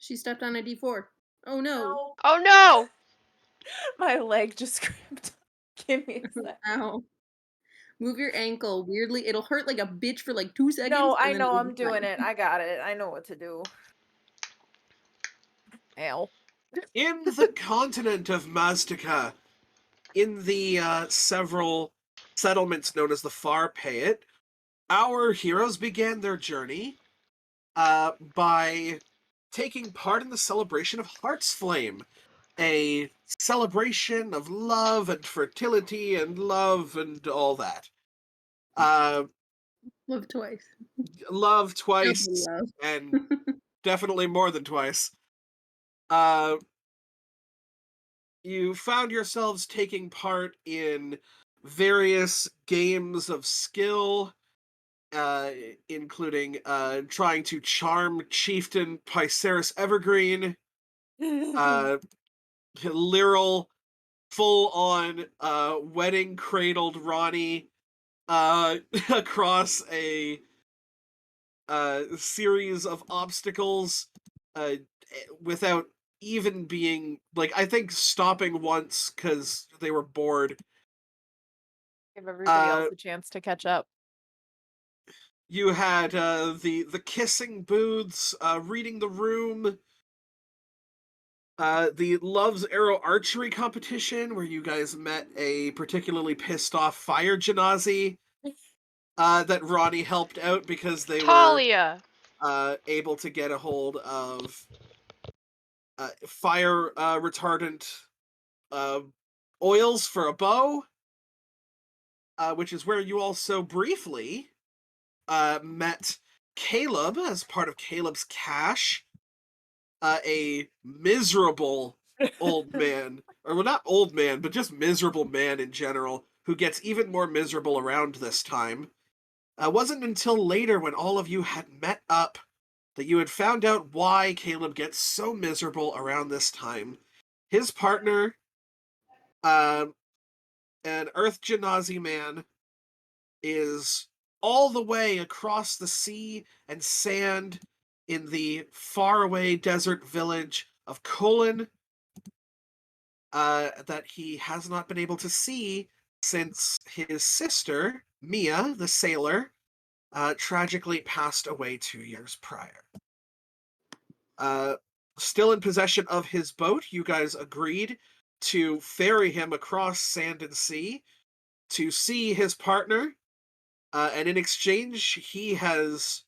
She stepped on a D4. Oh no. Ow. Oh no! My leg just gripped. Give me a sec. Ow. Move your ankle. Weirdly, it'll hurt like a bitch for like 2 No, seconds, I and then know, it'll be I'm doing fine. it. I got it. I know what to do. Ow. In the continent of Maztica, in the several settlements known as the Far Payet, our heroes began their journey by taking part in the celebration of Heart's Flame, a celebration of love and fertility and love and all that. Uh, Love twice. love twice, Double love. and definitely more than twice. Uh, you found yourselves taking part in various games of skill, uh, including trying to charm Chieftain Pyceris Evergreen, uh, Lyral full-on wedding-cradled Ronnie across a series of obstacles uh, without even being, like, I think stopping once because they were bored. Give everybody else Uh, a chance to catch up. you had the kissing booths, reading the room, the Love's Arrow archery competition where you guys met a particularly pissed off fire Genasi that Ronnie helped out because they were Talia! able to get a hold of fire retardant uh, oils for a bow, which is where you also briefly met Caleb as part of Caleb's cache, a miserable old man, or well, not old man, but just miserable man in general, who gets even more miserable around this time. Wasn't until later, when all of you had met up, that you had found out why Caleb gets so miserable around this time. His partner, an Earth Genasi man, is all the way across the sea and sand in the faraway desert village of Colin, that he has not been able to see since his sister, Mia, the sailor, tragically passed away 2 years prior. Still in possession of his boat, you guys agreed to ferry him across sand and sea to see his partner, and in exchange, he has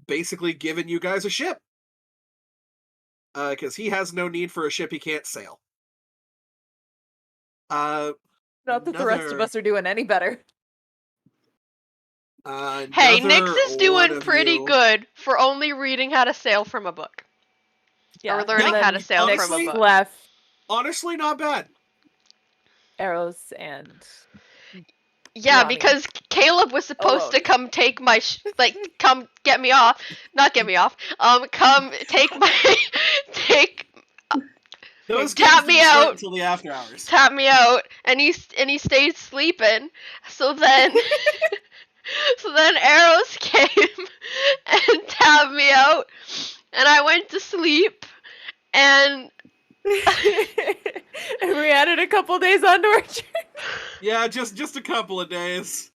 basically given you guys a ship. Because he has no need for a ship he can't sail. Not that the rest of Another us are doing any better. Hey, Nyx another is one doing of pretty you. good for only reading how to sail from a book. Yeah, learning and how then to sail Nyx from a book. left Honestly, not bad. Arrows and Yeah, Ronnie because Caleb was supposed alone. to come take my come get me off, not get me off. Come take my take Those games tap me didn't start out, until the after hours. tap me out, and he stayed sleeping. So then so then Arrows came and tapped me out, and I went to sleep, and And we added a couple days onto our journey. Yeah, just a couple of days.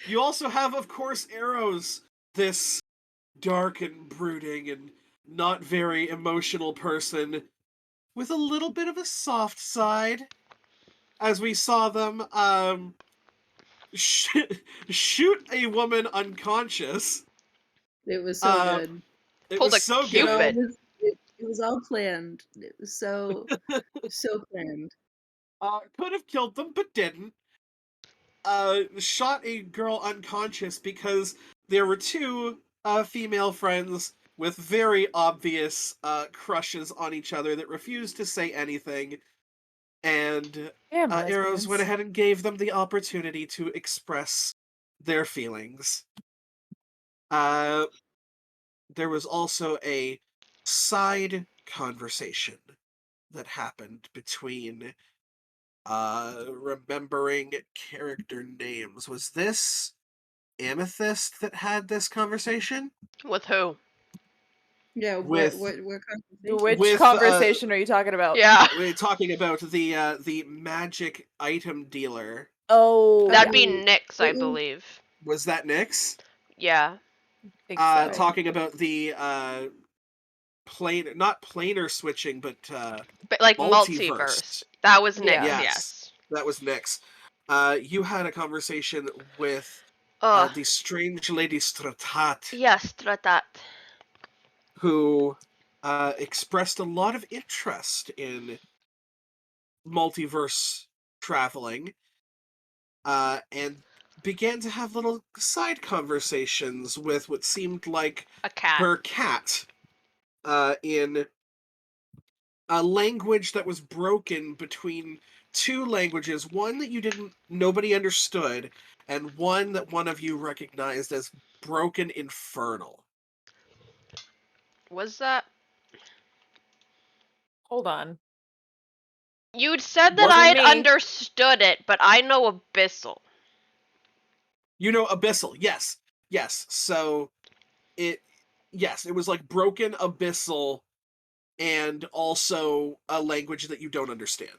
You also have, of course, Arrows, this dark and brooding and not very emotional person with a little bit of a soft side, as we saw them shoot a woman unconscious. It was so Uh, good. it pulled was a so It all good. Cupid. was it was all planned. It was so planned. Could have killed them, but didn't. Shot a girl unconscious because there were two female friends with very obvious crushes on each other that refused to say anything, and Damn, Arrows went lesbians. ahead and gave them the opportunity to express their feelings. Uh, there was also a side conversation that happened between remembering character names. Was this Amethyst that had this conversation With who? Yeah, with what conversation? Which with conversation are you talking about? Yeah. we're talking about the magic item dealer. Oh, That'd yeah, be Nyx, I It was believe. Was that Nyx? Yeah. think so. Talking about the not planar switching, but But like multiverse. multiverse. That was Nyx, Yeah. yes. That was Nyx. You had a conversation with Oh, the strange lady Stratat, yes, Stratat. who expressed a lot of interest in multiverse traveling, and began to have little side conversations with what seemed like A cat. her cat, in a language that was broken between two languages, one that nobody understood, and one that one of you recognized as broken infernal. Was that? Hold on. You'd said that Wasn't I'd me. understood it, but I know Abyssal. You know, abyssal, yes. Yes. So it yes, it was like broken abyssal and also a language that you don't understand.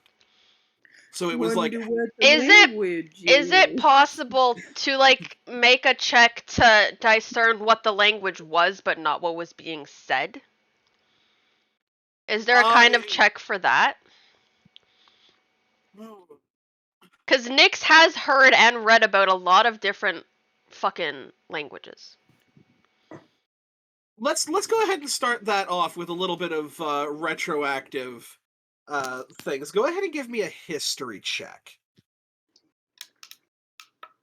So it was like, Wonder what the Is it language is it is. possible to like make a check to discern what the language was but not what was being said? Is there a kind of check for that? Cuz Nyx has heard and read about a lot of different fucking languages. let's go ahead and start that off with a little bit of retroactive things. Go ahead and give me a history check.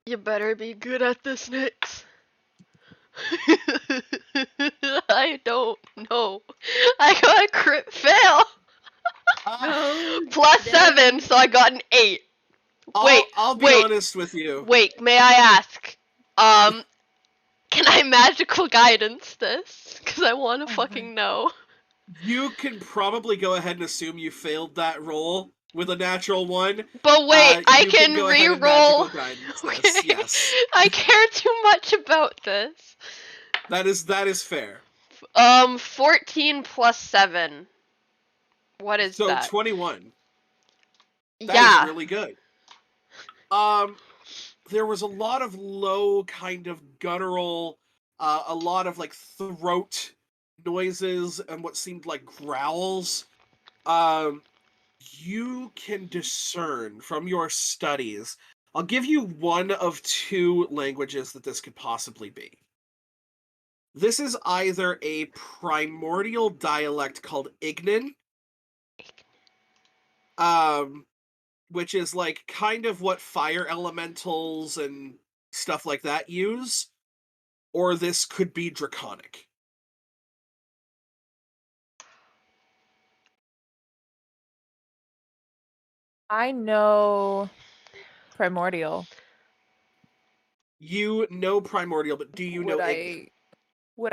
You better be good at this, Nyx. I don't know. I got a crit fail. Oh, Plus damn. 7, so I got an 8. Wait, I'll be wait. honest with you. Wait, may I ask? Can I magical guidance this? Because I want to fucking know. You can probably go ahead and assume you failed that roll with a natural 1. But wait, I You can go ahead and re-roll. magical guidance Okay. this, yes. I care too much about this. That is fair. 14 plus 7. What is So that? 21. That is Yeah. really good. There was a lot of low kind of guttural, a lot of like throat noises and what seemed like growls. You can discern from your studies. I'll give you one of two languages that this could possibly be. This is either a primordial dialect called Ignan, which is like kind of what fire elementals and stuff like that use, or this could be Draconic. I know Primordial. You know Primordial, but do you know Would Ignan?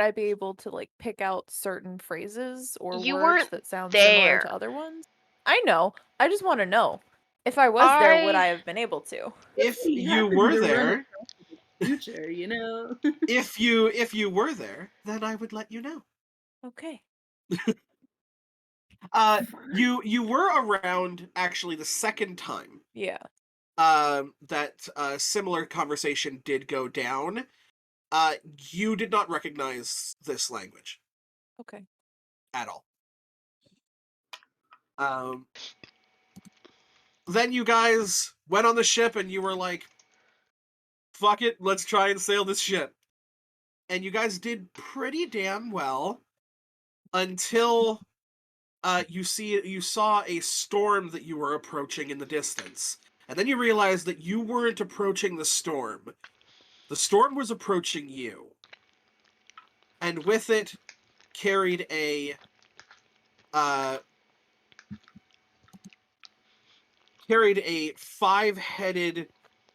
I be able to like pick out certain phrases or You words weren't that sound similar to there. other ones? I know. I just want to know. If I was there, would I have been able to? If He you happened were to run there, across the future, you know. if you were there, then I would let you know. Okay. You were around actually the second time Yeah. that similar conversation did go down. You did not recognize this language Okay. at all. Then you guys went on the ship and you were like, fuck it, let's try and sail this ship. And you guys did pretty damn well until you saw a storm that you were approaching in the distance. And then you realized that you weren't approaching the storm. The storm was approaching you. And with it carried a five-headed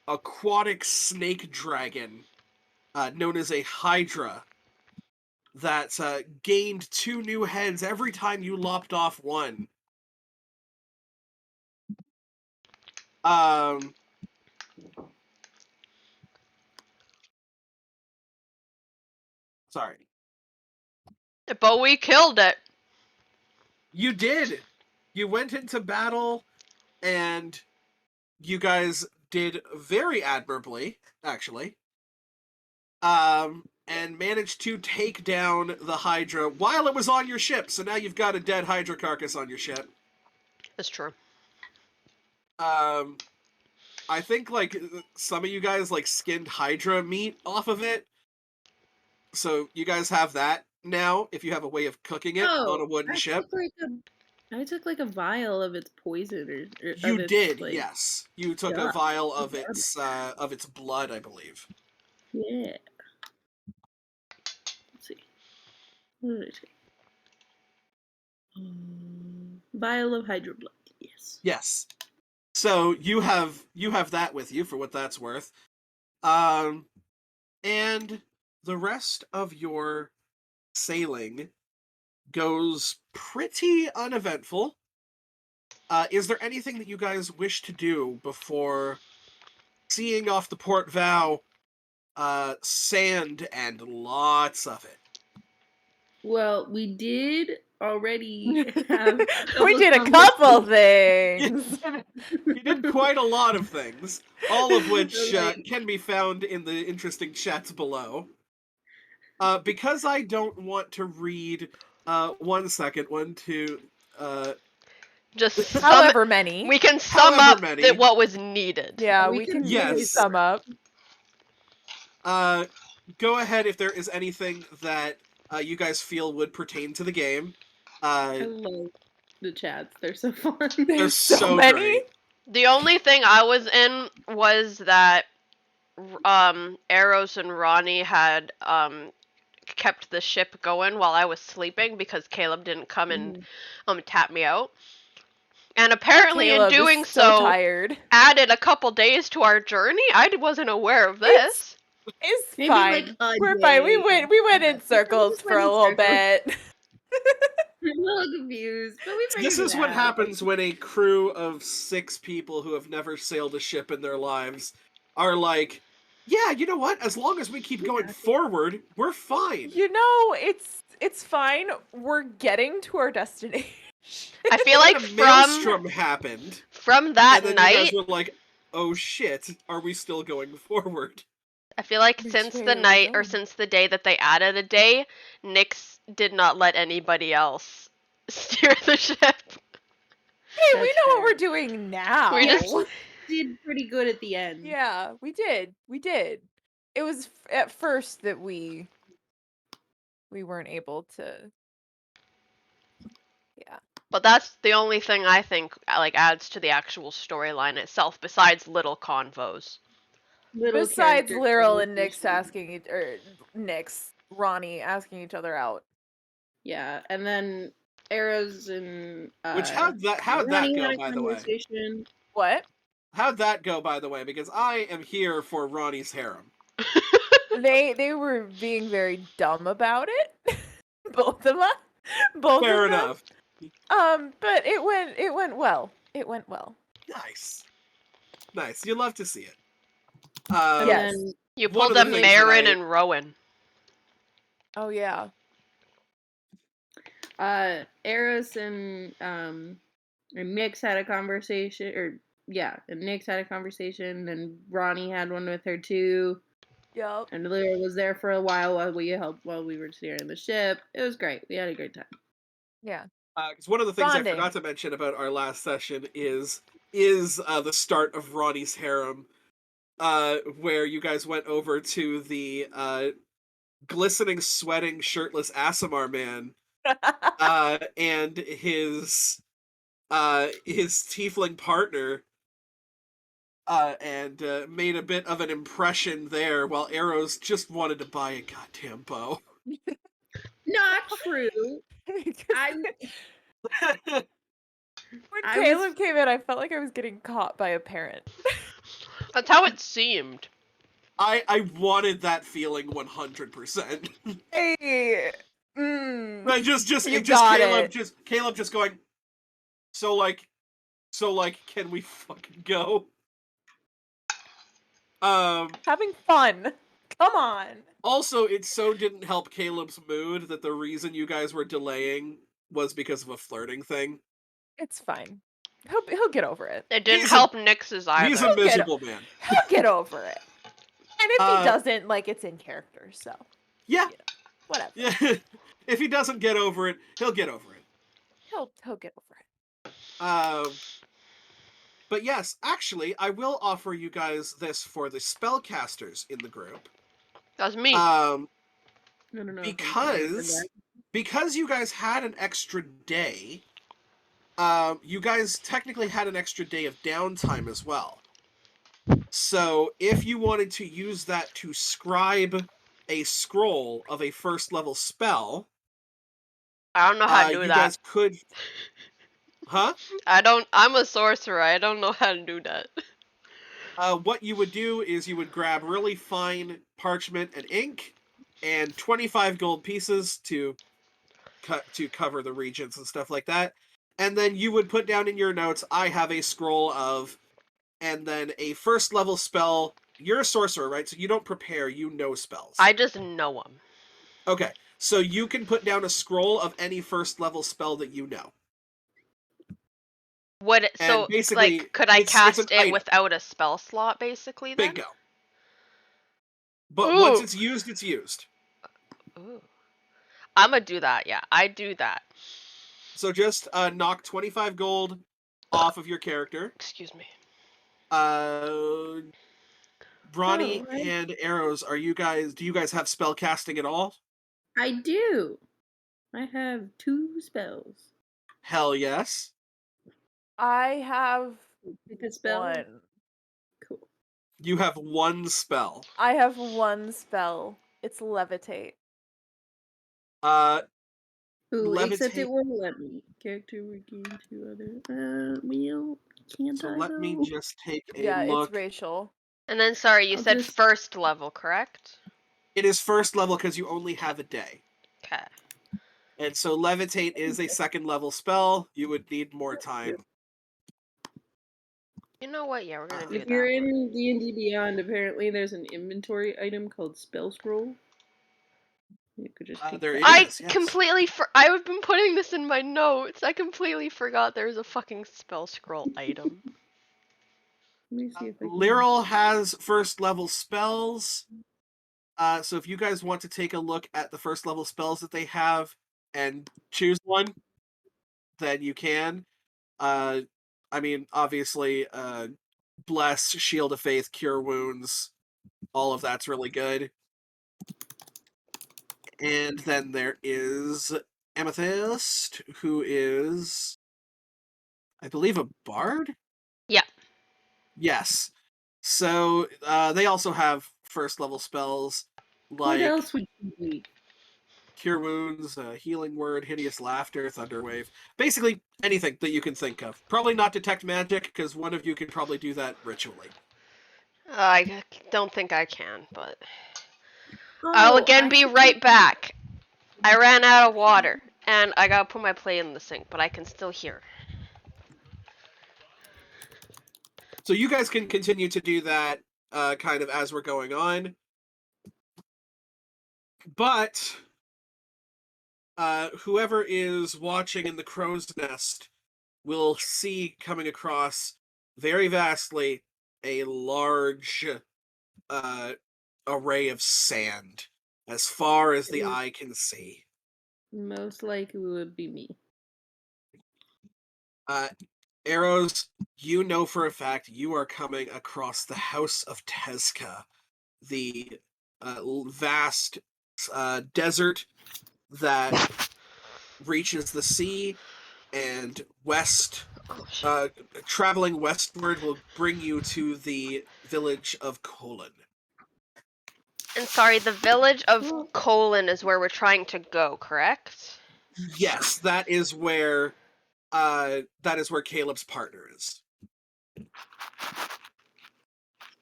aquatic snake dragon known as a Hydra that gained 2 new heads every time you lopped off one. Sorry. But we killed it. You did. You went into battle, and you guys did very admirably, actually. And managed to take down the Hydra while it was on your ship. So now you've got a dead Hydra carcass on your ship. That's true. I think like some of you guys like skinned Hydra meat off of it. So you guys have that now if you have a way of cooking it on a wooden ship. I took like a vial of its poison, or You of its, did, like, yes. You took a yeah. vial of its blood, I believe. Yeah. Let's see. What did I take? Vial of Hydra blood. Yes. Yes. So you have that with you for what that's worth. And the rest of your sailing goes pretty uneventful. Is there anything that you guys wish to do before seeing off the port bow sand and lots of it? Well, we did already have We did a couple things. You did quite a lot of things, all of which Like- can be found in the interesting chats below. Because I don't want to read 1 second, 1, 2, Just However many. we can sum However up many. what was needed. Yeah, We we can can Yes. sum up. Go ahead if there is anything that you guys feel would pertain to the game. I love the chats. They're so fun. They're so so many. great. The only thing I was in was that Eros and Ronnie had kept the ship going while I was sleeping because Caleb didn't come and tap me out. And apparently Caleb in doing is so tired. added a couple days to our journey. I wasn't aware of this. It's Maybe, fine. like, a We're fine. We day. went in circles for a little bit. I'm a little confused, but we figured This is it what out. happens when a crew of 6 people who have never sailed a ship in their lives are like, yeah, you know what? As long as we keep going forward, we're fine. You know, it's fine. We're getting to our destination. I feel like And a maelstrom happened, from that and then you guys night, were like, oh shit, are we still going forward? I feel like Which since way the are we night or going? since the day that they added a day, Nyx did not let anybody else steer the ship. Hey, we That's know what fair. we're doing now. We just- Did pretty good at the end. Yeah, we did. We did. It was at first that we weren't able to. Yeah. But that's the only thing I think like adds to the actual storyline itself, besides little convos. Little Besides character Lyral and Nyx conversation. asking Ronnie asking each other out. Yeah, and then Arrows and Which how'd that Ronnie go, had a by the way? conversation. What? How'd that go, by the way? Because I am here for Ronnie's harem. They were being very dumb about it. Both of them. Both Fair of them. enough. But it went well. It went well. Nice. Nice. You love to see it. And Yes. then You One pulled of a the things Marin that I- and Rowan. Oh yeah. Eros and Nyx had a conversation, and Nyx had a conversation, and Ronnie had one with her too, Yup. and Lyra was there for a while while we were steering the ship. It was great. We had a great time. Yeah. Because one of the things I Bonding. forgot to mention about our last session is the start of Ronnie's harem, where you guys went over to the glistening, sweating, shirtless Asimar man, and his tiefling partner, and made a bit of an impression there, while Arrows just wanted to buy a goddamn bow. Not true. I When I Caleb came in, I felt like I was getting caught by a parent. That's how it seemed. I wanted that feeling 100%. Hey. Like just You got Caleb it. Caleb just going, so like can we fucking go? Having fun. Come on. Also, it so didn't help Caleb's mood that the reason you guys were delaying was because of a flirting thing. It's fine. He'll get over it. It didn't He's a- help Nix's either. He's a miserable man. He'll get over it. And if he doesn't, like, it's in character, so Yeah. whatever. Yeah. If he doesn't get over it, he'll get over it. He'll get over it. But yes, actually, I will offer you guys this for the spellcasters in the group. That's me. I don't know. if I'm prepared for that. Because you guys had an extra day, you guys technically had an extra day of downtime as well. So if you wanted to use that to scribe a scroll of a first level spell, I don't know how to do you that. guys could. Huh? I'm a sorcerer. I don't know how to do that. What you would do is you would grab really fine parchment and ink, and 25 gold pieces to cover the regions and stuff like that. And then you would put down in your notes, I have a scroll of, and then a first level spell. You're a sorcerer, right? So you don't prepare, you know spells. I just know them. Okay, so you can put down a scroll of any first level spell that you know. Would it, And so basically, like could I it's cast an it item. without a spell slot basically then? Bingo. But Ooh. once it's used, it's used. Ooh. I'm gonna do that. Yeah, I do that. So just knock 25 gold off of your character. Excuse me. Bronny Oh, right. and Arrows, do you guys have spell casting at all? I do. I have 2 spells. Hell yes. I have Pick a spell. one. Cool. You have 1 spell. I have one spell. It's levitate. Ooh, except Levitate. it won't let me. Character working to other. Wheel. Can't So I let me though? just take a Yeah, look. it's racial. And then sorry, you I'll said just- first level, correct? It is first level because you only have a day. Okay. And so Levitate is a second level spell. You would need more time. You know what? Yeah, we're gonna do If that. you're in D&D Beyond, apparently there's an inventory item called Spell Scroll. You could just take There that. it I is, yes. completely I've been putting this in my notes. I completely forgot there's a fucking spell scroll item. Let me see if I can. Lyral has first level spells. So if you guys want to take a look at the first level spells that they have and choose one, then you can. I mean, obviously, Bless, Shield of Faith, Cure Wounds, all of that's really good. And then there is Amethyst, who is, I believe, a bard? Yeah. Yes. So they also have first level spells What like else would you need? Cure Wounds, Healing Word, Hideous Laughter, Thunderwave. Basically anything that you can think of. Probably not Detect Magic, because one of you can probably do that ritually. I don't think I can, but I'll Oh, again I be should right take- back. I ran out of water, and I gotta put my plate in the sink, but I can still hear. So you guys can continue to do that kind of as we're going on. But whoever is watching in the crow's nest will see coming across very vastly a large array of sand as far as the Mm. eye can see. Most likely would be me. Arrows, you know for a fact you are coming across the House of Tezca, the vast desert that reaches the sea, and traveling westward will bring you to the village of Colin. And sorry, the village of Well- Colin is where we're trying to go, correct? Yes, that is where Caleb's partner is.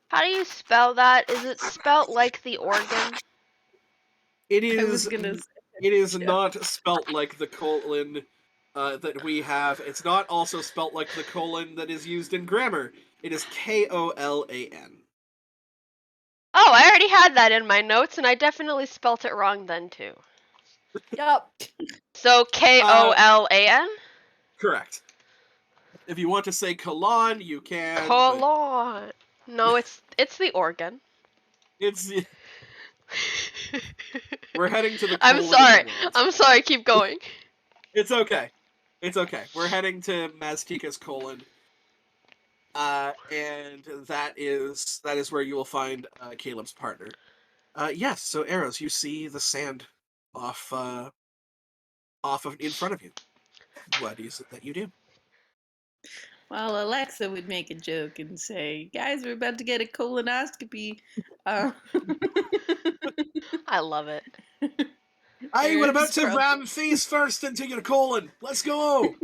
How do you spell that? Is it spelt like the organ? It I was is. gonna say. It is Yeah. not spelt like the colon that we have. It's not also spelt like the colon that is used in grammar. It is Kolan. Oh, I already had that in my notes, and I definitely spelt it wrong then too. Yup. So Kolan? Correct. If you want to say colon, you can. But Colon. No, it's the organ. it's we're heading to the I'm colon sorry. of the world. I'm sorry. Keep going. It's okay. It's okay. We're heading to Maztika's colon. And that is where you will find Caleb's partner. Yes, so Arrows, you see the sand off of in front of you. What is it that you do? Well, Alexa would make a joke and say, "Guys, we're about to get a colonoscopy." Uh, I love it. I we're about Arrows to probably- ram face first into your colon. Let's go.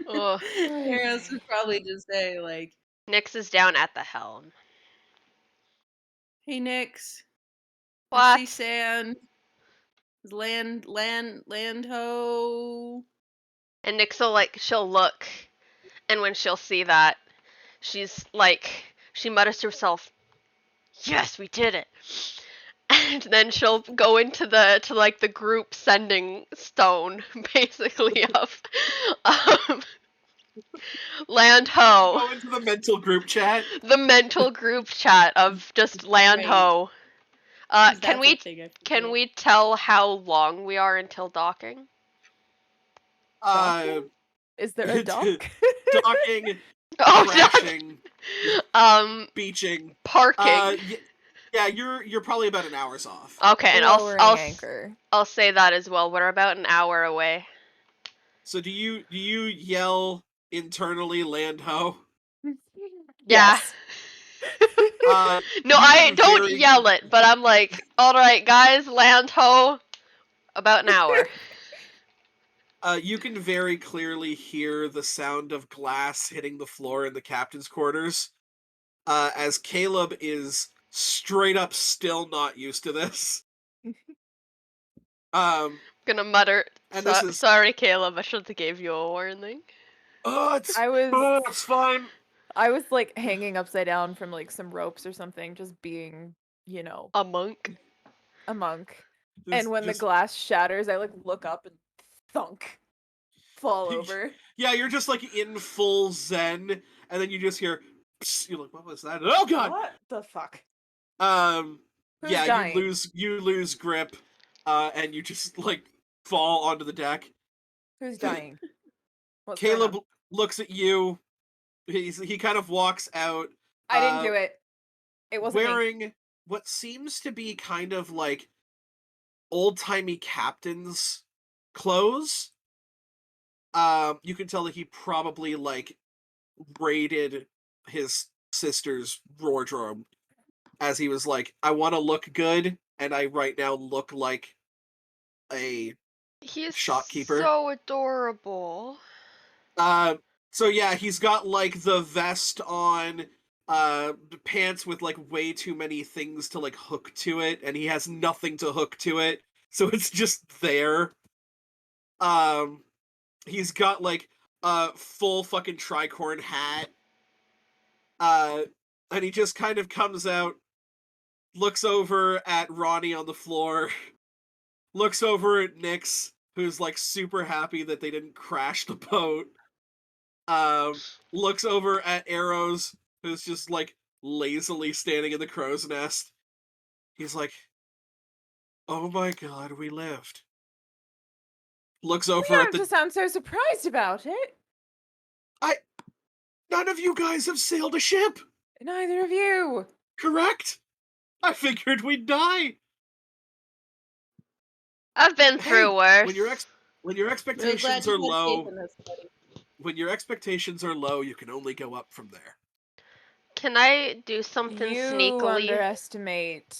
Ugh. Arrows would probably just say, like, Nyx is down at the helm. "Hey, Nix, I What? see sand. Land ho." And Nyx will she'll look, and when she'll see that, she's she mutters to herself, "Yes, we did it." And then she'll go into the group sending stone, basically, of land ho. Go into the mental group chat. The mental group chat of just land Right. ho. 'Cause Can that's a thing I can forget. we tell how long we are until docking? Is there a dock? Docking, Oh, crashing, beaching. parking. Yeah, you're probably about an hour's off. Okay, and Lowering anchor. I'll say that as well. We're about an hour away. So do you yell internally land ho? Yeah. Yes. No, you I can don't very- yell it, but I'm like, all right, guys, land ho. About an hour. You can very clearly hear the sound of glass hitting the floor in the captain's quarters. As Caleb is straight up still not used to this. Gonna mutter. And this is- Sorry, Caleb. I should have gave you a warning. Oh, it's it's fine. I was like hanging upside down from like some ropes or something, just being, A monk. a monk. Just- And when the just- glass shatters, I like look up and thunk, fall over. Yeah, you're just like in full zen, and then you just hear. Psst, you're like, what was that? Oh god. What the fuck? Who's yeah, dying? you lose grip, and you just like fall onto the deck. Who's dying? What's going Caleb on? looks at you. He kind of walks out. I didn't do it. It wasn't me. Wearing what seems to be kind of like old-timey captain's clothes. You can tell that he probably like raided his sister's wardrobe as he was like, I want to look good, and I right now look like a He's shopkeeper. so adorable. So yeah, he's got like the vest on, pants with like way too many things to like hook to it, and he has nothing to hook to it, so it's just there. He's got like a full fucking tricorn hat. And he just kind of comes out, looks over at Ronnie on the floor, looks over at Nyx, who's like super happy that they didn't crash the boat. Looks over at Arrows, who's just like lazily standing in the crow's nest. He's like, oh my god, we lived. Looks over You at don't have to sound so surprised about it. None of you guys have sailed a ship, Neither of you. correct? I figured we'd die. I've been through worse. When your We're glad expectations you are had low, faith in us, buddy. when your expectations are low, you can only go up from there. Can I do something You sneakily? underestimate.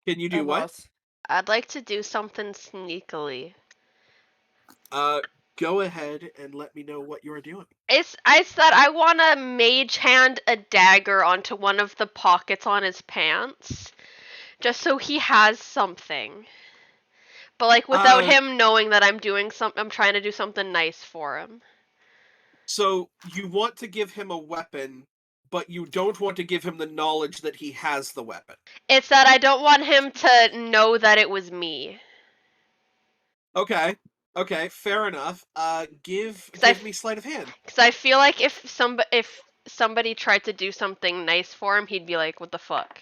Can you do a what? lot. I'd like to do something sneakily. Go ahead and let me know what you're doing. I said I want to mage hand a dagger onto one of the pockets on his pants, just so he has something. But like without him knowing that I'm trying to do something nice for him. So you want to give him a weapon, but you don't want to give him the knowledge that he has the weapon. It's that I don't want him to know that it was me. Okay, fair enough. Give me sleight of hand. Because I feel like if somebody tried to do something nice for him, he'd be like, "What the fuck?"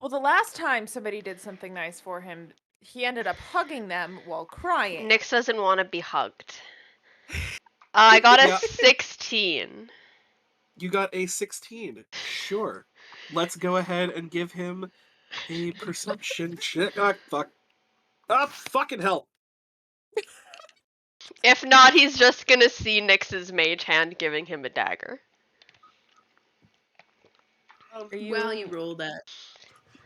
Well, the last time somebody did something nice for him, he ended up hugging them while crying. Nyx doesn't want to be hugged. I got a Yeah. 16. You got a 16. Sure. Let's go ahead and give him a perception check. Ah, fuck. Ah, fucking hell. If not, he's just gonna see Nyx's mage hand giving him a dagger. While you roll that,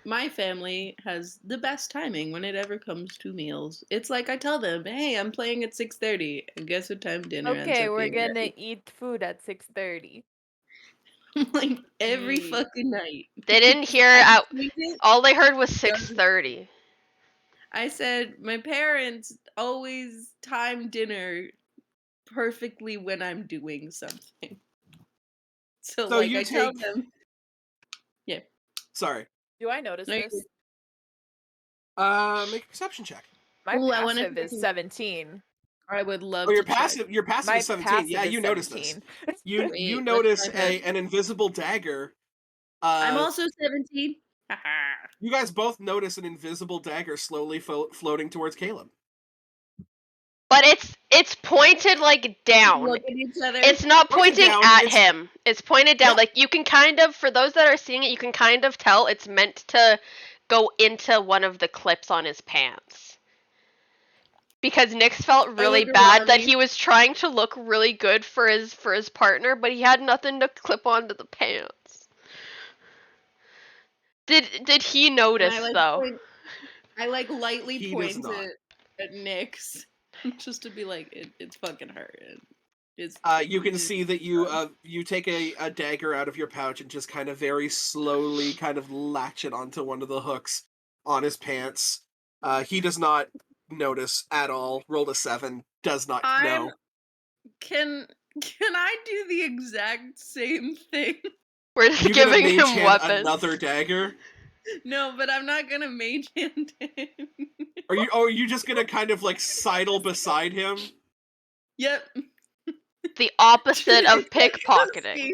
my family has the best timing when it ever comes to meals. It's like I tell them, "Hey, I'm playing at 6:30," and guess what time dinner ends Okay, up we're being gonna ready? eat food at 6:30. Like every Ye- fucking night. They didn't hear I out. tweet it. All they heard was 6:30. I said my parents always time dinner perfectly when I'm doing something. So like you I tell take- them, yeah. Do I notice No, you this? Make a perception check. My Ooh, I wanna passive is fucking- 17. I would love Oh, your to check. passive My is 17. passive Yeah, is you notice this. 17. You Wait, let's notice find out. an invisible dagger. I'm also 17. You guys both notice an invisible dagger slowly floating towards Caleb. But it's pointed like down. Look at each other. It's not Pointed pointing down, at it's- him. It's pointed down. Yeah. Like you can kind of, for those that are seeing it, you can kind of tell it's meant to go into one of the clips on his pants. Because Nyx felt really look at bad that Ronnie. he was trying to look really good for his partner, but he had nothing to clip onto the pants. Did he And notice though? I like lightly He does point not. at Nyx just to be like, it's fucking hurting. It's You can see that you take a dagger out of your pouch and just kind of very slowly kind of latch it onto one of the hooks on his pants. He does not notice at all. Rolled a 7. Does not know. Can I do the exact same thing? We're You gonna giving mage him hand weapons. another dagger? No, but I'm not gonna mage hand him. Are you just gonna kind of like sidle beside him? Yep. The opposite of pickpocketing.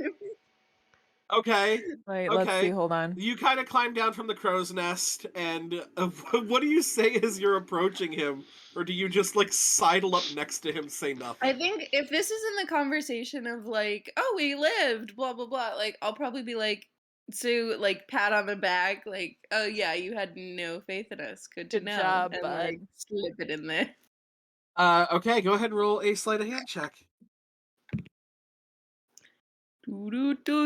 Okay. Wait, let's Okay. see. Hold on. You kind of climb down from the crow's nest, and what do you say as you're approaching him? Or do you just, like, sidle up next to him, say nothing? I think if this is in the conversation of like, oh, we lived, blah blah blah, like I'll probably be like, so like pat on the back, like, oh yeah, you had no faith in us. Good to Good know. job, and bud. like slip it in there. Okay, go ahead and roll a sleight of hand check.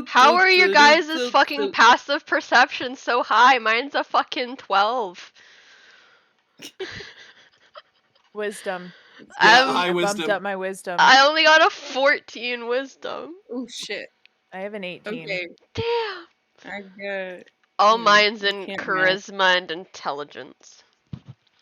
How are your guys' fucking passive perception so high? Mine's a fucking 12. Wisdom. Yeah, I'm- high I bumped wisdom. up my wisdom. I only got a 14 wisdom. Oh shit. I have an 18. Okay, Damn. I got. All Hmm, mine's I in can't math. charisma and intelligence.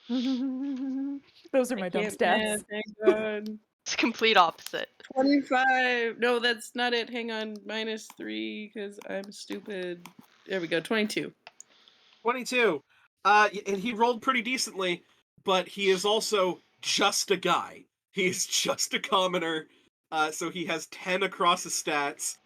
Those are my I dumb can't stats. math, thank God. It's complete opposite. 25. No, that's not it. Hang on. -3 because I'm stupid. There we go. 22. 22. And he rolled pretty decently, but he is also just a guy. He's just a commoner, so he has 10 across his stats.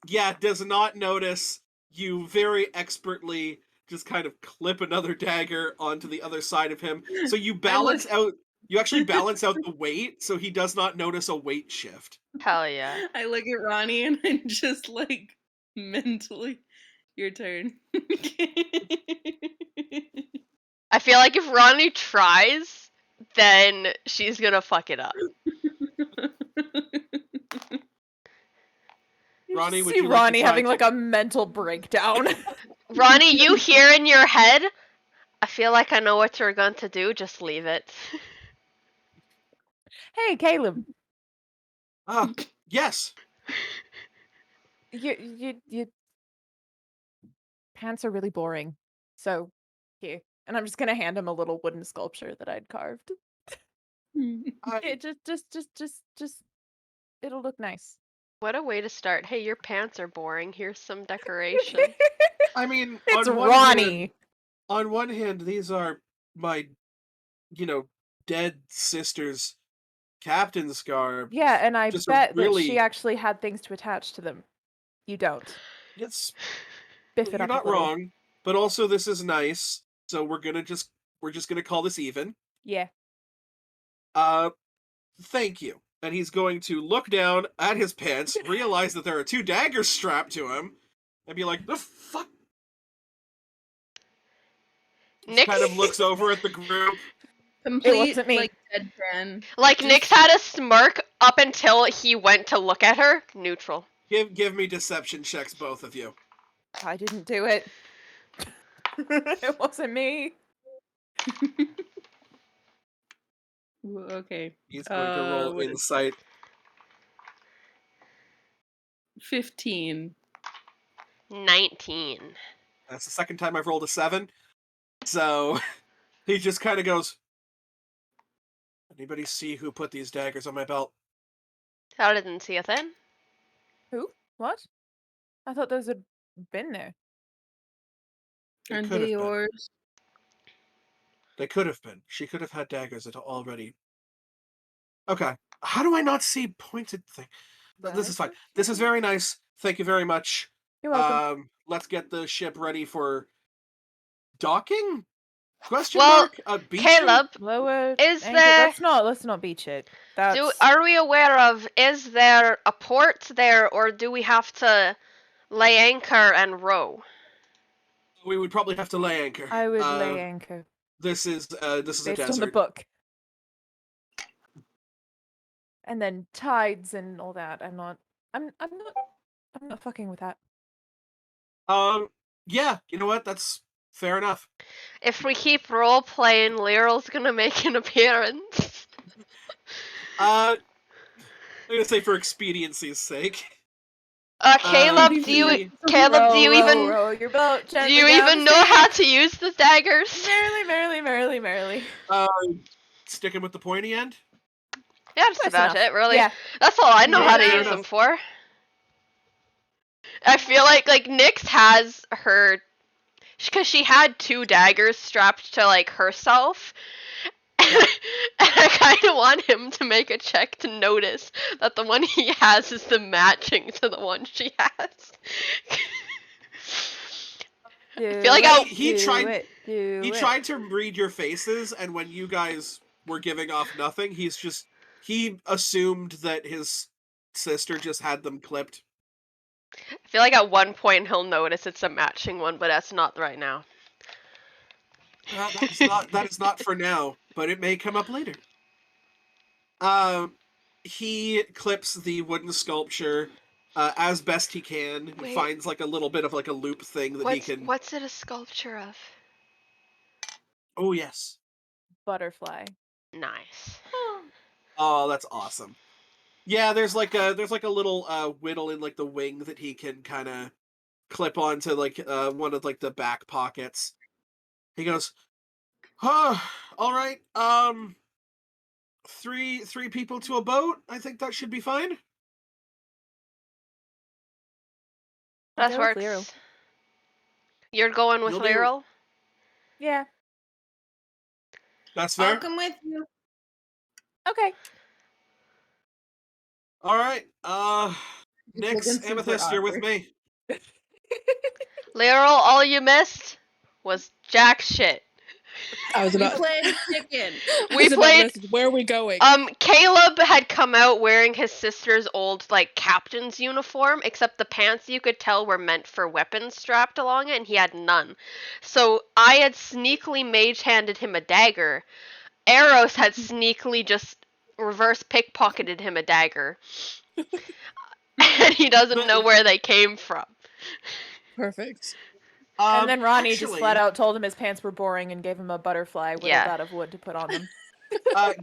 Yeah, does not notice you very expertly just kind of clip another dagger onto the other side of him. So you balance out, you actually balance out the weight, so he does not notice a weight shift. Hell yeah. I look at Ronnie and I'm just like mentally, your turn. I feel like if Ronnie tries, then she's gonna fuck it up. Ronnie, would see you like to Ronnie try having to- like a mental breakdown. Ronnie, you hear in your head, I feel like I know what you're going to do, just leave it. Hey, Caleb. Yes. You pants are really boring. So here. And I'm just gonna hand him a little wooden sculpture that I'd carved. I- Just it'll look nice. What a way to start. Hey, your pants are boring. Here's some decoration. I mean, It's on Ronnie. one hand, these are my, dead sister's captain's garb. Yeah, and I Just a bet that really- she actually had things to attach to them. You don't. It's Biff it you're up not a little. wrong, but also this is nice. So we're just gonna call this even. Yeah. Thank you. And he's going to look down at his pants, realize that there are 2 daggers strapped to him, and be like, "The fuck." Nyx, Kind of looks over at the group. Complete, wasn't me. like, deadpan. like just- Nyx had a smirk up until he went to look at her. Neutral. Give me deception checks, both of you. I didn't do it. It wasn't me. Okay. He's going to roll what is- insight. 15. 19. That's the second time I've rolled a 7. So he just kind of goes, "Anybody see who put these daggers on my belt?" I didn't see a thing. Who? What? I thought those had been there. They Aren't could they have been. yours? They could have been. She could have had daggers already. Okay. How do I not see pointed thing? This is fine. This is very nice. Thank you very much. You're welcome. Let's get the ship ready for docking? Question Well, mark? Beaching? Caleb, Lower is anchor. there- Let's not beach it. That's are we aware of, is there a port there, or do we have to lay anchor and row? We would probably have to lay anchor. I would lay anchor This is a based on the desert. book. And then tides and all that. I'm not fucking with that. Yeah, you know what? That's fair enough. If we keep role playing, Lyral's gonna make an appearance. I'm gonna say for expediency's sake. Caleb, the- do you Row, even row your boat do gently you down even the know stream. how to use the daggers? Merrily. Sticking with the pointy end? Yeah, that's Close about enough. it, really. Yeah. That's all I know how to Fair use them enough. for. I feel like Nyx has her, because she had 2 daggers strapped to like herself, and I kind of want him to make a check to notice that the one he has is the matching to the one she has. Do feel like it, I'll- He do tried- it, do He it. tried to read your faces, and when you guys were giving off nothing, he assumed that his sister just had them clipped. I feel like at one point he'll notice it's a matching one, but that's not right now. That is not for now, but it may come up later. He clips the wooden sculpture as best he can. Wait. Finds like a little bit of like a loop thing that he can. What's it a sculpture of? Oh yes. Butterfly. Nice. Oh, that's awesome. Yeah, there's like a little whittle in like the wing that he can kind of clip onto like one of like the back pockets. He goes, "Huh, all right. Three people to a boat. I think that should be fine." That go with works. Lyral. You're going with You'll be- Lyral? Yeah. That's I'll fair. come with you. Okay. All right. Looking Nyx, super Amethyst, you're with awkward. me. Lyral, all you missed was jack shit. I was We about. played chicken. I We was about to played. message, where are we going? Caleb had come out wearing his sister's old like captain's uniform, except the pants you could tell were meant for weapons strapped along it, and he had none. So I had sneakily mage handed him a dagger. Eros had sneakily just reverse pickpocketed him a dagger, and he doesn't know where they came from. Perfect. And then Ronnie just actually, flat out told him his pants were boring and gave him a butterfly whittled Yeah. out of wood to put on them.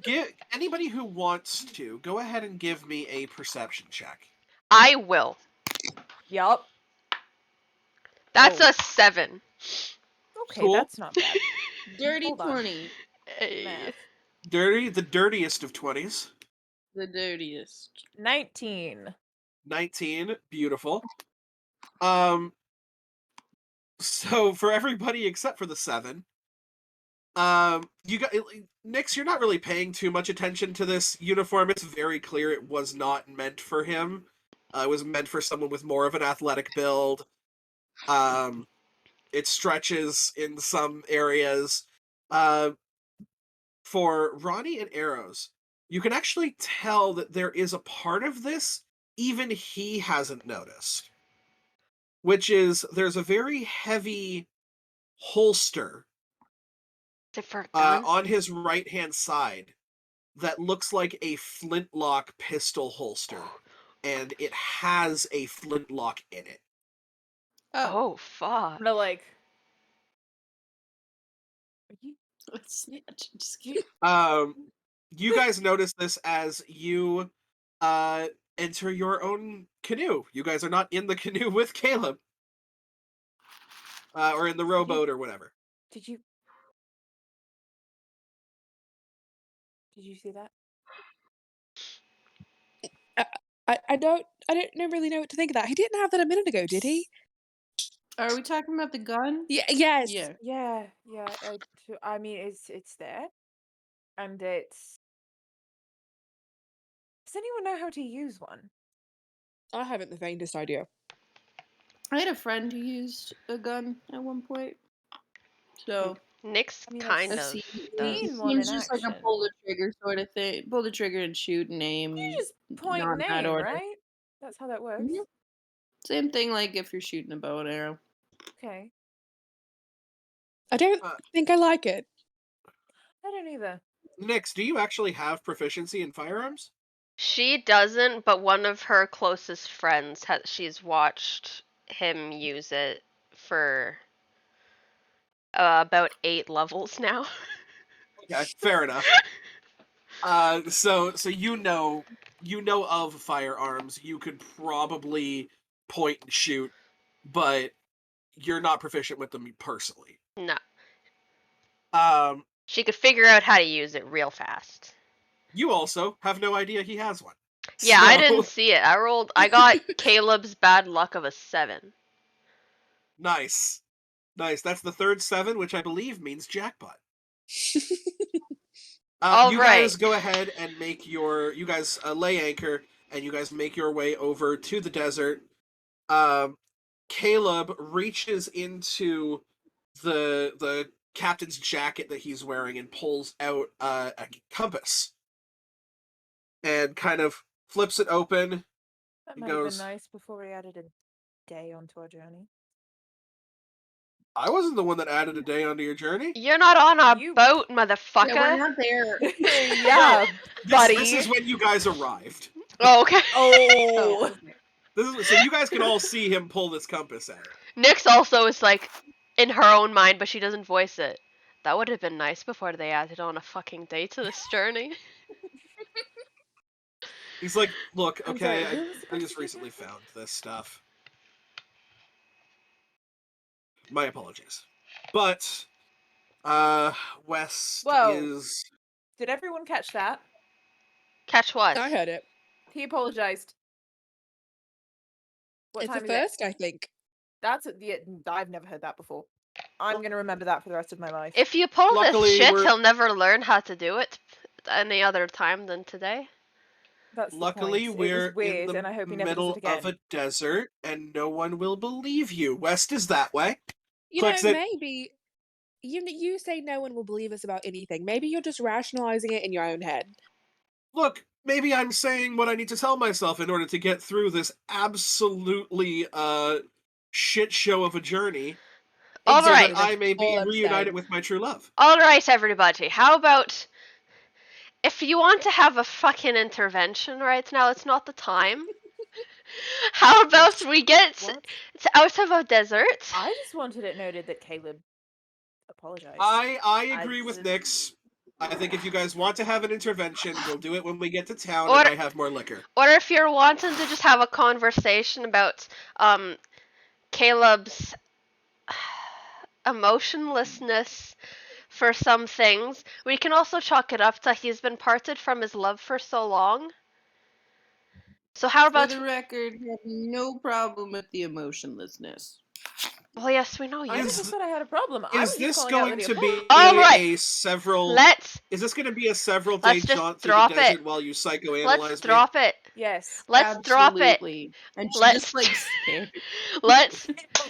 Give anybody who wants to go ahead and give me a perception check. I will. Yup. That's Oh. a 7. Okay, Cool. that's not bad. Dirty Hold on. 20. Hey. Math. The dirtiest of 20s. The dirtiest. 19. 19, beautiful. So for everybody except for the 7, you got Nyx, you're not really paying too much attention to this uniform. It's very clear it was not meant for him. It was meant for someone with more of an athletic build. It stretches in some areas. For Ronnie and Arrows, you can actually tell that there is a part of this even he hasn't noticed, which is there's a very heavy holster Is it for a gun? on his right-hand side that looks like a flintlock pistol holster, and it has a flintlock in it. Oh, fuck. I'm gonna like. Are you? Snitch. Just kidding. You guys notice this as you enter your own canoe. You guys are not in the canoe with Caleb. Or in the rowboat or whatever. Did you? Did you see that? I don't really know what to think of that. He didn't have that a minute ago, did he? Are we talking about the gun? Yeah. Yes. Yeah. Yeah. I mean, it's there, and it's. Does anyone know how to use one? I haven't the faintest idea. I had a friend who used a gun at one point. So Nyx I mean, I've kind I've of seen does. seen one in it's just like a action. pull the trigger sort of thing. Pull the trigger and shoot and aim. You just point not and in that aim, order. right? That's how that works. Mhm. Same thing like if you're shooting a bow and arrow. Okay. I don't Uh, think I like it. I don't either. Nyx, do you actually have proficiency in firearms? She doesn't, but one of her closest friends she's watched him use it for about 8 levels now. Okay, fair enough. So you know of firearms. You could probably point and shoot, but you're not proficient with them personally. No. Um, She could figure out how to use it real fast. you also have no idea he has one. Yeah, I So- didn't see it. I got Caleb's bad luck of a 7. Nice. That's the third 7, which I believe means jackpot. All you right. guys go ahead and make you guys lay anchor, and you guys make your way over to the desert. Caleb reaches into the captain's jacket that he's wearing and pulls out a compass and kind of flips it open. That He might have goes- been nice before we added a day onto our journey. I wasn't the one that added a day onto your journey. You're not on a You- boat, Yeah, we're motherfucker. not there. Yeah, buddy. This is when you guys arrived. Oh, okay. Oh. So you guys can all see him pull this compass out. Nyx also is like in her own mind, but she doesn't voice it. That would have been nice before they added on a fucking day to this journey. He's like, look, I'm okay, sorry, who was I supposed just to do recently that? found this stuff. My apologies. But, West Whoa. is... Did everyone catch that? Catch what? I heard it. He apologized. What It's time a is it? first, I think. I've never heard that before. I'm gonna remember that for the rest of my life. If you pull Luckily, this shit, we're- he'll never learn how to do it any other time than today. That's the Luckily, point. we're It was weird, in the and I hope he never does middle it again. of a desert, and no one will believe you. West is that way. You Clicks know, it. maybe you say no one will believe us about anything. Maybe you're just rationalizing it in your own head. Look, maybe I'm saying what I need to tell myself in order to get through this absolutely shit show of a journey, All so right. that I may be All I'm reunited saying. with my true love. All right, everybody. How about if you want to have a fucking intervention right now, it's not the time. How about we get What? out of a desert? I just wanted it noted that Caleb apologized. I agree with just- Nyx. I think if you guys want to have an intervention, we'll do it when we get to town Or- and I have more liquor. Or if you're wanting to just have a conversation about Caleb's emotionlessness for some things, we can also chalk it up to he's been parted from his love for so long So how For about? the record, have no problem with the emotionlessness. Well, yes, we know I you. never Is said I had a problem. I Is was just this calling out going the to be All right. a several? Let's Is this going to be a several day let's just jaunt through the drop it. desert while you Let's psychoanalyze me? drop it. Yes. Let's drop it. Absolutely. And she Let's just like stared. let's.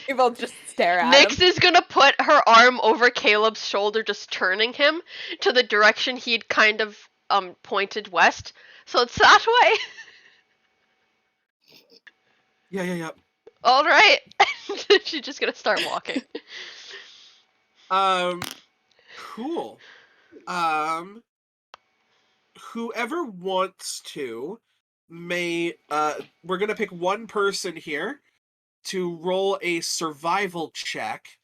We both just stare at Nyx him. is gonna put her arm over Caleb's shoulder, just turning him to the direction he'd kind of pointed west. So it's that way. Yeah. All right. She's just gonna start walking. Cool. Whoever wants to may we're gonna pick one person here to roll a survival check.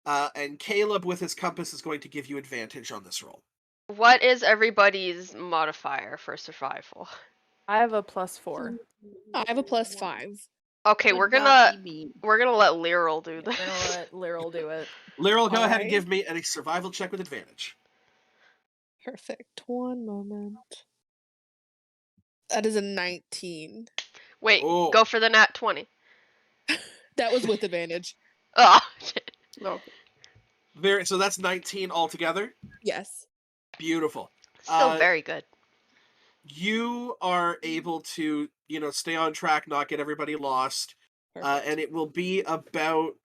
And Caleb with his compass is going to give you advantage on this roll. What is everybody's modifier for survival? I have a +4. I have a +5. Okay, Would we're not gonna be me. let Lyral do We're this. gonna let Lyral do it. Lyral, go ahead and Alright. give me a survival check with advantage. Perfect. One moment. That is a 19. Wait, Oh. go for the nat 20. That was with advantage. Oh, shit. Okay. So that's 19 altogether. Yes. Beautiful. Still very good. You are able to, stay on track, not get everybody lost. Perfect. And it will be about.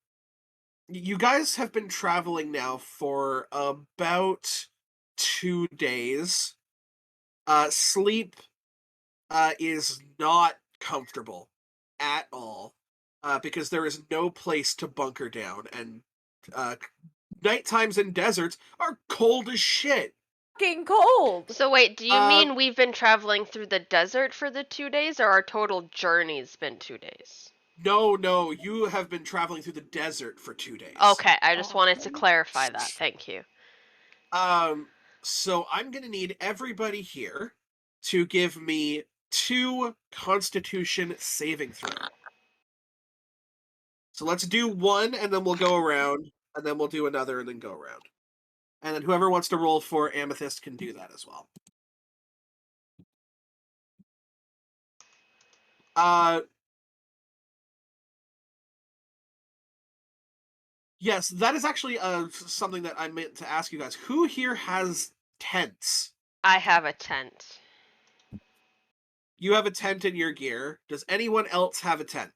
You guys have been traveling now for about 2 days. Sleep is not comfortable at all because there is no place to bunker down, and night times in deserts are cold as shit. Fucking cold. So wait, do you Uh, mean we've been traveling through the desert for the 2 days, or our total journey's been 2 days? No, you have been traveling through the desert for 2 days. Okay, I just wanted to Awesome. clarify that. Thank you. So I'm gonna need everybody here to give me 2 Constitution saving throw. So let's do one, and then we'll go around, and then we'll do another, and then go around. And then whoever wants to roll for Amethyst can do that as well. Yes, that is actually something that I meant to ask you guys. Who here has tents? I have a tent. You have a tent in your gear. Does anyone else have a tent?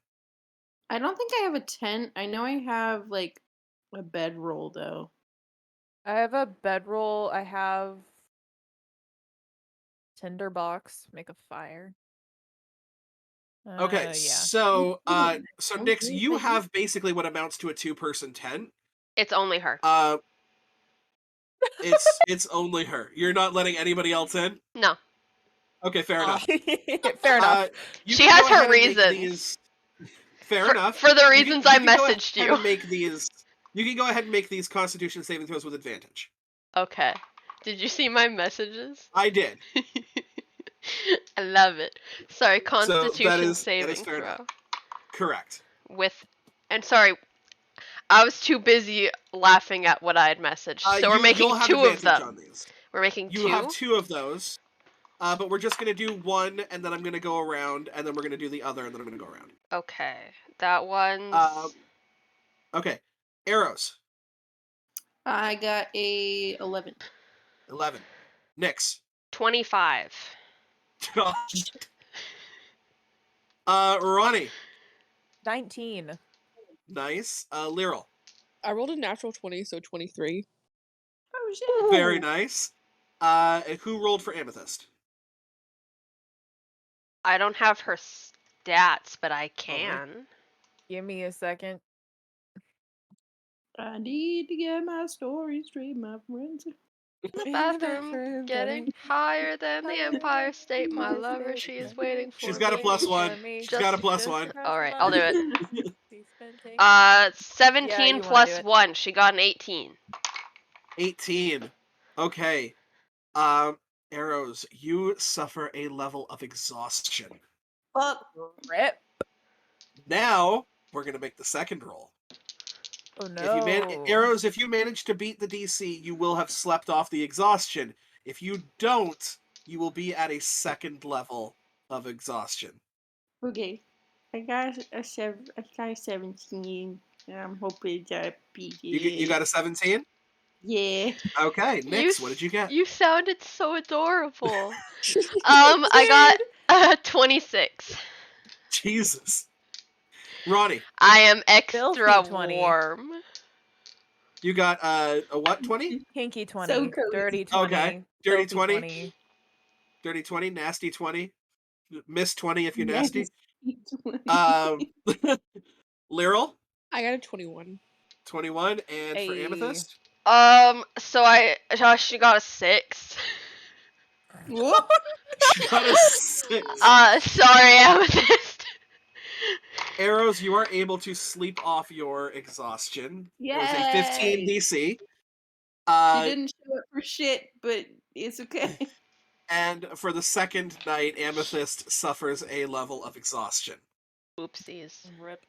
I don't think I have a tent. I know I have like a bedroll though. I have a bedroll. I have tinderbox. Make a fire. Okay, Yeah. so Okay, Nyx, you thank you. have basically what amounts to a 2-person tent. It's only her. It's only her. You're not letting anybody else in? No. Okay, fair enough. Fair enough. You She can has go her ahead and make reasons. these- Fair For- enough. for the You reasons can I go messaged ahead you. and make these. You can go ahead and make these Constitution saving throws with advantage. Okay. Did you see my messages? I did. I love it. Sorry, that Constitution is saving fair throw. enough. Correct. And sorry, I was too busy laughing at what I had messaged. So we're making you'll have 2 of advantage them. on these. We're making You 2? have 2 of those. But we're just gonna do one, and then I'm gonna go around, and then we're gonna do the other, and then I'm gonna go around. Okay. That one's Okay. Arrows. I got a 11. 11. Nyx. 25. Ronnie. 19. Nice. Lyral. I rolled a natural 20, so 23. Oh shit. Very nice. And who rolled for Amethyst? I don't have her stats, but I can. Give me a second. I need to get my story straight, my friends. The bathroom getting higher than the Empire State. My lover, she is waiting for She's got a me. +1. She's got a +1. Alright, I'll do it. Yeah, 17 you wanna plus do it. 1. She got an 18. 18. Okay. Arrows, you suffer a level of exhaustion. Fuck. Rip. Now, we're going to make the second roll. Oh no. Arrows, if you manage to beat the DC, you will have slept off the exhaustion. If you don't, you will be at a second level of exhaustion. Okay. I got a 17. And I'm hoping that beat You got a 17? Yeah. Okay, You Nyx, what did you get? You sounded so adorable. I got 26. Jesus. Ronnie, I am Filthy extra 20. warm. you got a what, 20? Kinky 20. So cozy. Dirty 20. Okay. Dirty Filthy 20? 20. Dirty 20, nasty 20, miss 20 if you're nasty. Nasty 20. Lyral, I got a 21. 21, and for Hey. Amethyst, So she got a 6. Whoop. she got a 6. Sorry, Amethyst. Arrows, you are able to sleep off your exhaustion. It was a 15 Yay. DC. She didn't show up for shit, but it's okay. And for the second night, Amethyst suffers a level of exhaustion. Oopsies. Rip.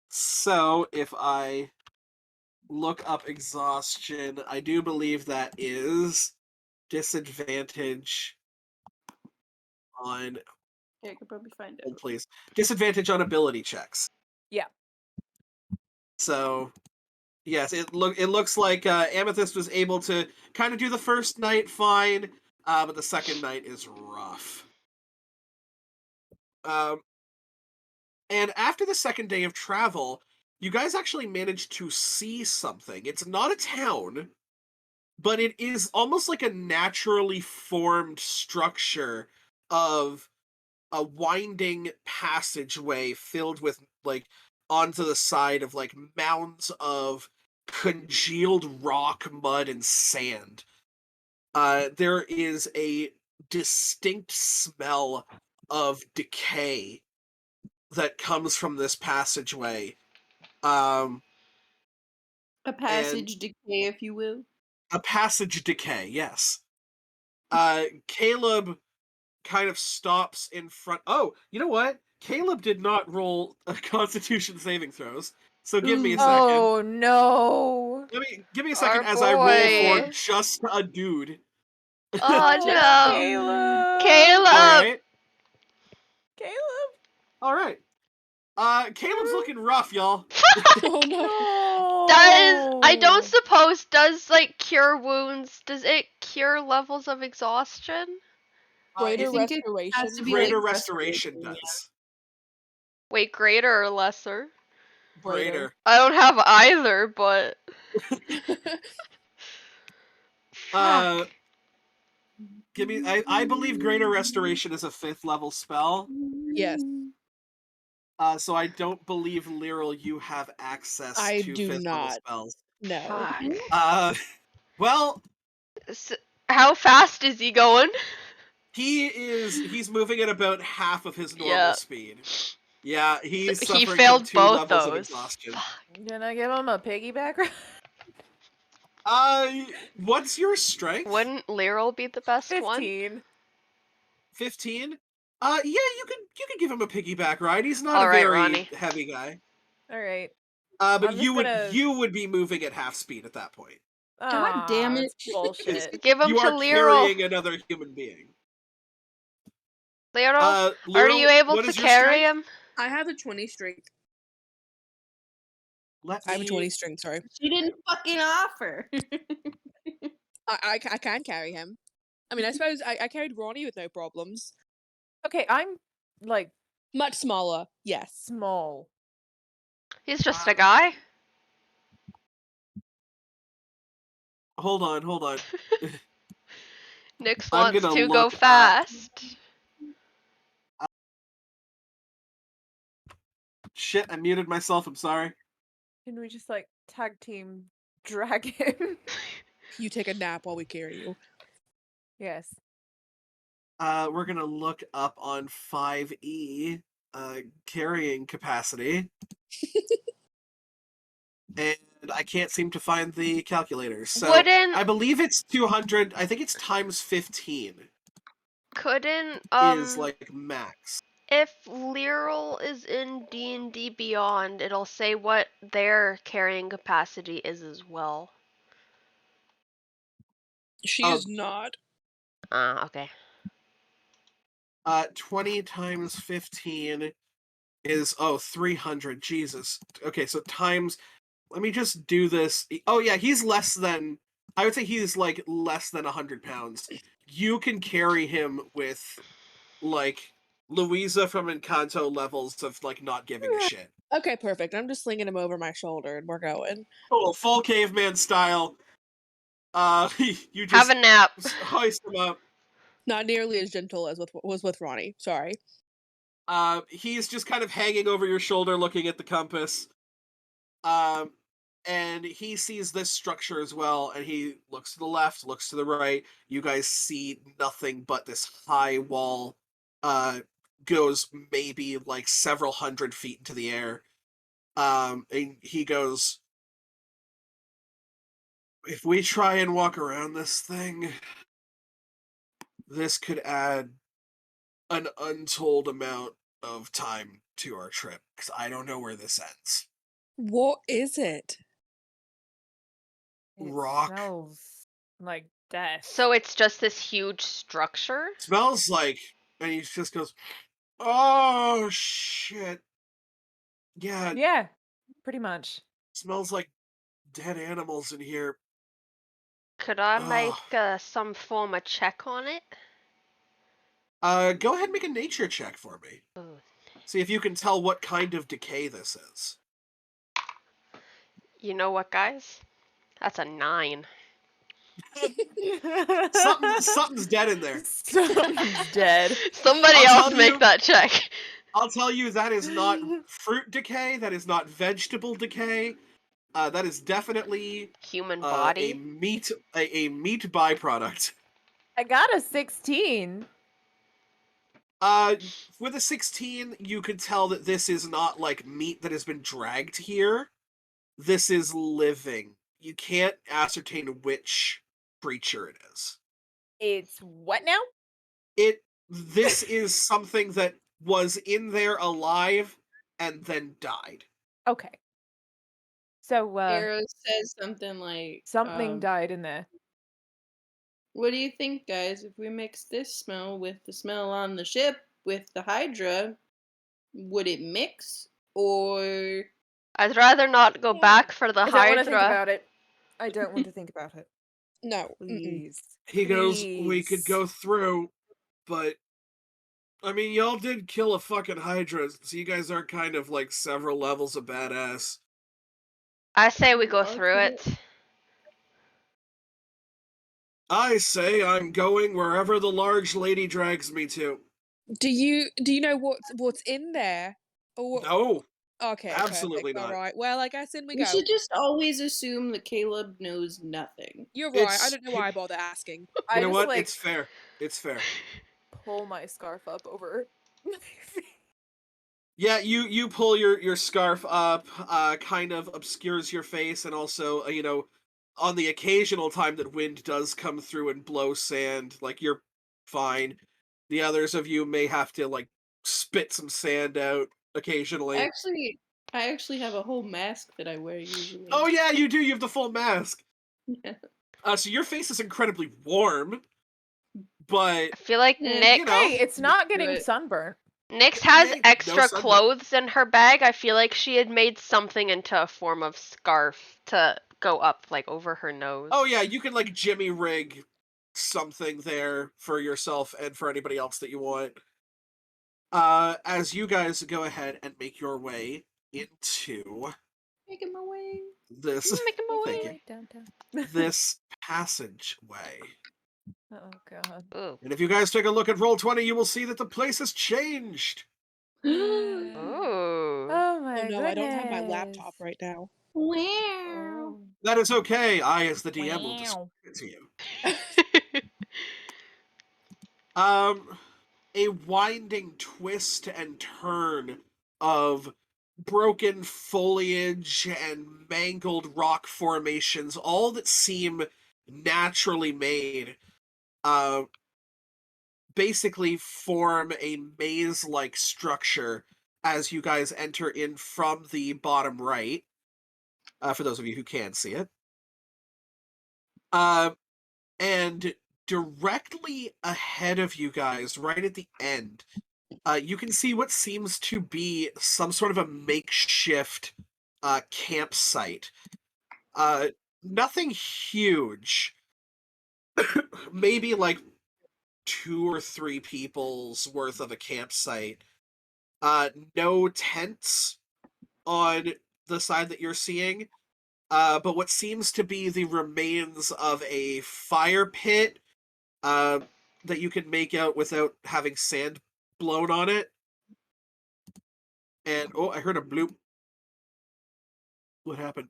So if I look up exhaustion, I do believe that is disadvantage on I could probably find hold out. please. Disadvantage on ability checks. Yeah. So yes, it looks like Amethyst was able to kind of do the first night fine, but the second night is rough. And after the second day of travel, you guys actually managed to see something. It's not a town, but it is almost like a naturally formed structure of a winding passageway filled with, like, onto the side of, like, mounds of congealed rock, mud, and sand. There is a distinct smell of decay that comes from this passageway. A passage decay, if you will. A passage decay, yes. Caleb kind of stops in front. Oh, you know what? Caleb did not roll Constitution saving throws, so give me a second. Oh no. Give me a second Our as I roll for boy. just a dude. Oh no. Caleb. Caleb. All right, Caleb. all right. Caleb's looking rough, y'all. Oh no. No. I don't suppose like cure wounds, does it cure levels of exhaustion? Greater think it restoration. has to be Greater like restoration restoration, does. Wait, greater or lesser? Greater. I don't have either, but Uh, give me. I believe greater restoration is a 5th level spell. Yes. So I don't believe Lyral, you have access I to do 5th level not. spells. No. fuck. Well, How fast is he going? he's moving at about half of his normal Yeah. speed. Yeah, he's He suffering failed from 2 both levels of those. exhaustion. Can I give him a piggyback ride? What's your strength? Wouldn't Lyral be the best one? 15. 15? Yeah, you could give him a piggyback ride. He's not All a right, very Ronnie. heavy guy. All right. But I'm you just would be moving at half speed at that point. God damn Aw, it. it's bullshit. Give him You to are Lyral. carrying another human being. Lyral, are Lyral, you able what to is your carry strength? him? I have a 20 strength. Let I have a me- 20 strength, sorry. She didn't fucking offer. I can carry him. I mean, I suppose I carried Ronnie with no problems. Okay, I'm like Much smaller, yes. small. He's just a guy. Hold on. Nyx I'm wants gonna to look go up- fast. Shit, I muted myself. I'm sorry. Can we just like tag team drag him? You take a nap while we carry you. Yes. We're gonna look up on 5e carrying capacity. And I can't seem to find the calculator. So Wouldn't- I believe it's 200. I think it's times 15 Couldn't is like max. if Lyral is in D&D Beyond, it'll say what their carrying capacity is as well. She Oh. is not. Okay. 20 times 15 is 300. Jesus. Okay, so times. Let me just do this. Oh yeah, he's less than. I would say he's like less than 100 pounds. You can carry him with like Louisa from Encanto levels of like not giving a shit. Okay, perfect. I'm just slinging him over my shoulder and we're going. Oh, full caveman style. You Have just a nap. hoist him up. Not nearly as gentle as was with Ronnie. Sorry. He's just kind of hanging over your shoulder, looking at the compass. And he sees this structure as well, and he looks to the left, looks to the right. You guys see nothing but this high wall. Goes maybe like several hundred feet into the air. And he goes, if we try and walk around this thing, this could add an untold amount of time to our trip, because I don't know where this ends. What is it? It Rock. smells like death. So it's just this huge structure? Smells like, and he just goes, oh shit. Yeah, Yeah, pretty much. smells like dead animals in here. Could I Ugh. make some form of check on it? Go ahead and make a nature check for me. Ooh. See if you can tell what kind of decay this is. You know what, guys? That's a 9. Something's dead in there. Something's dead. Somebody I'll else tell make you- that check. I'll tell you, that is not fruit decay. That is not vegetable decay. That is definitely Human a body. meat byproduct. I got a 16. With a 16, you could tell that this is not like meat that has been dragged here. This is living. You can't ascertain which creature it is. It's what now? This is something that was in there alive and then died. Okay. So, Arrow says something like something died in there. what do you think, guys? If we mix this smell with the smell on the ship with the Hydra, would it mix? Or I'd rather not go back for the I don't want to think Hydra. about it. I don't want to think about it. No. Please. He goes, we could Please. go through, but I mean, y'all did kill a fucking Hydra, so you guys are kind of like several levels of badass. I say we go Okay. through it. I say I'm going wherever the large lady drags me to. Do you know what's in there? Or what? No, Okay, absolutely perfect. not. All right. Well, I guess in we we go. should just always assume that Caleb knows nothing. You're right. I It's- don't know why I bother asking. You I know just what? like It's fair. It's fair. pull my scarf up over my face. Yeah, you pull your scarf up, kind of obscures your face, and also, on the occasional time that wind does come through and blow sand, like, you're fine. The others of you may have to, like, spit some sand out occasionally. I actually have a whole mask that I wear usually. Oh yeah, you do, you have the full mask. Yeah. So your face is incredibly warm, but I feel like Yeah, Nick you know, Hey, it's not getting it. sunburnt. Nyx has Yeah, no extra sunburn. clothes in her bag. I feel like she had made something into a form of scarf to go up like over her nose. oh yeah, you can like jimmy rig something there for yourself and for anybody else that you want. As you guys go ahead and make your way into Making my way. this Making my Thank way. Downtown. this passageway. Oh god. Ooh. And if you guys take a look at Roll20, you will see that the place has changed. Ooh. Oh my Oh no, goodness. I don't have my laptop right now. Wow. Oh. That is okay. I, as the DM, will describe Wow. it to you. A winding twist and turn of broken foliage and mangled rock formations, all that seem naturally made, basically form a maze-like structure as you guys enter in from the bottom right, for those of you who can see it. And directly ahead of you guys, right at the end, you can see what seems to be some sort of a makeshift campsite. Nothing huge. Maybe like 2 or 3 people's worth of a campsite. No tents on the side that you're seeing. But what seems to be the remains of a fire pit that you can make out without having sand blown on it. And oh, I heard a bloop. What happened?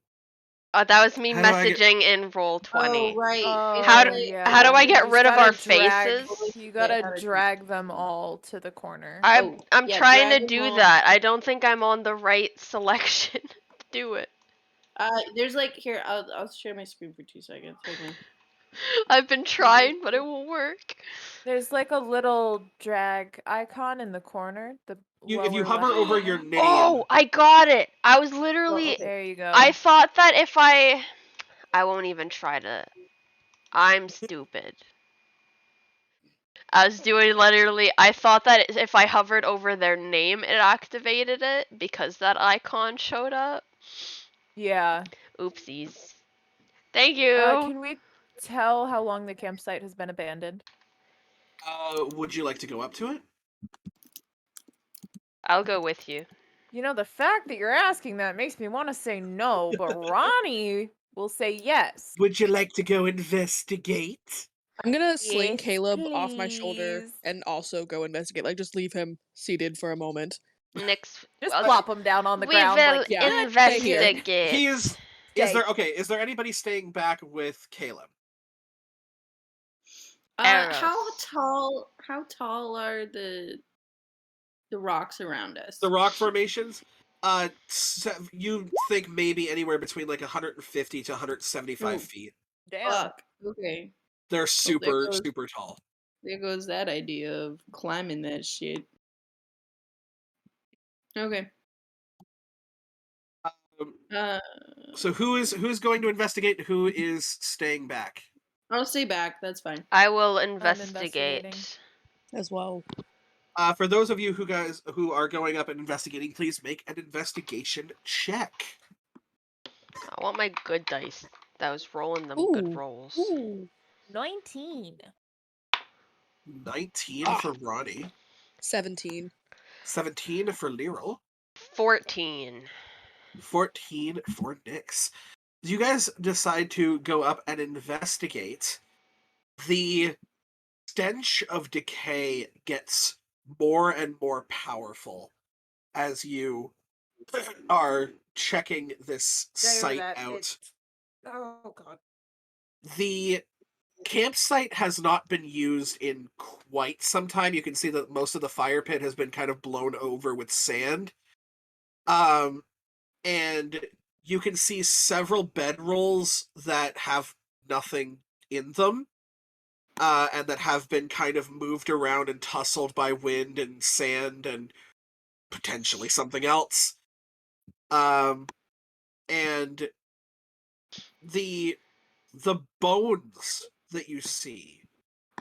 That was me How do I get- messaging in roll 20. Oh, right. Oh, How do- yeah. how do I You get just rid of gotta our drag- faces? You gotta Yeah. drag them all to the corner. I'm yeah, trying to drag do them all. that. I don't think I'm on the right selection to do it. There's like here. I'll share my screen for 2 seconds. Hold on. I've been trying, but it won't work. There's like a little drag icon in the corner. The if you lower hover left over corner. your name, Oh, I got it. I was literally. okay. There you go. I thought that if I won't even try to. I'm stupid. I was doing literally. I thought that if I hovered over their name, it activated it because that icon showed up. Yeah. Oopsies. Thank you. Can we tell how long the campsite has been abandoned? would you like to go up to it? I'll go with you. You know, the fact that you're asking that makes me want to say no, but Ronnie will say yes. Would you like to go investigate? I'm gonna sling Yes, Caleb off my shoulder please. and also go investigate. Like, just leave him seated for a moment. Next, Just well, plop him down on the we ground. will Like, Yeah, stay here. investigate. He is. Stay. Is there anybody staying back with Caleb? Arrows. How tall are the rocks around us? The rock formations. You think maybe anywhere between like 150 to 175 Oh. feet. Damn. Fuck. Okay. They're super goes- super tall. There goes that idea of climbing that shit. Okay. Um, so who's going to investigate? Who is staying back? I'll stay back. That's fine. I will investigating. investigate. As well. For those of you who are going up and investigating, please make an investigation check. I want my good dice. That was rolling them Ooh. good rolls. Ooh. 19. 19 Ah. for Ronnie. 17. 17 for Lyral. 14. 14 for Nyx. You guys decide to go up and investigate. The stench of decay gets more and more powerful as you are checking this site out. Oh, God. The campsite has not been used in quite some time. You can see that most of the fire pit has been kind of blown over with sand. And you can see several bedrolls that have nothing in them. And that have been kind of moved around and tussled by wind and sand and potentially something else. And the bones that you see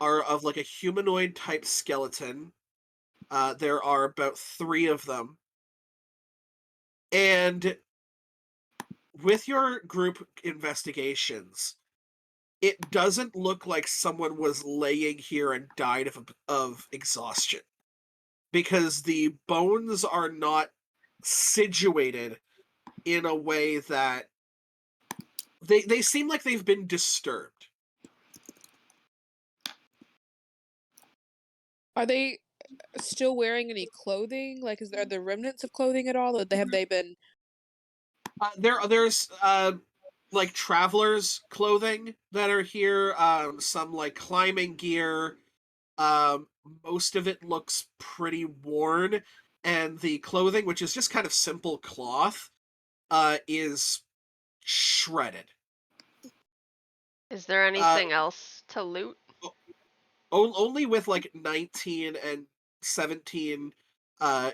are of like a humanoid type skeleton. There are about 3 of them. And with your group investigations, it doesn't look like someone was laying here and died of exhaustion. Because the bones are not situated in a way that they seem like they've been disturbed. Are they still wearing any clothing? Like, are there remnants of clothing at all? Or have they been? There's like travelers' clothing that are here. Some like climbing gear. Most of it looks pretty worn, and the clothing, which is just kind of simple cloth, is shredded. Is there anything else to loot? Only with like 19 and 17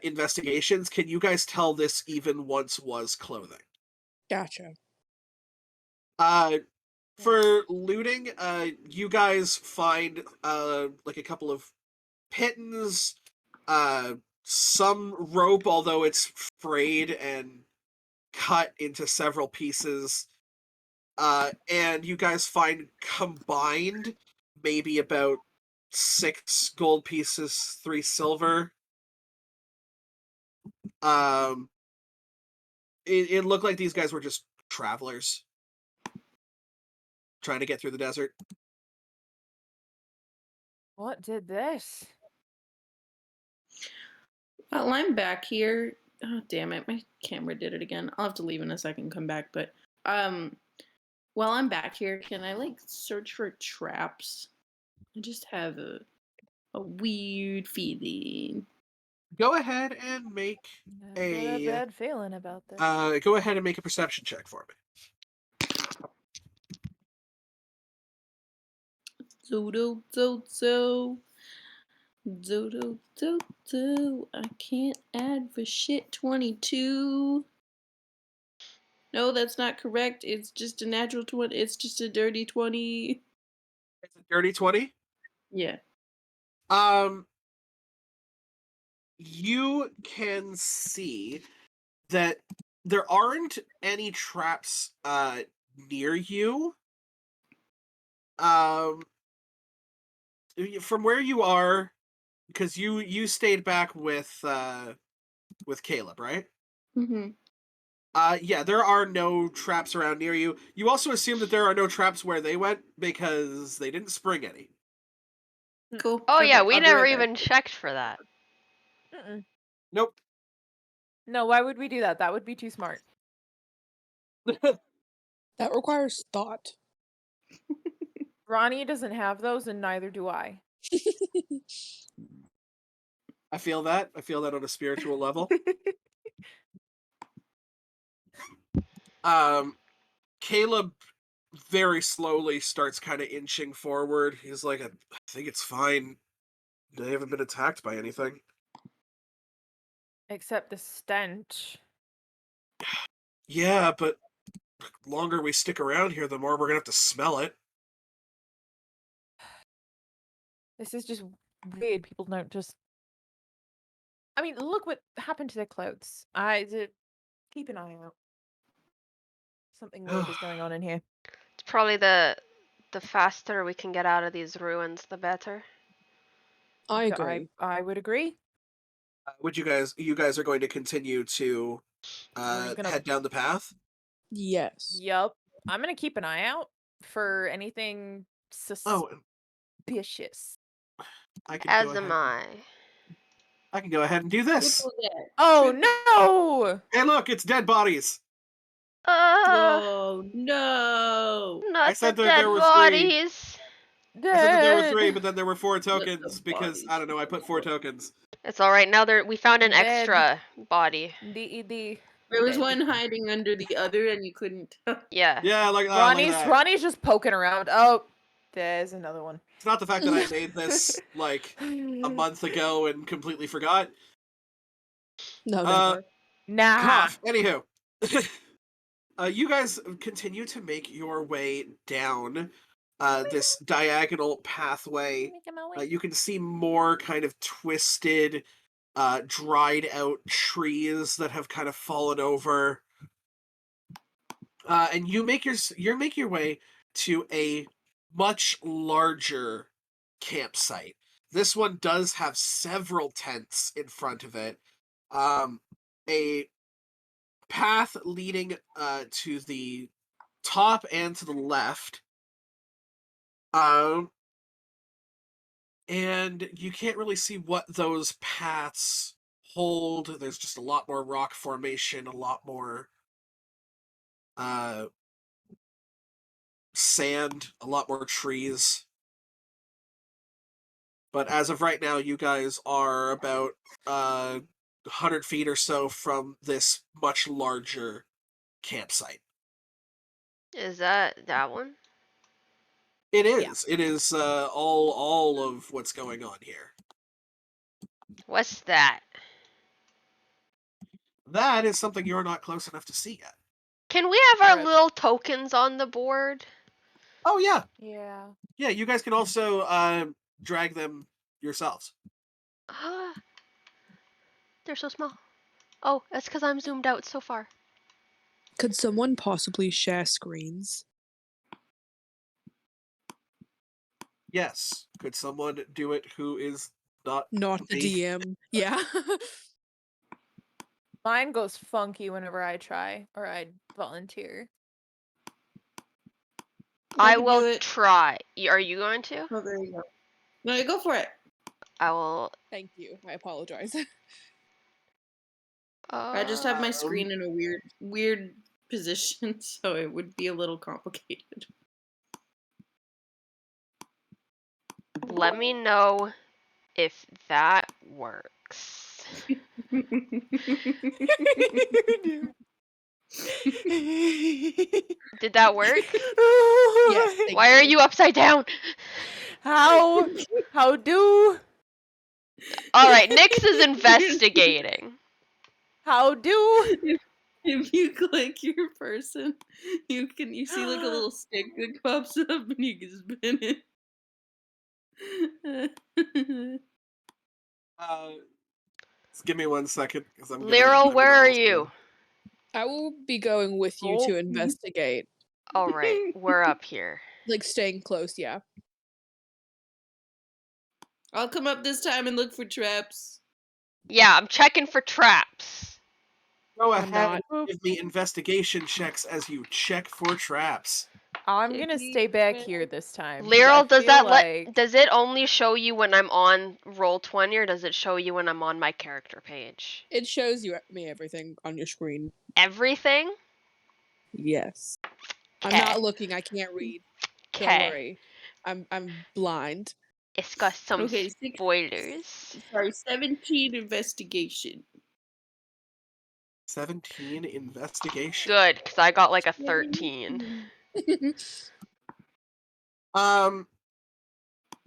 investigations can you guys tell this even once was clothing. Gotcha. For looting, you guys find like a couple of pittons, some rope, although it's frayed and cut into several pieces. And you guys find combined maybe about 6 gold pieces, 3 silver. It looked like these guys were just travelers trying to get through the desert. What did this? Well, I'm back here. Oh, damn it. My camera did it again. I'll have to leave in a second and come back. But, while I'm back here, can I, like, search for traps? I just have a weird feeling. Go ahead and make I've got a a bad feeling about this. go ahead and make a perception check for me. Zodo, zo. Zodo, zo. I can't add for shit 22. No, that's not correct. It's just a natural 20. It's just a dirty 20. It's a dirty 20. Yeah. You can see that there aren't any traps near you. From where you are, because you stayed back with Caleb, right? Mm-hmm. Yeah, there are no traps around near you. You also assume that there are no traps where they went because they didn't spring any. Cool. Oh yeah, Okay, we I'll be never right back. even checked for that. Mm-mm. Nope. No, why would we do that? That would be too smart. That requires thought. Ronnie doesn't have those, and neither do I. I feel that. I feel that on a spiritual level. Caleb very slowly starts kind of inching forward. He's like, I think it's fine. They haven't been attacked by anything. Except the stench. Yeah, but the longer we stick around here, the more we're gonna have to smell it. This is just weird. People don't just. I mean, look what happened to their clothes. Keep an eye out. Something weird is going on in here. It's probably the faster we can get out of these ruins, the better. I agree. I would agree. Would you guys are going to continue to just gonna- head down the path? Yes. Yup. I'm gonna keep an eye out for anything Oh, suspicious. I can As go am ahead. I. I can go ahead and do this. Oh no! Hey, look, it's dead bodies. Oh no! Not I said the that dead there were 3. bodies. I said that there were Dead. 3, but then there were 4 the tokens because I bodies? don't know. I put 4 tokens. It's all right. Now we found an Dead. extra body. There was dead. one hiding under the other, and you couldn't tell. Yeah. Yeah, like look at that. Ronnie's just poking around. Oh, there's another one. It's not the fact that I made this like a month ago and completely forgot. No, never. Nah. Cough. Anywho, you guys continue to make your way down this diagonal pathway. You can see more kind of twisted, dried out trees that have kind of fallen over. And you make your way to a much larger campsite. This one does have several tents in front of it. A path leading to the top and to the left. And you can't really see what those paths hold. There's just a lot more rock formation, a lot more sand, a lot more trees. But as of right now, you guys are about 100 feet or so from this much larger campsite. Is that one? It is. Yeah. It is all of what's going on here. What's that? That is something you're not close enough to see yet. Can we have our little tokens on the board? Oh yeah, Yeah. yeah. You guys can also drag them yourselves. They're so small. Oh, that's because I'm zoomed out so far. Could someone possibly share screens? Yes. Could someone do it who is not Not the me? DM. Yeah. Mine goes funky whenever I try or I volunteer. I can will do it. try. Are you going to? Oh, there you go. No, you go for it. I will. Thank you. I apologize. I just have my Um, screen in a weird position, so it would be a little complicated. Let me know if that works. Did that work? Yes, thank Why are you upside down? How do All right, Nyx is investigating. how do If you click your person, you see like a little stick that pops up and you can spin it. Just give me 1 second because I'm gonna. Lyral, I'm where gonna are also- you? I will be going with you Oh. to investigate. All right, we're up here. Like staying close, yeah. I'll come up this time and look for traps. Yeah, I'm checking for traps. Go I'm ahead not. and give me investigation checks as you check for traps. I'm gonna stay back here this time. 'cause I Lyral, does feel that like does it only show you when I'm on Roll20 or does it show you when I'm on my character page? It shows me everything on your screen. Everything? Yes. I'm 'Kay. not looking. I can't read. Don't 'Kay. worry. I'm blind. It's got some Okay, spoilers. sorry, 17 investigation. 17 investigation. Good, because I got like a 13.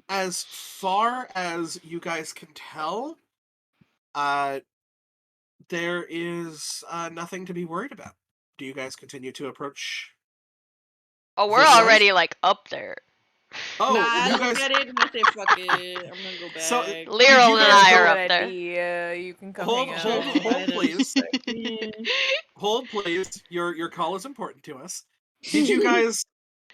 As far as you guys can tell, there is nothing to be worried about. Do you guys continue to approach? Oh, we're The north? already like up there. Oh, Nah, I you look guys. at it and I say, fuck it. I'm gonna go back. So- Lyral you and guys I go- are good up there. idea. You can come Hold, hang hold, out. hold, please. Yeah. Hold, please. Your call is important to us. Did you guys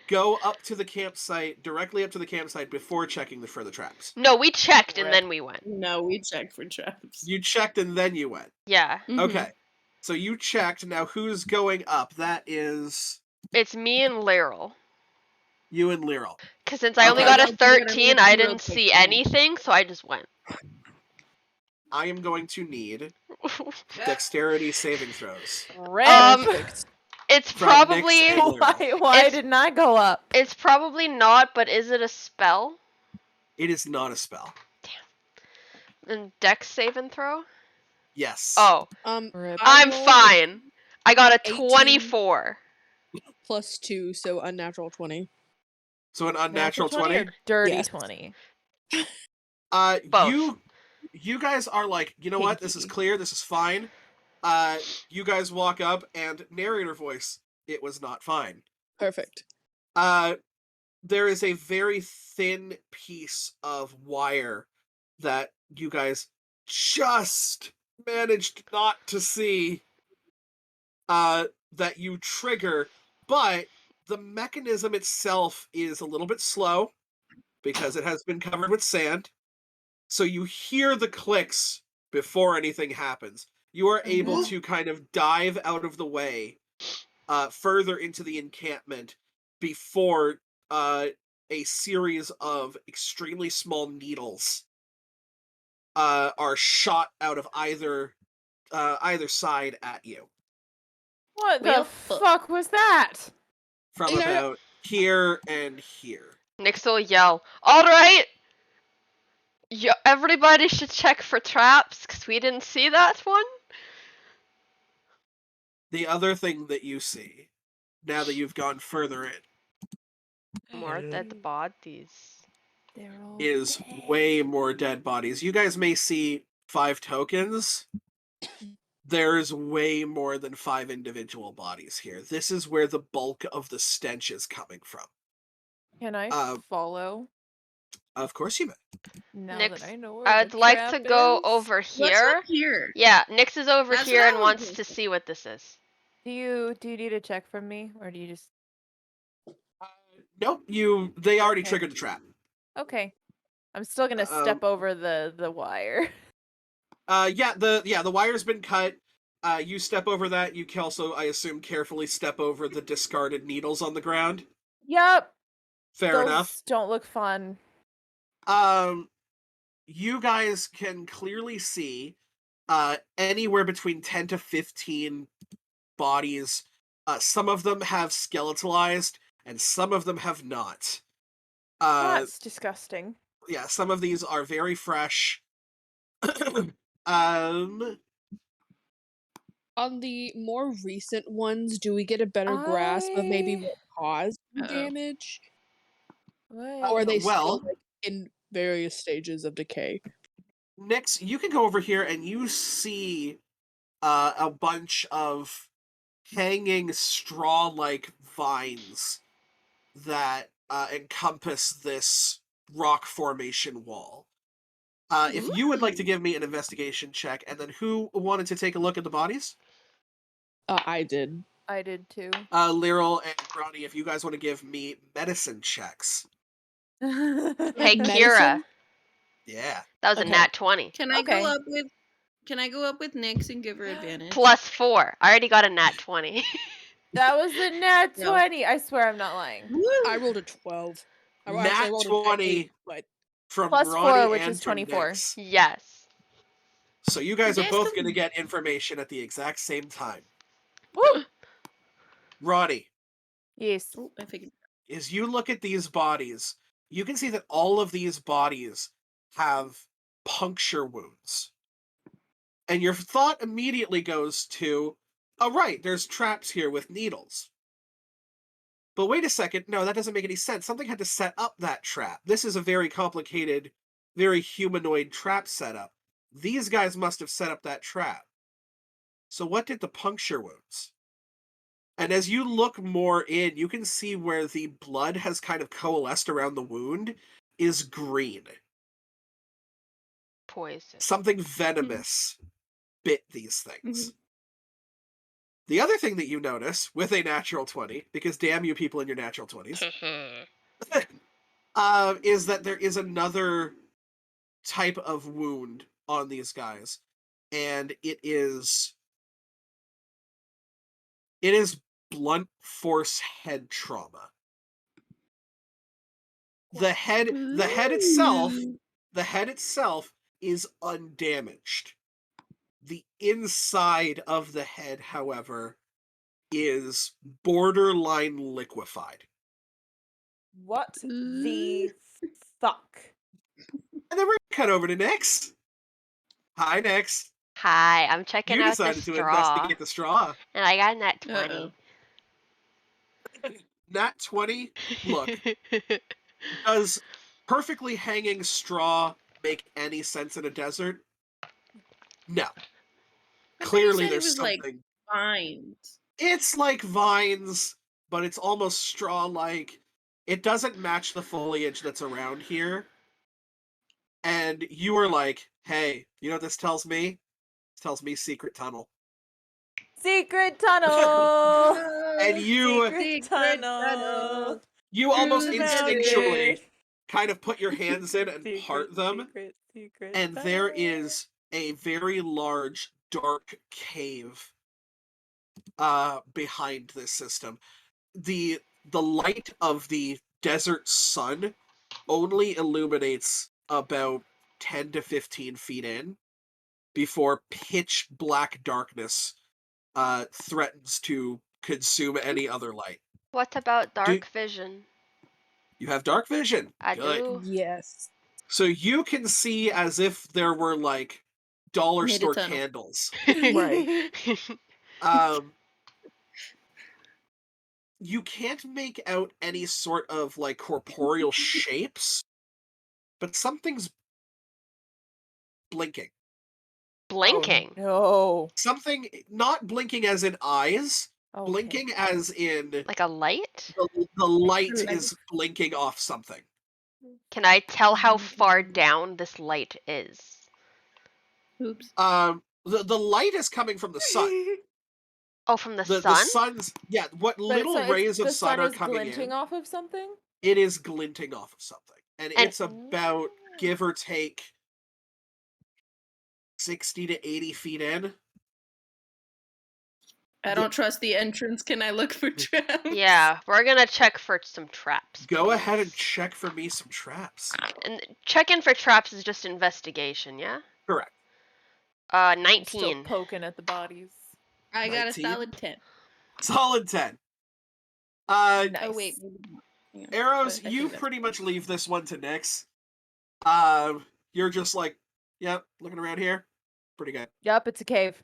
go up to the campsite, directly up to the campsite before checking for the traps? No, we checked and Rip. then we went. No, we checked for traps. You checked and then you went. Yeah. Mhm. Okay. So you checked. Now who's going up? That is It's me and Lyral. you and Lyral. Because since I only Okay. got a I'll do it, I'm gonna 13, do I real didn't quick see too. anything, so I just went. I am going to need dexterity saving throws. Perfect. It's From Nyx probably and Lyral. Why It's- didn't I go up? it's probably not, but is it a spell? It is not a spell. And Dex save and throw? Yes. Oh, Rip. I I'm rolled fine. I got a 18. 24. +2, so unnatural 20. So an unnatural Natural 20. or dirty Yes. 20? Both. You guys are like, you know what? This is Pinky. clear. This is fine. You guys walk up and narrator voice. It was not fine. Perfect. There is a very thin piece of wire that you guys just managed not to see. That you trigger, but the mechanism itself is a little bit slow because it has been covered with sand. So you hear the clicks before anything happens. You are able to kind of dive out of the way further into the encampment before a series of extremely small needles are shot out of either side at you What Well, the fuck was that? from Yeah. about here and here. Nyx will yell, alright! Everybody should check for traps, because we didn't see that one. The other thing that you see, now that you've gone further in, More dead bodies. They're all is dead. way more dead bodies. You guys may see 5 tokens. There's way more than 5 individual bodies here. This is where the bulk of the stench is coming from. Can I Uh, follow Of course you may. now Nix, that I know where I'd the like to trap go is? over What's here. up here? Yeah, Nix is over That's here what I and was wants to thinking. see what this is. Do you need a check from me, or do you just? Nope, they already Okay. triggered the trap. Okay, I'm still gonna step over the wire. Yeah, the wire's been cut. You step over that. You can also, I assume, carefully step over the discarded needles on the ground. Yep. Fair Those enough. don't look fun. You guys can clearly see anywhere between 10 to 15 bodies. Some of them have skeletalized, and some of them have not. That's disgusting. Yeah, some of these are very fresh. um, On the more recent ones, do we get a better grasp of maybe what caused the Uh-oh. damage? What? Or are they well, still like, in various stages of decay? Nix, you can go over here and you see a bunch of hanging straw-like vines that encompass this rock formation wall. If you would like to Ooh. give me an investigation check, and then who wanted to take a look at the bodies? I did. I did too. Lyral and Grani, if you guys want to give me medicine checks. Hey, Medicine? Kira. Yeah. That was a Okay. nat 20. Can I Okay. go up with? Can I go up with Nix and give her advantage? +4. I already got a nat 20. That was the nat No. 20. I swear I'm not lying. Woo! I rolled a 12. Actually, I Nat rolled a 20 8, but from +4, Ronnie which and is from 24. Nix. Yes. So you guys are Yes, both come- going to get information at the exact same time. Woo! Ronnie, Yes. Oh, I figured. as you look at these bodies, you can see that all of these bodies have puncture wounds. And your thought immediately goes to, oh, right, there's traps here with needles. But wait a second, no, that doesn't make any sense. Something had to set up that trap. This is a very complicated, very humanoid trap setup. These guys must have set up that trap. So what did the puncture wounds? And as you look more in, you can see where the blood has kind of coalesced around the wound is green. Poison. Something venomous bit these things. Mhm. The other thing that you notice with a natural 20, because damn you people in your natural 20s, is that there is another type of wound on these guys. And it is blunt force head trauma. The head itself Ooh. The head itself is undamaged. The inside of the head, however, is borderline liquefied. What the fuck? And then we're cut over to Nix. Hi, Nix. Hi, I'm checking You out the decided to straw. investigate the straw. And I got a nat Uh-oh. 20. Nat 20, look, does perfectly hanging straw make any sense in a desert? No. I thought you Clearly said it there's was like something. vines. It's like vines, but it's almost straw-like. It doesn't match the foliage that's around here. And you were like, hey, you know what this tells me? It tells me secret tunnel. Secret tunnel. And you Secret tunnel. almost through the instinctually mountain. kind of put your hands in and Secret, part them. secret And there tunnel. is a very large, dark cave behind this system. The light of the desert sun only illuminates about 10 to 15 feet in before pitch black darkness threatens to consume any other light. What about dark vision? You have dark vision. I Good. do. yes. So you can see as if there were like dollar Made a store tunnel. candles. Right. You can't make out any sort of like corporeal shapes, but something's blinking. Blinking. No. Something not blinking as in eyes, Okay. Blinking as in Like a light? the light True. is blinking off something. Can I tell how far down this light is? Oops. The light is coming from the sun. Oh, from the The sun? sun's what Right, little so it's- rays of the sun are is coming glinting in. off of something. It is glinting off of something, and And- it's about give or take 60 to 80 feet in. I don't trust the entrance. Can I look for traps? Yeah, we're gonna check for some traps. Go ahead and please. check for me some traps. And checking for traps is just investigation, yeah? Correct. I'm still 19. poking at the bodies. I got a 19? solid 10. Solid 10. Nice. Oh wait. maybe not. Yeah, Arrows, but I you think that's- pretty much leave this one to Nyx. You're just like, yep, looking around here. Pretty good. Yup, it's a cave.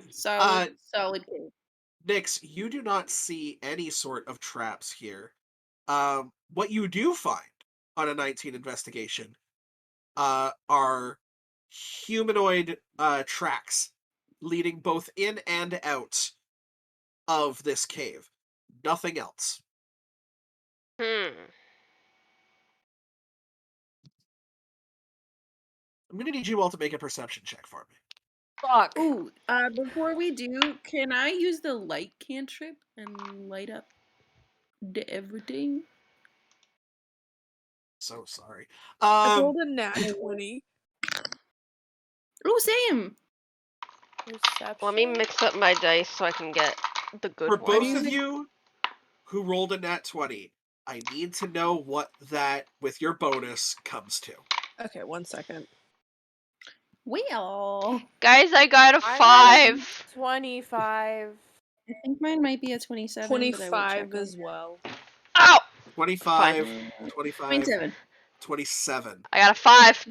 solid cave. Nyx, you do not see any sort of traps here. What you do find on a 19 investigation are humanoid tracks leading both in and out of this cave. Nothing else. Hmm. I'm gonna need you all to make a perception check for me. Fuck. Ooh, before we do, can I use the light cantrip and light up everything? So sorry. I rolled a nat 20. Oh, same. Let me Perception? mix up my dice so I can get the good For one. both of using- you who rolled a nat 20, I need to know what that, with your bonus, comes to. Okay, 1 second. Well, Guys, I got a I got a 5. 25. I think mine might be a 27. but I will 25 check as well. Ow! 25, on- 25, 27. 27. I got a 5.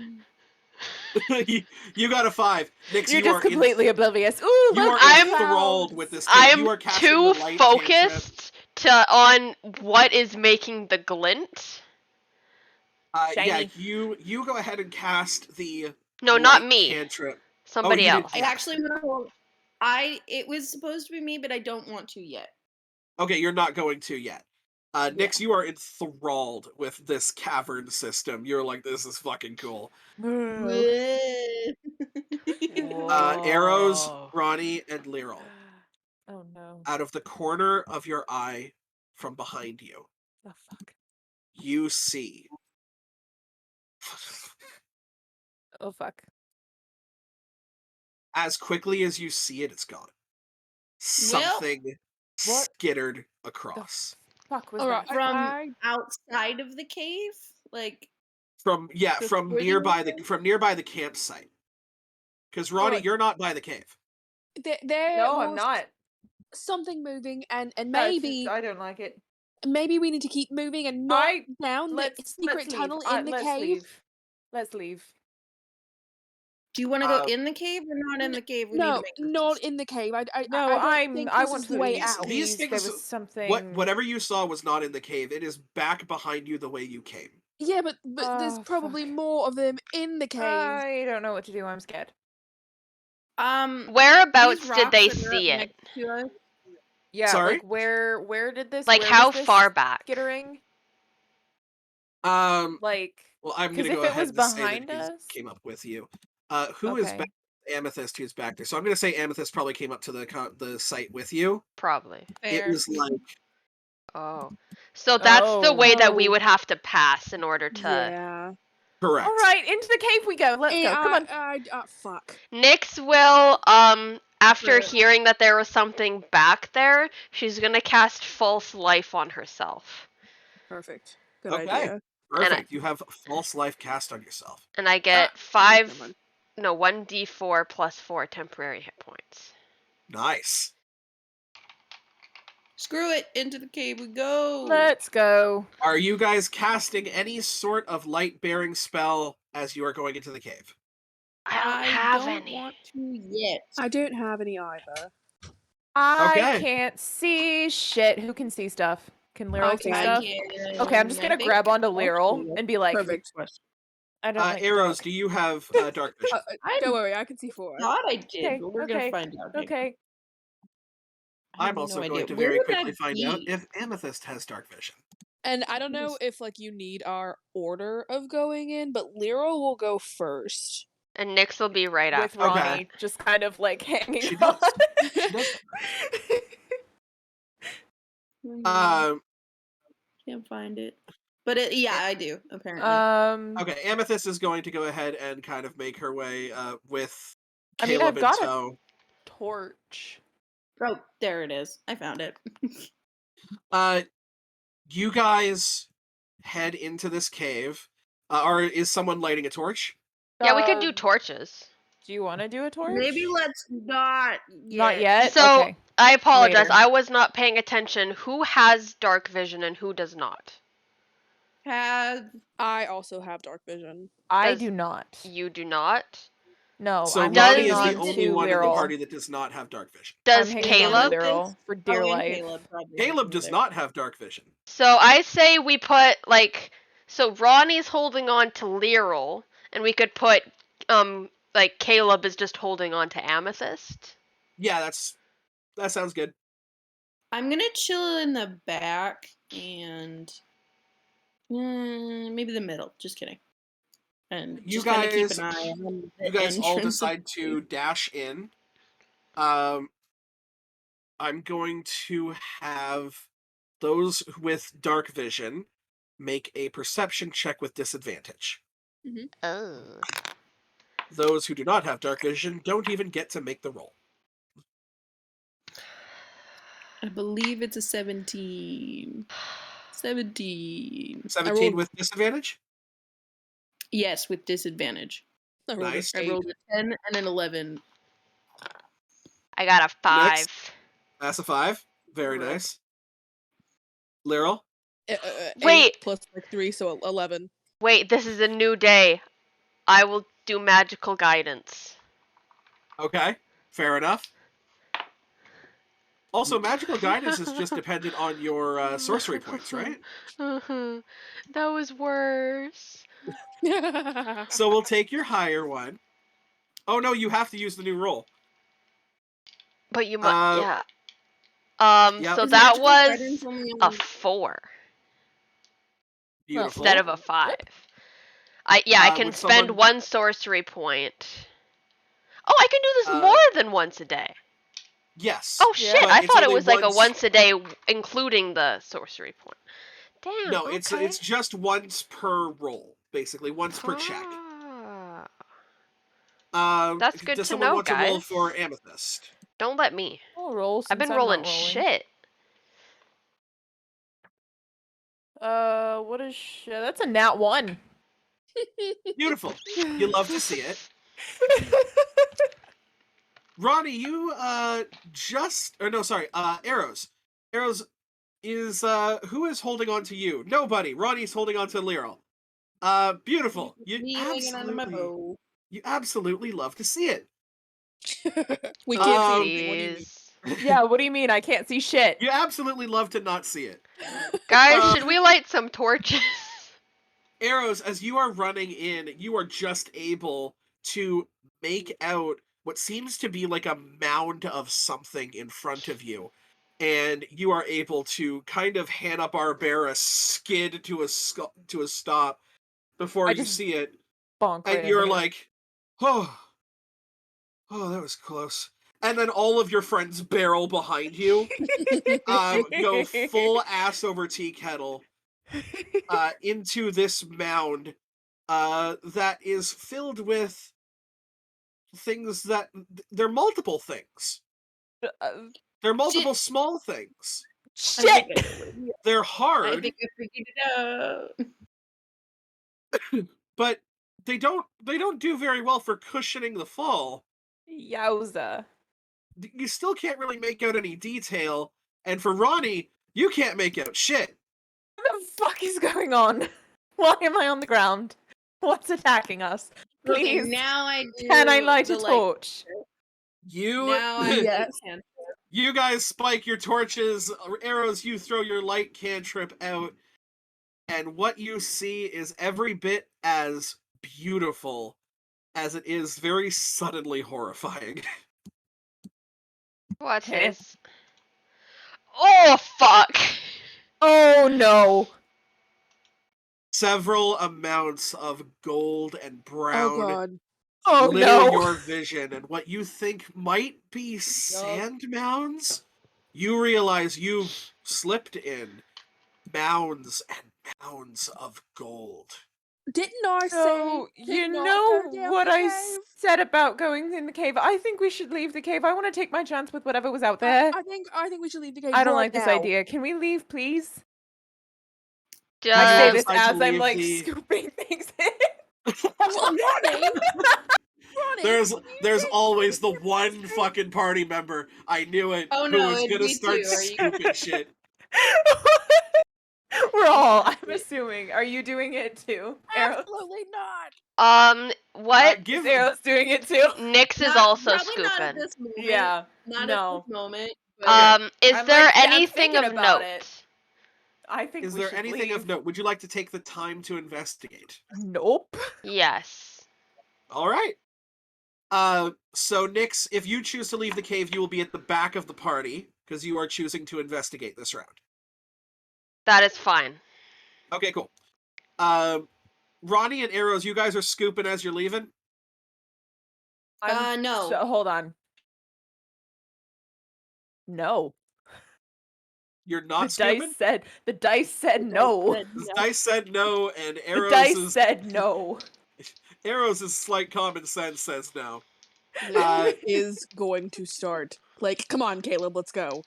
you got a 5. Nyx, You're you are just completely oblivious. Ooh, you look, are I'm- enthralled with this I cave. You am are casting too the light cantrip. focused on what is making the glint. Yeah, Shiny. you go ahead and cast the No, not light me. cantrip. Somebody you did- else. I actually want to hold. It was supposed to be me, but I don't want to yet. Okay, you're not going to yet. Yeah. Nyx, you are enthralled with this cavern system. You're like, this is fucking cool. Arrows, Whoa. Ronnie, and Lyral. Oh no. Out of the corner of your eye from behind you, Oh fuck. you see Oh fuck. as quickly as you see it, it's gone. Something What skittered across. Fuck was Alright, that? From outside of the cave, like From Just from where the nearby the campsite. Because Ronnie, Alright. you're not by the cave. There No, I'm was not. something moving, and That's maybe just- I don't like it. maybe we need to keep moving and not down the Let's secret leave. tunnel in the let's cave. Leave. Let's leave. do you want to go Uh, in the cave or not in the cave? We need to No, make a not decision. in the cave. I No, don't think I this want is to the way leave. out. These There things- was something. Whatever you saw was not in the cave. It is back behind you the way you came. Yeah, but there's Oh, probably fuck. more of them in the cave. I don't know what to do. I'm scared. Whereabouts these did rocks they that are up see it? next to us, Yeah, Sorry? like where did this? Like where how was this far back? skittering? Well, Like, I'm 'cause gonna if go it ahead was and say that behind his us- came up with you. Who is okay. back? Amethyst, who's back there. So I'm gonna say Amethyst probably came up to the site with you. Probably. fair. It was like Oh. So that's the way that we Oh. would have to pass in order to. Yeah. correct. All right, into the cave we go. Let's go. Come on. Fuck. Nyx will, after Sure. hearing that there was something back there, she's gonna cast False Life on herself. Perfect. Good Okay. idea. Perfect. You have false life cast on yourself. And I get Never mind. 1d4 plus 4 temporary hit points. Nice. Screw it, into the cave we go. Let's go. Are you guys casting any sort of light bearing spell as you are going into the cave? I don't have don't any. want to yet. I don't have any either. I Okay. can't see shit. Who can see stuff? Can Lyral see can. stuff? Okay, I'm just gonna grab onto Lyral and be like, Perfect. I don't like Arrows, dark. do you have dark vision? I Don't worry, I can see 4. thought I did, Okay, but we're okay, gonna find out. Hang on. Okay. I I'm have also no going idea. to Where very would quickly that find out be? if Amethyst has dark vision. And I don't know if like you need our order of going in, but Lyra will go first. And Nyx will be right With after Okay. Ronnie just kind of like hanging She on. does. She does. Um. Can't find it. But yeah, I do, apparently. Okay. Amethyst is going to go ahead and kind of make her way with I mean, Caleb I've got in a tow. torch. Oh, there it is. I found it. You guys head into this cave. Or is someone lighting a torch? Yeah, we could do Uh, torches. Do you want to do a torch? Maybe let's not yet. Not yet? So Okay. I apologize. Later. I was not paying attention. Who has dark vision and who does not? Have I also have dark vision. I Does- do not. You do not. No, So I'm Does- Ronnie hanging is the on only to one in the Lyral. party that does not have dark vision. Does I'm hanging on to Caleb? Lyral for dear and life. Caleb probably Caleb doesn't does either. not have dark vision. So I say we put like so Ronnie's holding on to Lyral, and we could put like Caleb is just holding on to Amethyst. Yeah, that sounds good. I'm gonna chill in the back and maybe the middle. Just kidding. And You just kind of keep guys- an eye on the You guys all entrance of decide the to dash in. I'm going to have those with dark vision make a perception check with disadvantage. Oh. Those who do not have dark vision don't even get to make the roll. I believe it's a 17. 17. 17 rolled- with disadvantage? Yes, with disadvantage. I rolled a Nice. I eight. rolled a 10 and an 11. I got a 5. That's a 5. Very Right. nice. Lyral? 8 Wait. plus like 3, so 11. Wait, this is a new day. I will do magical guidance. Okay, fair enough. Also, magical guidance is just dependent on your sorcery points, right? That was worse. So we'll take your higher one. Oh no, you have to use the new roll. But you must, Yep. so Is that magical was guidance only a on- 4 Beautiful. instead of a 5. I can would spend someone- 1 sorcery point. Oh, I can do this Uh, more than once a day. Yes. Oh Yeah. shit! But I it's thought it only was like a once- once a day, including the sorcery point. Damn. No, okay. it's just once per roll, basically once per check. Ah. That's good Does to someone know, want to roll guys. for Amethyst? Don't let me. I'll roll I've been since I'm not rolling shit. What is shit? That's a nat 1. Beautiful. You love to see it. Ronnie, you Arrows. Arrows is who is holding on to you? Nobody. Ronnie's holding on to Lyral. Beautiful. Me hanging onto my bow. You absolutely love to see it. We Um, can't see anything. What do you mean? Jeez. Yeah, what do you mean? I can't see shit. You absolutely love to not see it. Guys, should we light some torches? Arrows, as you are running in, you are just able to make out what seems to be like a mound of something in front of you. And you are able to kind of Hanna-Barbera skid to a stop before I you just see it. Bonk right And you're into it. like, oh, that was close. And then all of your friends barrel behind you, go full ass over tea kettle into this mound that is filled with things that they're multiple things. They're multiple small things. Shit! They're I hard, think I figured it out. but they don't do very well for cushioning the fall. Yowza. You still can't really make out any detail, and for Ronnie, you can't make out shit. What the fuck is going on? Why am I on the ground? What's attacking us? Okay, Please, now I can I do light a the, torch? You Now I Yes. can. You guys spike your torches, Arrows, you throw your light cantrip out, and what you see is every bit as beautiful as it is very suddenly horrifying. Watch Okay. this. Oh fuck! Oh no. Several amounts of gold and Oh brown god. Oh litter no. your vision, and what you think might be sand mounds, you realize you've slipped in mounds and mounds of gold. Didn't I So, say you to not know go down what the I cave? said about going in the cave? I think we should leave the cave. I want to take my chance with whatever was out there. I think we should leave the cave. I don't right like this now. idea. Can we leave, please? You I say all this decide to as I'm leave like the- scooping things in. Ronnie! Ronnie! There's always the one fucking party member, I knew it, Oh, who no, was it'd gonna be start two. Are you- scooping shit. We're all, Yeah, I'm assuming. Are you doing it too? Arrow? Absolutely not. What? Give Arrow's doing it too? Nyx is Not- also probably not at scooping. this moment. Yeah. Not no. at this moment. But Is I'm there like, yeah, I'm anything thinking of about note? it. I think Is we there should anything leave. of note? Would you like to take the time to investigate? Nope. Yes. All right. So Nyx, if you choose to leave the cave, you will be at the back of the party because you are choosing to investigate this round. That is fine. Okay, cool. Ronnie and Arrows, you guys are scooping as you're leaving. no. So, hold on. No. You're not The scooping. dice said no. The dice said no, and The Arrows dice is said no. Arrows' slight common sense says no. This is going to start. Like, come on, Caleb, let's go.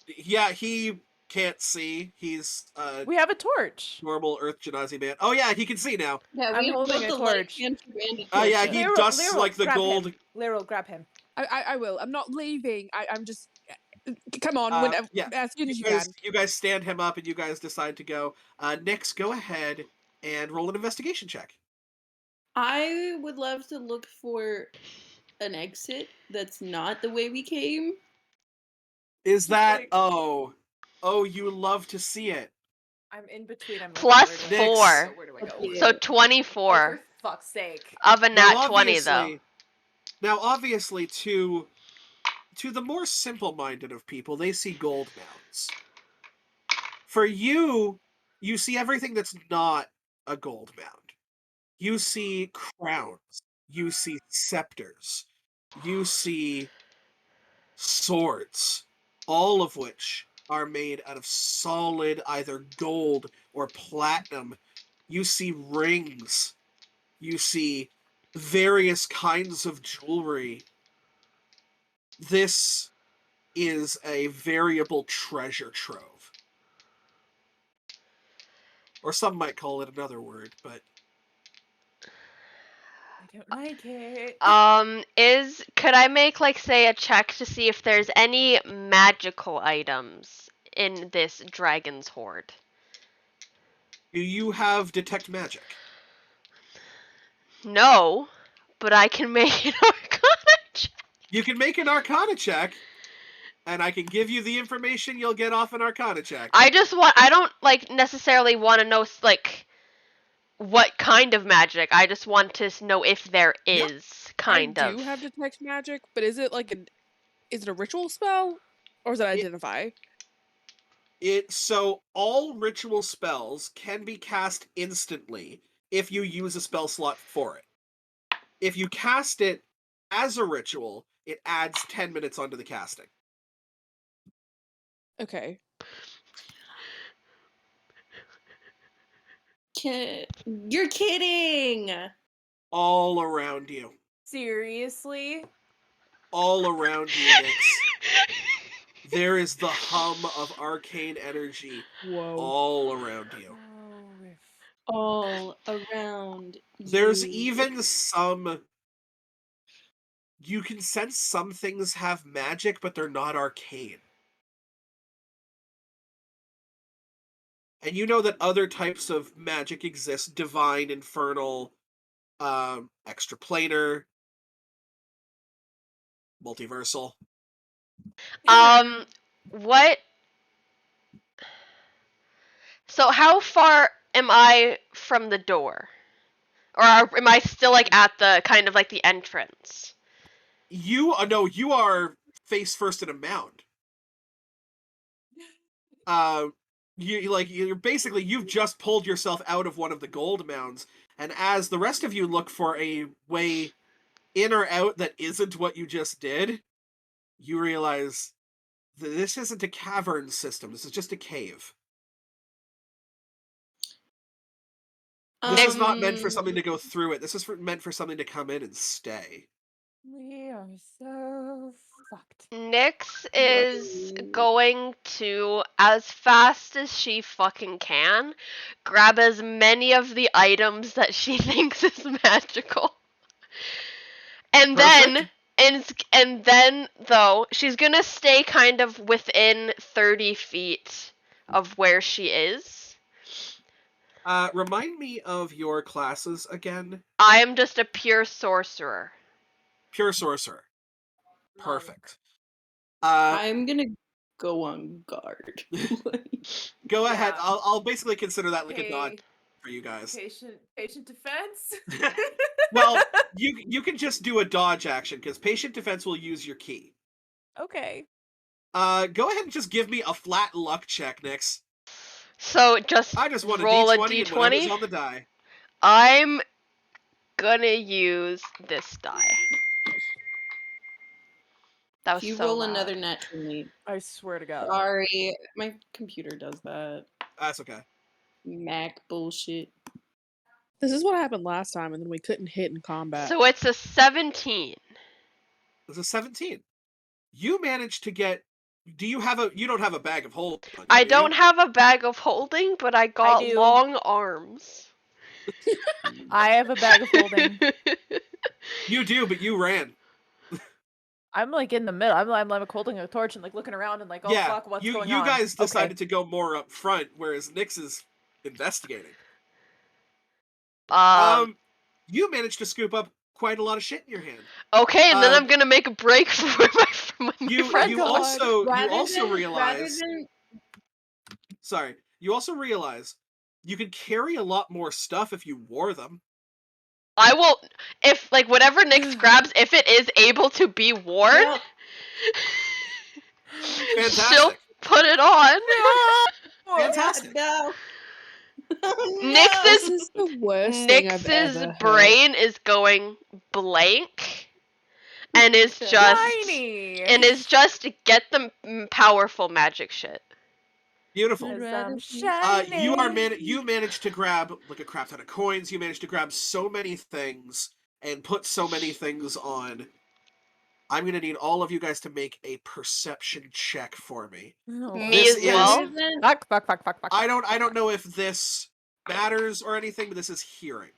Yeah, he can't see. He's We have a torch. normal Earth Genasi man. Oh yeah, he can see now. Yeah, I'm we holding built a the light torch. pantry and a Oh yeah, torch. he Lyral, dusts like the grab gold. him. Lyral, grab him. I will. I'm not leaving. I'm just. Come on, when, Yeah, as soon as you can. you guys stand him up and you guys decide to go. Nyx, go ahead and roll an investigation check. I would love to look for an exit that's not the way we came. Is that Like- oh you love to see it. I'm in between. I'm like, Plus where do I go? four. Where do I go? Okay. So Oh, 24 for fuck's sake. of a nat Now, 20 though. Now obviously to the more simple-minded of people, they see gold mounds. For you, you see everything that's not a gold mound. You see crowns. You see scepters. You see swords. All of which are made out of solid either gold or platinum. You see rings. You see various kinds of jewelry. This is a variable treasure trove. Or some might call it another word, but I don't like it. Could I make like say a check to see if there's any magical items in this dragon's hoard? do you have detect magic? No, but I can make an arcana check. You can make an arcana check, and I can give you the information you'll get off an arcana check. I don't like necessarily want to know like what kind of magic. I just want to know if there is I do have detect magic, but is it like is it a ritual spell? Or is it identify? So all ritual spells can be cast instantly if you use a spell slot for it. If you cast it as a ritual, it adds 10 minutes onto the casting. Okay. You're kidding! All around you. Seriously? All around you, Nyx. There is the hum of arcane energy Whoa. all around you. All around. There's you. even some... You can sense some things have magic, but they're not arcane. And you know that other types of magic exist. Divine, infernal, extraplanar, multiversal. What? So how far am I from the door? Or am I still like at the kind of like the entrance? You are face first in a mound. you're basically, you've just pulled yourself out of one of the gold mounds, and as the rest of you look for a way in or out that isn't what you just did, you realize that this isn't a cavern system. This is just a cave. This is not meant for something to go through it. This is meant for something to come in and stay. We are so fucked. Nyx is going to, as fast as she fucking can, grab as many of the items that she thinks is magical. And then, and then, though, she's gonna stay kind of within 30 feet of where she is. Remind me of your classes again. I am just a pure sorcerer. Pure sorcerer. Perfect. I'm gonna go on guard. Go ahead. Yeah. I'll basically consider that like a dodge Okay. for you guys. Patient defense. Well, you can just do a dodge action because patient defense will use your key. Okay. Go ahead and just give me a flat luck check, Nyx. So just I just want roll a a D20 and whatever's d20. on the die. I'm gonna use this die. That was If you so roll loud. another natural 20. I swear to God. Sorry, my computer does that. That's okay. Mac bullshit. This is what happened last time, and then we couldn't hit in combat. So it's a 17. It's a 17. You managed to get. Do you have a? You don't have a bag of holding. I do don't you? have a bag of holding, but I got do. long arms. I have a bag of holding. You do, but you ran. I'm like in the middle. I'm like holding a torch and like looking around and like, oh yeah, fuck, what's going you on? guys Okay. decided to go more up front, whereas Nyx is investigating. You managed to scoop up quite a lot of shit in your hand. Okay, and then I'm gonna make a break for my You friend. you also Rather realize. than Sorry, you also realize you could carry a lot more stuff if you wore them. I will, if like whatever Nyx grabs, if it is able to be worn, Well, she'll Fantastic. put it on. Fantastic. no. Nyx This is is the worst thing I've ever Nyx's heard. brain is going blank, and is just Tiny. and is just to get the powerful magic shit. Beautiful. As rather I'm be- You managed to grab like a crap ton of coins. You managed to grab so many things and put so many things on. I'm gonna need all of you guys to make a perception check for me. Me This as is- well. Fuck. I don't know if this matters or anything, but this is hearing.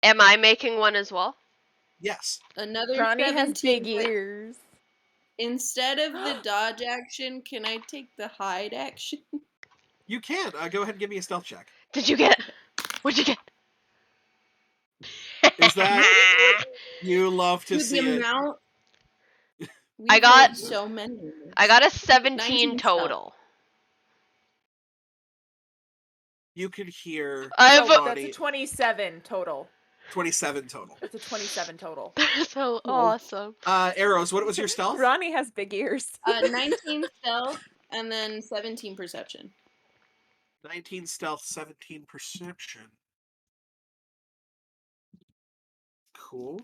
Am I making one as well? Yes. Another Ronnie has 17, big but ears. instead of the dodge action, can I take the hide action? You can. Go ahead and give me a stealth check. Did you get? What'd you get? Is that- You love to Dude, see the it. amount. I We've got- rolled so many. I got a 17 19 stuff. total. You can hear I have So a- that's a 27 total. 27 total. That's a 27 total. So awesome. Arrows, what was your stealth? Ronnie has big ears. 19 stealth and then 17 perception. 19 stealth, 17 perception. Cool.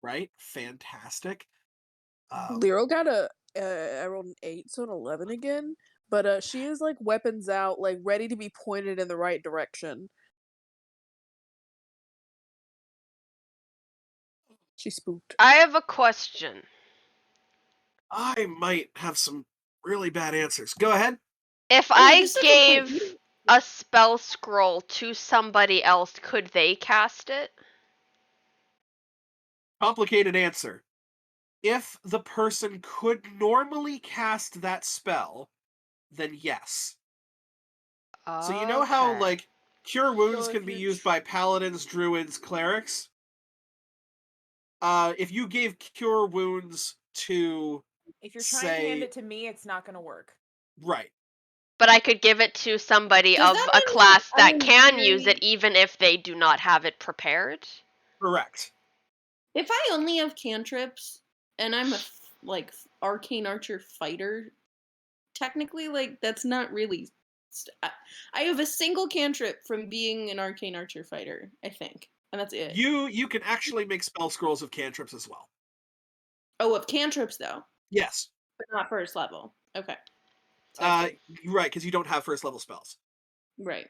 Right? Fantastic. Lero got I rolled an 8, so an 11 again. But she is like weapons out, like ready to be pointed in the right direction. She's spooked. I have a question. I might have some really bad answers. Go ahead. If Oh, I this is a gave point. a spell scroll to somebody else, could they cast it? Complicated answer. If the person could normally cast that spell, then yes. So you know how, Okay. like, Cure Wounds So can if be you're used by paladins, druids, clerics? If you gave Cure Wounds to... If you're trying to hand say- it to me, it's not going to work. Right. But I could give it to somebody Does of that a mean class that that I'm can use very- it, even if they do not have it prepared. Correct. If I only have cantrips and I'm arcane archer fighter. Technically, like that's not really. I have a single cantrip from being an arcane archer fighter, I think, and that's it. You can actually make spell scrolls of cantrips as well. Oh, of cantrips though, Yes. but not first level. Okay. Right, because you don't have first level spells. Right.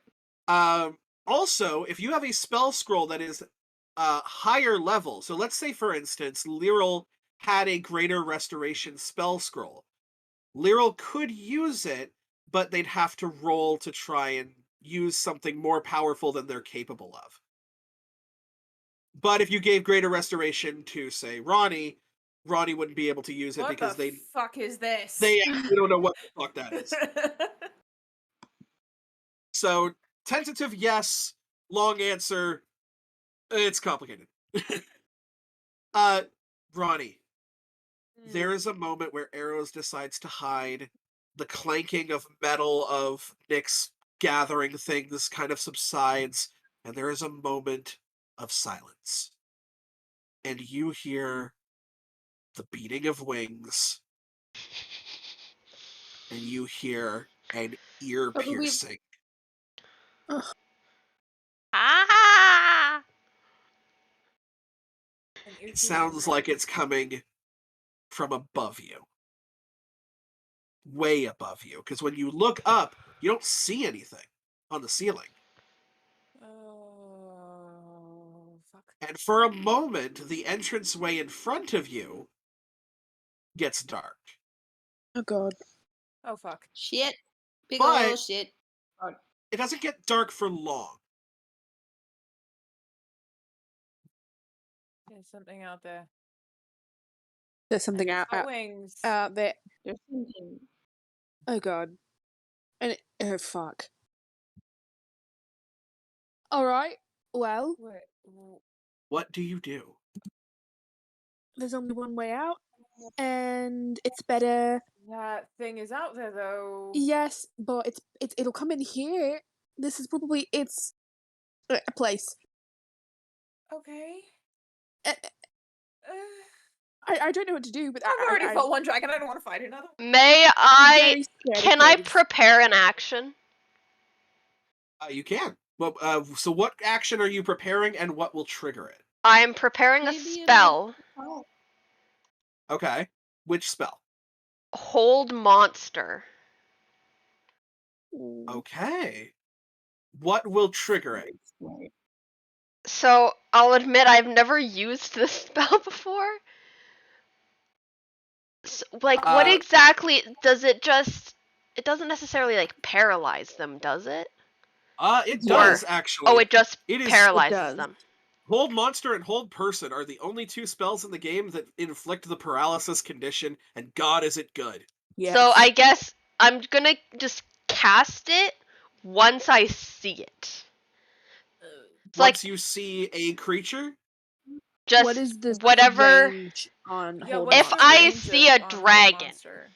Also, if you have a spell scroll that is higher level, so let's say, for instance, Lyral had a greater restoration spell scroll. Lyral could use it, but they'd have to roll to try and use something more powerful than they're capable of. But if you gave greater restoration to, say, Ronnie wouldn't be able to use it What because the fuck is this? they actually don't know what the fuck that is. So, tentative yes, long answer, it's complicated. Ronnie, there is a moment where Arrows decides to hide. The clanking of metal of Nyx gathering things kind of subsides, and there is a moment of silence. And you hear the beating of wings, and you hear an ear but we've- piercing. Ah! It sounds like it's coming from above you. Way above you. Because when you look up, you don't see anything on the ceiling. Oh, fuck. And for a moment, the entranceway in front of you gets dark. Oh god. Oh, fuck. Shit. Big But- ol' shit. It doesn't get dark for long. There's something out there. There's something And out, it's got wings. there. There's something. Oh god. And oh fuck. Alright. Well, Wait, w- What do you do? there's only one way out. And it's better. that thing is out there, though. Yes, but it'll come in here. This is probably its a place. Okay. Uh, I don't know what to do, but I've already I, fought one dragon. I don't want to fight another. May I'm I? very scared of Can I caves. prepare an action? You can. Well, so what action are you preparing, and what will trigger it? I'm preparing a Maybe it spell. Oh. Okay. Which spell? Hold monster. Ooh. Okay. What will trigger it? So I'll admit I've never used this spell before. So, like, what exactly does it? Just it doesn't necessarily like paralyze them, does it? It Yeah. does actually. Oh, it just It is paralyzes does. them. Hold Monster and Hold Person are the only two spells in the game that inflict the paralysis condition, and God is it good. Yes. So I guess I'm gonna just cast it once I see it. It's like Once you see a creature, just what is the whatever. range on Yeah, Hold what's If the Monster? I range see of- a on Hold dragon. Monster?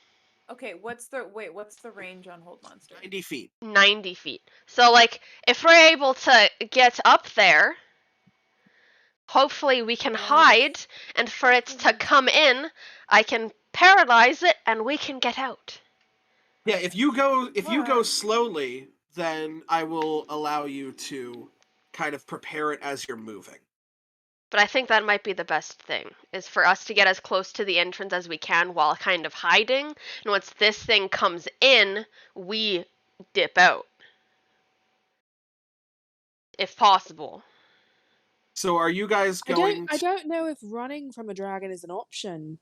Okay, what's the range on Hold Monster? 90 feet. 90 feet. So, like, if we're able to get up there, hopefully we can Yeah. hide, and for it to come in, I can paralyze it, and we can get out. Yeah, if you go Alright. slowly, then I will allow you to kind of prepare it as you're moving. But I think that might be the best thing, is for us to get as close to the entrance as we can while kind of hiding, and once this thing comes in, we dip out. If possible. So are you guys I going don't know if running from a dragon is an option.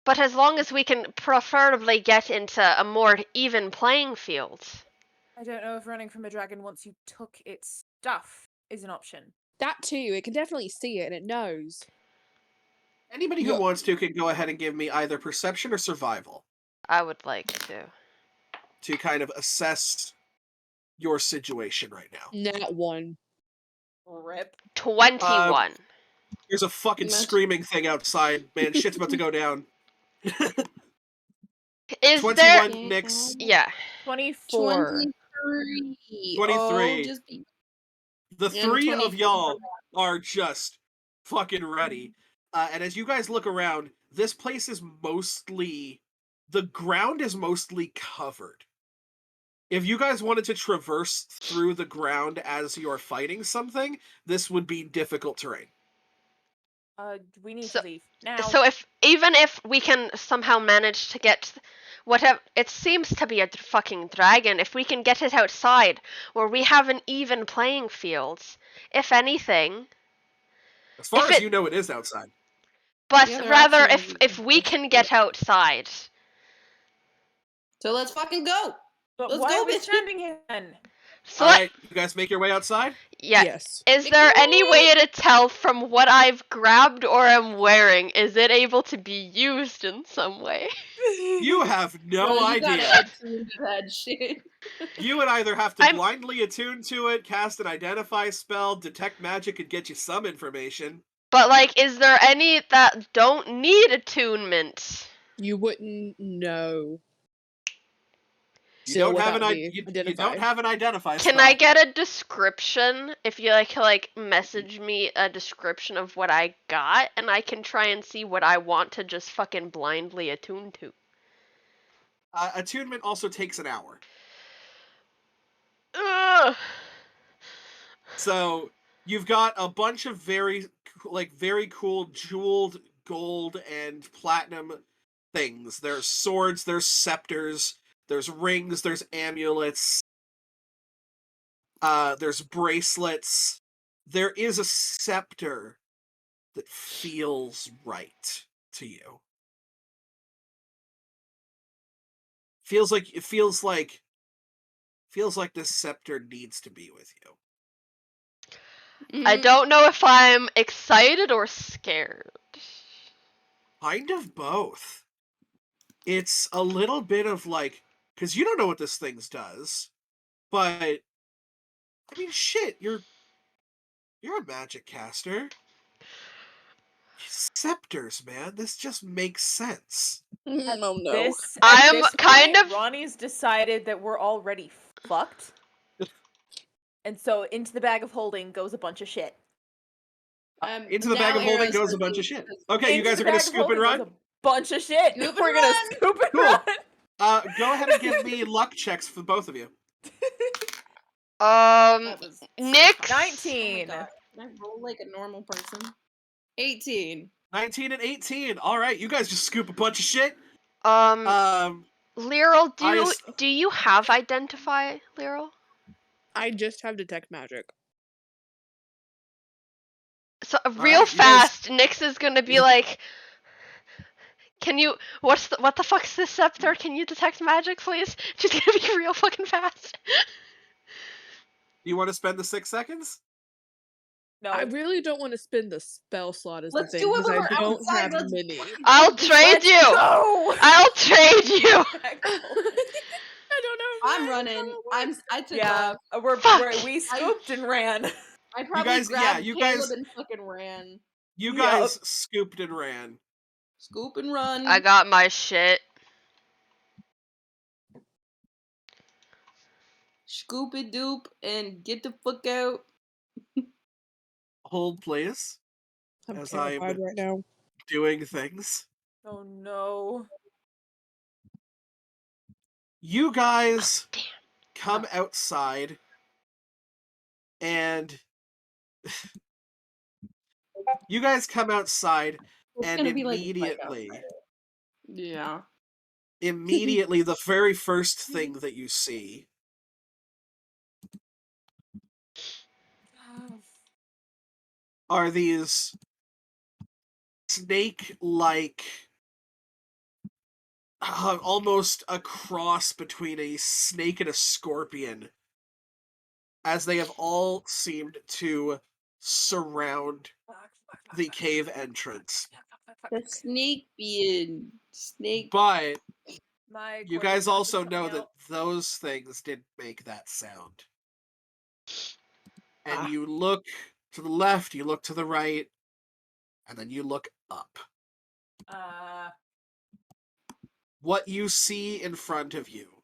But as long as we can preferably get into a more even playing field. I don't know if running from a dragon once you took its stuff is an option. That too, it can definitely see it and it knows. Anybody who Yeah. wants to can go ahead and give me either perception or survival I would like to. kind of assess your situation right now. Not one. Rip. 21. There's a fucking Imagine- screaming thing outside, man. Shit's about to go down. Is 21 there? Nyx. Yeah. 24. 23. 23. Oh, just be... The And three of 24. y'all are just fucking ready. And as you guys look around, this place is the ground is mostly covered. If you guys wanted to traverse through the ground as you're fighting something, this would be difficult terrain. We need So- to leave now. So even if we can somehow manage to get whatever, it seems to be a fucking dragon. If we can get it outside, where we have an even playing field, if anything. As far If as it- you know, it is outside. But The other rather, option is if we can get outside. So let's fucking go. But let's why go, are we bitch. standing here then? So All right, you guys make your way outside. yeah. Yes. Is there any way to tell from what I've grabbed or am wearing? Is it able to be used in some way? You have no Bro, you idea. gotta attune to that shit. You would either have to I'm- blindly attune to it, cast an identify spell, detect magic, and get you some information. But like, is there any that don't need attunement? You wouldn't know. You Still don't have without an the you identify. don't have an identify Can spell. I get a description? If you like message me a description of what I got, and I can try and see what I want to just fucking blindly attune to. Attunement also takes an hour. Ugh. So you've got a bunch of very cool jeweled gold and platinum things. There's swords, there's scepters, there's rings, there's amulets, there's bracelets. There is a scepter that feels right to you. Feels like this scepter needs to be with you. I don't know if I'm excited or scared. Kind of both. It's a little bit of because you don't know what this thing does, but I mean, shit, you're a magic caster. Scepters, man, this just makes sense. Oh no. This, I'm at this kind point, of- Ronnie's decided that we're already fucked. And so into the bag of holding goes a bunch of shit. Into the bag now of holding Arrows goes a can bunch of leave shit. because- Okay, you Into guys the are gonna bag of scoop and holding run. goes a bunch of shit. Scoop and We're gonna run! scoop and Cool. run. Go ahead and give me luck checks for both of you. That was Nick. 19. Oh my God. Can I roll like a normal person? 18. 19 and 18. All right, you guys just scoop a bunch of shit. Lyral, I do you have identify, Lyral? I just have detect magic. So right, real you guys- fast, Nyx is gonna be like, "Can you? What the fuck's this scepter? Can you detect magic, please?" She's gonna be real fucking fast. You want to spend the 6 seconds? No. I really don't want to spend the spell slot as Let's the do thing it because when I we're don't outside, have let's many. fucking I'll go. trade Let's you. go! I'll trade you. I don't know. I'm running. I took Yeah, off. we scooped and ran. I probably guys- yeah, grabbed you Caleb guys- and fucking ran. You Yup. guys scooped and ran. Scoop and run. I got my shit. Scoop it doop and get the fuck out. Hold, please. I'm As I am- terrified right now. Doing things. Oh no. You guys Damn. come outside and you guys come outside It's and gonna be like immediately outside. Yeah. immediately the very first thing that you see are these snake-like, almost a cross between a snake and a scorpion, as they have all seemed to surround the cave entrance. The snake being snake. But My you corpse guys is also coming know out. that those things didn't make that sound. And Ah. you look to the left, you look to the right, and then you look up. What you see in front of you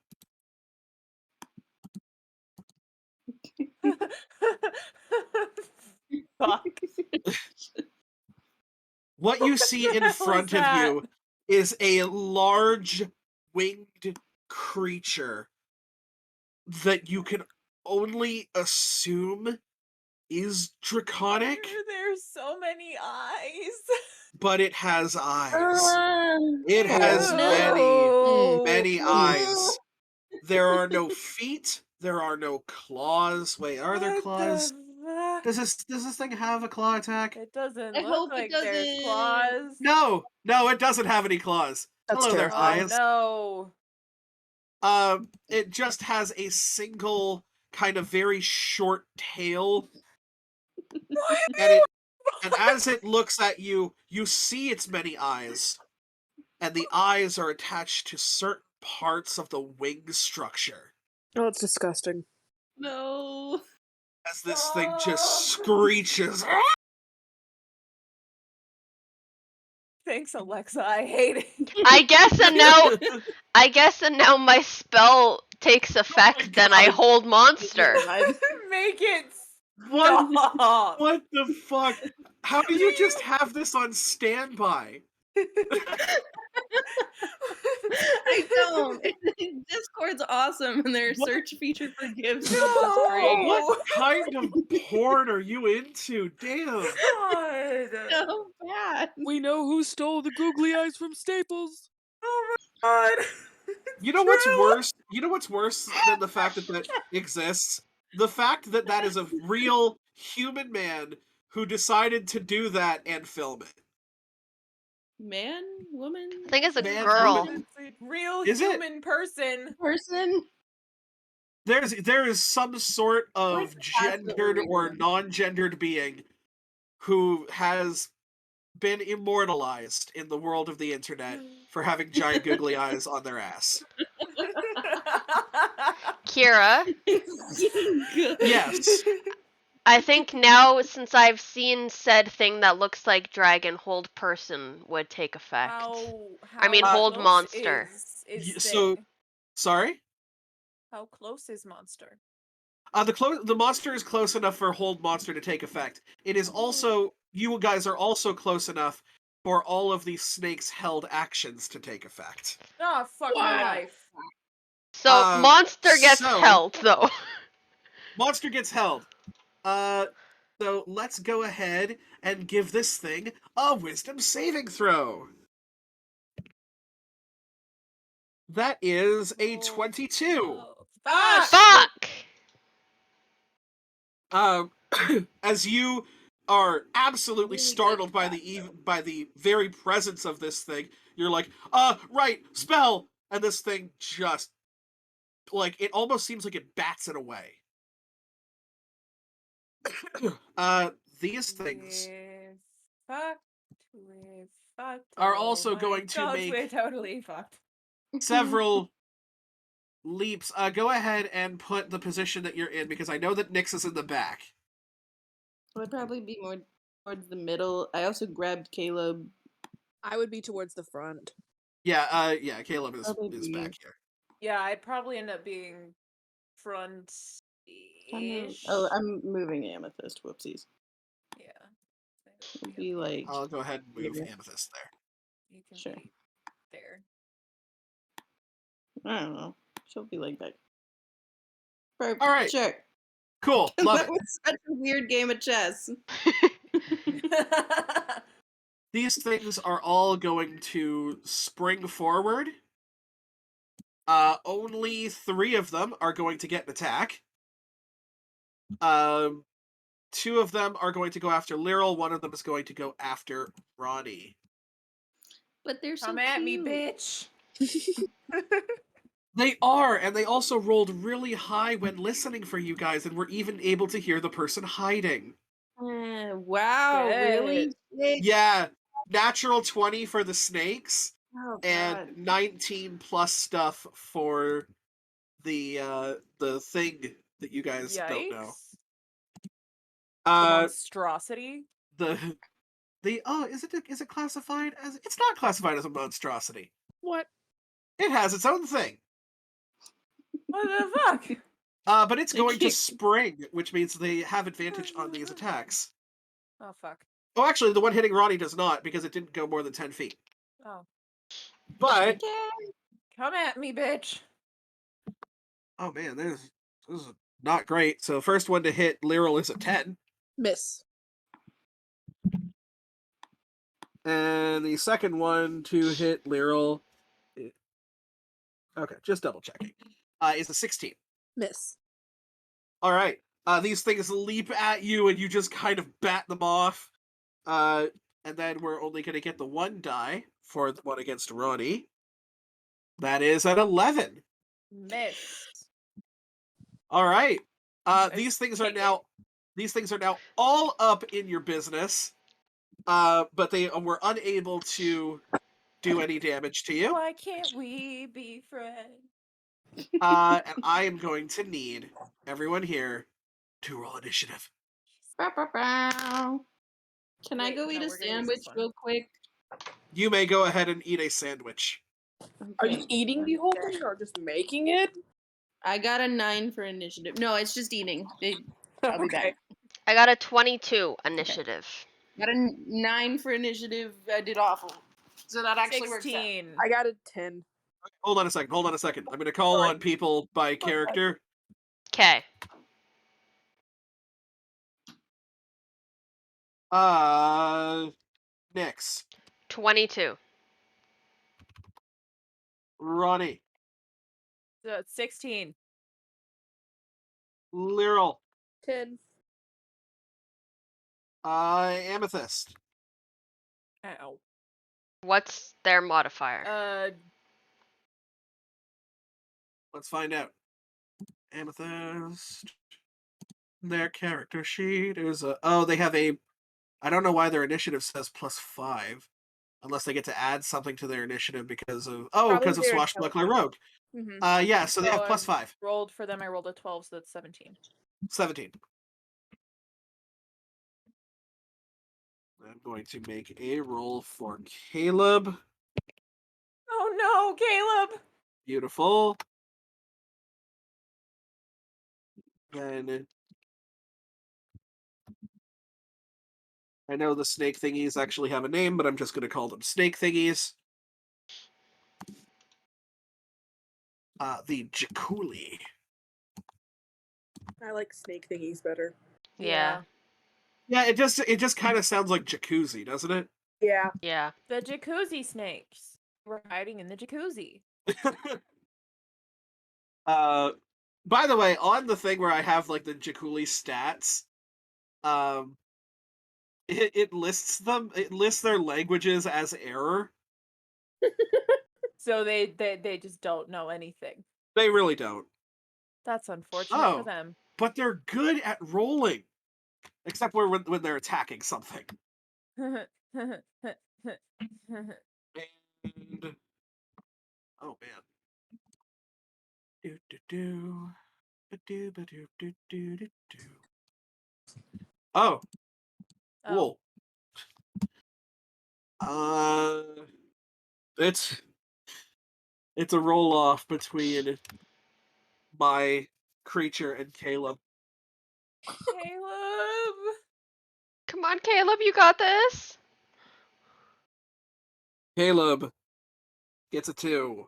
Fuck. What you see in hell is front of that? you is a large winged creature that you can only assume is draconic, Why are there so many eyes? but it has eyes. It Oh, has no. many eyes. There are no feet. There are no claws. Wait, are there What claws? the fuck? Does this thing have a claw attack? It doesn't I look hope it like there's doesn't. claws. No, it doesn't have any claws. That's Hello there, terrifying. eyes. Oh no. It just has a single kind of very short tail, and as it looks at you, you see its many eyes, and the eyes are attached to certain parts of the wing structure. Oh, it's disgusting. No. As this thing just screeches. Thanks, Alexa. I hate it. I guess and now my spell takes effect. Then I God. hold monster. Make it What? stop. What the fuck? How do you just have this on standby? I don't. Discord's awesome, and their What? search feature for gifts. No. Is great. What kind of porn are you into? Damn. God. So bad. We know who stole the googly eyes from Staples. Oh my god. You know what's True. worse? You know what's worse than the fact that that exists? The fact that that is a real human man who decided to do that and film it. Man, woman, I think it's a Man, girl. woman. It's a real Is it? human person. person. There is some sort of What's that gendered or weird? non-gendered being who has been immortalized in the world of the internet for having giant googly eyes on their ass. Kira, Good. Yes. I think now since I've seen said thing that looks like dragon, hold person would take effect. I mean, hold close monster. Is So, thing? sorry? How close is monster? The monster is close enough for hold monster to take effect. It is also, you guys are also close enough for all of these snakes held actions to take effect. Oh, fuck my Wow. life. So monster gets so- held though. Monster gets held. So let's go ahead and give this thing a wisdom saving throw. That is a 22. Fuck! Fuck! As you are absolutely startled by the very presence of this thing, you're like, right, spell! And this thing just, like, it almost seems like it bats it away. These things We're fucked. are Oh also my going to God, make we're totally fucked. several leaps. Go ahead and put the position that you're in, because I know that Nyx is in the back. I'd probably be more towards the middle. I also grabbed Caleb. I would be towards the front. Yeah, Caleb is Probably back here. Yeah, I'd probably end up being front. Oh, I'm moving Amethyst. Whoopsies. Yeah. It'd be like I'll go ahead and move Yeah. Amethyst there. You can Sure. be there. I don't know. She'll be like that. Perfect. All right. Sure. Cool, love That it. was such a weird game of chess. These things are all going to spring forward. Only 3 of them are going to get an attack. 2 of them are going to go after Lyral. 1 of them is going to go after Ronnie. But they're so Come at me, cute. bitch. They are, and they also rolled really high when listening for you guys, and were even able to hear the person hiding. Wow, really? Sick. Yeah, natural 20 for the snakes, Oh, and God. 19 plus stuff for the thing that you guys don't know. Yikes. The Uh, monstrosity. is it classified as? It's not classified as a monstrosity. What? It has its own thing. What the fuck? But it's They going to can't- spring, which means they have advantage on these attacks. Oh fuck. Oh, actually, the one hitting Ronnie does not because it didn't go more than 10 feet. Oh, But come at me, bitch. oh man, this is not great. So first one to hit Lyral is a 10, Miss. and the second one to hit Lyral, okay, just double checking, is a 16. Miss. All right, these things leap at you, and you just kind of bat them off. And then we're only going to get the one die for the one against Ronnie. That is an 11. Miss. All right. Nice. These things are Take now all up in your business. But they were unable to do any damage to you. Why can't we be friends? And I am going to need everyone here to roll initiative. Bow, bow, bow. Can I Wait, go eat no, a we're gonna use sandwich this one. real quick? You may go ahead and eat a sandwich. Are you Okay. eating the whole thing or just making it? I got a 9 for initiative. No, it's just eating. I'll be back. I got a 22 initiative. Got a 9 for initiative. I did awful. So that actually works out. 16. I got a 10. Hold on a second. I'm going to call Sorry. on people by character. Okay. Nyx, 22. Ronnie, So it's 16. Lyral, 10. Amethyst, Ow. What's their modifier? let's find out. Amethyst, their character sheet is they have a, I don't know why their initiative says +5, unless they get to add something to their initiative because of because of their Swashbuckler Rogue. Mm-hmm. Yeah, so they have So +5. Rolled for them, I rolled a 12, so that's 17. 17. I'm going to make a roll for Caleb. Oh no, Caleb! Beautiful. Then I know the snake thingies actually have a name, but I'm just going to call them snake thingies. The Jakuli. I like snake thingies better. Yeah. Yeah, it just kind of sounds like jacuzzi, doesn't it? Yeah. Yeah. The jacuzzi snakes. We're hiding in the jacuzzi. By the way, on the thing where I have like the Jakuli stats, it lists them. It lists their languages as error. So they just don't know anything. They really don't. That's unfortunate Oh. for them. But they're good at rolling, except when they're attacking something. And oh man. Do do do. Ba-do, ba-do, do, do, do, do. Oh, Oh. cool. It's a roll off between my creature and Caleb. Caleb! Come on, Caleb, you got this. Caleb gets a 2.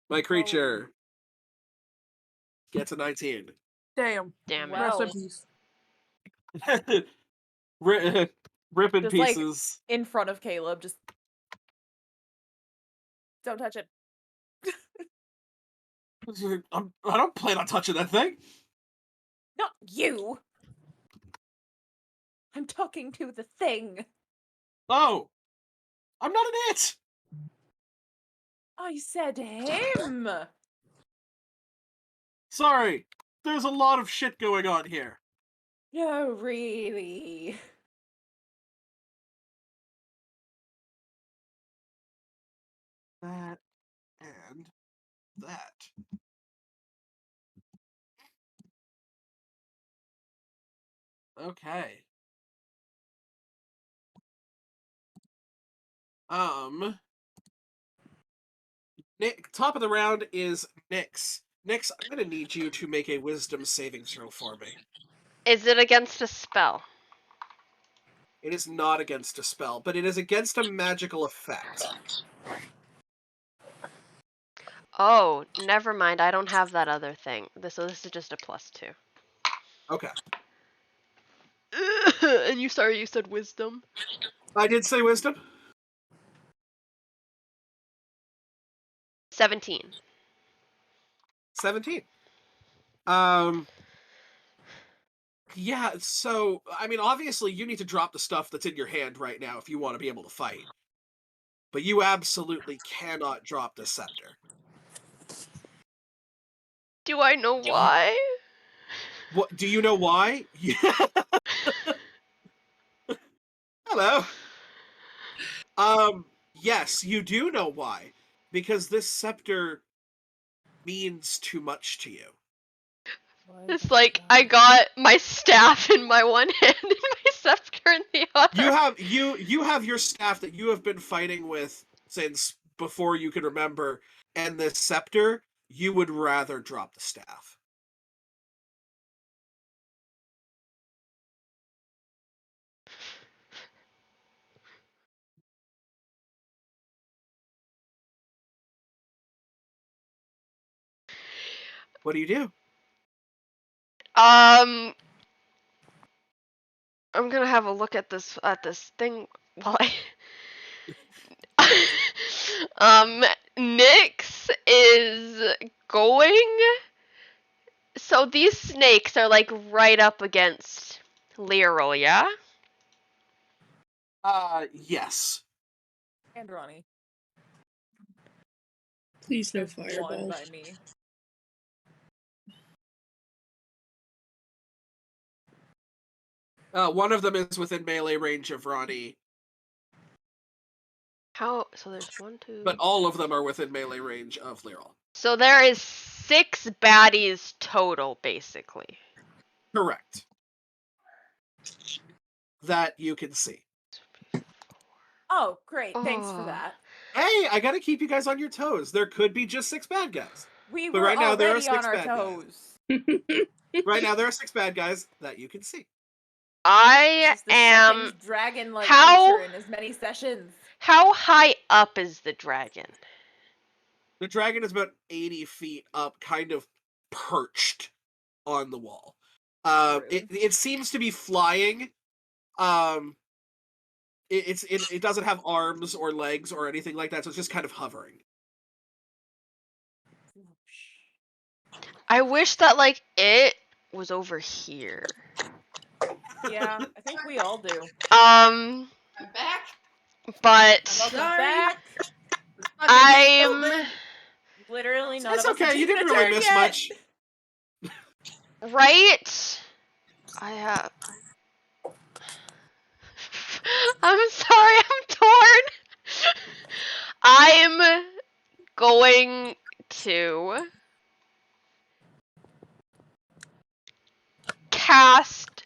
My creature gets a 19. Damn. Damn it. Well. Rest in peace. Rip in Just, like, pieces. In front of Caleb, just don't touch it. I don't plan on touching that thing. Not you! I'm talking to the thing. Oh, I'm not an it. I said him! Sorry, there's a lot of shit going on here. No, really. That and that. Okay. Nick, top of the round is Nyx. Nyx, I'm gonna need you to make a wisdom saving throw for me. Is it against a spell? It is not against a spell, but it is against a magical effect. Oh, never mind. I don't have that other thing. So this is just a +2. Okay. And you said wisdom. I did say wisdom. 17. 17. Yeah, so, I mean, obviously you need to drop the stuff that's in your hand right now if you want to be able to fight. But you absolutely cannot drop the scepter. Do I know why? What, do you know why? Hello. Yes, you do know why. Because this scepter means too much to you. It's like I got my staff in my one hand and my scepter in the other. You have your staff that you have been fighting with since before you can remember, and this scepter, you would rather drop the staff. What do you do? I'm gonna have a look at this thing while Nyx is going. So these snakes are like right up against Lyral, yeah? Yes. And Ronnie. Please no There's one fireballs. by me. One of them is within melee range of Ronnie, How? So there's 1, 2. but all of them are within melee range of Lyral. So there is 6 baddies total, basically. Correct. That you can see. Oh, great. Thanks for Oh. that. Hey, I gotta keep you guys on your toes. There could be just 6 bad guys. We But were right now, there are already 6 on our bad guys. toes. Right now, there are 6 bad guys that you can see. I This is the am. second dragon-like How- creature in as many sessions. How high up is the dragon? The dragon is about 80 feet up, kind of perched on the wall. It seems to be flying. It doesn't have arms or legs or anything like that, so it's just kind of hovering. I wish that like it was over here. Yeah, I think we all do. I'm back. But Welcome Sorry. back. I'm Literally none It's of us have okay, you taken didn't a really turn miss yet. much. right. I have. I'm sorry, I'm torn. I'm going to cast.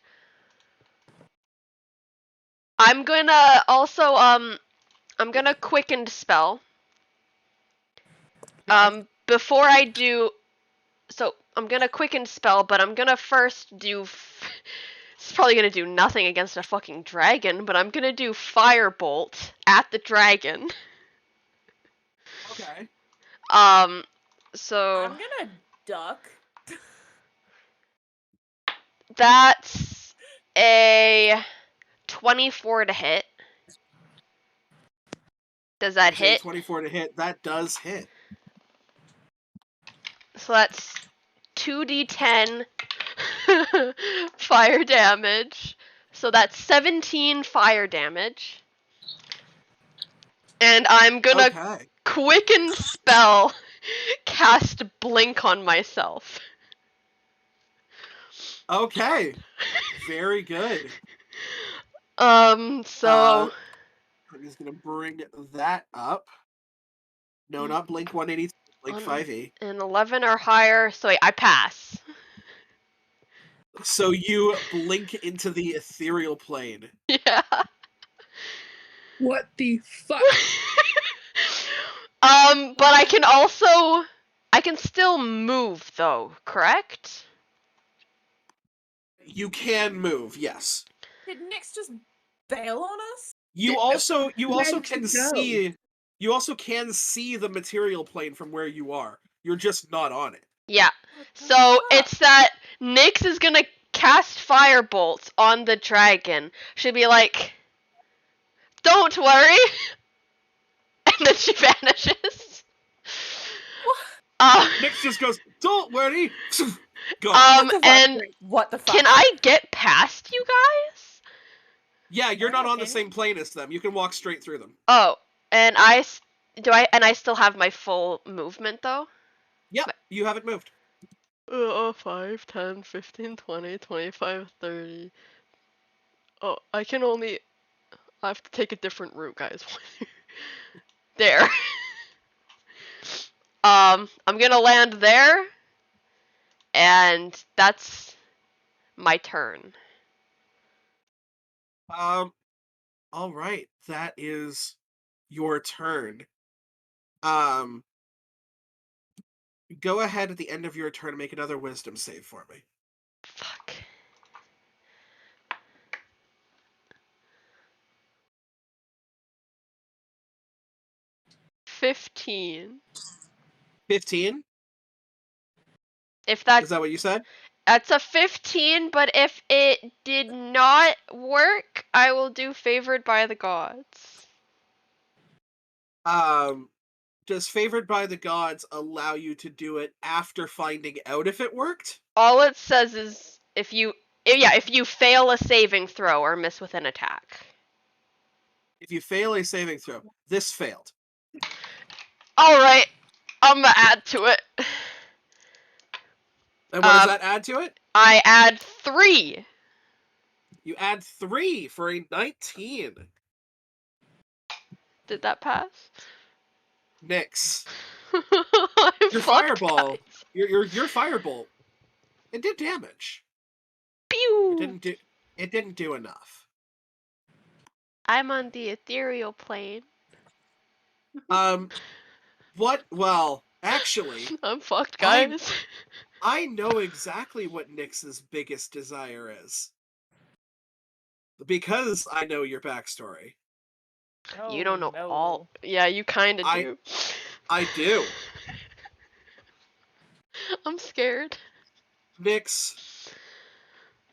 I'm gonna also I'm gonna quicken spell. Before I do, so I'm gonna quicken spell, but I'm gonna first do. It's probably gonna do nothing against a fucking dragon, but I'm gonna do firebolt at the dragon. Okay. So I'm gonna duck. that's a 24 to hit. Does that It's a hit? 24 to hit. That does hit. So that's 2d10 fire damage. So that's 17 fire damage. And I'm gonna Okay. quicken spell cast blink on myself. Okay. Very good. So I'm just gonna bring that up. No, not Blink 180, Blink 5e. an 11 or higher, so wait, I pass. So you blink into the ethereal plane. Yeah. What the fuck? But I can still move though, correct? You can move, yes. Did Nyx just bail on us? You also Where can to go? see the material plane from where you are. You're just not on it. Yeah. What the So fuck? it's that Nyx is gonna cast firebolt on the dragon. She'll be like, "Don't worry," and then she vanishes. Nyx just goes, "Don't worry." Gone. What the fuck? And What the fuck? can I get past you guys? Yeah, you're Why not not, on the can same plane as them. You can walk straight through them. Oh, and I still have my full movement though? Yep, you haven't moved. 5, 10, 15, 20, 25, 30. Oh, I have to take a different route, guys. There. I'm gonna land there, and that's my turn. All right, that is your turn. Go ahead at the end of your turn and make another wisdom save for me. Fuck. $15. 15? If Is that's that what you said? a 15, but if it did not work, I will do favored by the gods. Does favored by the gods allow you to do it after finding out if it worked? All it says is if you fail a saving throw or miss with an attack. If you fail a saving throw, this failed. All right, I'm gonna add to it. And what does that add to it? I add 3. You add 3 for a 19. Did that pass? Nyx. I'm Your fucked, fireball. guys. Your firebolt. It did damage. Pew! It didn't do enough. I'm on the ethereal plane. Well, actually, I'm fucked, I'm- guys. I know exactly what Nyx's biggest desire is. Because I know your backstory. You don't know no. all. Yeah, you kind of I- do. I do. I'm scared. Nyx,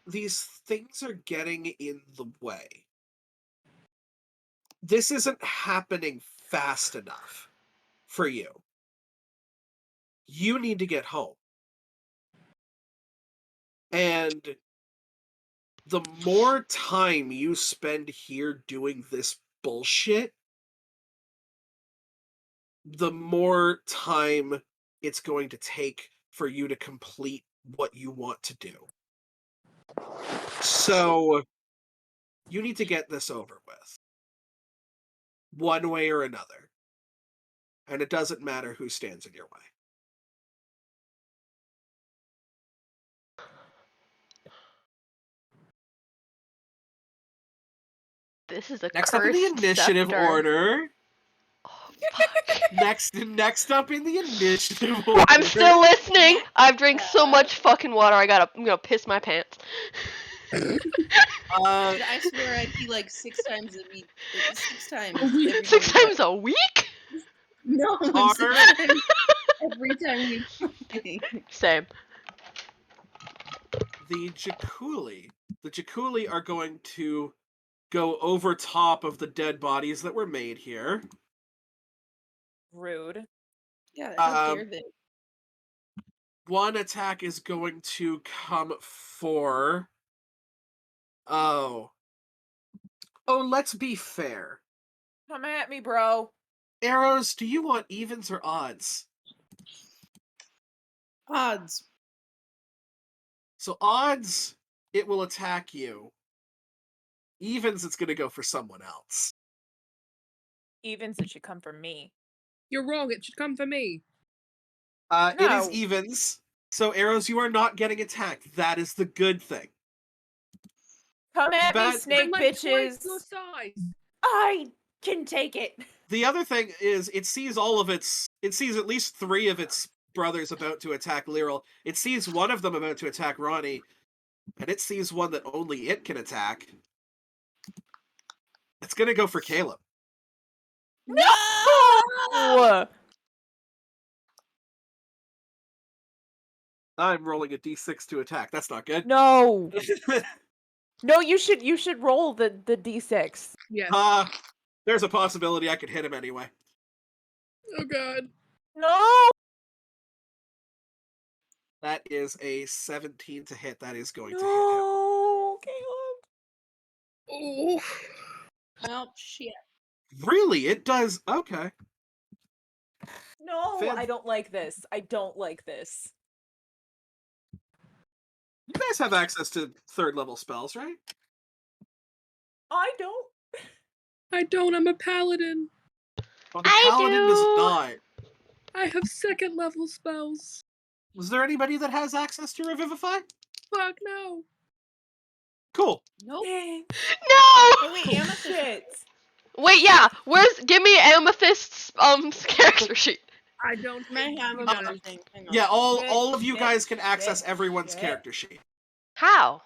these things are getting in the way. This isn't happening fast enough for you. You need to get home. And the more time you spend here doing this bullshit, the more time it's going to take for you to complete what you want to do. So, you need to get this over with. One way or another. And it doesn't matter who stands in your way. This is a Next up in the cursed initiative scepter. order. Oh, fuck. Next up in the initiative order. I'm still listening. I've drank so much fucking water. I'm gonna piss my pants. I swear I'd be like 6 times a week. 6 times. Every 6 time we times a week? No, Are- 6 times every time we play. Same. The Jakuli are going to go over top of the dead bodies that were made here. Rude. Yeah, how dare Um, they? One attack is going to come for... Oh, let's be fair. Come at me, bro. Arrows, do you want evens or odds? Odds. So odds, it will attack you. Evens, it's going to go for someone else. Evens, it should come from me. You're wrong. It should come for me. It is No. evens. So arrows, you are not getting attacked. That is the good thing. Come at me, Bad- snake I'm like twice bitches. your size. I can take it. The other thing is, it sees at least 3 of its brothers about to attack Lyral. It sees one of them about to attack Ronnie, and it sees one that only it can attack. It's gonna go for Caleb. No! I'm rolling a d6 to attack. That's not good. No. No, you should roll the d6. Yes. There's a possibility I could hit him anyway. Oh god. No. That is a 17 to hit. That is going to hit No, Caleb. Oh. Oh shit. him. Really? It does. Okay. No, Fib. I don't like this. I don't like this. You guys have access to 3rd level spells, right? I don't. I don't. I'm a paladin. Well, the I paladin does do. not. I have 2nd level spells. Was there anybody that has access to Revivify? Fuck no. Cool. Nope. Dang. No. Wait, Amethyst. Shit. Wait, yeah. Give me Amethyst's character sheet. I don't May have you another guys- thing. Hang on. Yeah, all Shit, of you shit, guys can access shit, everyone's shit. character sheet. How?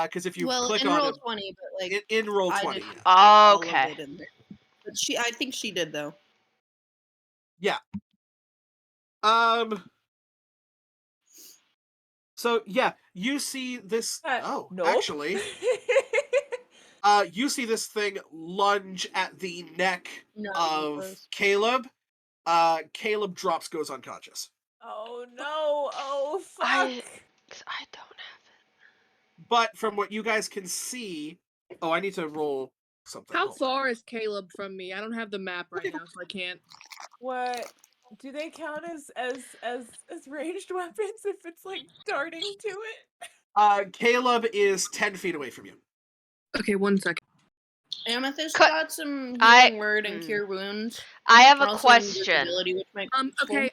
Because if you well, click in on roll it, 20, but like in roll I 20. didn't Yeah. all of Okay. it in there. But I think she did though. So yeah, you see this. Nope. Actually, you see this thing lunge at the neck No, of gross. Caleb. Caleb drops, goes unconscious. Oh no. Oh fuck. I don't have But from what you guys can see, I need to roll something. How Hold on. far is Caleb from me? I don't have the map right now, so I can't. What? Do they count as ranged weapons if it's like darting to it? Caleb is 10 feet away from you. Okay, 1 second. Amethyst Cut- got some I- healing word and cure wounds. I have a Also question. invisibility, which makes it useful. Okay,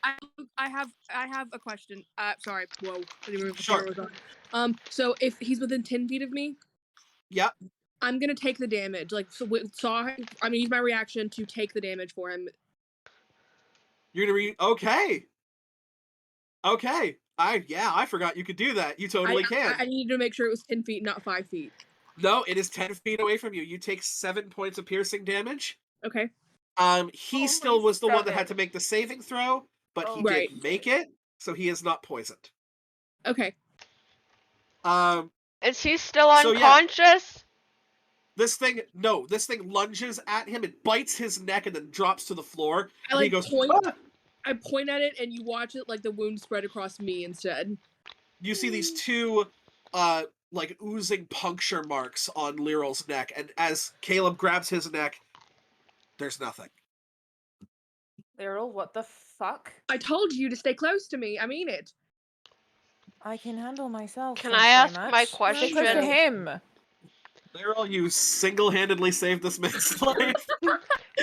I have a question. Sorry. Whoa. I didn't even Sure. remember what was on. So if he's within 10 feet of me, Yep. I'm gonna take the damage. Like, so I'm gonna use my reaction to take the damage for him. You're gonna okay. Okay. I forgot you could do that. You totally can. I needed to make sure it was 10 feet, not 5 feet. No, it is 10 feet away from you. You take 7 points of piercing damage. Okay. He Only still was the one that had to 7. make the saving throw, but he Right. did make it, so he is not poisoned. Okay. Is he still So, yeah. unconscious? This thing lunges at him, it bites his neck and then drops to the floor. I And he like goes, point. "Ah!" I point at it, and you watch it like the wound spread across me instead. You see these 2 like oozing puncture marks on Liral's neck, and as Caleb grabs his neck, there's nothing. Daryl, what the fuck? I told you to stay close to me. I mean it. I can handle myself. Can thanks I very ask my much. Stay close to question? him. Liral, you single-handedly saved this man's life.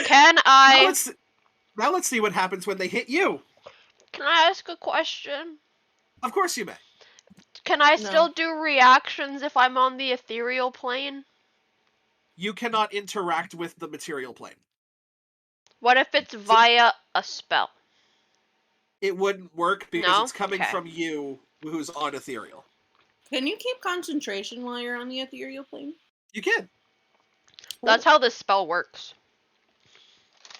Can Now I let's see what happens when they hit you. ask a question? Of course you may. Can I No. still do reactions if I'm on the ethereal plane? You cannot interact with the material plane. What if it's via a spell? It wouldn't work because No? it's coming Okay. from you, who's on ethereal. Can you keep concentration while you're on the ethereal plane? You can. That's how this spell works.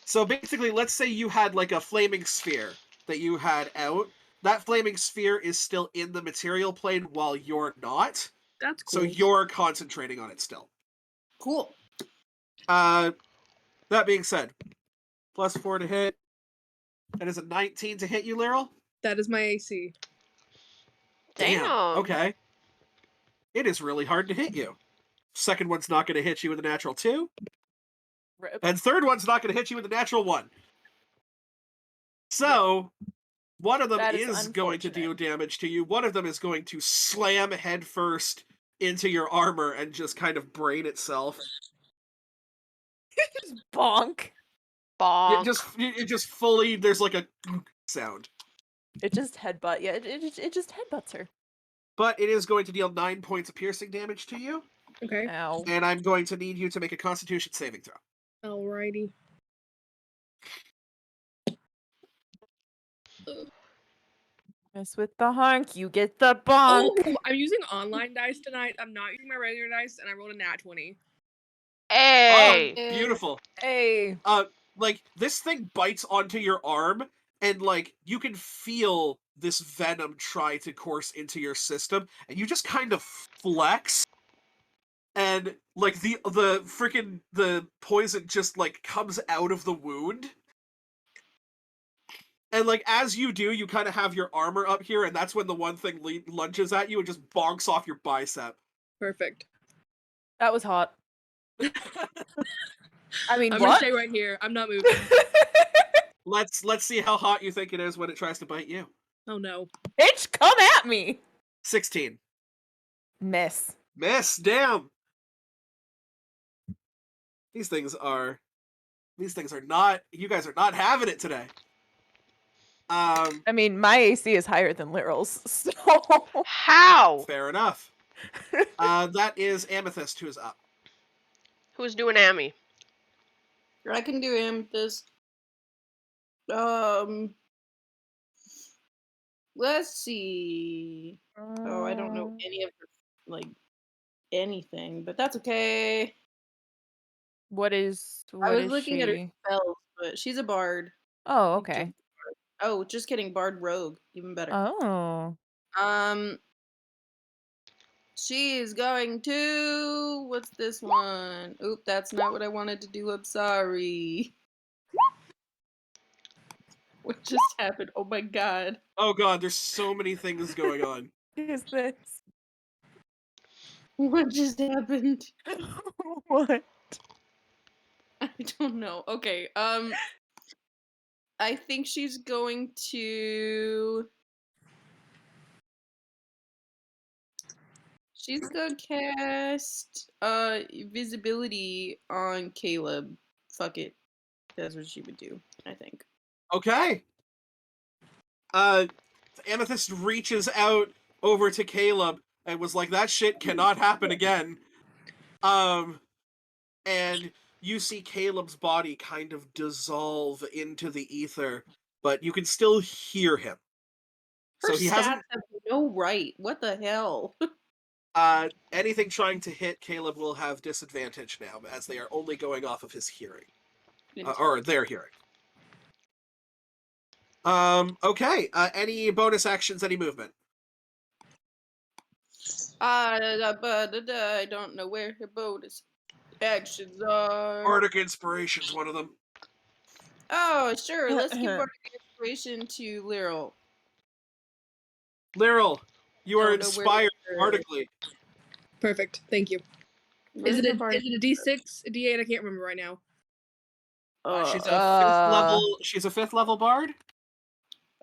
So basically, let's say you had like a flaming sphere that you had out. That flaming sphere is still in the material plane while you're not. That's cool. So you're concentrating on it still. Cool. That being said, +4 to hit. That is a 19 to hit you, Liral. That is my AC. Damn. Okay. It is really hard to hit you. Second one's not going to hit you with a natural 2. Rip. And third one's not going to hit you with a natural 1. So, one of them That is is going to do unfortunate. damage to you. One of them is going to slam headfirst into your armor and just kind of brain itself. Just bonk. Bonk. It just fully, there's like a sound. It just headbutt. Yeah, it just headbutts her. But it is going to deal 9 points of piercing damage to you. Okay. Ow. And I'm going to need you to make a Constitution saving throw. Alrighty. Mess with the hunk, you get the bonk. Oh, I'm using online dice tonight. I'm not using my regular dice, and I rolled a nat 20. Hey. Oh, beautiful. Hey. Like this thing bites onto your arm, and like you can feel this venom try to course into your system, and you just kind of flex, and like the freaking the poison just like comes out of the wound. And like as you do, you kind of have your armor up here, and that's when the one thing lunges at you and just bonks off your bicep. Perfect. That was hot. I mean, I'm gonna what? stay right here. I'm not moving. Let's see how hot you think it is when it tries to bite you. Oh no. Bitch, come at me. 16. Miss. Miss, damn. These things are not, you guys are not having it today. I mean, my AC is higher than Liryl's, so How? Fair enough. That is Amethyst who is up. Who's doing Amy? I can do Amethyst. Let's see. Oh, I don't know any of her, like, anything, but that's okay. What is I was looking at her she? spells, but she's a bard. Oh, You okay. just- Oh, just kidding. Bard rogue, even better. Oh. She is going to. What's this one? Oop, that's not what I wanted to do. I'm sorry. What just happened? Oh my god. Oh god, there's so many things going on. What is this? What just happened? What? I don't know. Okay. I think she's going to. She's gonna cast visibility on Caleb. Fuck it. That's what she would do, I think. Okay. Amethyst reaches out over to Caleb and was like, that shit cannot happen again. And you see Caleb's body kind of dissolve into the ether, but you can still hear him. Her So he stats hasn't have no right. What the hell? anything trying to hit Caleb will have disadvantage now, as they are only going off of his hearing. Or their hearing. Okay. Any bonus actions, any movement? I don't know where her bonus actions are. Bardic Inspiration's one of them. Oh, sure. Let's give Bardic Inspiration to Lyral. Lyral, you are Don't know where inspired her- bardically. Perfect. Thank you. Where's Is it her a Bardic- D6, a D8? I can't remember right now. She's a fifth level. She's a 5th level bard.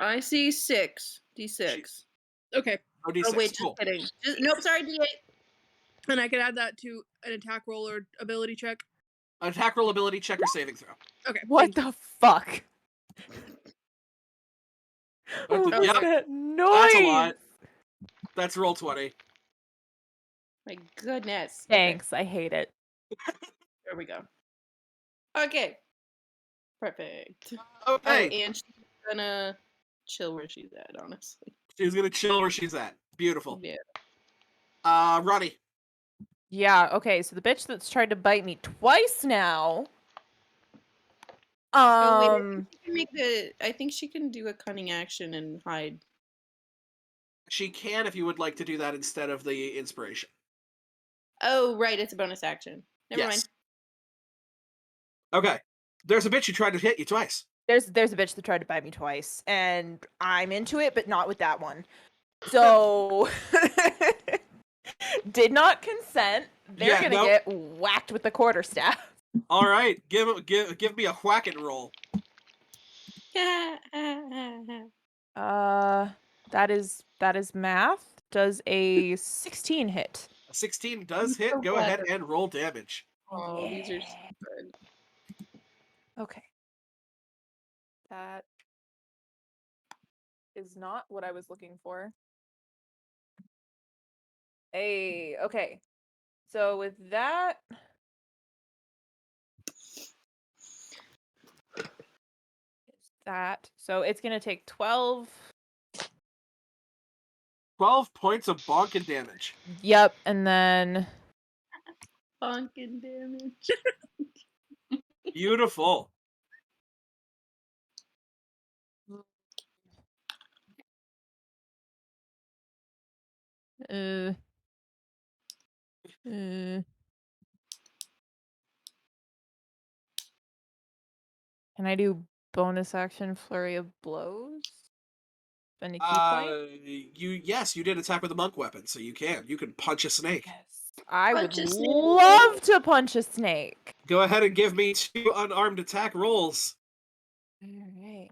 I see 6. D6. Okay. Oh, D6. Oh, wait, Cool. just kidding. Nope, sorry, D8. And I could add that to an attack roll or ability check. Attack roll, ability check, or saving throw. Okay. What the fuck? What was Yep, that noise? that's a lot. That's roll 20. My goodness. Thanks, I hate it. Okay, there we go. Okay. Perfect. Okay. Oh, and she's gonna chill where she's at, honestly. She's gonna chill where she's at. Beautiful. Yeah. Ronnie. Yeah, okay, so the bitch that's tried to bite me twice now. Oh, wait, I think she can do a cunning action and hide. She can if you would like to do that instead of the inspiration. Oh, right, it's a bonus action. Never Yes. mind. Okay. There's a bitch who tried to hit you twice. There's a bitch that tried to bite me twice, and I'm into it, but not with that one. So did not consent. They're Yeah, gonna nope. get whacked with the quarterstaff. All right. Give me a whack-and roll. That is math. Does a 16 hit? A 16 does hit. so Go ahead glad. and roll damage. Oh, these are so good. Okay. That is not what I was looking for. Hey, okay. So with that, so it's gonna take 12. 12 points of bonking damage. Yep, and then Honking damage. Beautiful. Uh, Can I do bonus action flurry of blows? Spend a key point? Yes, you did attack with a monk weapon, so you can punch a snake. Yes. I would Punch a snake. love to punch a snake. Go ahead and give me 2 unarmed attack rolls. All right.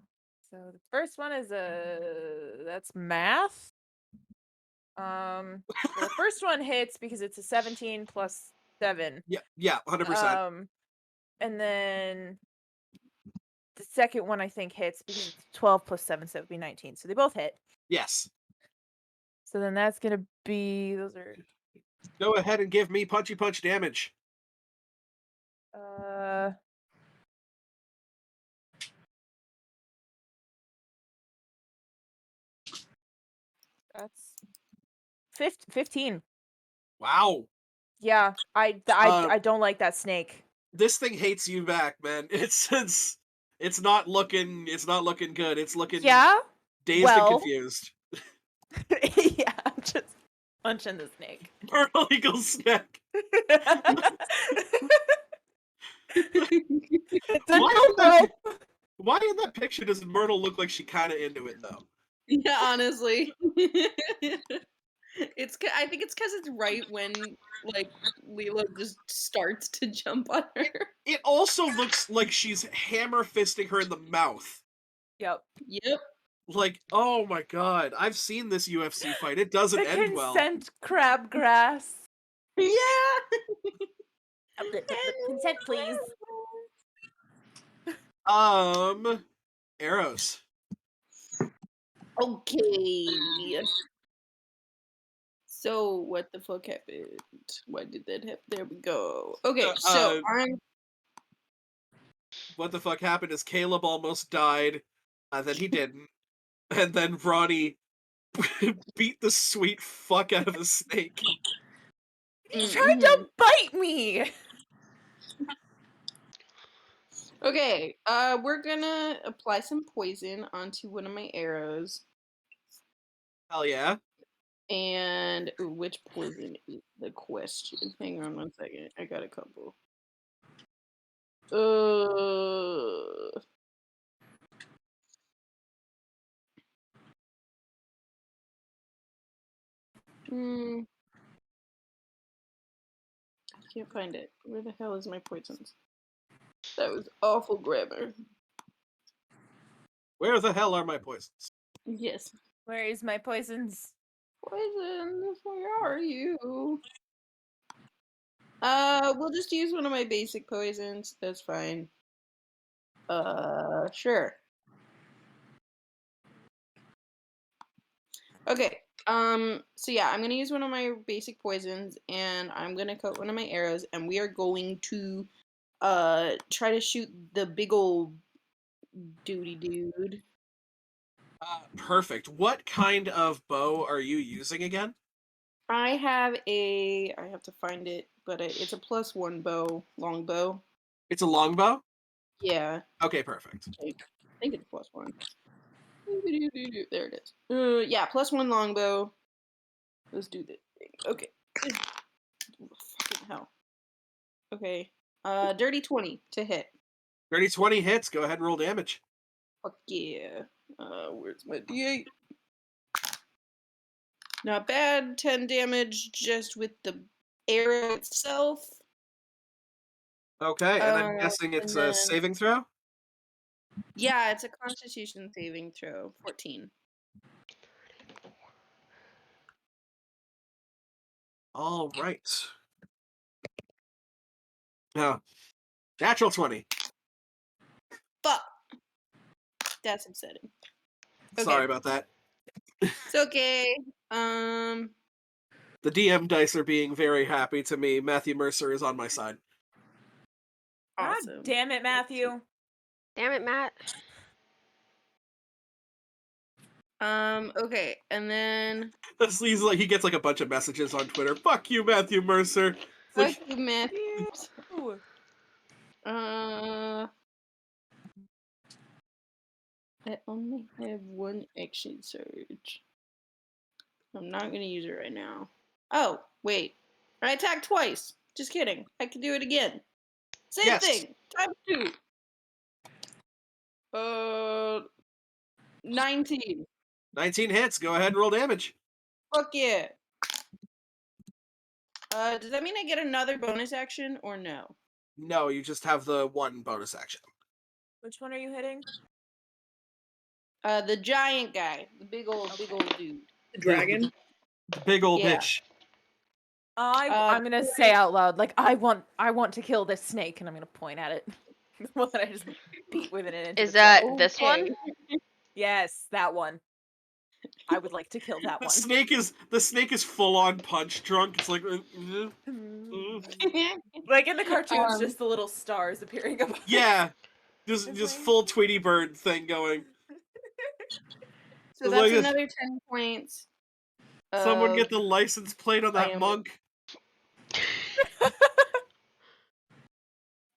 So the first one is that's math. Well, the first one hits because it's a 17 plus 7. Yeah, 100%. And then the second one I think hits because it's 12 plus 7, so it would be 19. So they both hit. Yes. So then that's gonna be those are Go ahead and give me punchy punch damage. that's 15. Wow. Yeah, I don't like that snake. This thing hates you back, man. It's not looking good. It's looking Yeah. dazed well- and confused. Yeah, I'm just punching the snake. Myrtle Eagle snack. It's a Why no-no. Why in that picture does Myrtle look like she kind of into it though? Yeah, honestly. I think it's because it's right when like Lilo just starts to jump on her. It also looks like she's hammer fisting her in the mouth. Yep. Yep. Like, oh my god, I've seen this UFC fight. It doesn't The end well. consent crabgrass. Yeah. Consent, please. Arrows. Okay. So what the fuck happened? Why did that happen? There we go. Okay, so I'm. What the fuck happened is Caleb almost died, then he didn't, and then Ronnie beat the sweet fuck out of a snake. He tried to bite me. Okay, we're gonna apply some poison onto one of my arrows. Hell yeah. And which poison is the question? Hang on 1 second. I got a couple. I can't find it. Where the hell is my poisons? That was awful grammar. Where the hell are my poisons? Yes. Where is my poisons? Poisons, where are you? We'll just use one of my basic poisons. That's fine. Sure. Okay. So yeah, I'm gonna use one of my basic poisons, and I'm gonna cut one of my arrows, and we are going to try to shoot the big old dude. Perfect. What kind of bow are you using again? I have to find it, but it's a +1 bow, long bow. It's a longbow? Yeah. Okay, perfect. I think it's +1. There it is. Yeah, +1 longbow. Let's do this thing. Okay. Fucking hell. Okay. Dirty 20 to hit. Dirty 20 hits. Go ahead and roll damage. Fuck yeah. Where's my D8? Not bad. 10 damage just with the arrow itself. Okay, and I'm guessing it's a saving throw? Yeah, it's a Constitution saving throw. 14. All right. Now, natural 20. Fuck. That's upsetting. Okay. Sorry about that. It's okay. The DM dice are being very happy to me. Matthew Mercer is on my side. Awesome. God damn it, Matthew. Damn it, Matt. Okay, and then He's like, he gets like a bunch of messages on Twitter. Fuck you, Matthew Mercer. Fuck you, Matthew. Ew. I only have one action surge. I'm not gonna use it right now. Oh, wait. I attacked twice. Just kidding. I can do it again. Same Yes. thing. Times 2. 19. 19 hits. Go ahead and roll damage. Fuck yeah. Does that mean I get another bonus action or no? No, you just have the one bonus action. Which one are you hitting? The giant guy. The big old dude. The dragon. The big old Yeah. bitch. I'm gonna say out loud, like, I want to kill this snake, and I'm gonna point at it. The one that I just beat with it into Is the trunk. that this one? Okay. Yes, that one. I would like to kill that The one. snake is full on punch drunk. It's like Like in the cartoons, Um, just the little stars appearing above. yeah, just It's like- full Tweety Bird thing going. So It's that's like this. another 10 points. Someone get of- the license plate on that am- monk.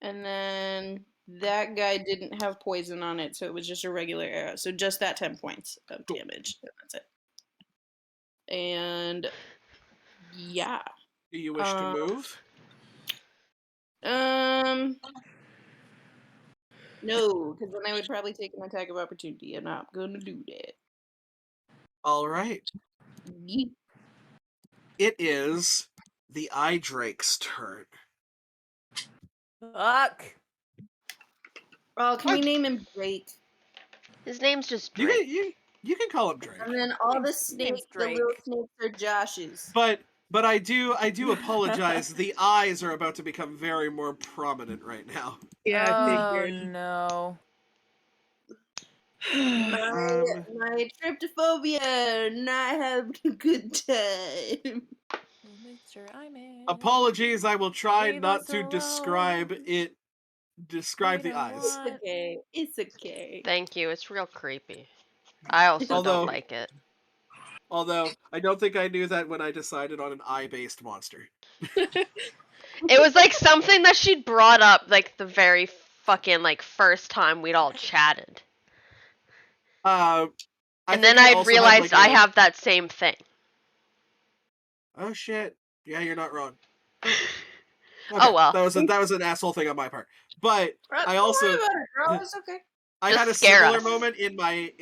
And then that guy didn't have poison on it, so it was just a regular arrow. So just that 10 points of Cool. damage. And that's it. And yeah. Do you wish to move? No, because then I would probably take an attack of opportunity. I'm not gonna do that. All right. Yeet. It is the Eye Drake's turn. Fuck. Oh, can we name him Drake? His name's just You Drake. can you can call him Drake. And then all the Name's snakes, the Drake. little snakes are Josh's. But I do apologize. The eyes are about to become very more prominent right now. Yeah, I Oh figured. no. My tryptophobia, and I have a good time. Mr. Iman. Apologies, I will try Leave not us to alone. describe We the don't eyes. want- It's okay. It's okay. Thank you. It's real creepy. I also Although- don't like it. Although I don't think I knew that when I decided on an eye-based monster. It was like something that she'd brought up like the very fucking like first time we'd all chatted. And And then I realized I have that same thing. Oh shit! Yeah, you're not wrong. Oh, well. that was an asshole thing on my part. But I Don't also worry about it, girl. It's okay. I Just had a scare similar us. moment in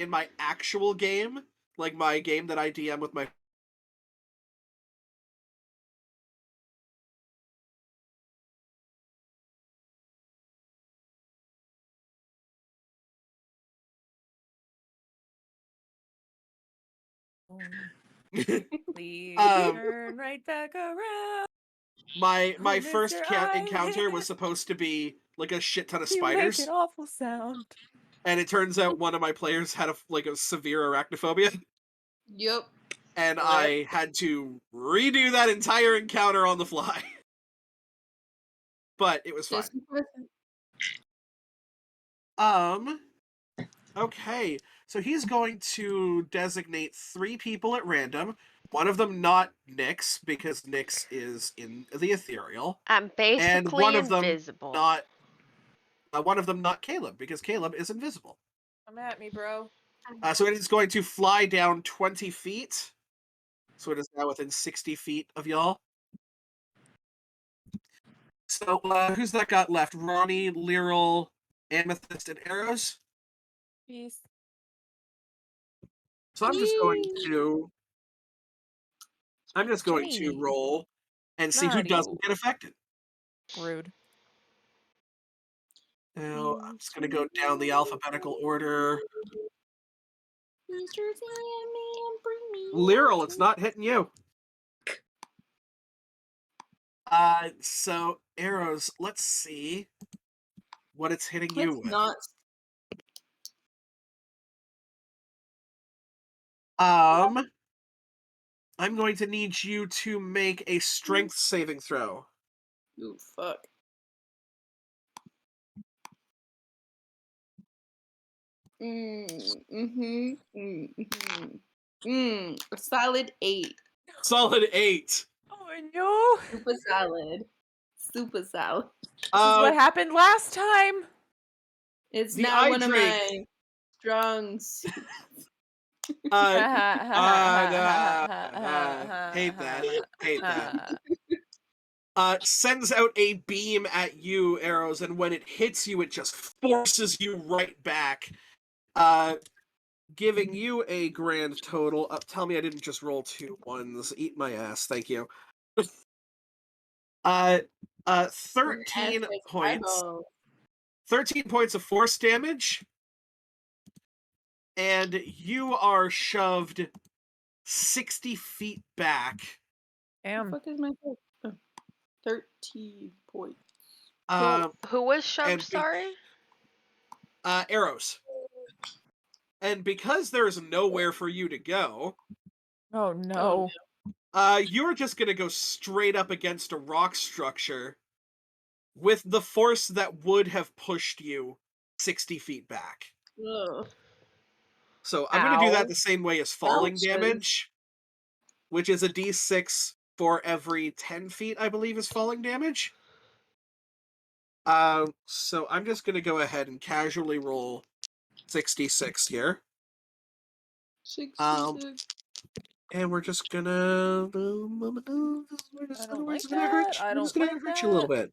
my actual game, like my game that I DM with my. Please Um, turn right back around. my Oh, first Mr. encounter Ivan. was supposed to be like a shit ton of You make spiders, an awful sound. and it turns out one of my players had a severe arachnophobia, Yep. and I had to redo that entire encounter on the fly. But it was fine. Just listen. Okay, so he's going to designate 3 people at random. One of them not Nyx, because Nyx is in the ethereal. I'm basically one of them invisible. Not one of them not Caleb, because Caleb is invisible. Come at me, bro. So it is going to fly down 20 feet. So it is now within 60 feet of y'all. So who's that got left? Ronnie, Lyral, Amethyst, and Arrows? Peace. So I'm just going to roll and see who Mario. doesn't get affected. Rude. Now I'm just gonna go down the alphabetical order. Lyral, it's not hitting you. So Arrows, let's see what it's hitting you It's with. not. I'm going to need you to make a strength saving throw. Ooh, fuck. A solid 8. Solid 8. Oh no. Super solid. super salad. This is what happened last time. It's The not eye one drink. of my strong suits. Hate that. Hate that. Sends out a beam at you, Arrows, and when it hits you, it just forces you right back. Giving you a grand total. Tell me I didn't just roll 2 ones. Eat my ass, thank you. 13 points. 13 points of force damage. And you are shoved 60 feet back. What the fuck is my total? Oh, 13 points. Who was shoved, and sorry? Arrows. And because there's nowhere for you to go, Oh no. you're just gonna go straight up against a rock structure with the force that would have pushed you 60 feet back. Ugh. So I'm gonna do that Ow. the same way as falling Ouches. damage, which is a d6 for every 10 feet, I believe, is falling damage. So I'm just gonna go ahead and casually roll 66 here. 66. And we're just gonna. I don't like We're just that. gonna hurt you a little bit.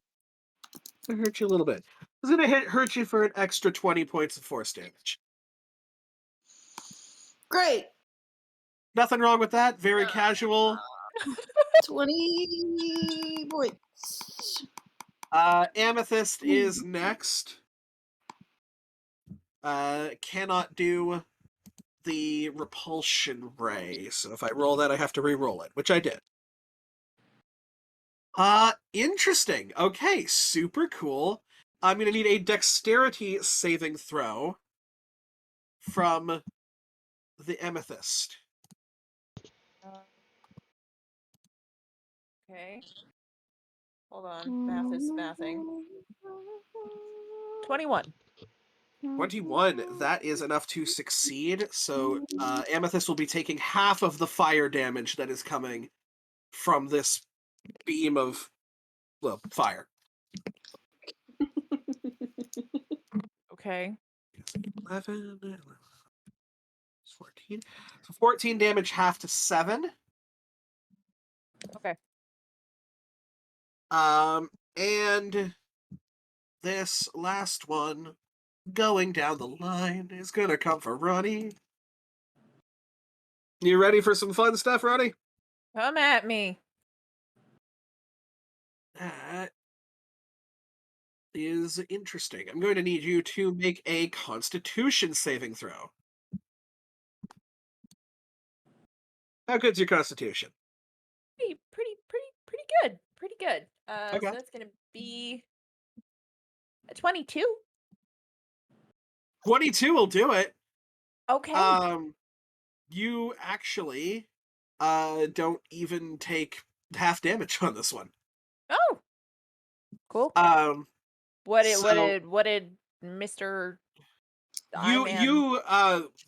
Gonna hurt you a little bit. It's gonna hurt you for an extra 20 points of force damage. Great. Nothing wrong with that. Very casual. 20 points. Amethyst is next. Cannot do the repulsion ray, so if I roll that, I have to re-roll it, which I did. Interesting. Okay, super cool. I'm gonna need a dexterity saving throw from the Amethyst. Okay. Hold on. Math is mathing. 21. 21. That is enough to succeed. So Amethyst will be taking half of the fire damage that is coming from this beam of, well, fire. Okay. 11, 14. So 14 damage, half to 7. Okay. And this last one going down the line is gonna come for Ronnie. You ready for some fun stuff, Ronnie? Come at me. That is interesting. I'm going to need you to make a Constitution saving throw. How good's your Constitution? Pretty good. Pretty good. Okay. So that's gonna be a 22. 22 will do it. Okay. You actually don't even take half damage on this one. Oh. Cool. What did Mr.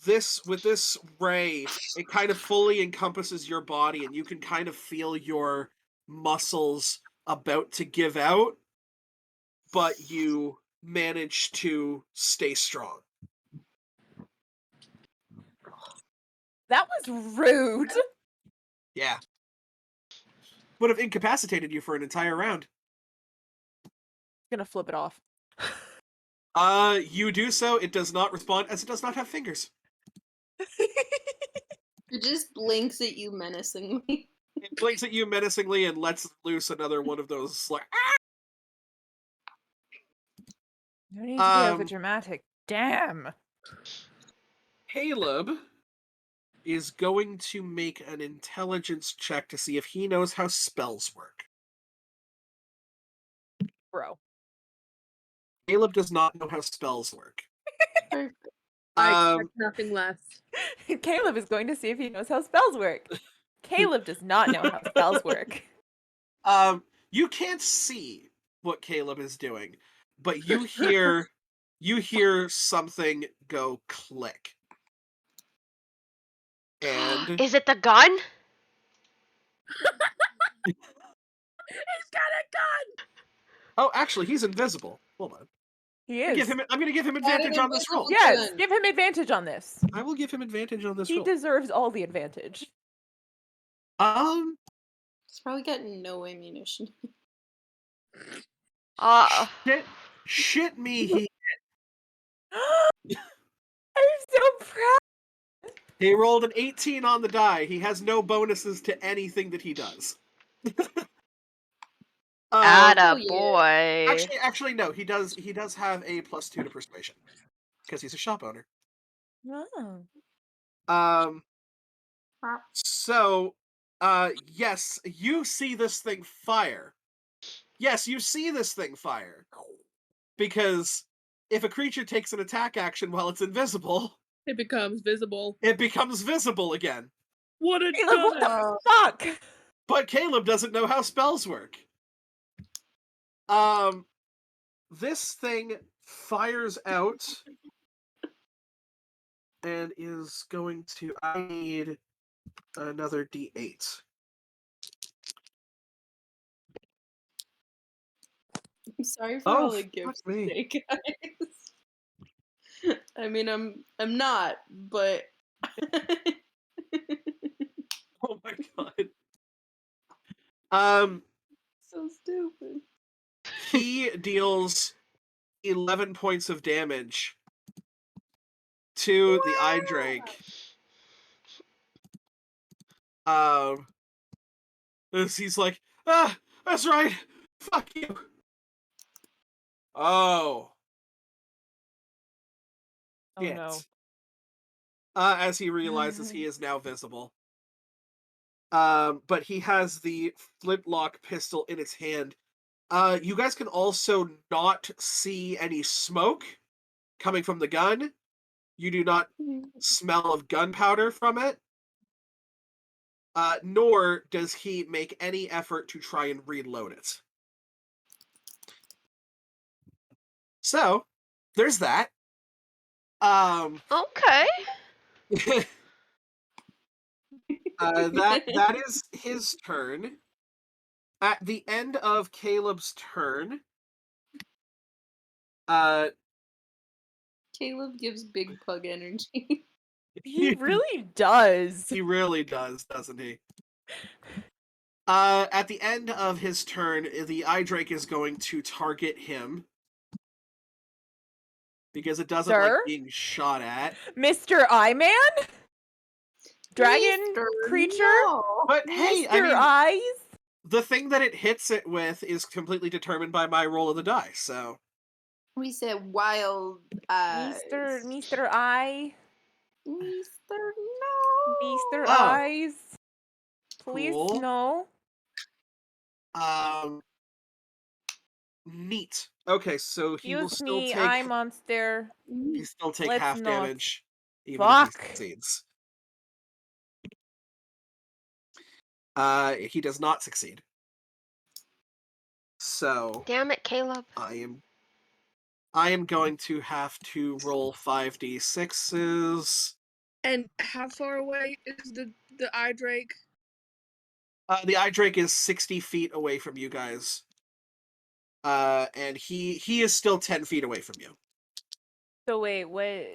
This ray, it kind of fully encompasses your body, and you can kind of feel your muscles about to give out, but you manage to stay strong. That was rude. Yeah. Would have incapacitated you for an entire round. Gonna flip it off. You do so, it does not respond, as it does not have fingers. It just blinks at you menacingly. It blinks at you menacingly and lets loose another one of those, like, No need to be over dramatic. Damn. Caleb is going to make an intelligence check to see if he knows how spells work. Bro. Caleb does not know how spells work. Perfect. I expect nothing less. Caleb is going to see if he knows how spells work. Caleb does not know how spells work. You can't see what Caleb is doing, but you hear something go click. And Is it the gun? He's got a gun! Oh, actually, he's invisible. Hold on. He I'm is. gonna give him Add an advantage on this roll. invisible Yes, gun. give him advantage on this. I will give him advantage on this He roll. deserves all the advantage. He's probably got no ammunition. Shit me, he I'm so proud. he rolled an 18 on the die. He has no bonuses to anything that he does. Atta Oh, yeah. boy. Actually, no. He does have a +2 to persuasion because he's a shop owner. Oh. So, yes, you see this thing fire. Yes, you see this thing fire. Because if a creature takes an attack action while it's invisible, It becomes visible. it becomes visible again. What a Caleb, what the dumbass. fuck? But Caleb doesn't know how spells work. This thing fires out and is going to. I need another D8. I'm sorry for Oh, all the fuck gifts me. today, guys. I mean, I'm not, but Oh my god. so stupid. He deals 11 points of damage to the eye drake. He's like, that's right. Fuck you. Oh. Oh Shit. no. As he realizes he is now visible. But he has the flintlock pistol in his hand. You guys can also not see any smoke coming from the gun. You do not smell of gunpowder from it. Nor does he make any effort to try and reload it. So, there's that. Okay. That is his turn. At the end of Caleb's turn, Caleb gives big pug energy. He really does. he really does, doesn't he? At the end of his turn, the eye drake is going to target him because it doesn't like Sir? being shot at. Mr. Eye Man? Dragon Mr. creature? No. But hey, Mr. I mean, Eyes? the thing that it hits it with is completely determined by my roll of the dice. So We said wild eyes. Mr. Eye? Mr. No. Mr. Oh. Eyes? Please Cool. no. Neat. Okay, so he will Use still me, take. Eye Monster. He still take Let's half not. damage, even if he Fuck. succeeds. He does not succeed. So Damn it, Caleb. I am going to have to roll 5d6s. And how far away is the eye drake? The eye drake is 60 feet away from you guys. And he is still 10 feet away from you. So wait, what?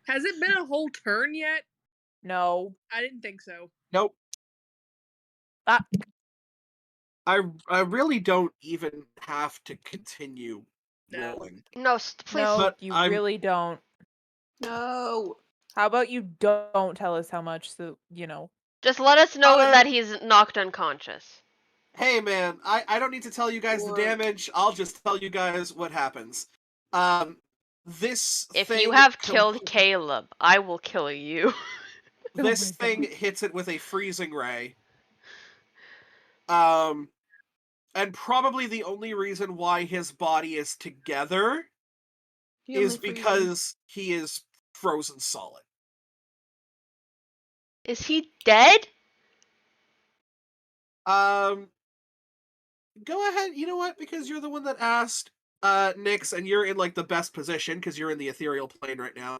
Has it been a whole turn yet? No. I didn't think so. Nope. Ah. I really don't even have to continue No. rolling. No, please. No, But you I'm- really don't. No. How about you don't tell us how much, so, you know. Just let us know Uh, that he's knocked unconscious. Hey man, I don't need to tell you guys the Or- damage. I'll just tell you guys what happens. This If thing you have killed Caleb, I will kill you. this my thing God. hits it with a freezing ray. And probably the only reason why his body is together He is only freezes. because he is frozen solid. Is he dead? Go ahead. You know what? Because you're the one that asked, Nyx, and you're in like the best position because you're in the ethereal plane right now.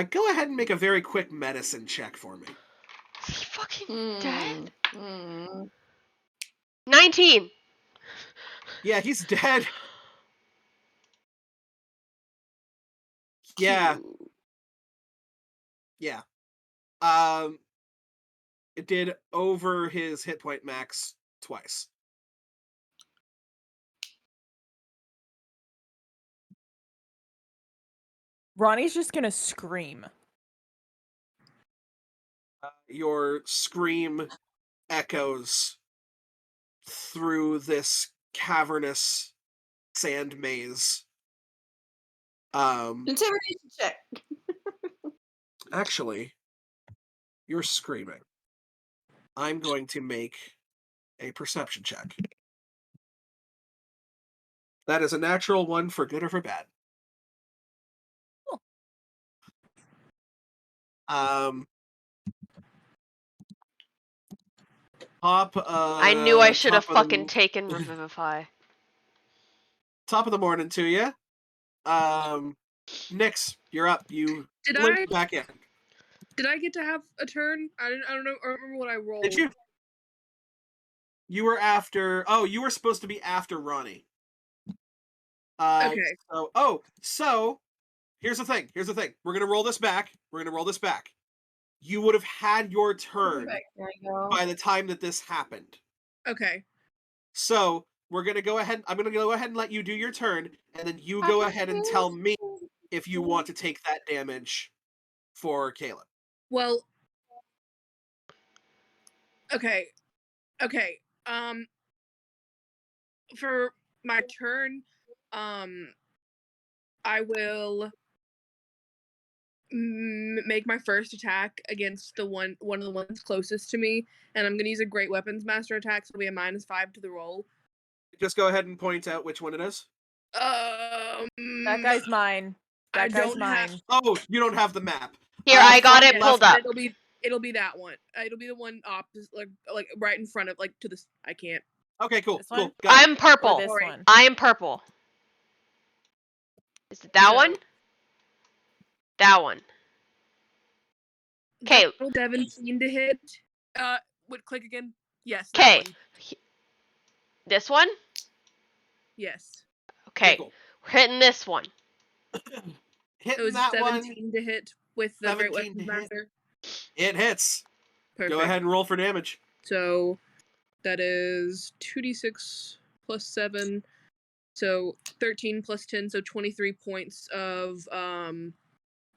Go ahead and make a very quick medicine check for me. Is he fucking dead? Mm. 19. Yeah, he's dead. Yeah. Cute. Yeah. It did over his hit point max twice. Ronnie's just gonna scream. Your scream echoes through this cavernous sand maze. Intimidation check. Actually, you're screaming. I'm going to make a perception check. That is a natural one for good or for bad. Cool. I knew I should have top of the fucking taken Revivify. top of the morning to you. Nyx, you're up. You Did blink back in. Did I get to have a turn? I don't know. I don't remember what I rolled. Did you? You were after. Oh, you were supposed to be after Ronnie. Okay. So here's the thing. We're gonna roll this back. You would have had your turn There you go. by the time that this happened. Okay. So we're gonna go ahead. I'm gonna go ahead and let you do your turn, and then you go ahead and tell me if you want to take that damage for Caleb. Well. Okay. For my turn, I will make my first attack against one of the ones closest to me, and I'm gonna use a Great Weapons Master attack, so it'll be a -5 to the roll. Just go ahead and point out which one it is. That guy's mine. I That guy's don't have- mine. Oh, you don't have the map. Here, I got front it left- pulled up. It'll be that one. It'll be the one opposite, like right in front of, like to this. I can't. Okay, cool. This one? Go ahead. I'm purple. Or this Sorry. one. I am purple. Is it that No. one? That one. 'Kay. Roll 17 to hit. Would click again? Yes. that 'Kay. one. This one? Yes. Okay. Cool. We're hitting this one. It Hitting was that 17 to hit with the Great 17 Weapons to hit. Master. one, it hits. Perfect. Go ahead and roll for damage. So that is 2d6 plus 7. So 13 plus 10, so 23 points of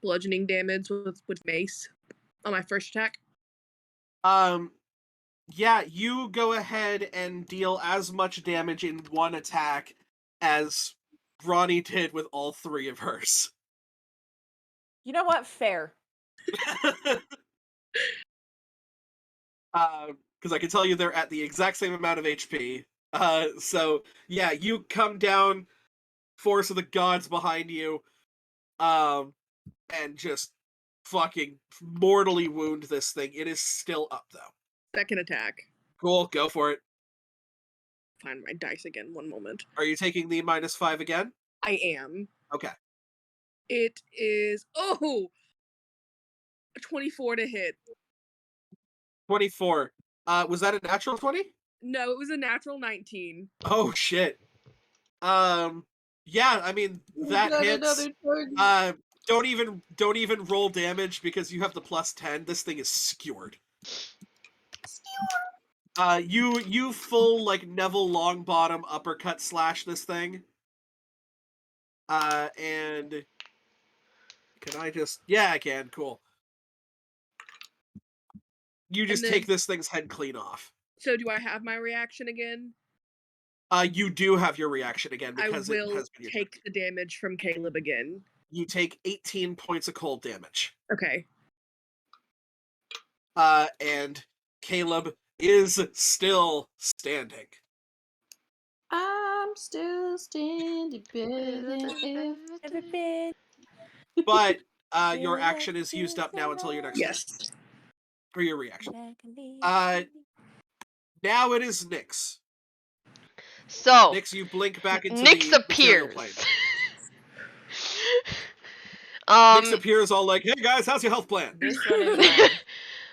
bludgeoning damage with mace on my first attack. Yeah, you go ahead and deal as much damage in one attack as Ronnie did with all three of hers. You know what? Fair. Because I can tell you they're at the exact same amount of HP. So yeah, you come down, force of the gods behind you, and just fucking mortally wound this thing. It is still up though. Second attack. Cool, go for it. Find my dice again. One moment. Are you taking the -5 again? I am. Okay. It is 24 to hit. 24. Was that a natural 20? No, it was a natural 19. Oh shit. Yeah, I mean that Got hits. another target. Don't even roll damage because you have the +10. This thing is skewered. You full like Neville Longbottom uppercut slash this thing. And can I just? Yeah, I can. Cool. You just then- take this thing's head clean off. So do I have my reaction again? You do have your reaction again because I it will has been your take the damage from Caleb again. You take 18 points of cold damage. Okay. And Caleb is still standing. I'm still standing better than ever. But your action is used up now until your next turn. Yes. Or your reaction. Now it is Nyx. So, Nyx, you blink back into Nyx the material plane. appears. Nyx appears all like, hey guys, how's your health plan? This one is mine.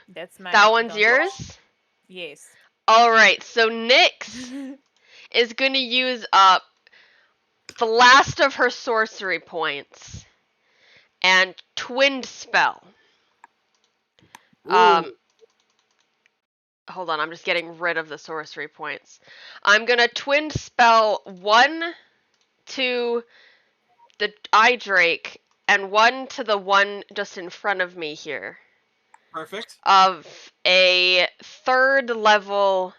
That's mine. That one's Don't- yours? Yes. Alright, so Nyx is gonna use up the last of her sorcery points and Twinned Spell. Ooh. Hold on, I'm just getting rid of the sorcery points. I'm gonna Twinned Spell 1 to the Eye Drake and 1 to the one just in front of me here. Perfect. Of a 3rd level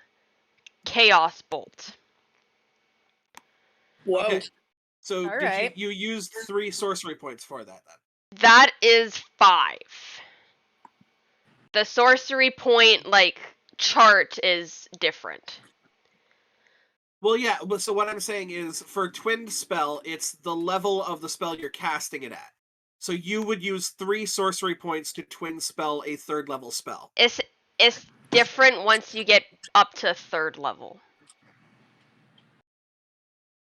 Chaos Bolt. Whoa. Okay. So All did right. you used 3 sorcery points for that then? That is 5. The sorcery point, like, chart is different. Well, yeah. So what I'm saying is, for Twinned Spell, it's the level of the spell you're casting it at. So you would use 3 sorcery points to Twin Spell a 3rd level spell. It's different once you get up to 3rd level.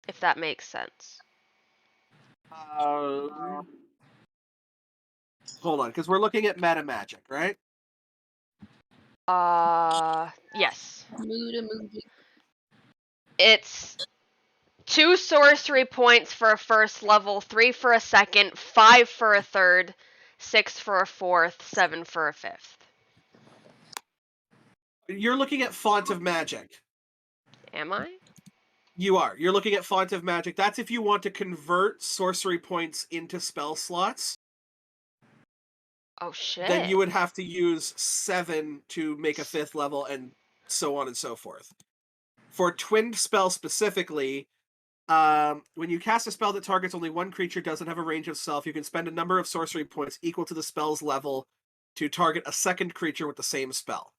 If that makes sense. Hold on, because we're looking at meta magic, right? Yes. Mood. It's 2 sorcery points for a 1st level, 3 for a 2nd, 5 for a 3rd, 6 for a 4th, 7 for a 5th. You're looking at Font of Magic. Am I? You are. You're looking at Font of Magic. That's if you want to convert sorcery points into spell slots. Oh shit. Then you would have to use 7 to make a 5th level, and so on and so forth. For Twinned Spell specifically, when you cast a spell that targets only one creature, doesn't have a range of self, you can spend a number of sorcery points equal to the spell's level to target a second creature with the same spell.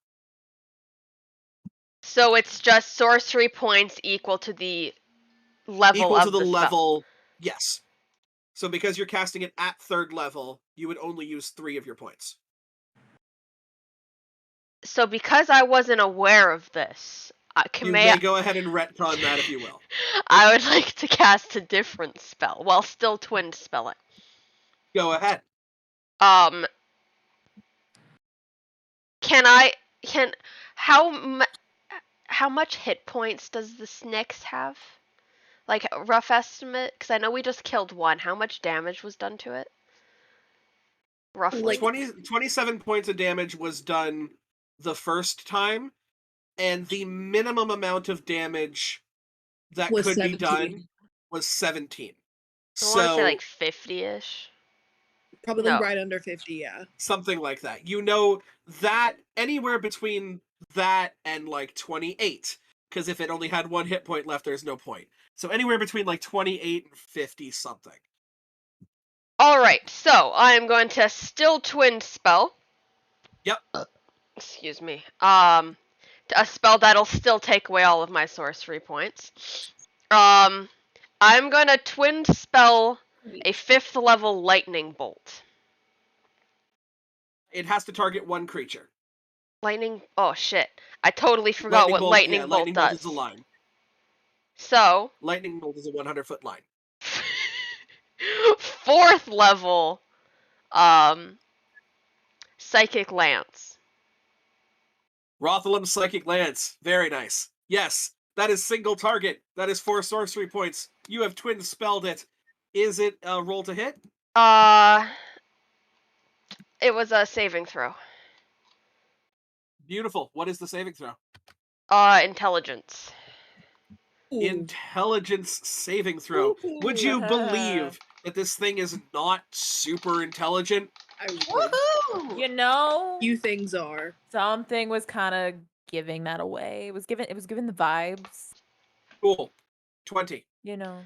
So it's just sorcery points equal to the level Equal of to the spell. level, yes. So because you're casting it at 3rd level, you would only use 3 of your points. So because I wasn't aware of this, You may go ahead and retcon that if you will. I would like to cast a different spell while still Twinned Spelling. Go ahead. How much hit points does the Snyx have? Like, a rough estimate? Because I know we just killed one. How much damage was done to it? Roughly. Like- 27 points of damage was done the first time, and the minimum amount of damage that Was could 17. be done was 17. I want to So say like 50-ish. Probably No. right under 50, yeah. something like that. You know that anywhere between that and like 28, because if it only had 1 hit point left, there's no point. So anywhere between like 28 and 50 something. Alright, so I am going to still Twinned Spell. Yep. Excuse me. A spell that'll still take away all of my sorcery points. I'm gonna Twinned Spell a 5th level Lightning Bolt. It has to target 1 creature. Lightning. Oh shit! I totally forgot what Lightning Bolt Lightning does. Bolt is a line. So Lightning Bolt is a 100-foot line. 4th level, Psychic Lance. Rothalim's Psychic Lance. Very nice. Yes, that is single target. That is 4 sorcery points. You have Twin Spelled it. Is it a roll to hit? It was a saving throw. Beautiful. What is the saving throw? Intelligence. Ooh. Intelligence saving throw. Would you Ooh. believe that this thing is not super intelligent? I would. Woohoo! You know, Few things are. something was kind of giving that away. It was given the vibes. Cool. 20. You know.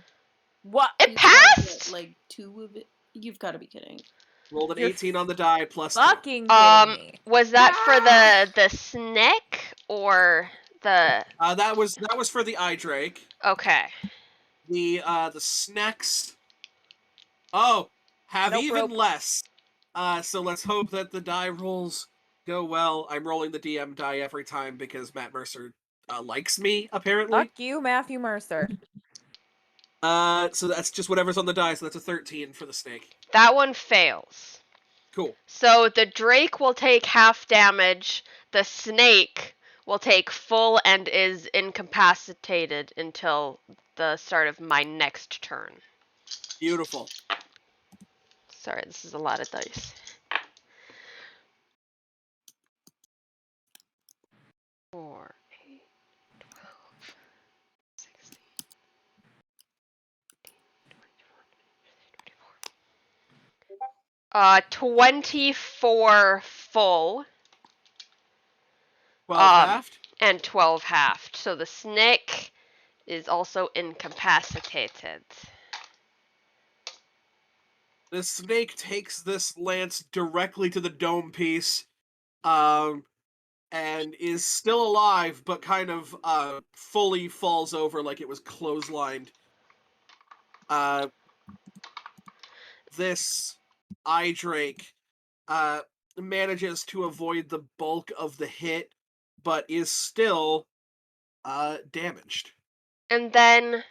What? It You got, passed. like 2 of it. You've got to be kidding. Rolled an You're 18 on the die plus 2. Fucking kidding me. Was that for the Snyk or the? That was for the Eye Drake. Okay. The Snacks. Oh, have Nope, even rope. less. So let's hope that the die rolls go well. I'm rolling the DM die every time because Matt Mercer likes me, apparently. Fuck you, Matthew Mercer. So that's just whatever's on the die, so that's a 13 for the snake. That one fails. Cool. So the Drake will take half damage. The Snake will take full and is incapacitated until the start of my next turn. Beautiful. Sorry, this is a lot of dice. 4, 8, 12, 16, 24 full. 12 halved. And 12 halved. So the snake is also incapacitated. The snake takes this lance directly to the dome piece, and is still alive, but kind of fully falls over like it was clotheslined. This eye drake manages to avoid the bulk of the hit, but is still damaged. And then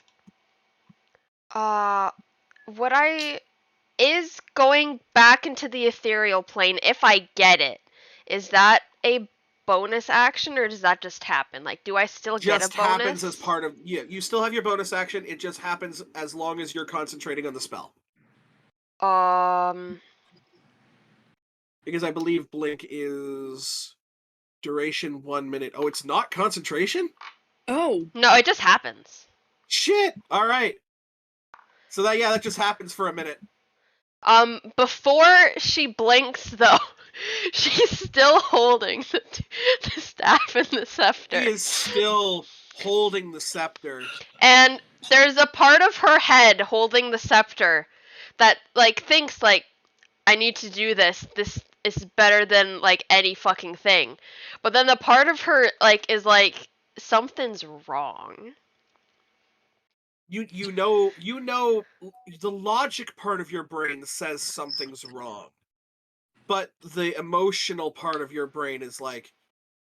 is going back into the ethereal plane, if I get it, is that a bonus action or does that just happen? Like, do I still get a bonus? Just happens as part of you still have your bonus action, it just happens as long as you're concentrating on the spell. Because I believe blink is duration 1 minute. Oh, it's not concentration? Oh. No, it just happens. Shit! Alright. So that just happens for a minute. Before she blinks, though, she's still holding the staff and the scepter. He is still holding the scepter. And there's a part of her head holding the scepter that, like, thinks, like, I need to do this. This is better than, like, any fucking thing. But then the part of her, like, is like, something's wrong. You know the logic part of your brain says something's wrong. But the emotional part of your brain is like,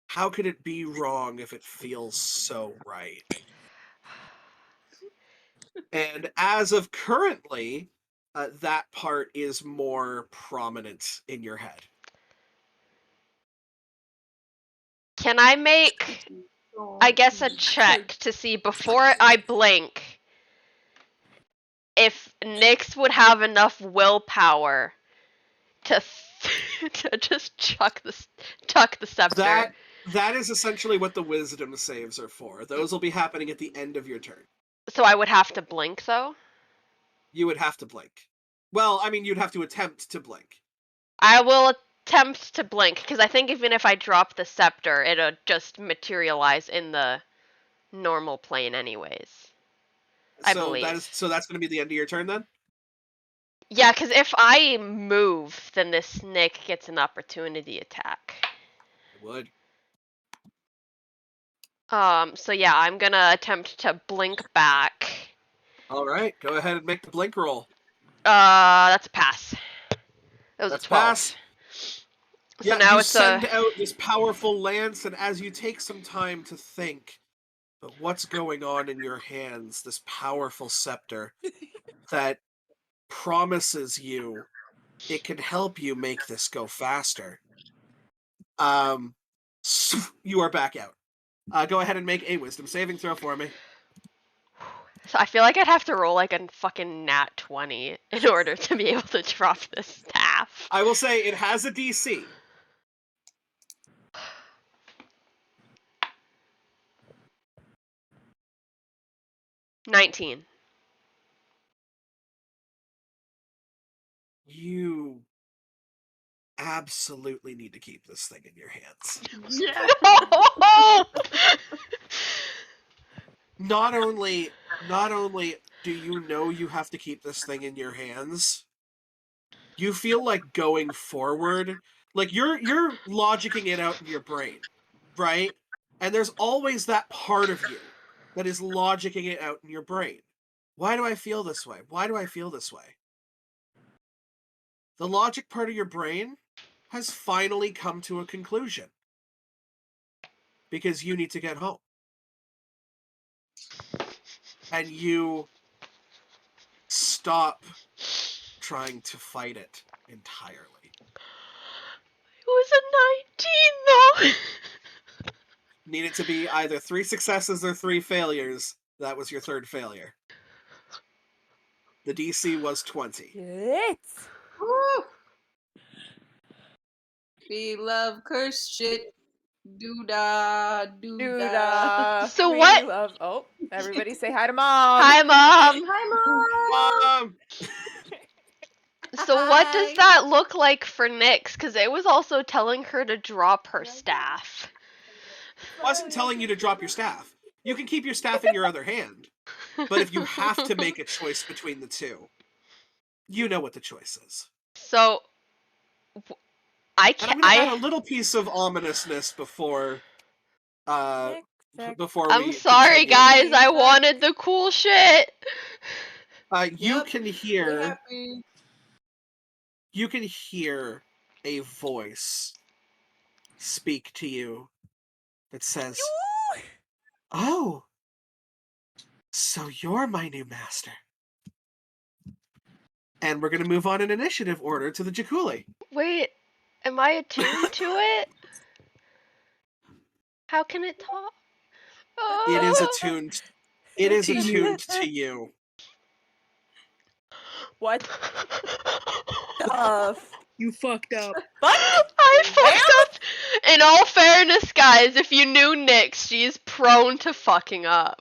how could it be wrong if it feels so right? And as of currently, that part is more prominent in your head. Can I make, I guess, a check to see before I blink if Nyx would have enough willpower to to just chuck the scepter? That is essentially what the wisdom saves are for. Those will be happening at the end of your turn. So I would have to blink, though? You would have to blink. Well, I mean, you'd have to attempt to blink. I will attempt to blink, because I think even if I drop the scepter, it'll just materialize in the normal plane anyways. I believe. So that's going to be the end of your turn, then? Yeah, because if I move, then this snake gets an opportunity attack. It would. So yeah, I'm gonna attempt to blink back. Alright, go ahead and make the blink roll. That's a pass. That was That's a 12. pass. So Yeah, now you it's send out this powerful lance, and as you take some time to think of what's going on in your hands, this powerful scepter that promises you it can help you make this go faster. You are back out. Go ahead and make a wisdom saving throw for me. So I feel like I'd have to roll like a fucking nat 20 in order to be able to drop this staff. I will say it has a DC. $19. You absolutely need to keep this thing in your hands. Yeah. Not only do you know you have to keep this thing in your hands, you feel like going forward, like you're logicking it out in your brain, right? And there's always that part of you that is logicking it out in your brain. Why do I feel this way? Why do I feel this way? The logic part of your brain has finally come to a conclusion. Because you need to get home. And you stop trying to fight it entirely. It was a 19 though. Needed to be either 3 successes or 3 failures. That was your third failure. The DC was 20. Shit. Woo! We love curse shit. Doo-da, doo-da. So We what- love- Oh, everybody say hi to mom. Hi, Mom. Hi, Mom! Mom! So what does Hi. that look like for Nyx? Because it was also telling her to drop her staff. Wasn't telling you to drop your staff. You can keep your staff in your other hand. But if you have to make a choice between the two, you know what the choice is. So I And can't. I'm gonna add a little piece of ominousness before before I'm we sorry, continue. guys. I Exactly. wanted the cool shit. You Yep. can Be hear happy. a voice speak to you that says, "Oh, so you're my new master." And we're gonna move on in initiative order to the Jakuli. Wait, am I attuned to it? How can it talk? It is Oh. attuned. It is To you. attuned to you. What the You fucked up. fuck? I fucked up. In all fairness, guys, if you knew Nyx, she's prone to fucking up.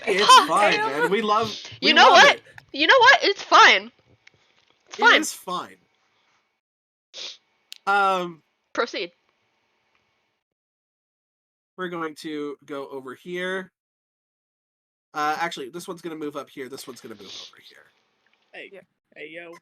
It's fine, man. We love. You know love what? It. You know what? It's fine. It's It fine. is fine. Proceed. We're going to go over here. Actually, this one's going to move up here. This one's going to move over here. Hey, Yeah. hey, yo.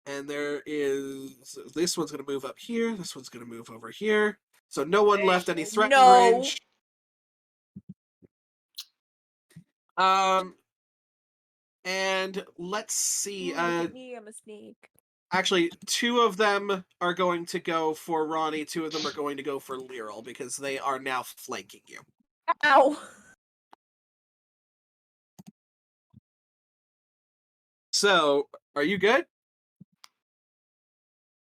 And there is this one's going to move up here. This one's going to move over here. So no one left any threatening No. range. And let's see. Ooh, look at me, I'm a snake. Actually, 2 of them are going to go for Ronnie. 2 of them are going to go for Lyral because they are now flanking you. Ow. So, are you good?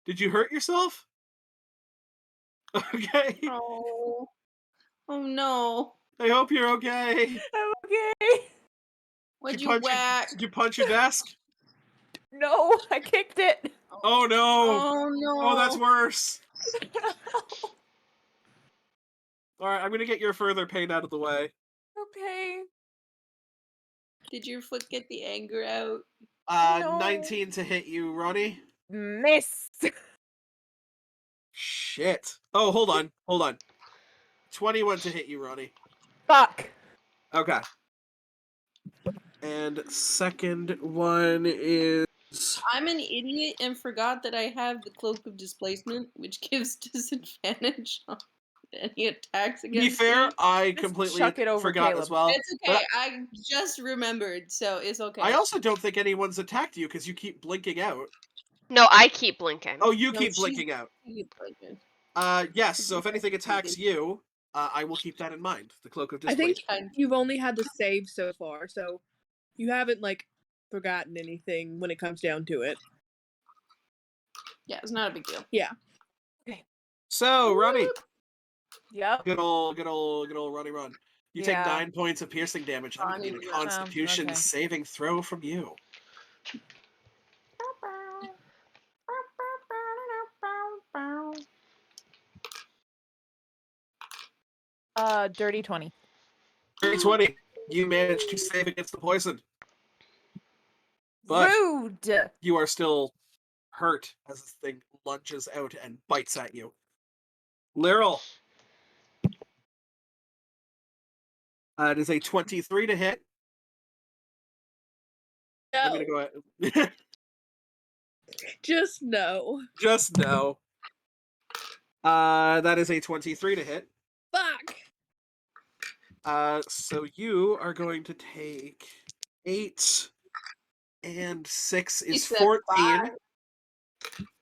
Did you hurt yourself? Okay. Oh. Oh no. I hope you're okay. I'm okay. What'd Did you whack? Did you punch your desk? No, I kicked it. Oh no. Oh no. Oh, that's worse. Alright, I'm gonna get your further pain out of the way. Okay. Did your foot get the anger out? No. 19 to hit you, Ronnie. Miss. Shit. Oh, hold on. 21 to hit you, Ronnie. Fuck. Okay. And second one is... I'm an idiot and forgot that I have the Cloak of Displacement, which gives disadvantage on any attacks To be against fair, me. I Just completely chuck it over forgot Caleb. as well. It's okay. But I just remembered, so it's okay. I also don't think anyone's attacked you because you keep blinking out. No, I keep blinking. Oh, you No, keep she's- blinking out. Broken. Yes, so if anything attacks you, I will keep that in mind. The Cloak of I Displacement. think you've only had to save so far, so you haven't, like, forgotten anything when it comes down to it. Yeah, it's not a big deal. Yeah. So, Ronnie. Yep. Good old Ronnie Run. You take Yeah. 9 points of piercing damage. I'm gonna need a Ronnie Run. Constitution Okay. saving throw from you. Dirty 20. 20. You managed to save against the poison. But Rude. you are still hurt as this thing lunges out and bites at you. Lyral. It is a 23 to hit. I'm gonna go ahead. Just no. Just no. That is a 23 to hit. Fuck! So you are going to take 8 and 6 He is said 14. 5.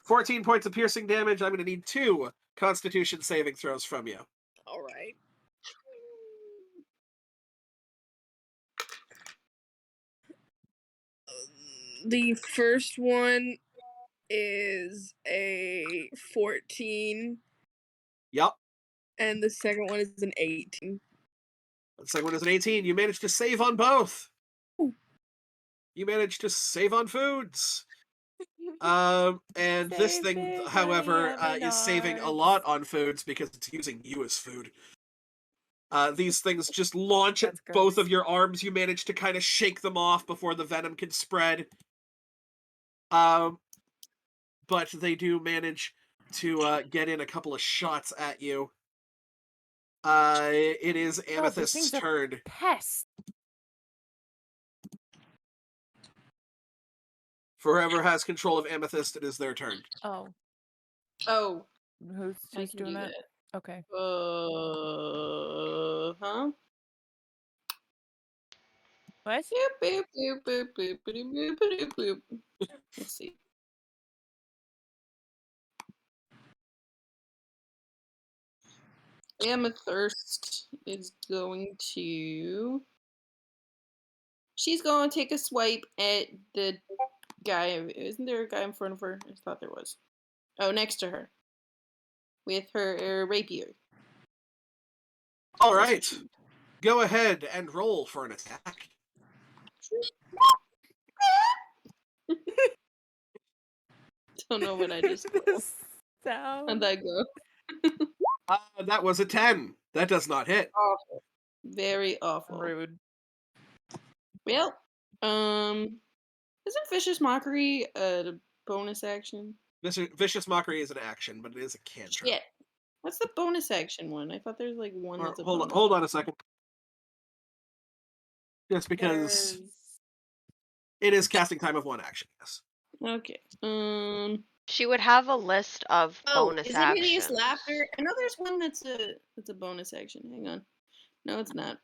14 points of piercing damage. I'm going to need 2 Constitution saving throws from you. Alright. The first one is a 14, Yep. and the second one is an 18. The second one is an 18. You managed to save on both. Ooh. You managed to save on foods. And this Save thing, big money however, on is saving a Menards. lot on foods because it's using you as food. These things just launch at That's both of gross. your arms. You manage to kind of shake them off before the venom can spread. But they do manage to get in a couple of shots at you. It is Oh, these Amethyst's things are turn. pests. For whoever has control of Amethyst, it is their turn. Oh, Oh, who's I can doing do that? that. Okay. Huh? What? Boop, boop, boop, boop, boop, boop, boop, boop, boop. Let's see. Amethyst is going to. She's going to take a swipe at the guy. Isn't there a guy in front of her? I thought there was. Oh, next to her. With her rapier. All right. Go ahead and roll for an attack. Don't know what I just rolled. This sound. How'd that go? That was a 10. That does not hit. Awful. Very awful. Rude. Well, isn't Vicious Mockery a bonus action? Vicious Mockery is an action, but it is a cantrip. Shit. What's the bonus action one? I thought there's like one that's a bonus. Hold on a second. Just because There's... it is casting time of one action, yes. Okay. She would have a list of bonus is it actions. Hideous Laughter? I know there's one that's a bonus action. Hang on. No, it's not.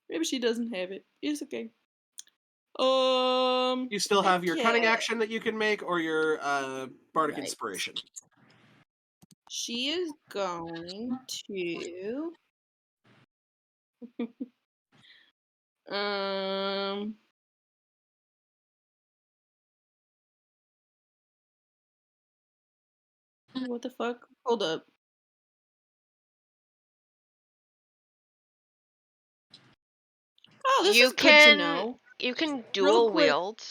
Maybe she doesn't have it. It's okay. You still have your cunning okay. action that you can make, or your bardic Right. inspiration. She is going to what the fuck? Hold up. Oh, this is good to know. You can dual quick. wield.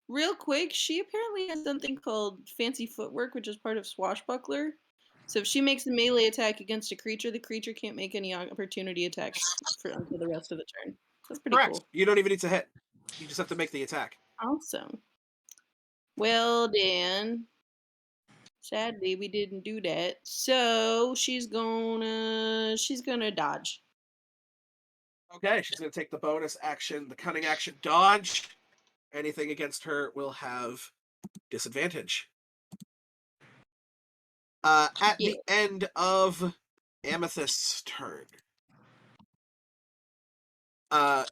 Real quick, she apparently has something called Fancy Footwork, which is part of Swashbuckler. So if she makes a melee attack against a creature, the creature can't make any opportunity attacks until the rest of the turn. That's pretty Correct. cool. You don't even need to hit. You just have to make the attack. Awesome. Well, Dan. Sadly, we didn't do that. So she's gonna dodge. Okay, she's going to take the bonus action, the cunning action, dodge. Anything against her will have disadvantage. At the end of Amethyst's turn, the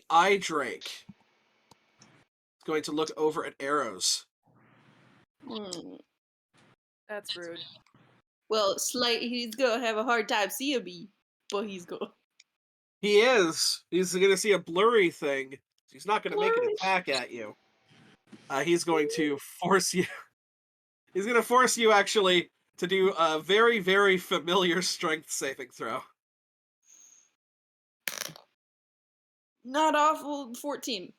Eye Drake is going to look over at Arrows. That's rude. Well, he's gonna have a hard time seeing me, but he's going. He is. He's going to see a blurry thing. He's not going to make an attack at you. He's going to force you. He's going to force you actually to do a very, very familiar strength saving throw. Not awful. 14.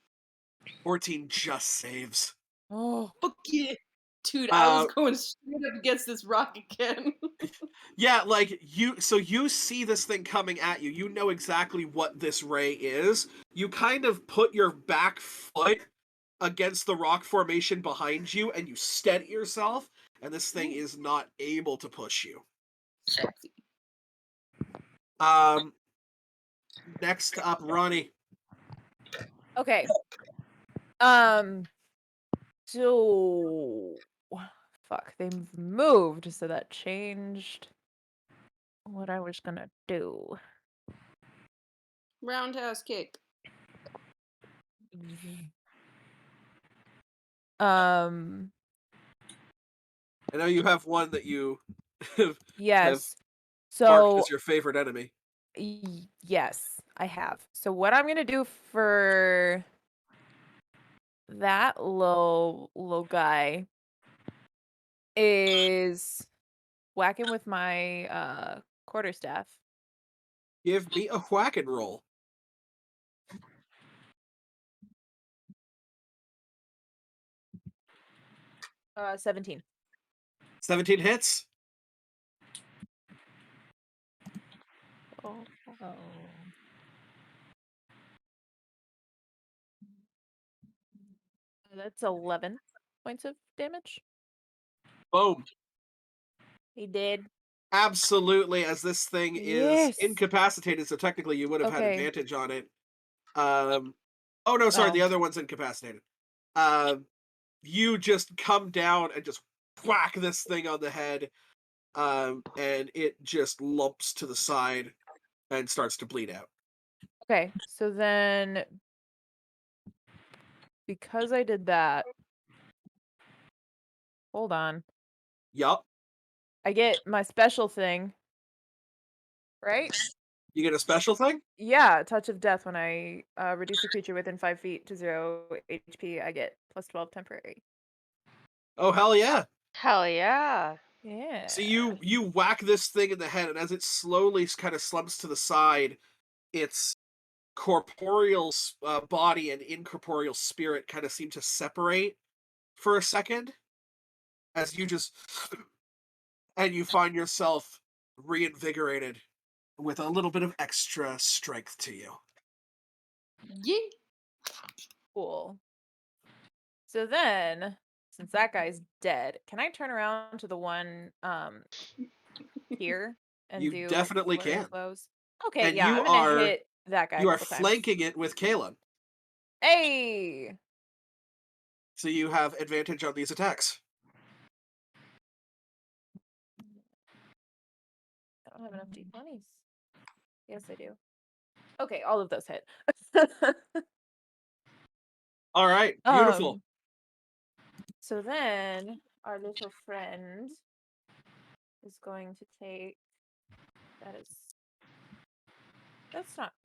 14 just saves. Oh. Fuck yeah. Dude, I was going straight up against this rock again. Yeah, like, you see this thing coming at you. You know exactly what this ray is. You kind of put your back foot against the rock formation behind you, and you steady yourself, and this thing is not able to push you. Sexy. Next up, Ronnie. Okay. So fuck, they moved, so that changed what I was gonna do. Roundhouse kick. I know you have one that you yes. marked So as your favorite enemy. yes, I have. So what I'm gonna do for that little guy is whacking with my quarterstaff. Give me a whack and roll. 17. 17 hits. Oh. That's 11 points of damage. Boom. He did. Absolutely, as this thing is Yes. incapacitated, so technically you would have had Okay. advantage on it. Oh no, sorry, Oh. the other one's incapacitated. You just come down and just whack this thing on the head, and it just lumps to the side and starts to bleed out. Okay, so then because I did that, hold on. Yup. I get my special thing, right? You get a special thing? Yeah, Touch of Death. When I reduce a creature within 5 feet to 0 HP, I get plus 12 temporary. Oh hell yeah. Hell yeah. Yeah. So you whack this thing in the head, and as it slowly kind of slumps to the side, its corporeal body and incorporeal spirit kind of seem to separate for a second, as you just and you find yourself reinvigorated with a little bit of extra strength to you. Yeah. Cool. So then, since that guy's dead, can I turn around to the one here and You do definitely flurry of can. blows? Okay, And yeah, you I'm gonna are hit that guy a you are couple times. flanking it with Caleb, Hey! so you have advantage on these attacks. I don't have enough D20s. Yes, I do. Okay, all of those hit. All right, beautiful. So then our little friend is going to take. That's not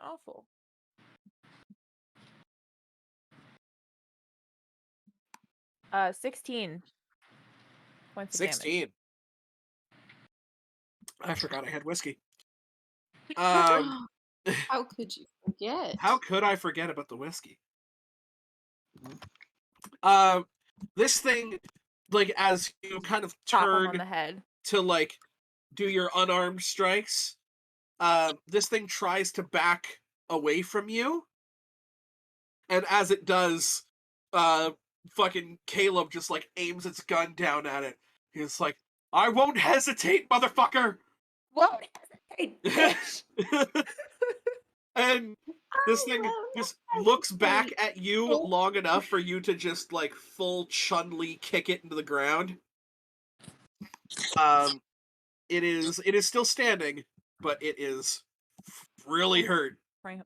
awful. Uh, 16 points of damage. 16. I forgot I had whiskey. Um, How could you forget? how could I forget about the whiskey? This thing, like, as you kind of Pop him on turn the head. to like do your unarmed strikes, this thing tries to back away from you, and as it does, fucking Caleb just like aims its gun down at it. He's like, "I won't hesitate, motherfucker!" Won't hesitate, bitch. And this thing just looks back at you long enough for you to just like full Chun-Li kick it into the ground. It is still standing, but it is really hurt. Right.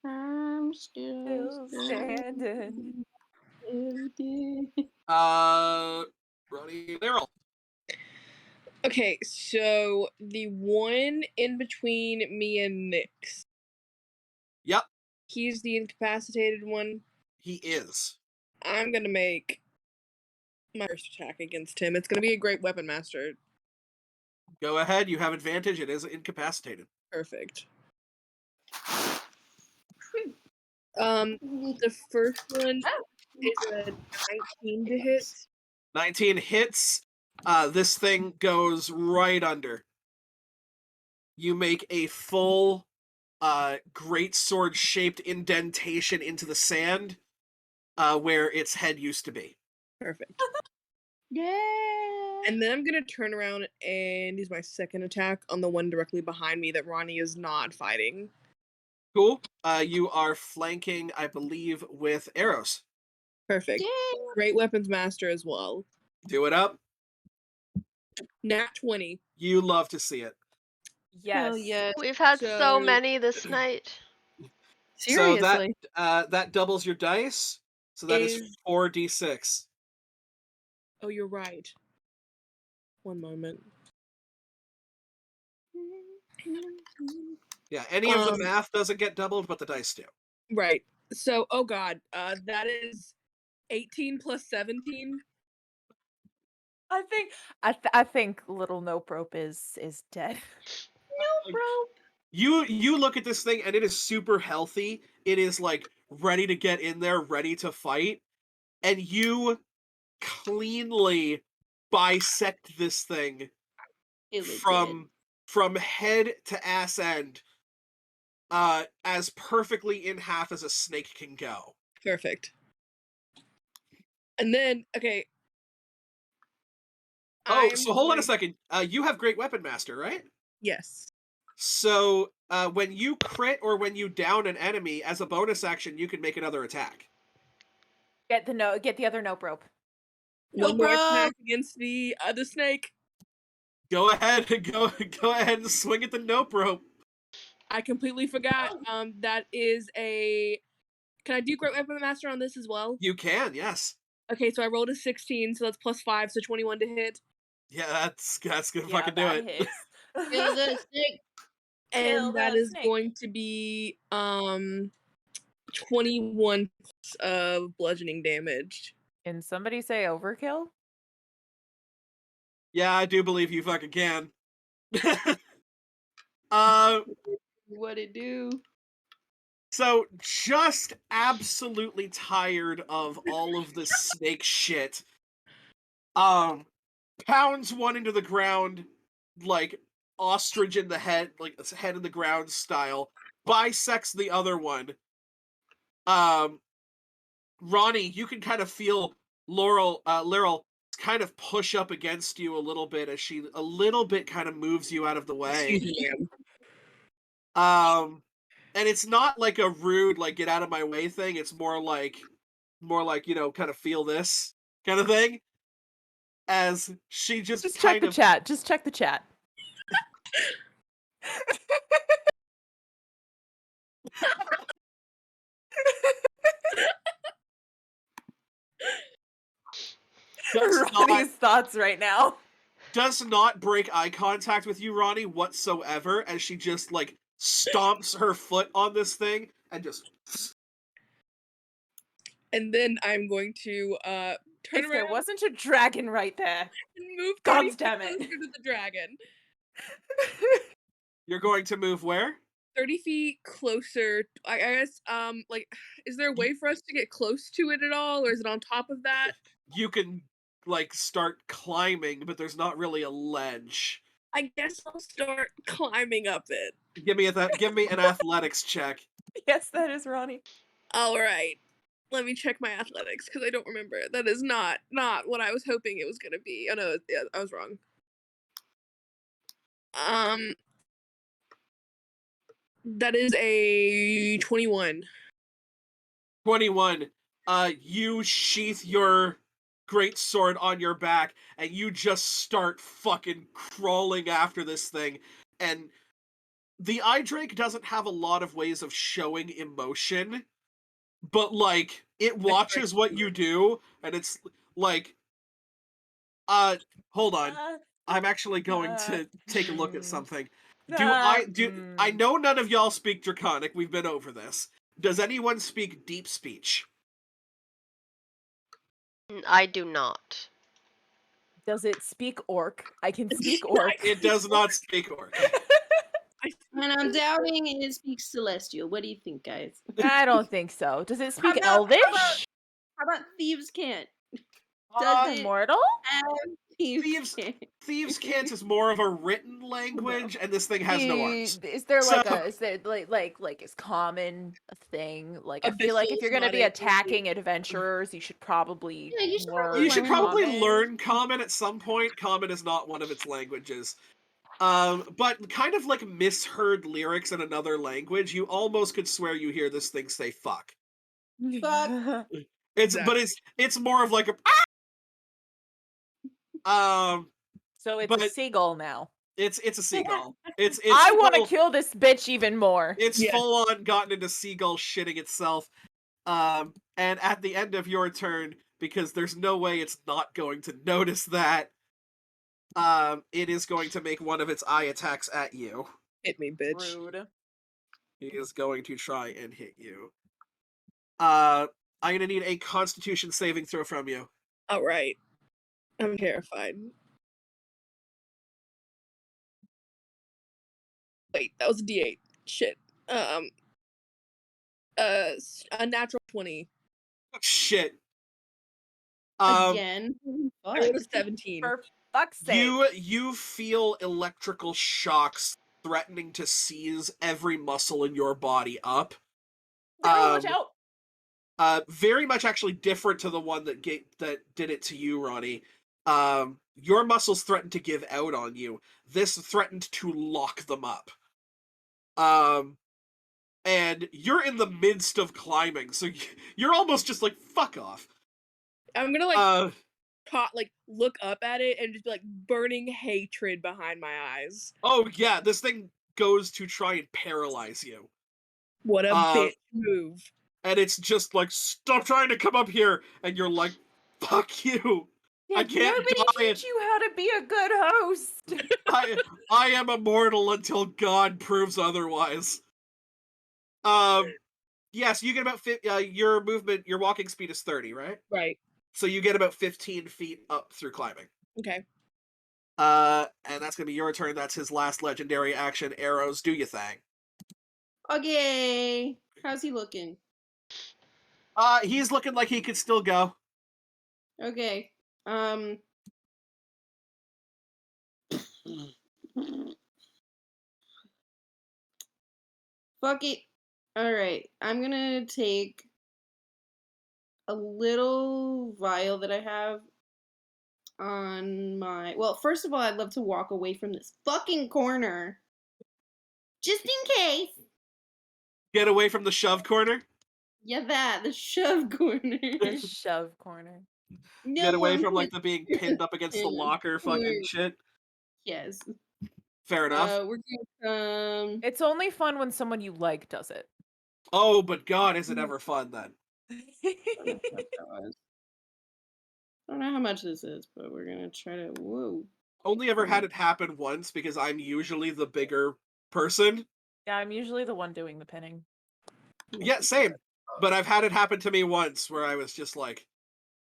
I'm still standing. Ronnie Daryl. Okay, so the one in between me and Nyx. Yep, He's the incapacitated one. he is. I'm gonna make my first attack against him. It's gonna be a Great Weapon Master. Go ahead, you have advantage. It is incapacitated. Perfect. The first one is a 19 to hit. 19 hits. This thing goes right under. You make a full great sword shaped indentation into the sand where its head used to be. Perfect. Yeah. And then I'm gonna turn around and use my second attack on the one directly behind me that Ronnie is not fighting. Cool. You are flanking, I believe, with arrows. Perfect. Yeah. Great Weapons Master as well. Do it up. Nat 20. You love to see it. Yes. Hell yeah. We've had so So- many this night. Seriously. So that doubles your dice. So that is 4d6. Oh, you're right. One moment. Yeah, any of the math doesn't get doubled, but the dice do. Right. So, oh god, that is 18 plus 17. I think little Nope Rope is dead. Like, you look at this thing and it is super healthy. It is like ready to get in there, ready to fight, and you cleanly bisect this thing It was from head to ass end, as perfectly in half as a snake can go. Perfect. And then, okay. Oh, I'm so hold on a going- second. You have Great Weapon Master, right? Yes. So, when you crit or when you down an enemy, as a bonus action, you can make another attack. Get the other Nope Rope. One more bro. attack against the other snake. Go ahead, go ahead and swing at the nope rope. I completely forgot. That is a. Can I do Great Weapon Master on this as well? You can, yes. Okay, so I rolled a 16, so that's plus 5, so 21 to hit. Yeah, that's gonna Yeah, fucking do that it. hits. Kill the snake. Kill And that the is snake. going to be 21 points of bludgeoning damage. Can somebody say overkill? Yeah, I do believe you fucking can. uh, What it do? so just absolutely tired of all of this snake shit. Pounds one into the ground, like ostrich in the head, like its head in the ground style. Bisects the other one. Ronnie, you can kind of feel Laurel kind of push up against you a little bit as she a little bit kind of moves you out of the way. Excuse me, ma'am. And it's not like a rude like get out of my way thing. It's more like you know, kind of feel this kind of thing. As she just check kind the of chat. Just check the chat. does Ronnie's thoughts right now. not break eye contact with you, Ronnie, whatsoever, as she just like stomps her foot on this thing and just. And then I'm going to turn If there around wasn't a dragon right there. and move 30 God feet damn it. closer to the dragon. You're going to move where? 30 feet closer. I guess, like, is there a way for us to get close to it at all, or is it on top of that? You can like start climbing, but there's not really a ledge. I guess I'll start climbing up it. Give me an athletics check. Yes, that is Ronnie. All right. Let me check my athletics because I don't remember. That is not what I was hoping it was gonna be. Oh no, yeah, I was wrong. That is a 21. 21. You sheath your great sword on your back and you just start fucking crawling after this thing. And the eye drake doesn't have a lot of ways of showing emotion, but like it watches what you do and it's like hold on. I'm actually going to take a look at something. I know none of y'all speak Draconic, we've been over this. Does anyone speak deep speech? I do not. Does it speak orc? I can speak orc. It does not speak orc. And I'm doubting it speaks celestial. What do you think, guys? I don't think so. Does it speak about- Elvish? How about thieves can't? Immortal? Thieves Cant is more of a written language, and this thing has no arms. Is there So- like is common a thing? Like I feel like if Abyssal you're gonna be Sonic. attacking adventurers, you should probably Yeah, you should learn. You should probably common. learn Common at some point. Common is not one of its languages. But kind of like misheard lyrics in another language, you almost could swear you hear this thing say fuck. Fuck. But it's more of like a So it's but a seagull now. it's a seagull. It's I want to full- kill this bitch even more. It's Yeah. full on gotten into seagull shitting itself. And at the end of your turn, because there's no way it's not going to notice that, it is going to make one of its eye attacks at you. Hit me, bitch. Rude. He is going to try and hit you. I'm gonna need a Constitution saving throw from you. Alright. I'm terrified. Wait, that was a D8. Shit. A natural 20. Oh, shit. Um, Again? I rolled a Fuck. 17. For fuck's sake. you feel electrical shocks threatening to seize every muscle in your body up. No, watch out. Very much actually different to the one that did it to you, Ronnie. Your muscles threatened to give out on you. This threatened to lock them up. And you're in the midst of climbing, so you're almost just like, fuck off. I'm gonna look up at it and just be like burning hatred behind my eyes. Oh yeah, this thing goes to try and paralyze you. What a bitch move. And it's just like, stop trying to come up here, and you're like, fuck you. I can't Nobody die. teach you how to be a good host. I am immortal until God proves otherwise. Yes, you get about your walking speed is 30, right? Right. So you get about 15 feet up through climbing. Okay. And that's gonna be your turn. That's his last legendary action. Arrows, do your thing. Okay. How's he looking? He's looking like he could still go. Okay. Fuck it. Alright. I'm gonna take a little vial that I have on my... Well, first of all, I'd love to walk away from this fucking corner. Just in case. Get away from the shove corner. Yeah, the shove corner. The shove corner. No Get away one from like puts- the being pinned up against the locker fucking shit. Yes. Fair enough. We're gonna It's only fun when someone you like does it. Oh, but God, is it ever fun then? I don't know how much this is, but we're gonna try to. Whoa. Only ever had it happen once because I'm usually the bigger person. Yeah, I'm usually the one doing the pinning. Yeah, same. But I've had it happen to me once where I was just like,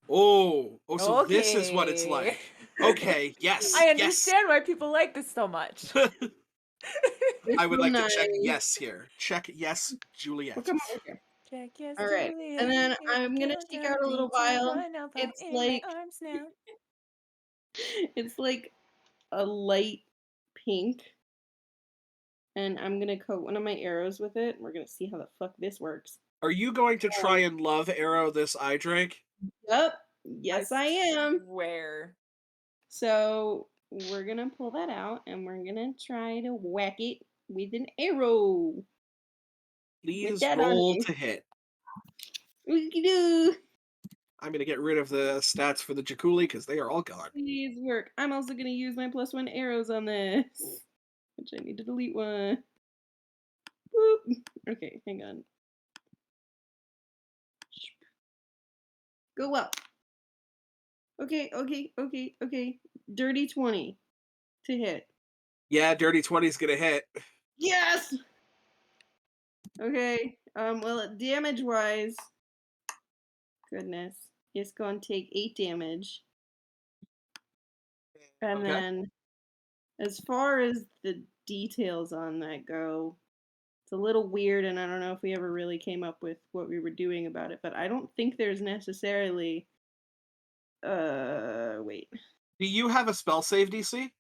oh, so this is what it's like. Okay, yes. I understand why people like this so much. Yes. I would like to check Nice. yes here. Check yes, Juliet. Well, come on, okay. Check, yes, All right, Juliet, and then you're I'm gonna take out a little vial. It's like it's like a light pink, and I'm gonna coat one of my arrows with it. We're gonna see how the fuck this works. Are you going to try and love arrow this eye drake? Yep. Yes, I am. Where? So we're gonna pull that out, and we're gonna try to whack it with an arrow. Please that on roll you. to hit. Oogity-doo. I'm going to get rid of the stats for the Jakuli because they are all gone. Please work. I'm also gonna use my +1 arrows on this, which I need to delete one. Boop. Okay, hang on. Go up. Okay. Dirty 20 to hit. Yeah, dirty 20 is going to hit. Yes. Okay. Well, damage wise, goodness, it's gonna take 8 damage. And Okay. then, as far as the details on that go, it's a little weird, and I don't know if we ever really came up with what we were doing about it. But I don't think there's necessarily. Wait. Do you have a spell save DC?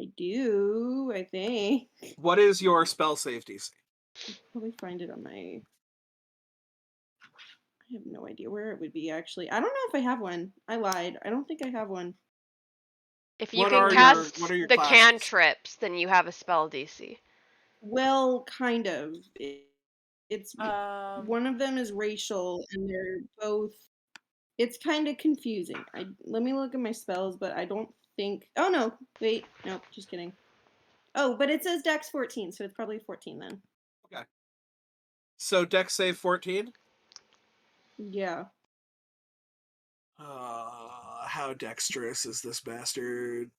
I do. I think. What is your spell save DC? I'll probably find it on my. I have no idea where it would be, actually. I don't know if I have one. I lied. I don't think I have one. If you What can are cast what are your the classes? cantrips, then you have a spell DC. Well, kind of. It's Um, one of them is racial, and they're both. It's kind of confusing. Let me look at my spells, but I don't think. Oh no! Wait, nope. Just kidding. Oh, but it says Dex 14, so it's probably 14 then. So Dex save 14? Yeah. How dexterous is this bastard?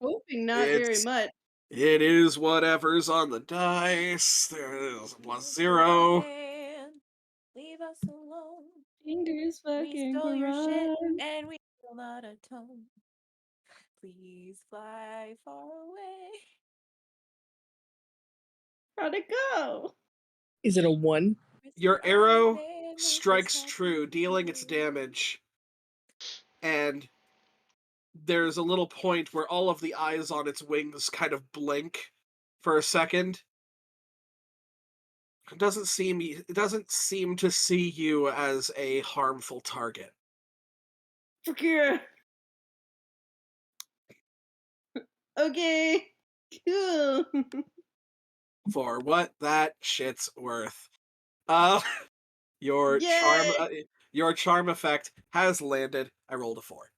Hoping not very It's- much. It is whatever's on the dice. There it is. +0. man. fingers We fucking stole your shit run. and we will not atone. Please fly far away. How'd it go? Is it a 1? Your Mr. arrow Iron Man, strikes Mr. true, dealing its Happy. damage. And there's a little point where all of the eyes on its wings kind of blink for a second. It doesn't seem to see you as a harmful target. Fuck yeah. Okay. Cool. For what that shit's worth. Uh, your charm, Yay! your charm effect has landed. I rolled a 4.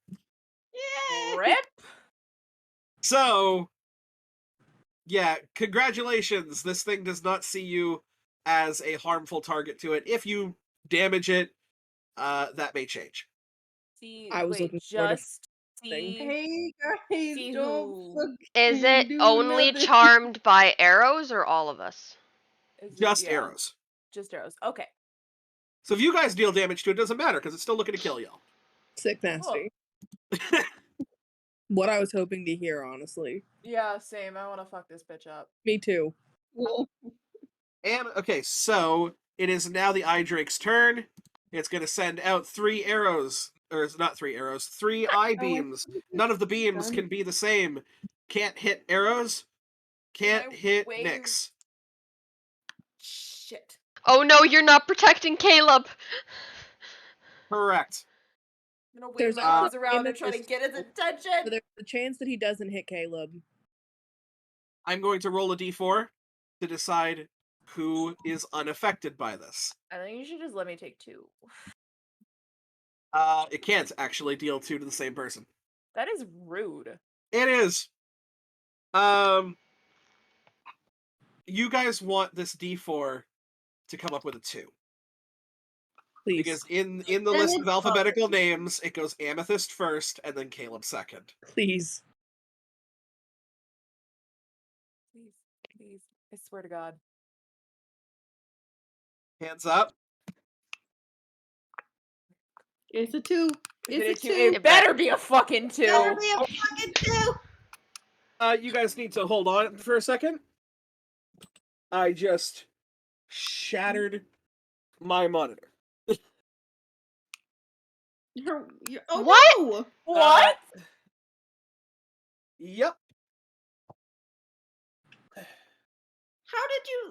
Yay! Rip. So, yeah, congratulations. This thing does not see you as a harmful target to it. If you damage it, that may change. See, I was wait, looking for the just thing. see. Hey guys, See don't who Is fucking it do only nothing. charmed by arrows or all of us? Is it- Just yeah, arrows. Just arrows. Okay. So if you guys deal damage to it, doesn't matter because it's still looking to kill y'all. Sick nasty. What I was hoping to hear, honestly. Yeah, same. I want to fuck this bitch up. Me too. And okay, so it is now the eye drake's turn. It's going to send out 3 arrows, or it's not 3 arrows, 3 eye beams. None of the beams can be the same. Can't hit arrows. Can't I hit wave- Nyx. Shit. Oh no, you're not protecting Caleb. Correct. I'm gonna wave There's my also arms around and try to amethyst get his So attention. there's a chance that he doesn't hit Caleb. I'm going to roll a d4 to decide who is unaffected by this. I think you should just let me take 2. It can't actually deal 2 to the same person. That is rude. It is. You guys want this d4 to come up with a 2. Please. Because in the Then list of it's alphabetical names, it goes Amethyst first and then Caleb second. Please. Please, please. I swear to God. Hands up. It's a 2. Is It's it a 2. It better be a fucking 2. Better be a fucking 2. You guys need to hold on for a second. I just shattered my monitor. Oh What? no! What? Yep. How did you?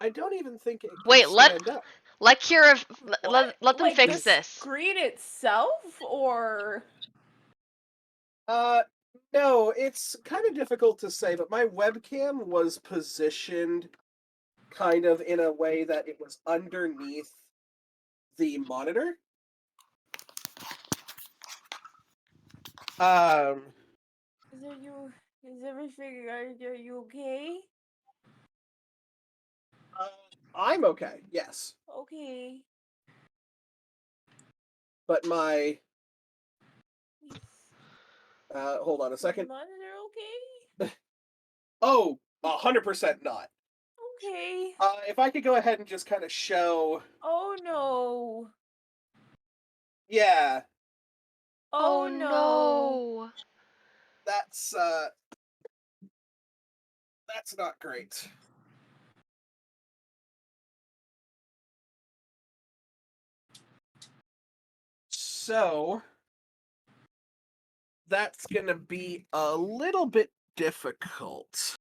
I don't even think it can Wait, stand up. let Kira, What? let them Like, fix the this. screen itself, or No, it's kind of difficult to say, but my webcam was positioned kind of in a way that it was underneath the monitor. Is everything? Are you okay? I'm okay, yes. Okay. But my Is hold on a the second. monitor okay? Oh, 100% not. Okay. If I could go ahead and just kind of show. Oh no. Yeah, Oh no. that's not great. So that's gonna be a little bit difficult.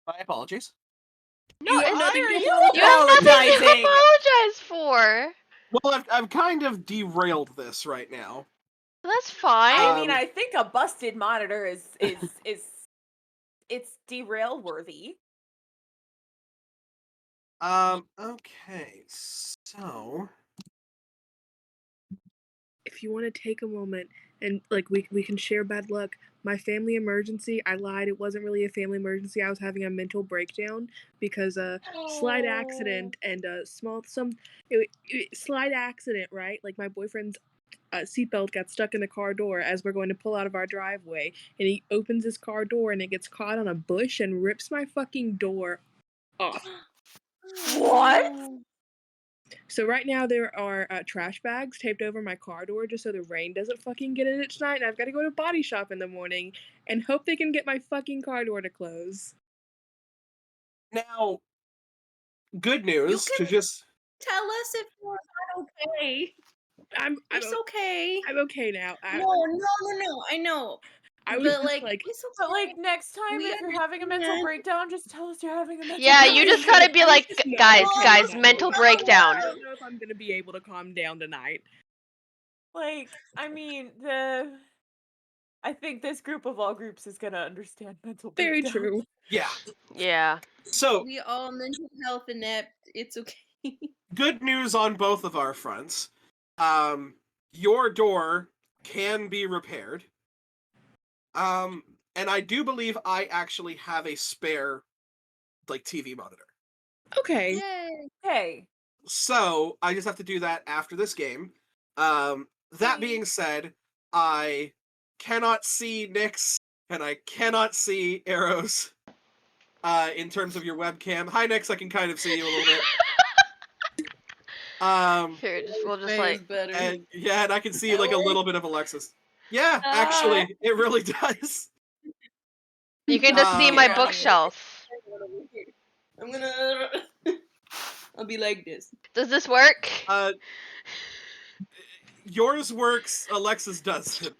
My apologies. No, You have it's, nothing Why to are you you have nothing to apologizing? apologize for. Well, I've kind of derailed this right now. That's fine. I mean, Um, I think a busted monitor is it's derail worthy. Okay, so If you want to take a moment and like we can share bad luck. My family emergency, I lied. It wasn't really a family emergency. I was having a mental breakdown because slight accident and slight accident, right? Like my boyfriend's seatbelt got stuck in the car door as we're going to pull out of our driveway, and he opens his car door and it gets caught on a bush and rips my fucking door off. What? So right now there are trash bags taped over my car door just so the rain doesn't fucking get in it tonight, and I've got to go to Body Shop in the morning and hope they can get my fucking car door to close. Now, good news to can- just Tell us if you're not okay. I'm It's okay. I'm okay now. No. I know. I was But just like, like, it's okay. But like next time, We if you're having a mental understand. breakdown, just tell us you're having a mental Yeah, breakdown. you just gotta be like, No, guys, no, guys, no, mental no, breakdown. I don't know if I'm gonna be able to calm down tonight. Like, I mean, I think this group of all groups is gonna understand mental Very breakdowns. true. yeah. Yeah. So We all mental health inept. It's okay. good news on both of our fronts. Your door can be repaired. And I do believe I actually have a spare, like, TV monitor. Okay. Yay. Hey, So I just have to do that after this game. That being said, I cannot see Nyx and I cannot see Arrows. In terms of your webcam. Hi Nyx, I can kind of see you a little bit. Here, we'll just Way like. better. And yeah, and I can see like a Really? little bit of Alexis. Yeah, actually, it really does. You can just see my Yeah. bookshelf. I'm gonna. I'll be like this. Does this work? Yours works, Alexis doesn't.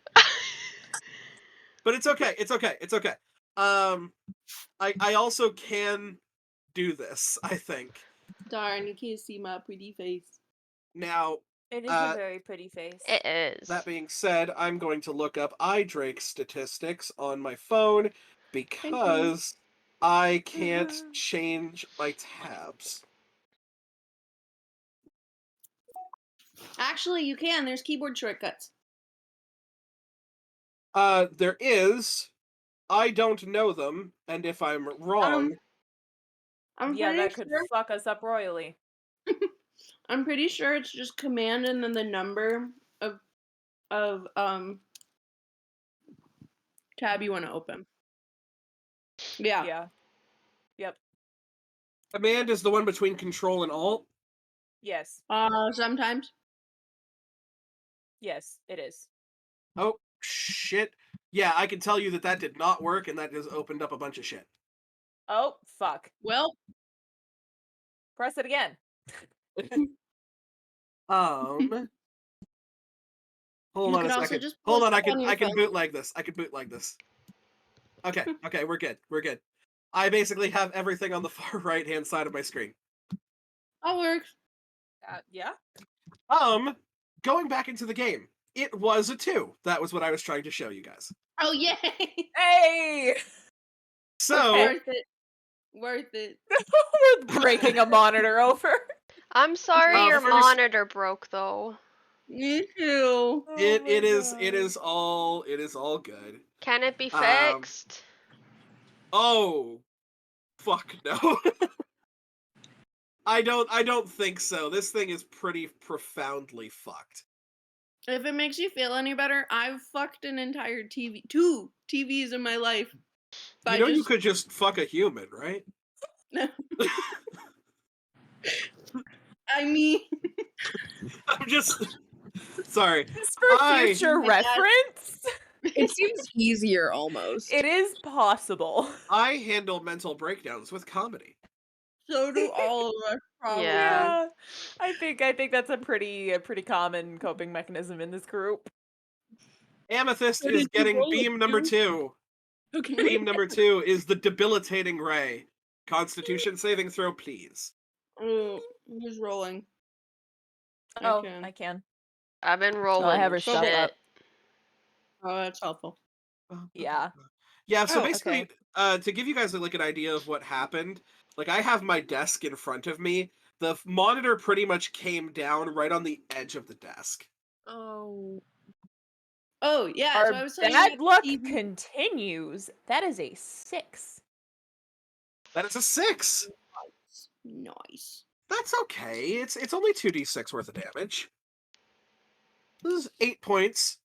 But it's okay. It's okay. It's okay. I also can do this, I think. Darn, you can't see my pretty face. Now, it is Uh, a very pretty face. It is. that being said, I'm going to look up iDrake statistics on my phone because I can't change my tabs. Actually, you can. There's keyboard shortcuts. There is. I don't know them, and if I'm wrong, I'm Yeah, pretty that could sure. fuck us up royally. I'm pretty sure it's just command and then the number of tab you want to open. Yeah. Yeah. Yep. command is the one between Control and Alt. Yes. Sometimes. Yes, it is. Oh, shit. Yeah, I can tell you that did not work, and that just opened up a bunch of shit. Oh, fuck. Well, Press it again. Hold You on a can also second. just Hold pull on, it up on your I can phone. bootleg this. I can bootleg this. Okay, okay, we're good. We're good. I basically have everything on the far right-hand side of my screen. that works. Yeah. Going back into the game. It was a 2. That was what I was trying to show you guys. Oh yay! Hey! So, Okay. Worth it. Worth it. We're breaking a monitor over. I'm sorry your first- monitor broke though. Me too. it Oh is all good. Can it be Um, fixed? Oh, fuck no. I don't think so. This thing is pretty profoundly fucked. If it makes you feel any better, I've fucked an entire TV, 2 TVs in my life. You know you could just fuck a human, right? I mean, I'm just sorry. Just for future Oh my God. reference, It seems easier almost. it is possible. I handle mental breakdowns with comedy. so do all of us. Probably. Yeah. I think that's a pretty common coping mechanism in this group. Amethyst What is did you getting roll it beam number to? 2. Okay. Beam number 2 is the debilitating ray. Constitution saving throw, please. Who's rolling? Oh, can. I can. I've been rolling I have her shit. stuff up. Oh, that's helpful. Yeah. Yeah, so Oh, basically, to give you guys like an idea of what happened, like I have my desk in front of me. The monitor pretty much came down right on the edge of the desk. Oh. Oh yeah, Our so I was telling bad you luck TV. continues. That is a 6. That is a 6. Nice. That's okay. It's only 2d6 worth of damage. This is 8 points.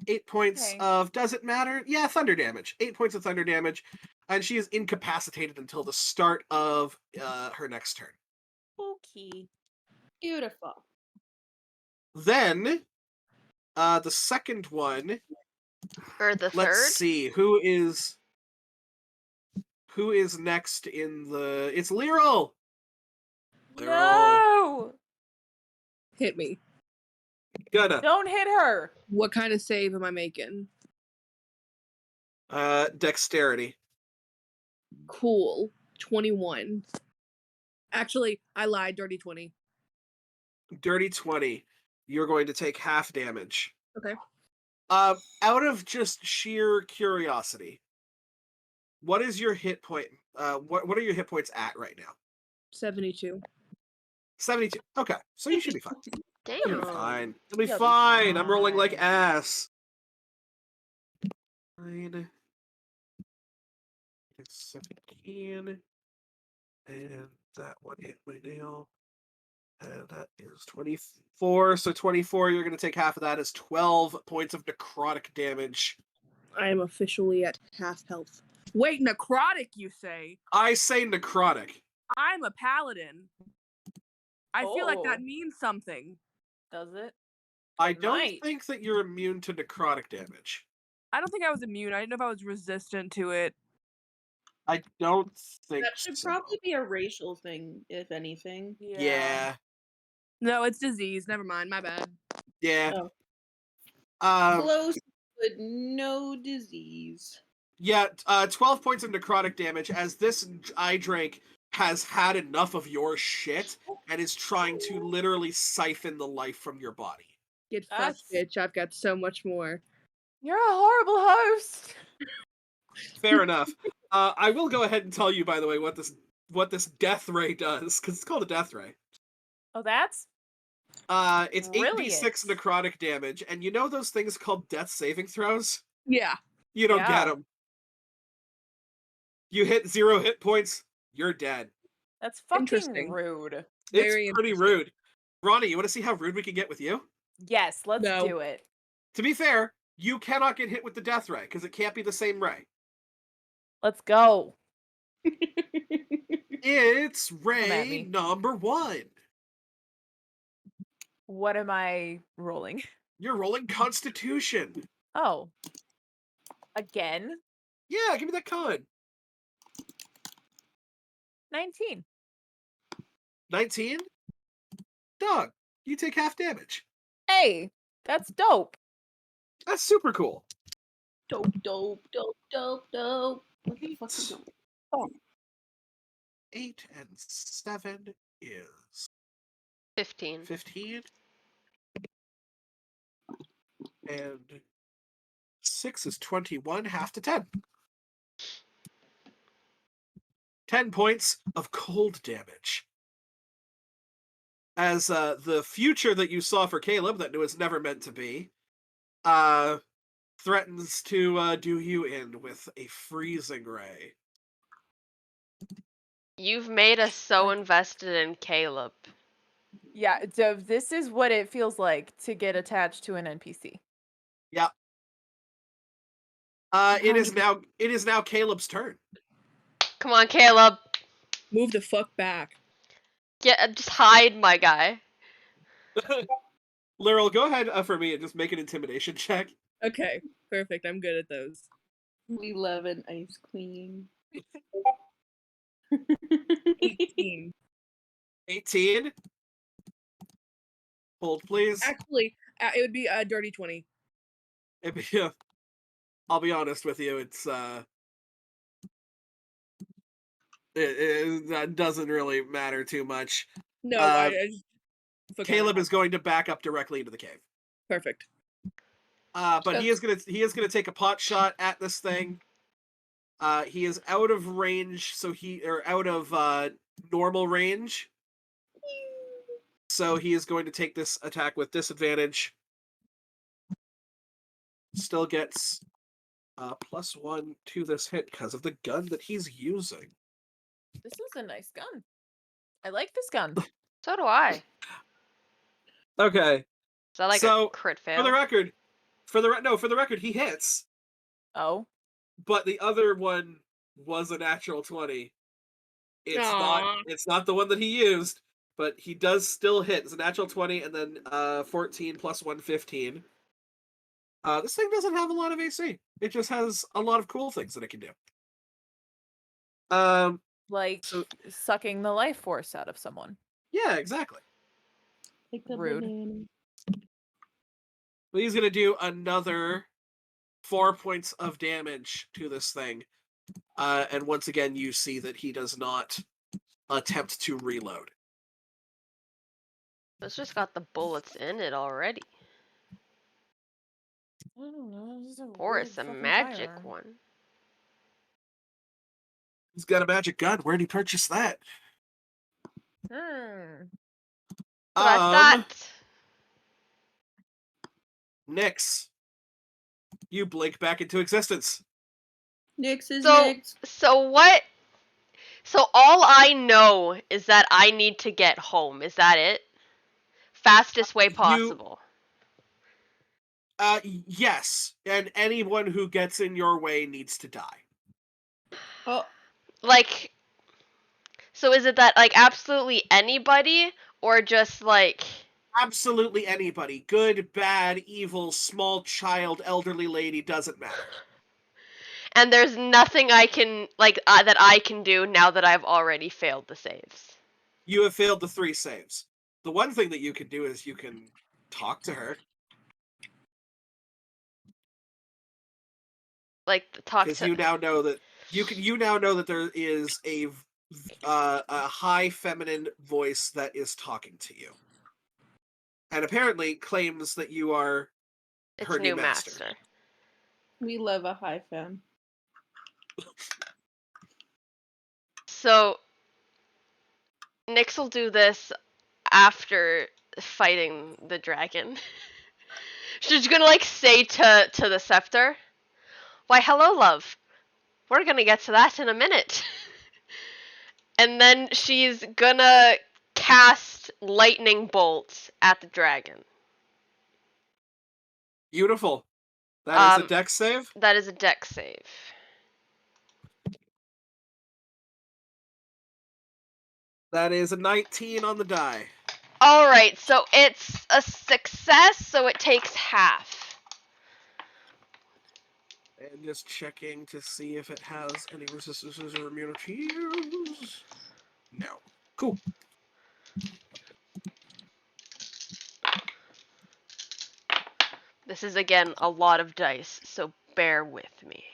8 points Okay. of does it matter? Yeah, thunder damage. 8 points of thunder damage, and she is incapacitated until the start of her next turn. Okay. Beautiful. Then, the second one. Or the Let's third? see who is next in the. It's Lyral. No! Hit me. Gonna Don't hit her. What kind of save am I making? dexterity. Cool. 21. Actually, I lied. Dirty 20. Dirty 20. You're going to take half damage. Okay. Out of just sheer curiosity, what is your hit point? What are your hit points at right now? 72. 72. Okay, so you should be fine. Damn. You'll be fine. You'll be You'll be fine. I'm rolling like fine. ass. 9. 17. And that one hit my nail. And that is 24. So 24, you're going to take half of that as 12 points of necrotic damage. I am officially at half health. Wait, necrotic, you say? I say necrotic. I'm a paladin. I feel like that Oh. means something. Does it? I It don't might. think that you're immune to necrotic damage. I don't think I was immune. I didn't know if I was resistant to it. I don't think That should so. probably be a racial thing, if anything. Yeah. No, it's disease. Never mind. My bad. Yeah. Oh. Close, but no disease. Yeah, 12 points of necrotic damage as this eye drake has had enough of your shit and is trying to literally siphon the life from your body. Get That's- fucked, bitch. I've got so much more. You're a horrible host. Fair enough. I will go ahead and tell you, by the way, what this death ray does, because it's called a death ray. Oh, that's It's Brilliant. 8d6 necrotic damage, and you know those things called death saving throws? Yeah. You don't get Yeah. them. You hit 0 hit points, you're dead. that's fucking Interesting. rude. Very It's pretty interesting. rude. Ronnie, you want to see how rude we can get with you? Yes, let's No. do it. To be fair, you cannot get hit with the death ray, because it can't be the same ray. Let's go. It's at ray me. number 1. What am I rolling? You're rolling Constitution. Oh. Again? Yeah, give me that con. 19. 19? Dog, you take half damage. Hey, that's dope. That's super cool. Dope, dope, dope, dope, dope. What the fuck is going 8 and 7 is 15. 15. And 6 is 21, half to 10. 10 points of cold damage. As the future that you saw for Caleb, that was never meant to be, threatens to do you in with a freezing ray. You've made us so invested in Caleb. Yeah, so this is what it feels like to get attached to an NPC. It is now Caleb's turn. Come on, Caleb. Move the fuck back. Just hide, my guy. Lyral, go ahead for me and just make an intimidation check. Okay. Perfect. I'm good at those. We love an ice queen. 18. 18. Hold, please. Actually, it would be a dirty 20. I'll be honest with you. It's that doesn't really matter too much. No, Uh, I just forgot. Caleb is going to back up directly into the cave. Perfect. But he is gonna take a pot shot at this thing. He is out of range, out of normal range. So he is going to take this attack with disadvantage. Still gets +1 to this hit because of the gun that he's using. This is a nice gun. I like this gun. So do I. Okay. Is that like So, a crit fail? For the record, he hits, Oh. but the other one was a natural 20. Aw. It's not the one that he used, but he does still hit. It's a natural 20 and then 14 plus 1, 15. This thing doesn't have a lot of AC. It just has a lot of cool things that it can do. Like So- sucking the life force out of someone. Yeah, exactly. Like a Rude. banana. But he's gonna do another 4 points of damage to this thing. And once again, you see that he does not attempt to reload. It's just got the bullets in it already. I don't know. This is a Or weird it's a fucking magic firearm. one. He's got a magic gun. Where'd he purchase that? Hmm. So that's that. Nyx, you blink back into existence. Nyx is So Nyx. so what? So all I know is that I need to get home. Is that it? Fastest way possible. Yes, and anyone who gets in your way needs to die. Oh, Like, so is it that like absolutely anybody, or just like? Absolutely anybody. Good, bad, evil, small child, elderly lady, doesn't matter. And there's nothing I can like that I can do now that I've already failed the saves. You have failed the 3 saves. The one thing that you can do is you can talk to her. Like talk Because to. you now know that there is a high feminine voice that is talking to you, and apparently claims that you are It's her new new master. master. we love a high femme. So Nyx will do this after fighting the dragon. She's gonna like say to the scepter, "Why, hello, love. We're gonna get to that in a minute." And then she's gonna cast lightning bolts at the dragon. Beautiful. That is a Um, dex save. That is a dex save. That is a 19 on the die. Alright, so it's a success, so it takes half. And just checking to see if it has any resistances or immunities. No. Cool. This is again a lot of dice, so bear with me.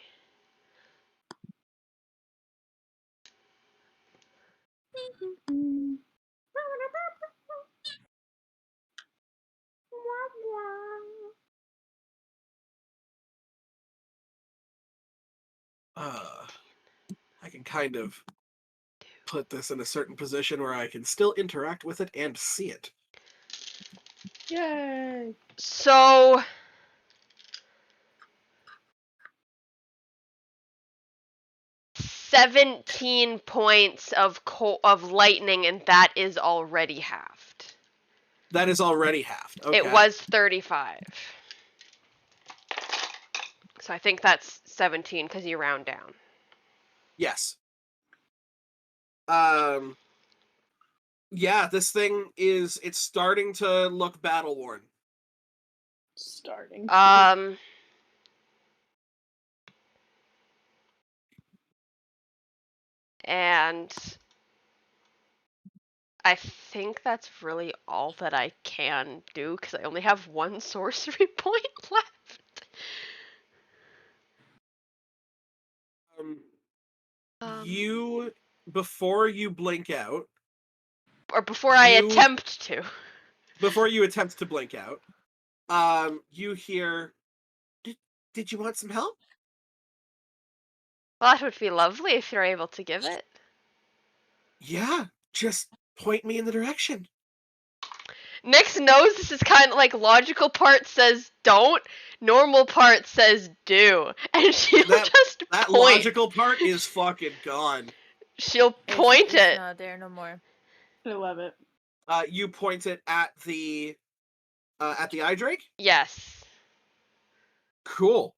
I can kind of put this in a certain position where I can still interact with it and see it. Yay! So 17 points of lightning, and that is already halved. That is already halved. Okay. It was 35. So I think that's 17 because you round down. Yes. Yeah, this thing it's starting to look battle worn. Starting. And I think that's really all that I can do because I only have 1 sorcery point left. You, before you blink out, or before I attempt to. Before you attempt to blink out, you hear, did you want some help? Well, that would be lovely if you're able to give it. Yeah, just point me in the direction. Nyx knows this is kind of like logical part says don't, normal part says do, and she'll just that point. logical part is fucking gone. She'll point it. Not there no more. I love it. You point it at the At the eye drake? Yes. Cool.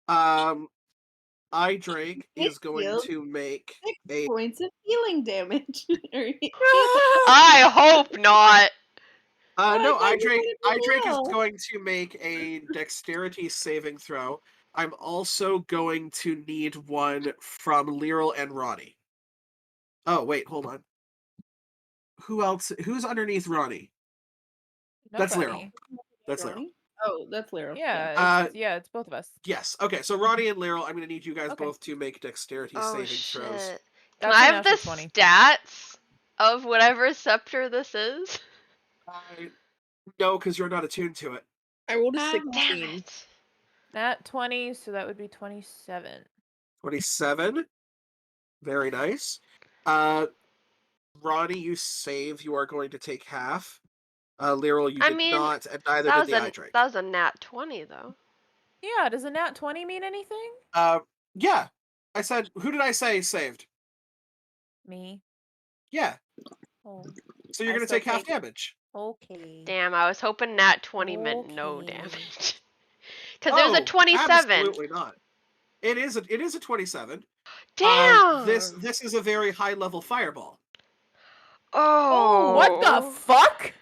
Eye drake is going Healed to make 6 a points of healing damage. I hope not. I no, thought eye you drake said eye drake is no. going to make a dexterity saving throw. I'm also going to need one from Lyral and Ronnie. Oh, wait, hold on. Who else? Who's underneath Ronnie? That's Lyral. Nobody. That's Lyral. Ronnie? Oh, that's Lyral. Yeah, it's both of us. Yes. Okay, so Ronnie and Lyral, I'm going to need you guys Okay. both to make dexterity Oh saving shit. throws. Can That's I a have the natural 20. stats of whatever scepter this is? No, because you're not attuned to it. I rolled a Ah, 16. Damn it. Nat 20, so that would be 27. 27. Very nice. Ronnie, you save. You are going to take half. Lyral, you I did mean, not, and neither That did was the a eye drake. that was a nat 20 though. Yeah, does a nat 20 mean anything? Yeah. I said, who did I say saved? Me. Yeah. Oh, So you're I going to still take half take- damage. okay. Damn, I was hoping nat 20 meant no Okay. damage. Because there's a Oh, 27. Absolutely not. It is a 27. Damn. This is a very high level fireball. Oh, what the fuck?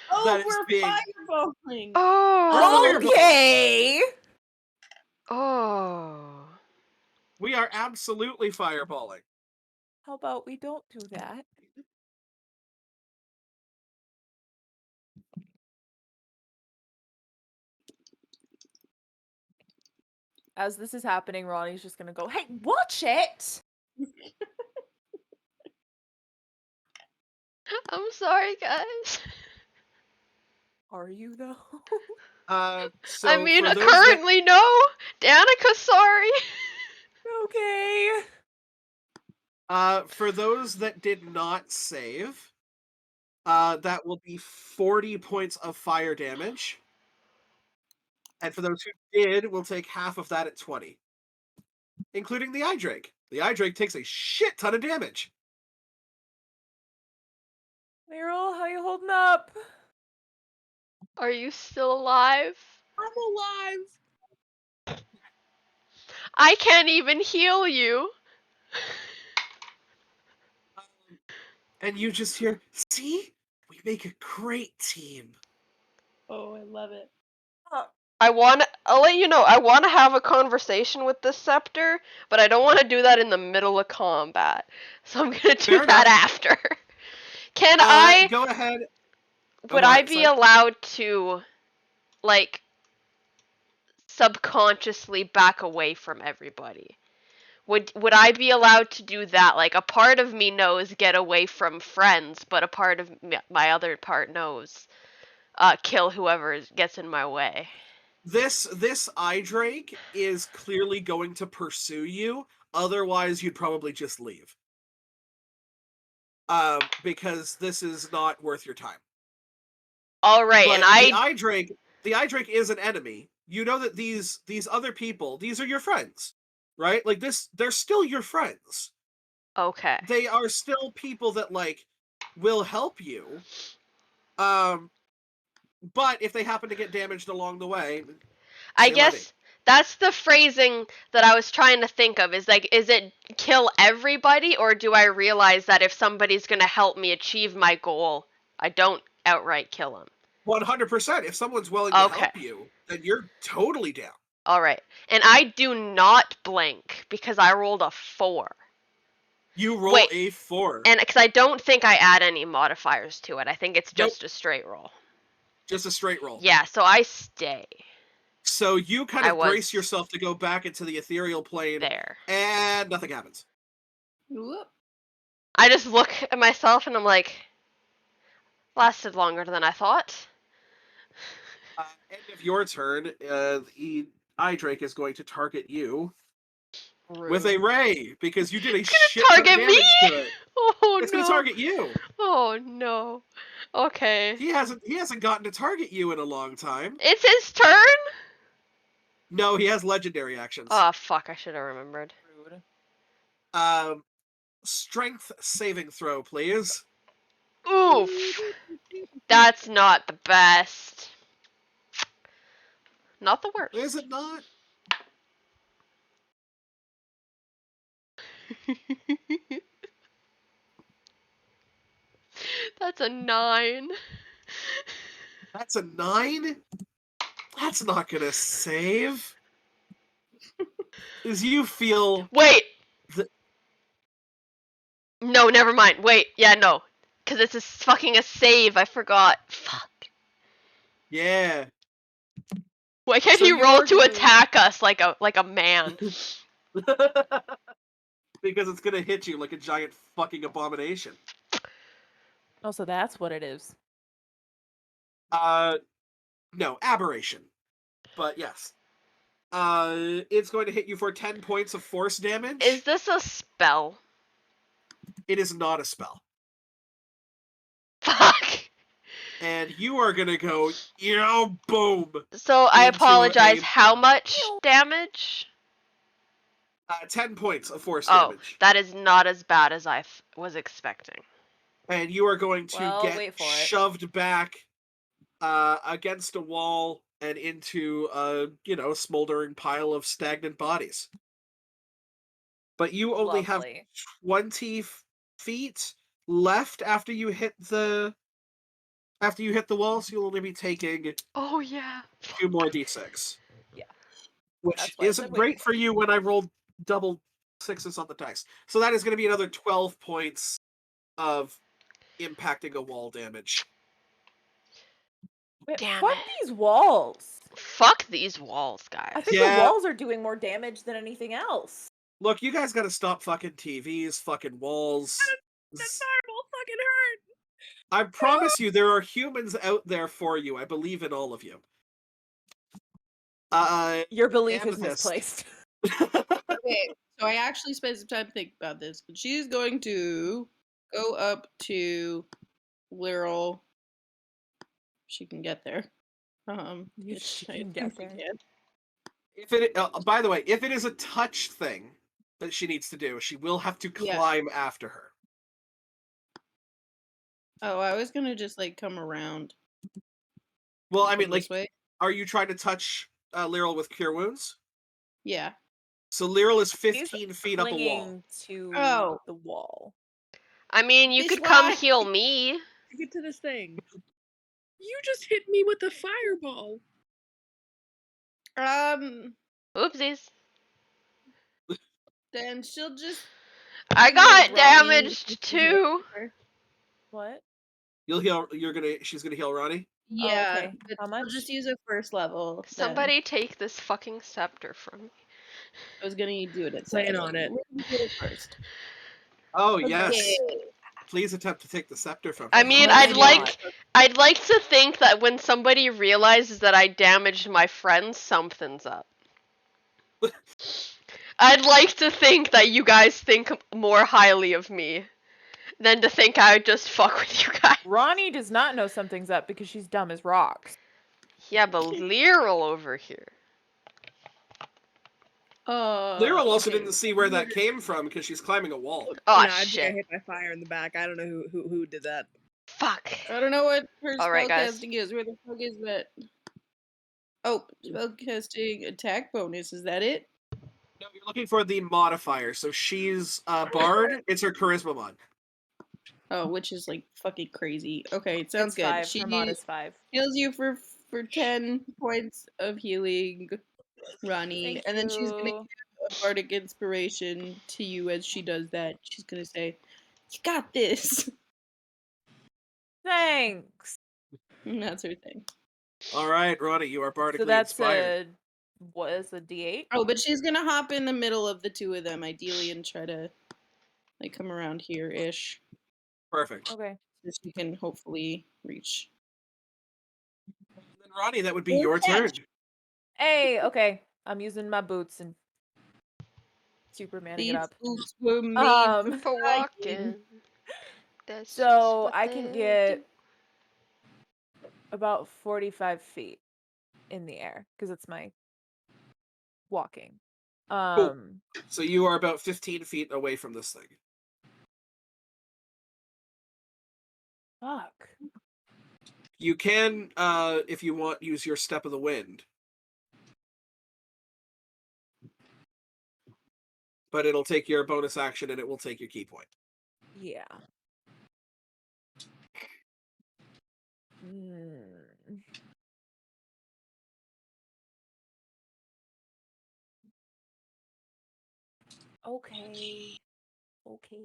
Oh, That is we're being- fireballing. Oh. Okay. Oh. We are absolutely fireballing. How about we don't do that? As this is happening, Ronnie's just gonna go, "Hey, watch it!" I'm sorry, guys. Are you though? So I mean, for those currently no. Danica, sorry. Okay. for those that did not save, that will be 40 points of fire damage. And for those who did, we'll take half of that at 20. Including the eye drake. The eye drake takes a shit ton of damage. Meryl, how you holding up? Are you still alive? I'm alive. I can't even heal you. And you just hear, see? We make a great team. Oh, I love it. I'll let you know, I want to have a conversation with this scepter, but I don't want to do that in the middle of combat. So I'm going to do Fair that enough. after. Can I, Go ahead. would go I ahead, be sorry. allowed to, like, subconsciously back away from everybody? Would I be allowed to do that? Like, a part of me knows get away from friends, but a part of my other part knows kill whoever gets in my way. This eye drake is clearly going to pursue you. Otherwise, you'd probably just leave. Because this is not worth your time. All right, But and the eye drake is an enemy. You know that these other people, these are your friends, right? Like they're still your friends. Okay. They are still people that like will help you. But if they happen to get damaged along the way, I say guess Letty. that's the phrasing that I was trying to think of. Is like, is it kill everybody, or do I realize that if somebody's gonna help me achieve my goal, I don't outright kill them? 100%. If someone's willing to Okay. help you, then you're totally down. All right, and I do not blink because I rolled a 4. You roll Wait, a 4. And because I don't think I add any modifiers to it, I think it's Nope. just a straight roll. Just a straight roll. Yeah, so I stay So you kind I of brace was yourself to go back into the ethereal plane, there. and nothing happens. Whoop. I just look at myself and I'm like, lasted longer than I thought. End of your turn, the eye drake is going to target you with a ray because you did a shit ton of Target damage me? to it. Oh It's no. going to target you. Oh no. Okay. He hasn't gotten to target you in a long time. It's his turn? No, he has legendary actions. Oh fuck, I should have remembered. Rude. Strength saving throw, please. Oof. That's not the best. Not the worst. Is it not? That's a 9. That's a 9? That's not gonna save. As you feel... Wait! The- No, never mind. Wait, yeah, no. Because it's fucking a save, I forgot. Fuck. Yeah. Why can't So he roll you're to gonna- attack us like a man? Because it's gonna hit you like a giant fucking abomination. Oh, so that's what it is. No, aberration. But yes. It's going to hit you for 10 points of force damage. Is this a spell? It is not a spell. Fuck. And you are gonna go, boom! So I Into apologize. a- How much damage? 10 points of force Oh, damage. that is not as bad as I was expecting. And you are going to Well, get wait for it. shoved back against a wall and into a, smoldering pile of stagnant bodies. But you only have Lovely. 20 feet left after you hit the wall, so you'll only be taking Oh yeah. 2 more d6. Yeah. Which That's why I isn't said wait great for for you when I rolled double 6s on the dice. So that is going to be another 12 points of impacting a wall damage. Wait, Damn fuck it. these walls. Fuck these walls, I guys. think Yeah. the walls are doing more damage than anything else. Look, you guys got to stop fucking TVs, fucking walls. That fireball fucking hurt. I promise you, there are humans out there for you. I believe in all of you. Your belief is Amethyst. misplaced. Okay, so I actually spent some time thinking about this, but she's going to go up to Lyral. She can get there. Which She I can get think she there. can. If it, by the way, if it is a touch thing that she needs to do, she will have to Yeah. climb after her. Oh, I was gonna just come around. Well, I mean, come this like, way. are you trying to touch Lyral with Cure Wounds? Yeah. So Lyral is He's 15 feet up a wall. clinging to Oh. the wall. I mean, you Bitch, could come why? heal me. To get to this thing. You just hit me with a fireball. Oopsies. Then she'll just. I heal got Ronnie damaged if she's too. there. What? You'll heal. She's gonna heal Ronnie. Yeah. okay. But How she'll much? just use a first level. then. Somebody take this fucking scepter from me. I was gonna do it at Plan second. on it. We're gonna do it first. Oh yes. Okay. Please attempt to take the scepter from I her. mean, Let's I'd like to think that when somebody realizes that I damaged my friend, something's up. I'd like to think that you guys think more highly of me than to think I would just fuck with you guys. Ronnie does not know something's up because she's dumb as rocks. Yeah, but Lyral over here. Lyral also okay. didn't see where that came from because she's climbing a wall. Oh no, I think I shit. hit by fire in the back. I don't know who did that. Fuck. I don't know what her Alright, guys. spellcasting is. Where the fuck is that? Oh, spellcasting attack bonus. Is that it? No, you're looking for the modifier. So she's Bard. It's her charisma mod. Oh, which is fucking crazy. Okay, it sounds It's good. 5. She Her mod is 5. heals you for 10 points of healing, Ronnie, Thank and then she's gonna you. give a bardic inspiration to you as she does that. She's gonna say, "You got this." Thanks. And that's her thing. All right, Ronnie, you are bardically So that's inspired. what is a D8? Oh, but she's gonna hop in the middle of the two of them, ideally, and try to come around here ish, Perfect. Okay. so she can hopefully reach. Then Ronnie, that would be your turn. Hey, okay. I'm using my boots and Supermaning These it up. boots were made Um, For walking. That's So just what I can they get do. about 45 feet in the air because it's my walking. So you are about 15 feet away from this thing. Fuck. You can, if you want, use your Step of the Wind. but it'll take your bonus action and it will take your key point. Yeah. Hmm. Okay. Okay.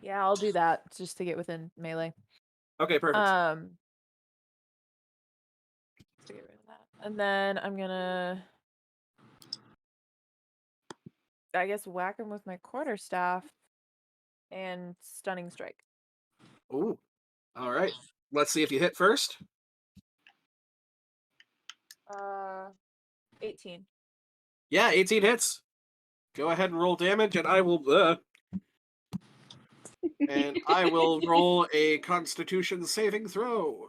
Yeah, I'll do that just to get within melee. Okay, perfect. To get rid of that. And then I'm gonna, I guess, whack him with my quarterstaff and stunning strike. Ooh. All right. Let's see if you hit first. 18. Yeah, 18 hits. Go ahead and roll damage, and I will. And I will roll a Constitution saving throw.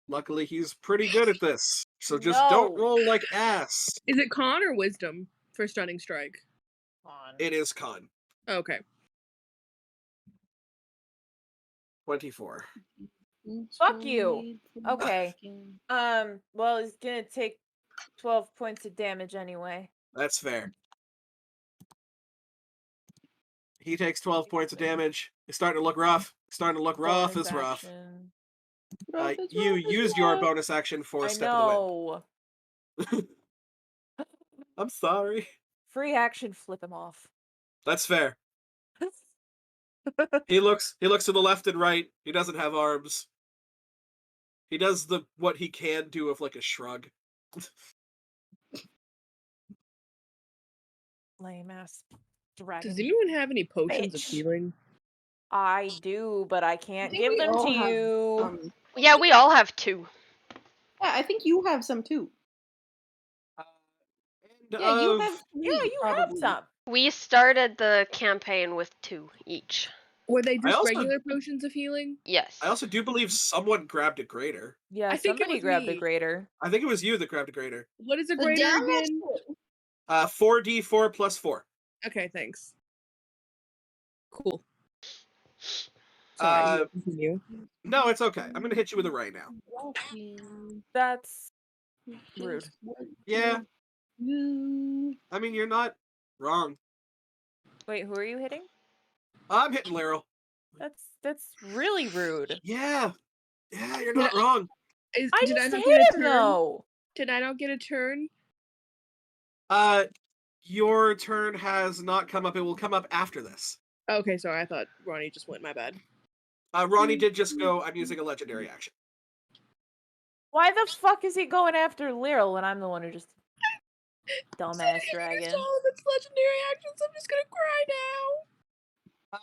Luckily, he's pretty good at this. So just don't No. roll like ass. Is it con or wisdom for stunning strike? On. It is con. Okay. 24. Fuck you. Okay. Well, it's gonna take 12 points of damage anyway. That's fair. He takes 12 points of damage. It's starting to look rough. Starting to look rough Bonus as rough. action. You used your bonus action for I Step of the know. Wind. I'm sorry. Free action, flip him off. That's fair. He looks to the left and right. He doesn't have arms. He does what he can do with like a shrug. Lame ass dragon. Does anyone have any potions of Bitch. healing? I do, but I can't think give we them all to have, you. Yeah, we all have 2. Yeah, I think you have some too. And Yeah, you of- have. Yeah, three, you have probably. some. We started the campaign with 2 each. Were they just also- regular potions of healing? Yes. I also do believe someone grabbed a grater. Yeah, I think it somebody was grabbed a me. grater. I think it was you that grabbed a grater. What is a The greater damage? again? 4d4 plus 4. Okay, thanks. Cool. Sorry, Uh, continue. No, it's okay. I'm gonna hit you with a ray now. That's rude. Yeah, You. I mean you're not wrong. Wait, who are you hitting? I'm hitting Laryl. That's really rude. Yeah, you're not wrong. I Did I just not hit get a him turn? though. Did I not get a turn? Your turn has not come up. It will come up after this. Okay, sorry. I thought Ronnie just went. My bad. Ronnie did just go, I'm using a legendary action. Why the fuck is he going after Lyral when I'm the one who just dumbass dragon? Used all of its legendary actions. I'm just gonna cry now.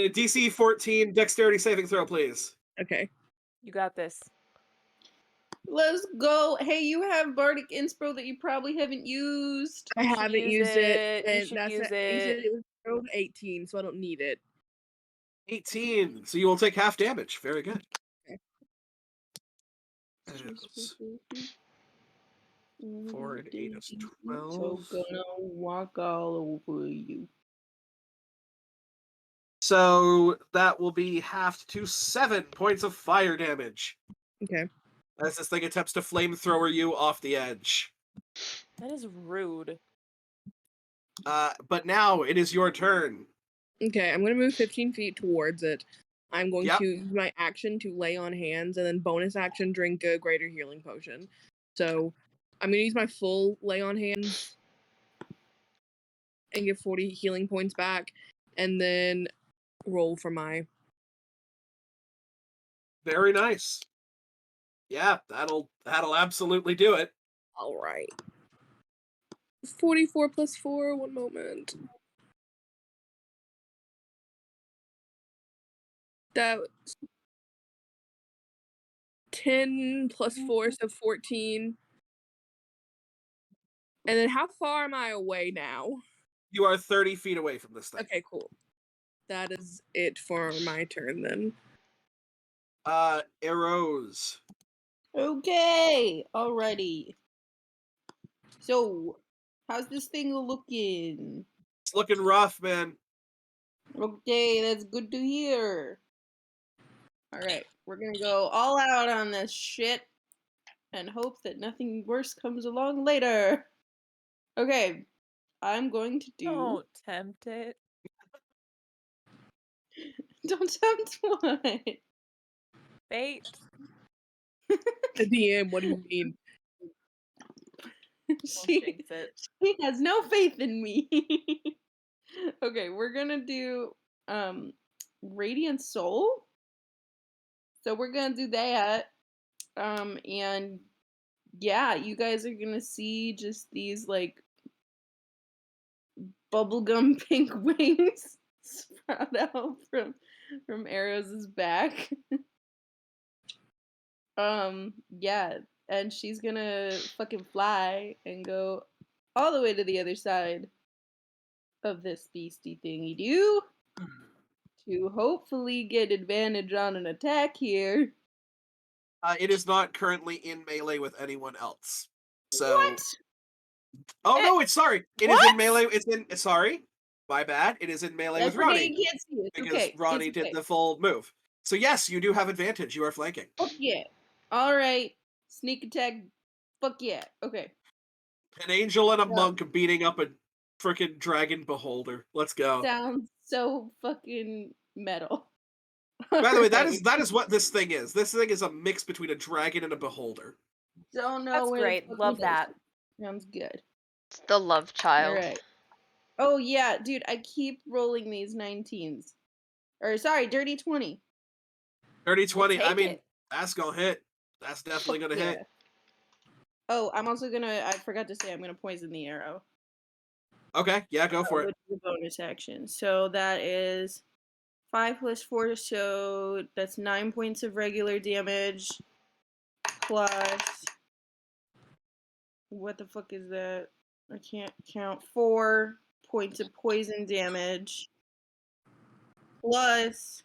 DC 14 dexterity saving throw, please. Okay. You got this. Let's go. Hey, you have Bardic Inspo that you probably haven't used. I haven't use used it, it. You and should that's use he it. said it was rolled 18, so I don't need it. 18. So you will take half damage. Very good. Okay. 4 and 8 is So 12. gonna walk all over you. So that will be halved to 7 points of fire damage Okay. as this thing attempts to flamethrower you off the edge. That is rude. But now it is your turn. Okay, I'm gonna move 15 feet towards it. I'm going Yep. to use my action to lay on hands, and then bonus action drink a greater healing potion. So I'm gonna use my full lay on hands and get 40 healing points back, and then roll for my. Very nice. Yeah, that'll absolutely do it. All right. 44 plus 4. 1 moment. That was 10 plus 4, so 14. And then how far am I away now? You are 30 feet away from this thing. Okay, cool. That is it for my turn then. Arrows. Okay, alrighty. So, how's this thing looking? It's looking rough, man. Okay, that's good to hear. Alright, we're gonna go all out on this shit and hope that nothing worse comes along later. Okay, I'm going to do. Don't tempt it. Don't tempt what? Fate. The DM, what do you mean? Don't she, jinx it. she has no faith in me. Okay, we're gonna do Radiant Soul. So we're gonna do that. And yeah, you guys are gonna see just these like bubblegum pink wings sprout out from Arrow's back. Yeah, and she's gonna fucking fly and go all the way to the other side of this beastie thingy do to hopefully get advantage on an attack here. It is not currently in melee with anyone else. So. What? Oh Eh, no, it's sorry. It is what? in melee. It's in. Sorry, my bad. It is in melee That's with okay, Ronnie you can't see it. because Okay, Ronnie it's did okay. the full move. So yes, you do have advantage. You are flanking. Fuck yeah. Alright. Sneak attack. Fuck yeah. Okay. An angel and a Yeah. monk beating up a freaking dragon beholder. Let's go. Sounds so fucking metal. By the way, Alright. that is what this thing is. This thing is a mix between a dragon and a beholder. Don't know That's where the great. fuck Love it is. that. Sounds good. It's the love child. Alright. Oh yeah, dude, I keep rolling these 19s. Or sorry, dirty 20. Dirty We'll 20. I take mean, it. that's gonna hit. That's definitely Fuck gonna yeah. hit. Oh, I'm also gonna I forgot to say I'm gonna poison the arrow. Okay, yeah, go for it. Which is a bonus action. So that is 5 plus 4, so that's 9 points of regular damage plus what the fuck is that? I can't count. 4 points of poison damage plus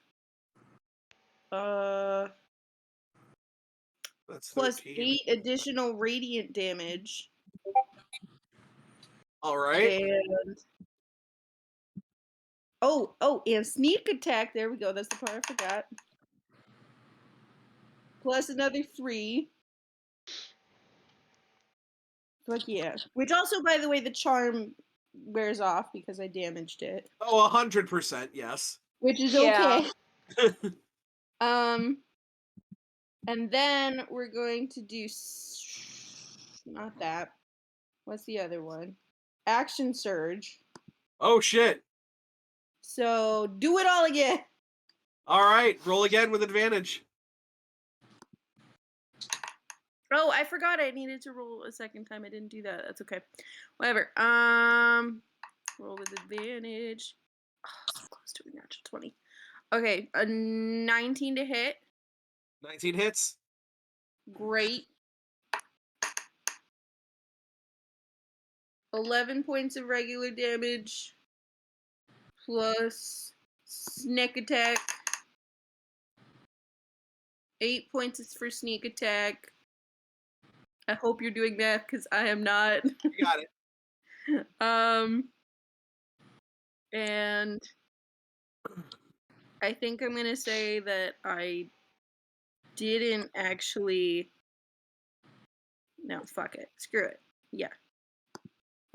That's plus 13. 8 additional radiant damage. All right. And and sneak attack. There we go. That's the part I forgot. Plus another 3. Fuck yeah. Which also, by the way, the charm wears off because I damaged it. Oh, 100%. Yes. Which is Yeah. okay. And then we're going to do not that. What's the other one? Action surge. Oh shit. So do it all again. All right, roll again with advantage. Oh, I forgot I needed to roll a second time. I didn't do that. That's okay. Whatever. Roll with advantage. Oh, so close to a natural 20. Okay, a 19 to hit. 19 hits. Great. 11 points of regular damage plus sneak attack. 8 points is for sneak attack. I hope you're doing math because I am not. You got it. And I think I'm gonna say that I didn't actually. No, fuck it. Screw it. Yeah.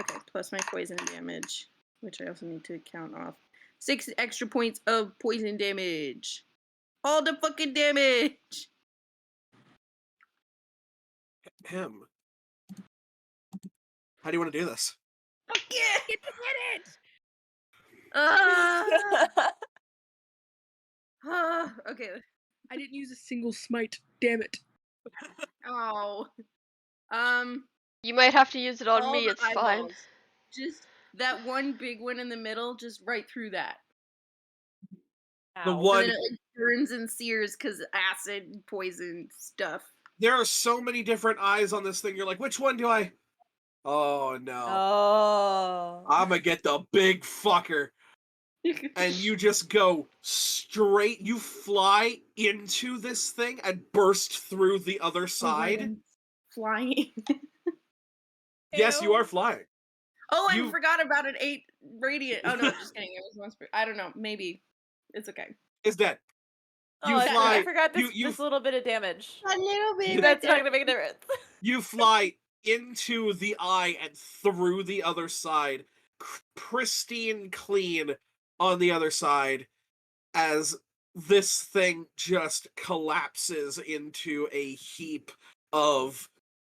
Okay, plus my poison damage, which I also need to count off. 6 extra points of poison damage. All the fucking damage. Him. How do you want to do this? Fuck yeah, get it. Okay. I didn't use a single smite. Damn it. Oh. You might have to use it on all me. the It's fine. eyeballs. Just that one big one in the middle, just right through that. The Ow. one. And then it like burns and sears because acid, poison stuff. There are so many different eyes on this thing. You're like, which one do I? Oh no. Oh. I'm gonna get the big fucker. And you just go straight. You fly into this thing and burst through the other side. Flying. Yes, you Ew. are flying. Oh, I You- forgot about an 8 radiant. Oh no, just kidding. It was once per. I don't know. Maybe it's okay. It's dead. You Oh, fly. I forgot this, you this little bit of damage. A little bit. That's not gonna make a difference. You fly into the eye and through the other side, pristine clean on the other side as this thing just collapses into a heap of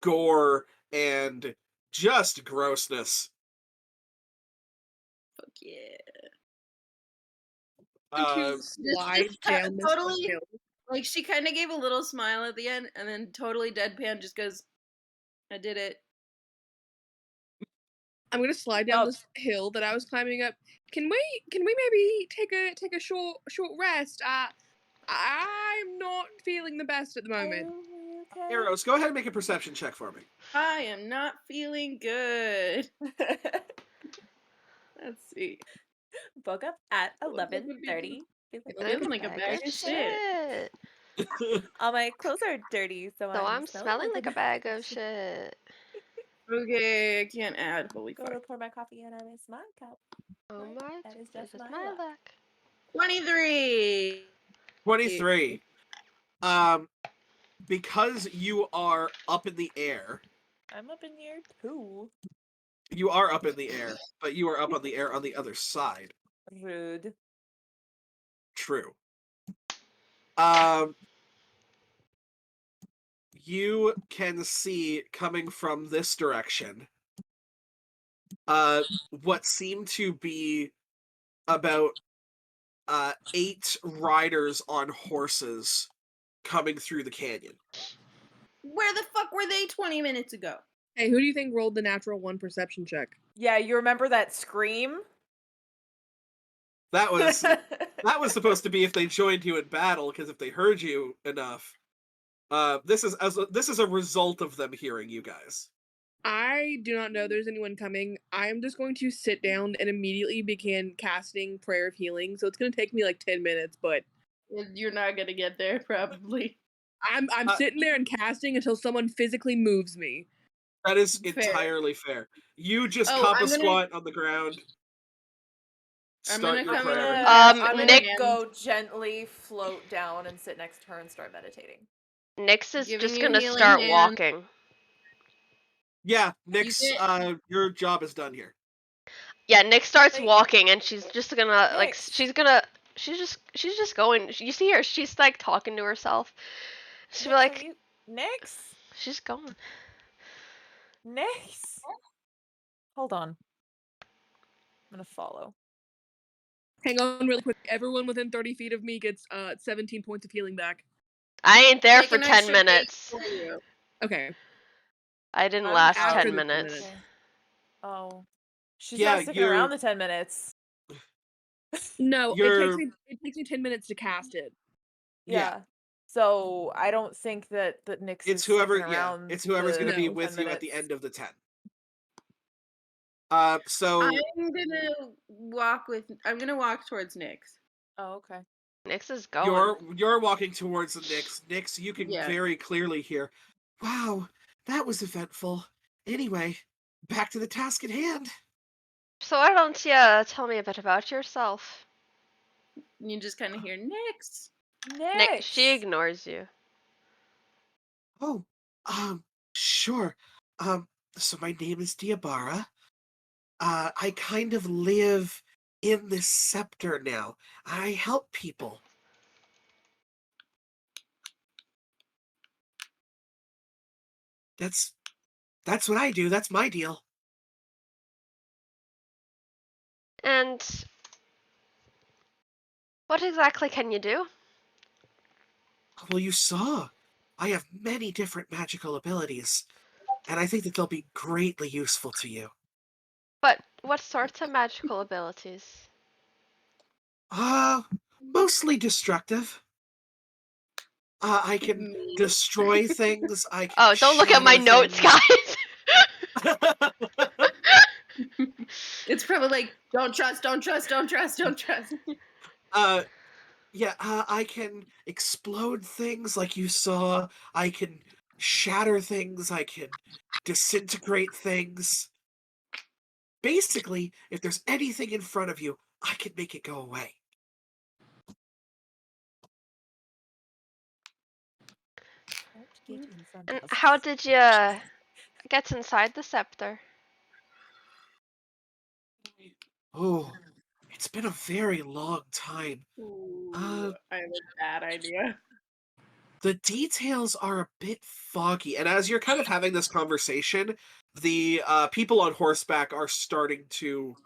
gore and just grossness. Fuck yeah. Uh, Slide just down this totally- hill. Like, she kind of gave a little smile at the end, and then totally deadpan just goes, I did it. I'm gonna slide down Oh. this hill that I was climbing up. Can we maybe take a short rest? I'm not feeling the best at the moment. Oh, okay. Arrows, go ahead and make a perception check for me. I am not feeling good. Let's see. Woke up at What would it be 11:30. Feeling like a bag of shit. All my clothes are dirty, so So I'm I'm smelling like a bag of shit. Okay, I can't add. Holy Go fuck. to pour my coffee in a small cup. Oh Right, my, that is this just is my my luck. luck. 23. 23. Because you are up in the air, I'm up in here too. you are up in the air, but you are up on the air on the other side. Rude. True. You can see coming from this direction, what seem to be about 8 riders on horses coming through the canyon. Where the fuck were they 20 minutes ago? Hey, who do you think rolled the natural 1 perception check? Yeah, you remember that scream? That was supposed to be if they joined you in battle, because if they heard you enough. This is a result of them hearing you guys. I do not know there's anyone coming. I'm just going to sit down and immediately begin casting Prayer of Healing. So it's going to take me like 10 minutes, but You're not gonna get there, probably. I'm sitting there and casting until someone physically moves me. That is Fair. entirely fair. You just Oh, comp a I'm gonna- squat on the ground. I'm Start gonna your come prayer. in. I'm gonna Nick- go gently float down and sit next to her and start meditating. Nyx is Giving just you gonna healing start hand. walking. Yeah, Nyx, get- your job is done here. Yeah, Nyx starts Wait. walking and she's just gonna like Nyx. she's just going. You see her? She's like talking to herself. She'll be Nyx, like, are you... Nyx? she's going. Nyx? Hold on. I'm gonna follow. Hang on really quick. Everyone within 30 feet of me gets 17 points of healing back. I ain't there Take for an 10 extra eight minutes. for you. Okay. I didn't I'm last after 10 the 10 minutes. minutes. Okay. Oh. She's Yeah, not sticking you're- around the 10 minutes. No, You're- it takes me 10 minutes to cast it. Yeah. So I don't think that Nyx It's is whoever. sticking Yeah, around it's whoever's going to be No. with 10 you at the minutes. end of the 10. So I'm gonna walk towards Nyx. Oh, okay. Nyx is going. you're walking towards the Nyx. Nyx, you can Yeah. very clearly hear. Wow, that was eventful. Anyway, back to the task at hand. So why don't you tell me a bit about yourself? You just kind of hear Nyx. Nyx, she ignores you. Oh, sure. So my name is Diabara. I kind of live in this scepter now. I help people. That's what I do. That's my deal. And what exactly can you do? Well, you saw. I have many different magical abilities, and I think that they'll be greatly useful to you. But what sorts of magical abilities? Mostly destructive. I can destroy things. I can Oh, don't look at my shatter notes, things. guys. It's probably like, don't trust, don't trust, don't trust, don't trust. Yeah, I can explode things like you saw. I can shatter things. I can disintegrate things. Basically, if there's anything in front of you, I can make it go away. And how did you get inside the scepter? Oh, it's been a very long time. Ooh, Uh, I have a bad idea. The details are a bit foggy, and as you're kind of having this conversation, the people on horseback are starting to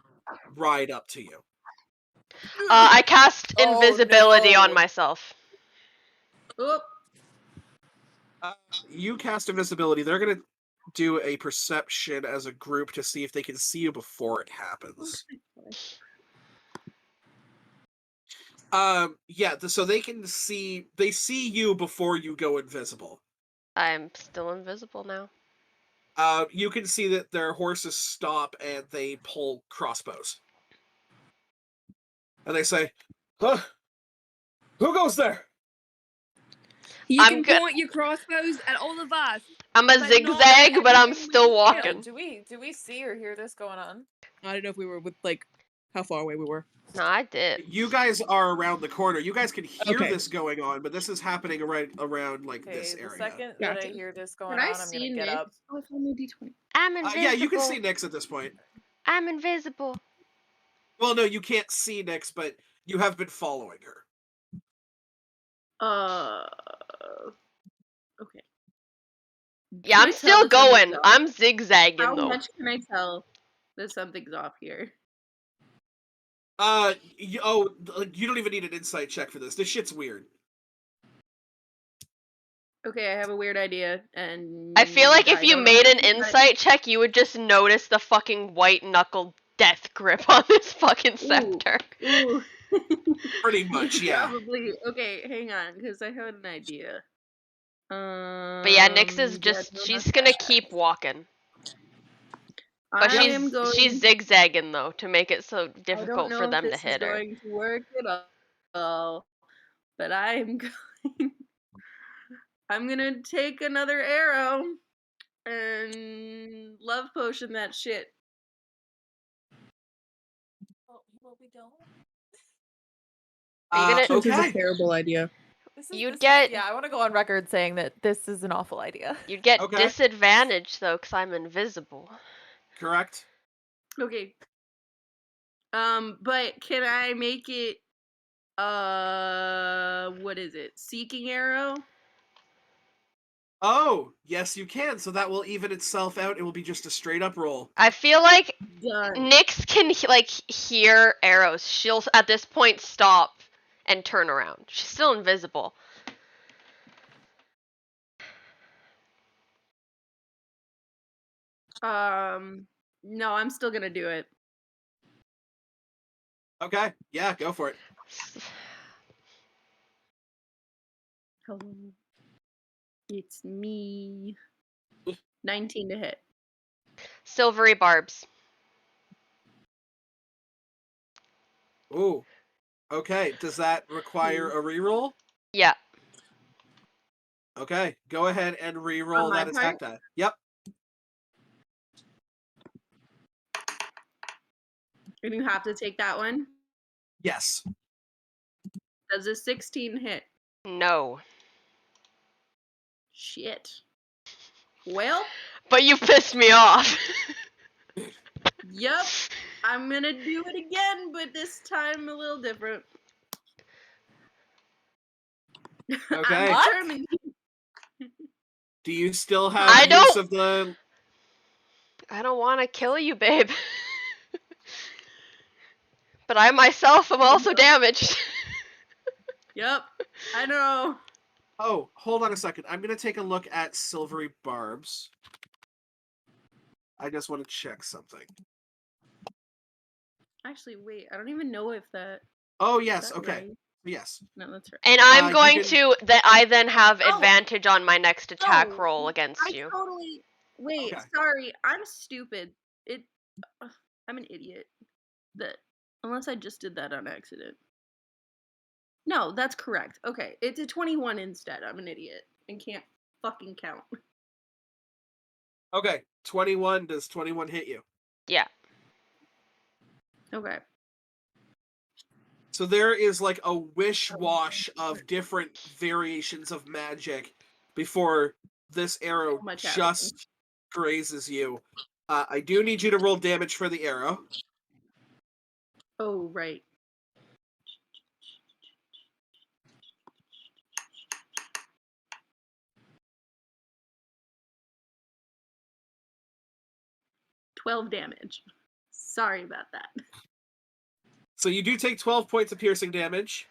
ride up to you. I cast Oh, invisibility on no. myself. Oop. You cast invisibility. They're gonna do a perception as a group to see if they can see you before it happens. Yeah. So they can see. They see you before you go invisible. I'm still invisible now. You can see that their horses stop and they pull crossbows, and they say, "Huh? Who goes there?" You I'm can good. point your crossbows at all of us. I'm a But not zigzag, but I'm everything we still kill. walking. Do we see or hear this going on? I don't know if we were with like how far away we were. No, I did. You guys are around the corner. You guys can hear Okay. this going on, but this is happening around like Okay, this the area. second that I Gotcha. hear this going Can I on, I'm see gonna get Nick? up. Oh, I found my D20. I'm invisible. Yeah, you can see Nyx at this point. I'm invisible. Well, no, you can't see Nyx, but you have been following her. Okay. Yeah, Can I'm I tell still that something's going. off? I'm zigzagging How though. much can I tell that something's off here? You don't even need an insight check for this. This shit's weird. Okay, I have a weird idea, and I feel like if I you don't know made how an to do that. insight check, you would just notice the fucking white knuckle death grip on this fucking scepter. Ooh. Pretty much, yeah. Probably. Okay, hang on, because I have an idea. But yeah, Nyx is she's gonna keep walking. But I am going. she's zigzagging though to make it so I don't difficult know for if them to this is hit her. going to work at all, but I'm going. I'm gonna take another arrow and love potion that shit. Well, we don't. Are you gonna- This is Okay. a terrible idea. Yeah, I want to go on record saying that this is an awful idea. You'd get Okay. disadvantage though, because I'm invisible. Correct. Okay. But can I make it what is it? Seeking arrow? Oh, yes, you can. So that will even itself out. It will be just a straight up roll. I feel like Done. Nyx can hear arrows. She'll at this point stop and turn around. She's still invisible. No, I'm still gonna do it. Okay. Yeah, go for it. Hello. It's me. 19 to hit. Silvery barbs. Ooh. Okay. Does that require a reroll? Yeah. Okay. Go ahead and reroll On my that attack die. Yep. And you have to take that one. Yes. Does a 16 hit? No. Shit. Well, But you pissed me off. yep. I'm gonna do it again, but this time a little different. Okay. I'm What? determined. Do you still have I use don't- of the? I don't want to kill you, babe. But I myself am also damaged. Yep. I know. Oh, hold on a second. I'm gonna take a look at silvery barbs. I just want to check something. Actually, wait. I don't even know if that. Oh is yes. that Okay. right? Yes. No, that's right. And I'm You going can- to that I then have Oh. advantage on my next attack Oh, roll against I you. totally. Wait. Okay. Sorry. I'm stupid. I'm an idiot. That unless I just did that on accident. No, that's correct. Okay, it's a 21 instead. I'm an idiot and can't fucking count. Okay. 21. Does 21 hit you? Yeah. Okay. So there is like a wish-wash of different variations of magic before this arrow Much just grazes you. I do need you to roll damage for the arrow. Oh, right. $12 damage. Sorry about that. So you do take 12 points of piercing damage.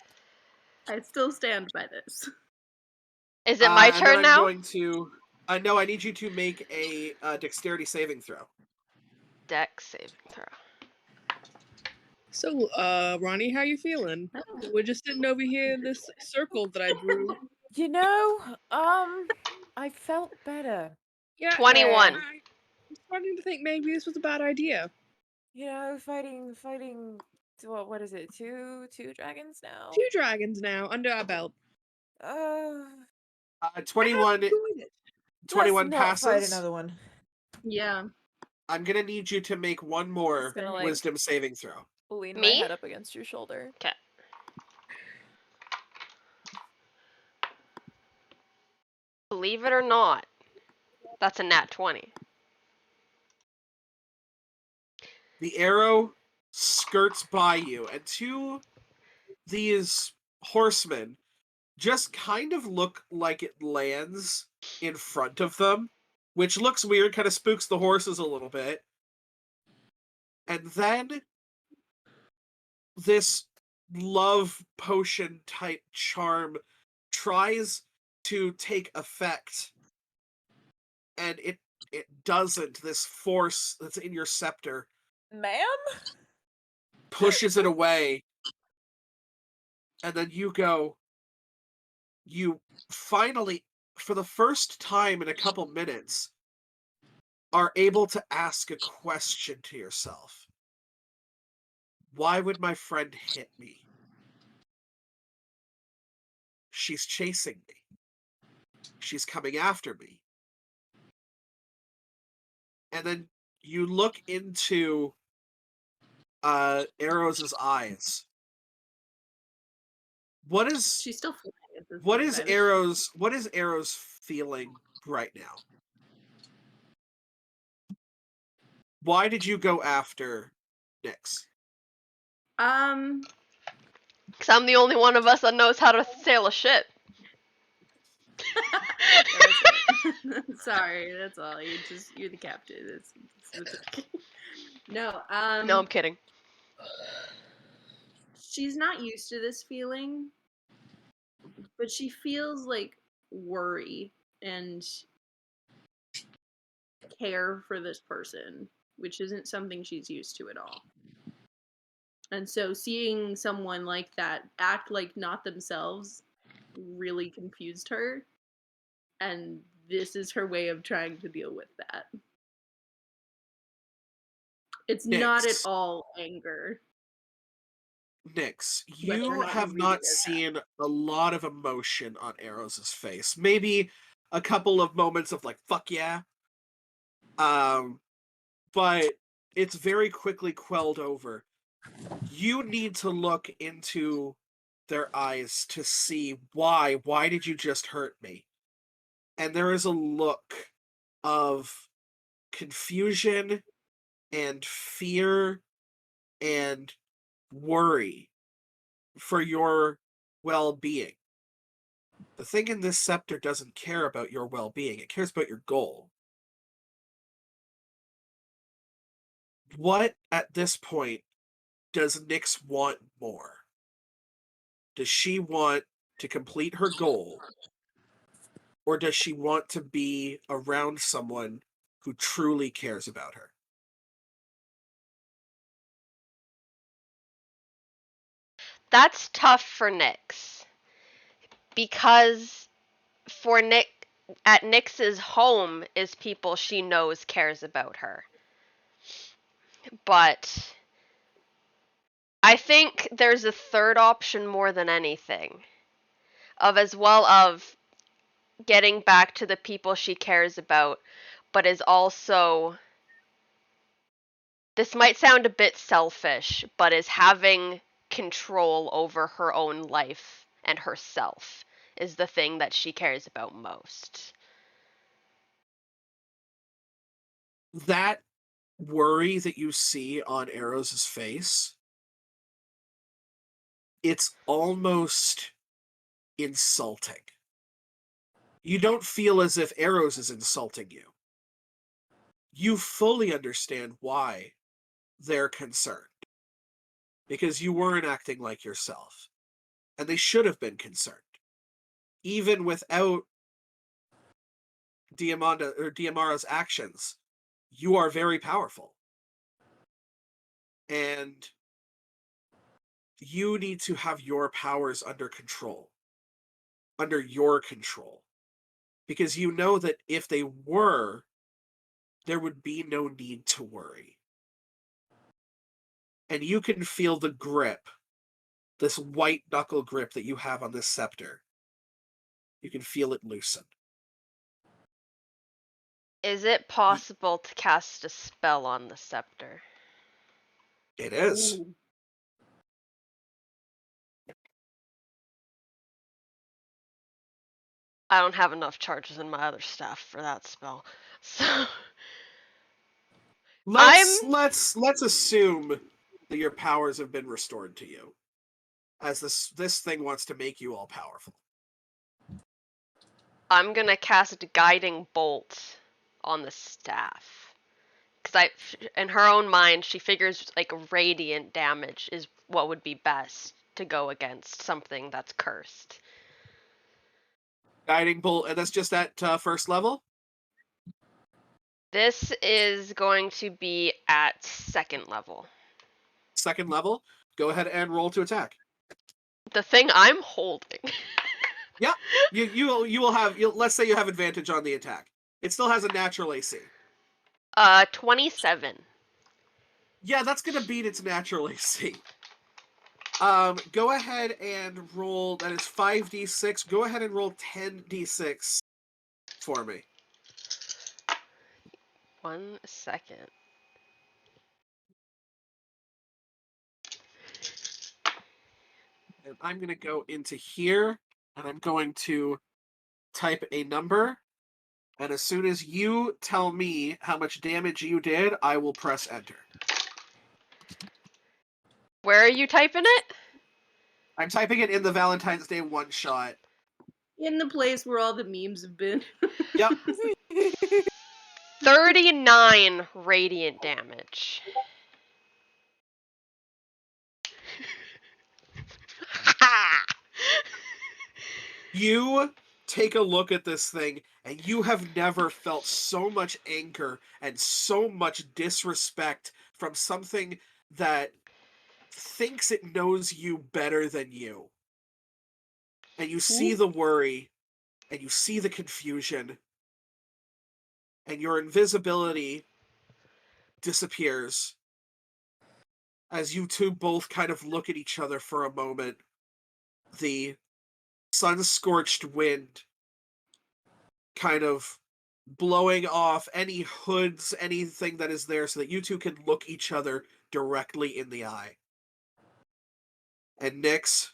I still stand by this. Is it my And then turn I'm now? going to... no, I need you to make a dexterity saving throw. Dex saving throw. So, Ronnie, how you feeling? We're just sitting over here in this circle that I drew. You know, I felt better. Yeah, 21. I'm starting to think maybe this was a bad idea. You know, fighting. What is it? Two dragons now. 2 dragons now under our belt. 21, I enjoyed it. 21 let's not fight passes. another one. Yeah. I'm going to need you to make one more Just gonna, like, wisdom saving throw. lean my Me? head up against your shoulder. Okay. Believe it or not, that's a nat 20. The arrow skirts by you, and two these horsemen just kind of look like it lands in front of them, which looks weird, kind of spooks the horses a little bit. And then this love potion type charm tries to take effect, and it doesn't. This force that's in your scepter Ma'am? pushes it away, and then you finally, for the first time in a couple minutes, are able to ask a question to yourself. Why would my friend hit me? She's chasing me. She's coming after me. And then you look into Arrow's eyes. What is She's still flying at this what point, is by the way. Arrow's feeling right now? Why did you go after Nyx? Because I'm the only one of us that knows how to sail a ship. Sorry, that's all. You're the captain. It's okay. No, No, I'm kidding. she's not used to this feeling, but she feels like worry and care for this person, which isn't something she's used to at all. And so seeing someone like that act like not themselves really confused her. And this is her way of trying to deal with that. It's not at Nyx. all anger. Nyx, Whether or you not have you're not reading it. seen a lot of emotion on Arrow's face. Maybe a couple of moments of like, fuck yeah. But it's very quickly quelled over. You need to look into their eyes to see why. Why did you just hurt me? And there is a look of confusion and fear and worry for your well-being. The thing in this scepter doesn't care about your well-being. It cares about your goal. What, at this point, does Nyx want more? Does she want to complete her goal? Or does she want to be around someone who truly cares about her? That's tough for Nyx. Because for Nick, at Nyx's home is people she knows cares about her. But I think there's a third option more than anything. Of getting back to the people she cares about, but is also, this might sound a bit selfish, but is having control over her own life and herself is the thing that she cares about most. That worry that you see on Arrow's face it's almost insulting. You don't feel as if Arrows is insulting you. You fully understand why they're concerned. Because you weren't acting like yourself. And they should have been concerned. Even without Diamara's actions, you are very powerful. And you need to have your powers under control. Under your control. Because you know that if they were, there would be no need to worry. And you can feel the grip, this white knuckle grip that you have on this scepter. You can feel it loosen. Is it possible to cast a spell on the scepter? It is. Ooh. I don't have enough charges in my other staff for that spell. So Let's assume that your powers have been restored to you. As this thing wants to make you all powerful. I'm gonna cast Guiding Bolt on the staff. Because in her own mind, she figures like radiant damage is what would be best to go against something that's cursed. Guiding bolt, and that's just at first level? This is going to be at second level. Second level? Go ahead and roll to attack. The thing I'm holding. Yeah, you will have. Let's say you have advantage on the attack. It still has a natural AC. 27. Yeah, that's gonna beat its natural AC. Go ahead and roll. That is 5d6. Go ahead and roll 10d6 for me. 1 second. And I'm gonna go into here, and I'm going to type a number. And as soon as you tell me how much damage you did, I will press enter. Where are you typing it? I'm typing it in the Valentine's Day one shot. In the place where all the memes have been. Yep. 39 radiant damage. You take a look at this thing, and you have never felt so much anger and so much disrespect from something that thinks it knows you better than you. And you see the worry, and you see the confusion, and your invisibility disappears as you two both kind of look at each other for a moment. The sun-scorched wind kind of blowing off any hoods, anything that is there, so that you two can look each other directly in the eye. And Nyx,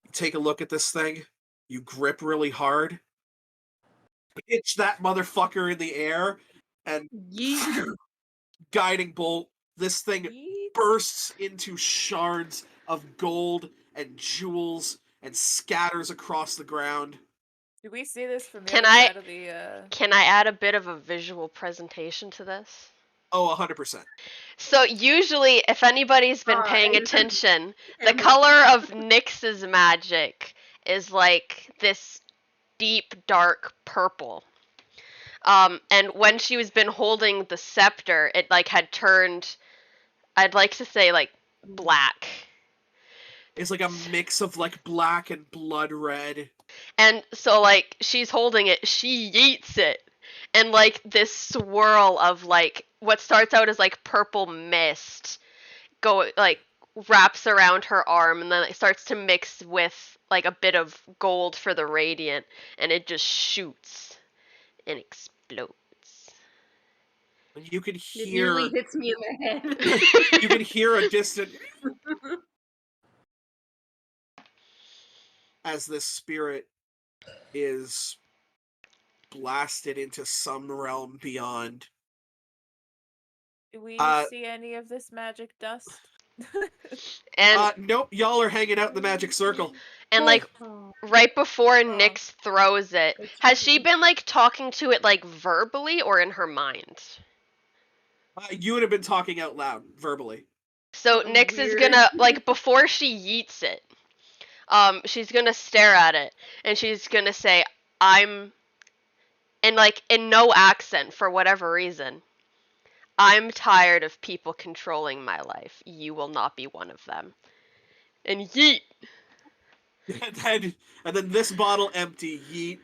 you take a look at this thing, you grip really hard, pitch that motherfucker in the air, and Yeet. guiding bolt, this thing Yeet. bursts into shards of gold and jewels and scatters across the ground. Do we see this from the Can other I- side of the Can I add a bit of a visual presentation to this? Oh, 100%. So usually, if anybody's been paying I- attention, the Emma. color of Nyx's magic is like this deep, dark purple. And when she was been holding the scepter, it like had turned, I'd like to say like black. It's like a mix of like black and blood red. And so like she's holding it, she yeets it. And like this swirl of like what starts out as like purple mist wraps around her arm, and then it starts to mix with like a bit of gold for the radiant, and it just shoots and explodes. And you can It hear nearly hits me in the head. you can hear a distant as this spirit is blasted into some realm beyond. Do we Uh, see any of this magic dust? And Nope, y'all are hanging out in the magic circle. like Oh, right before Oh. Nyx throws it, that's has she really- been like talking to it like verbally or in her mind? You would have been talking out loud, verbally. So Oh, Nyx is weird. gonna like before she yeets it, she's gonna stare at it and she's gonna say, "I'm," and like in no accent for whatever reason. "I'm tired of people controlling my life. You will not be one of them." And yeet. And then this bottle empty, yeet.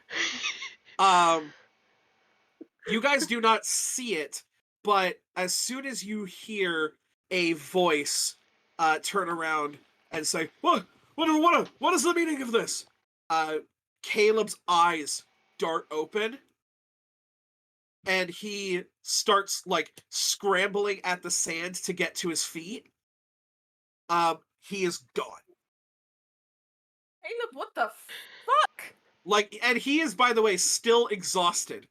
You guys do not see it, but as soon as you hear a voice turn around and say, what is the meaning of this? Caleb's eyes dart open, and he starts like scrambling at the sand to get to his feet. He is gone. Caleb, what the fuck? Like, and he is, by the way, still exhausted.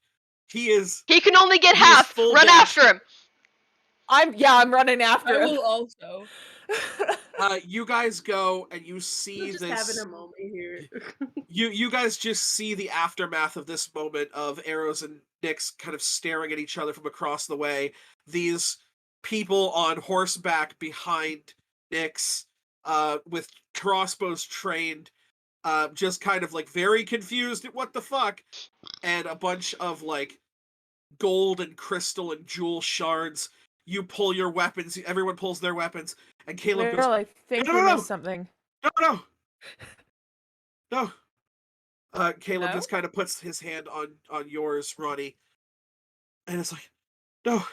He He can only get He is half. full Run dashed. after him. I'm running after I him. will also. You guys go and you see We're just this. having a moment here. You guys just see the aftermath of this moment of Arrows and Nyx kind of staring at each other from across the way. These people on horseback behind Nyx, with crossbows trained, just kind of like very confused at what the fuck, and a bunch of like gold and crystal and jewel shards. You pull your weapons. Everyone pulls their weapons, and Caleb goes, Meryl, I think "No, we no, no. missed something. No. Caleb No? just kind of puts his hand on yours, Ronnie, and it's like, no,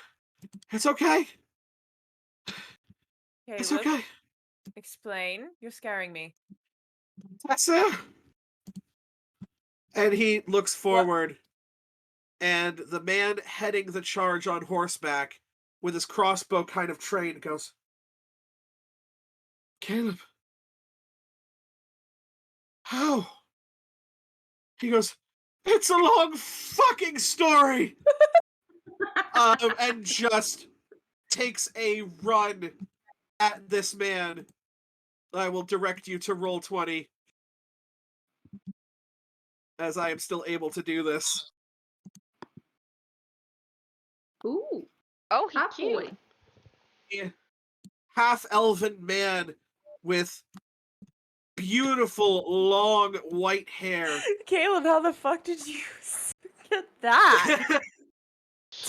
it's okay. It's Caleb, okay. explain. You're scaring me. Tessa. And he looks forward, and the man heading the charge on horseback with his crossbow kind of trained goes, Caleb, how? He goes, it's a long fucking story. And just takes a run at this man. I will direct you to roll 20, as I am still able to do this. Ooh, Oh, he hot cute. boy. A half-elven man with beautiful long white hair. Caleb, how the fuck did you get that?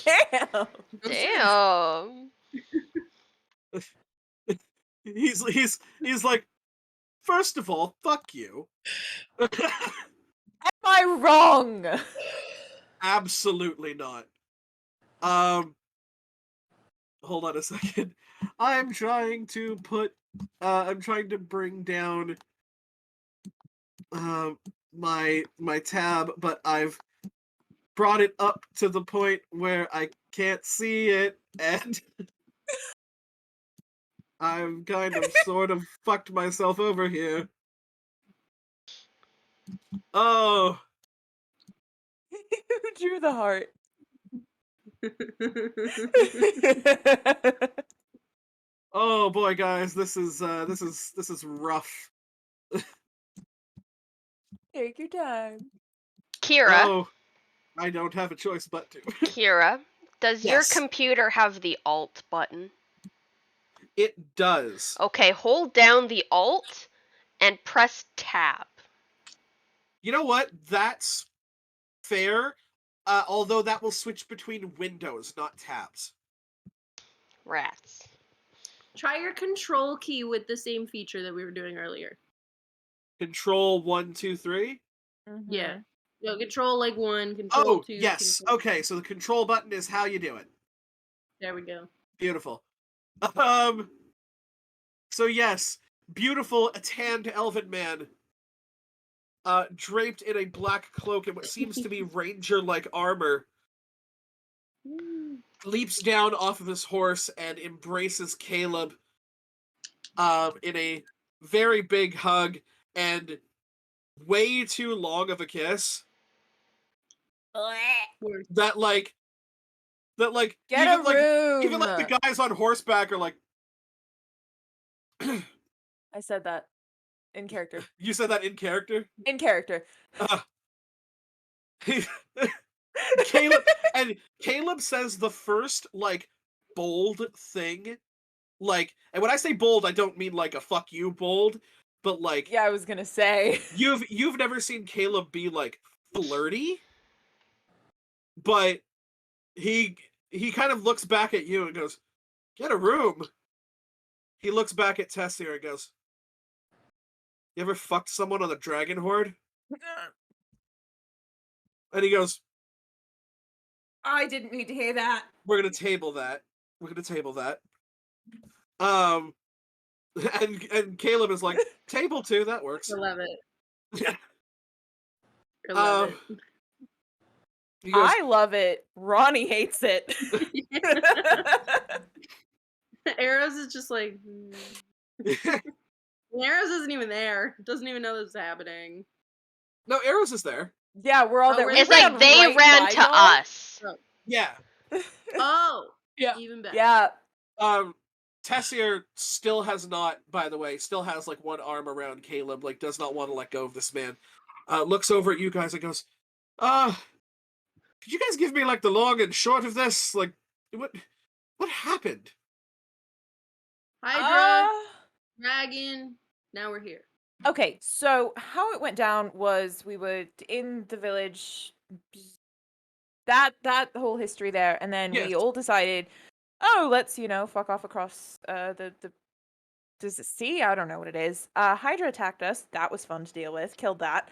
Damn. Damn. he's like, first of all, fuck you. Am I wrong? Absolutely not. Hold on a second. I'm trying to bring down my tab, but I've brought it up to the point where I can't see it, and I've kind of sort of fucked myself over here. Oh, Who drew the heart? oh boy, guys, this is rough. Take your time. Kira, Oh, I don't have a choice but to. Kira, does your Yes. computer have the Alt button? It does. Okay, hold down the Alt and press Tab. You know what? That's fair. Although that will switch between windows, not tabs. Rats. Try your control key with the same feature that we were doing earlier. Control 1, 2, 3. Yeah. No, control like 1, control Oh, 2. yes. Control... Okay, so the control button is how you do it. There we go. Beautiful. So yes, beautiful tanned elven man, draped in a black cloak and what seems to be ranger-like armor, leaps down off of his horse and embraces Caleb, in a very big hug and way too long of a kiss. That Get even a room. even like the guys on horseback are like, I said that in character. You said that in character? In character. Caleb says the first, like, bold thing. Like, and when I say bold, I don't mean like a fuck you bold, but like, Yeah, I was gonna say. you've never seen Caleb be like flirty, but he kind of looks back at you and goes, "Get a room." He looks back at Tessier and goes, "You ever fucked someone on the Dragon Horde?" And he goes, I didn't need to hear that. "We're gonna table that. We're gonna table that." And Caleb is like, "Table 2, that works." I love it. Yeah. I love He goes, I love it. Ronnie hates it. it. Arrows is just like. Arrows isn't even there. Doesn't even know this is happening. "No, Arrows is there." Yeah, we're all Oh, there. we're We It's ran like they right ran by to y'all. us. Yeah. Oh, Yeah. even better. Yeah. Tessier still has not, by the way, still has like one arm around Caleb, like does not want to let go of this man. Looks over at you guys and goes, could you guys give me like the long and short of this? Like, what happened? Hydra, dragon. Now we're here. Okay, so how it went down was we were in the village, that whole history there, and then Yes. we all decided, oh, let's fuck off across the does it sea? I don't know what it is. Hydra attacked us. That was fun to deal with. Killed that.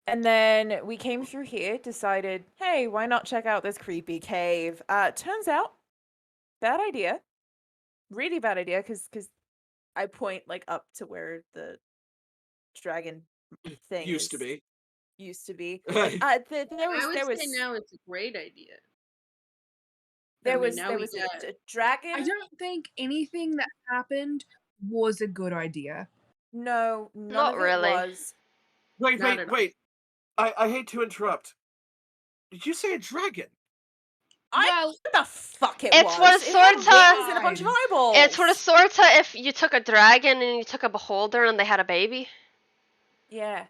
And then we came through here. Decided, hey, why not check out this creepy cave? Turns out, bad idea. Really bad idea. Because I point like up to where the dragon thing Used to be. Used to be. There I would say now it's a great idea. There I mean, was now there we was got- a dragon. I don't think anything that happened was a good idea. No, none Not of it really. was. Wait, Not at all. wait. I hate to interrupt. Did you say a dragon? I what the fuck it It's was. what It had sorta- wings and a bunch of eyeballs. It's sort of sorta if you took a dragon and you took a beholder and they had a baby. Yeah.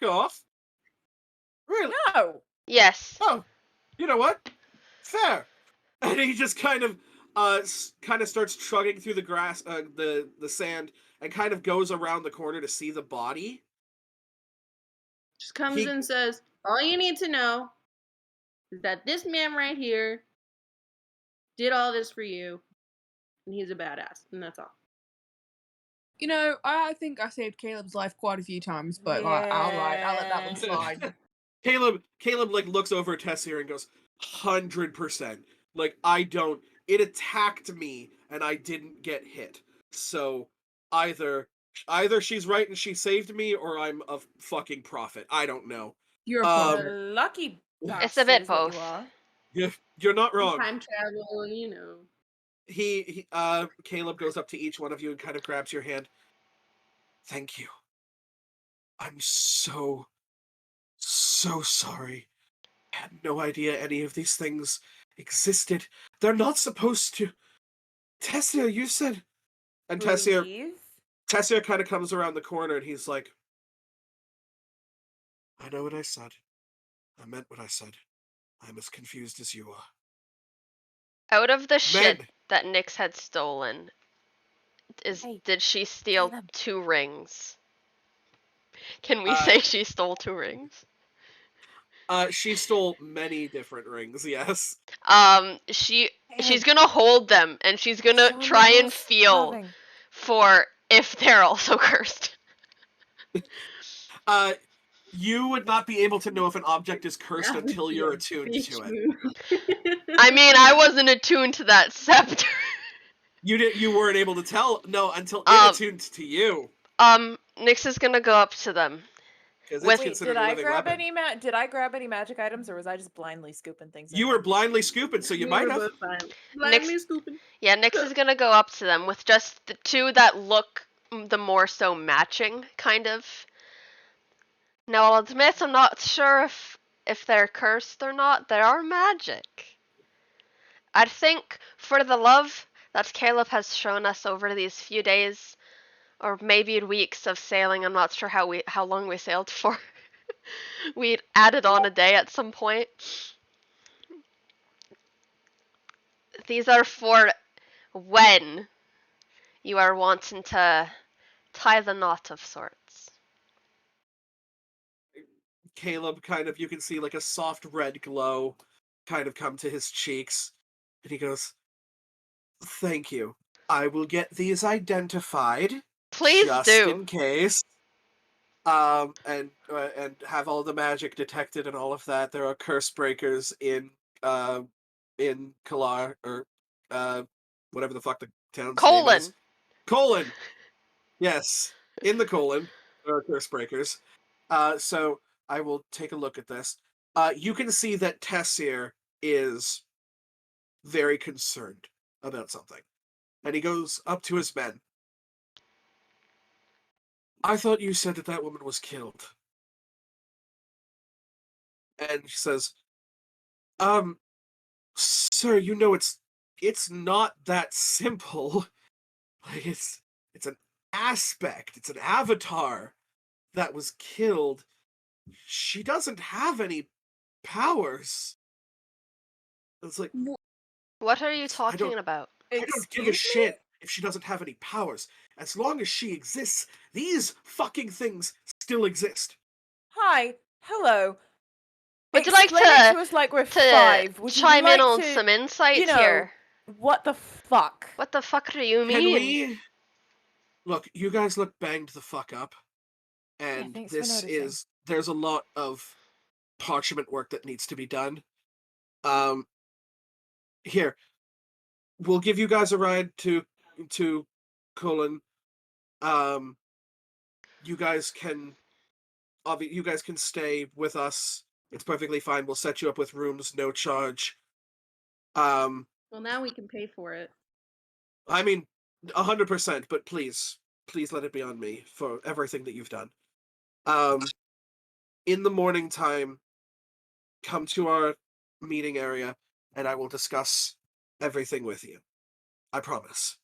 Fuck off. Really? No. Yes. Oh, you know what? Fair. And he just kind of starts trudging through the grass, the sand, and kind of goes around the corner to see the body. Just comes He- in and says, all you need to know is that this man right here did all this for you, and he's a badass, and that's all. You know, I think I saved Caleb's life quite a few times, but like, all right, I'll let that one Yeah. slide. Caleb like looks over at Tessier and goes, 100%. Like, it attacked me and I didn't get hit. So either she's right and she saved me, or I'm a fucking prophet. I don't know. You're a Um, prophet. Lucky It's a bit bastard is what both. you are. You're not wrong. Time travel, you know. Caleb goes up to each one of you and kind of grabs your hand. Thank you. I'm so sorry. I had no idea any of these things existed. They're not supposed to. Tessier, you said. And Tessier Breathe. kind of comes around the corner and he's like, I know what I said. I meant what I said. I'm as confused as you are. Out of the shit Men. that Nyx had stolen, Hey, did she steal Caleb. 2 rings? Can we Uh, say she stole 2 rings? She stole many different rings, yes. She's gonna hold them and she's gonna Show me try and those feel carving. for if they're also cursed. You would not be able to know if an object is cursed That would until be you're a attuned bitch to it. move. I mean, I wasn't attuned to that scepter. You weren't able to tell until it attuned to you. Nyx is gonna go up to them. Because With- it's Wait, considered did a I living grab weapon. any magic items, or was I just blindly scooping things? You in were there? blindly scooping, so you We might were have. both fine. Blindly scooping. Yeah, Nyx is gonna go up to them with just the 2 that look the more so matching, kind of. Now, I'll admit I'm not sure if they're cursed or not. They are magic. I think, for the love that Caleb has shown us over these few days, or maybe weeks of sailing. I'm not sure how long we sailed for. We added on a day at some point. These are for when you are wanting to tie the knot of sorts. Caleb kind of, you can see like a soft red glow kind of come to his cheeks. And he goes, "Thank you. I will get these identified. Please just do. in case. And have all the magic detected and all of that. There are curse breakers in Kalar, or whatever the fuck the town's name is. Colon. Yes, in the colon there are curse breakers. So I will take a look at this. You can see that Tessir is very concerned about something, and he goes up to his men. "I thought you said that that woman was killed." And she says, "Sir, you know it's not that simple. Like it's an aspect, it's an avatar that was killed. She doesn't have any powers." It's like, What are you I talking don't about? I don't give a shit if she doesn't have any powers. As long as she exists, these fucking things still exist. Hi, hello. Would you like Explain it to to us like we're to 5. Would you chime like in on to, some insights you know, here? What the fuck? What the fuck do you Can mean? we look? You guys look banged the fuck up, and thanks for this noticing. is there's a lot of parchment work that needs to be done. Here, we'll give you guys a ride to Colon. You guys can stay with us. It's perfectly fine. We'll set you up with rooms, no charge. Well, now we can pay for it. I mean, 100%. But please let it be on me for everything that you've done. In the morning time, come to our meeting area, and I will discuss everything with you. I promise.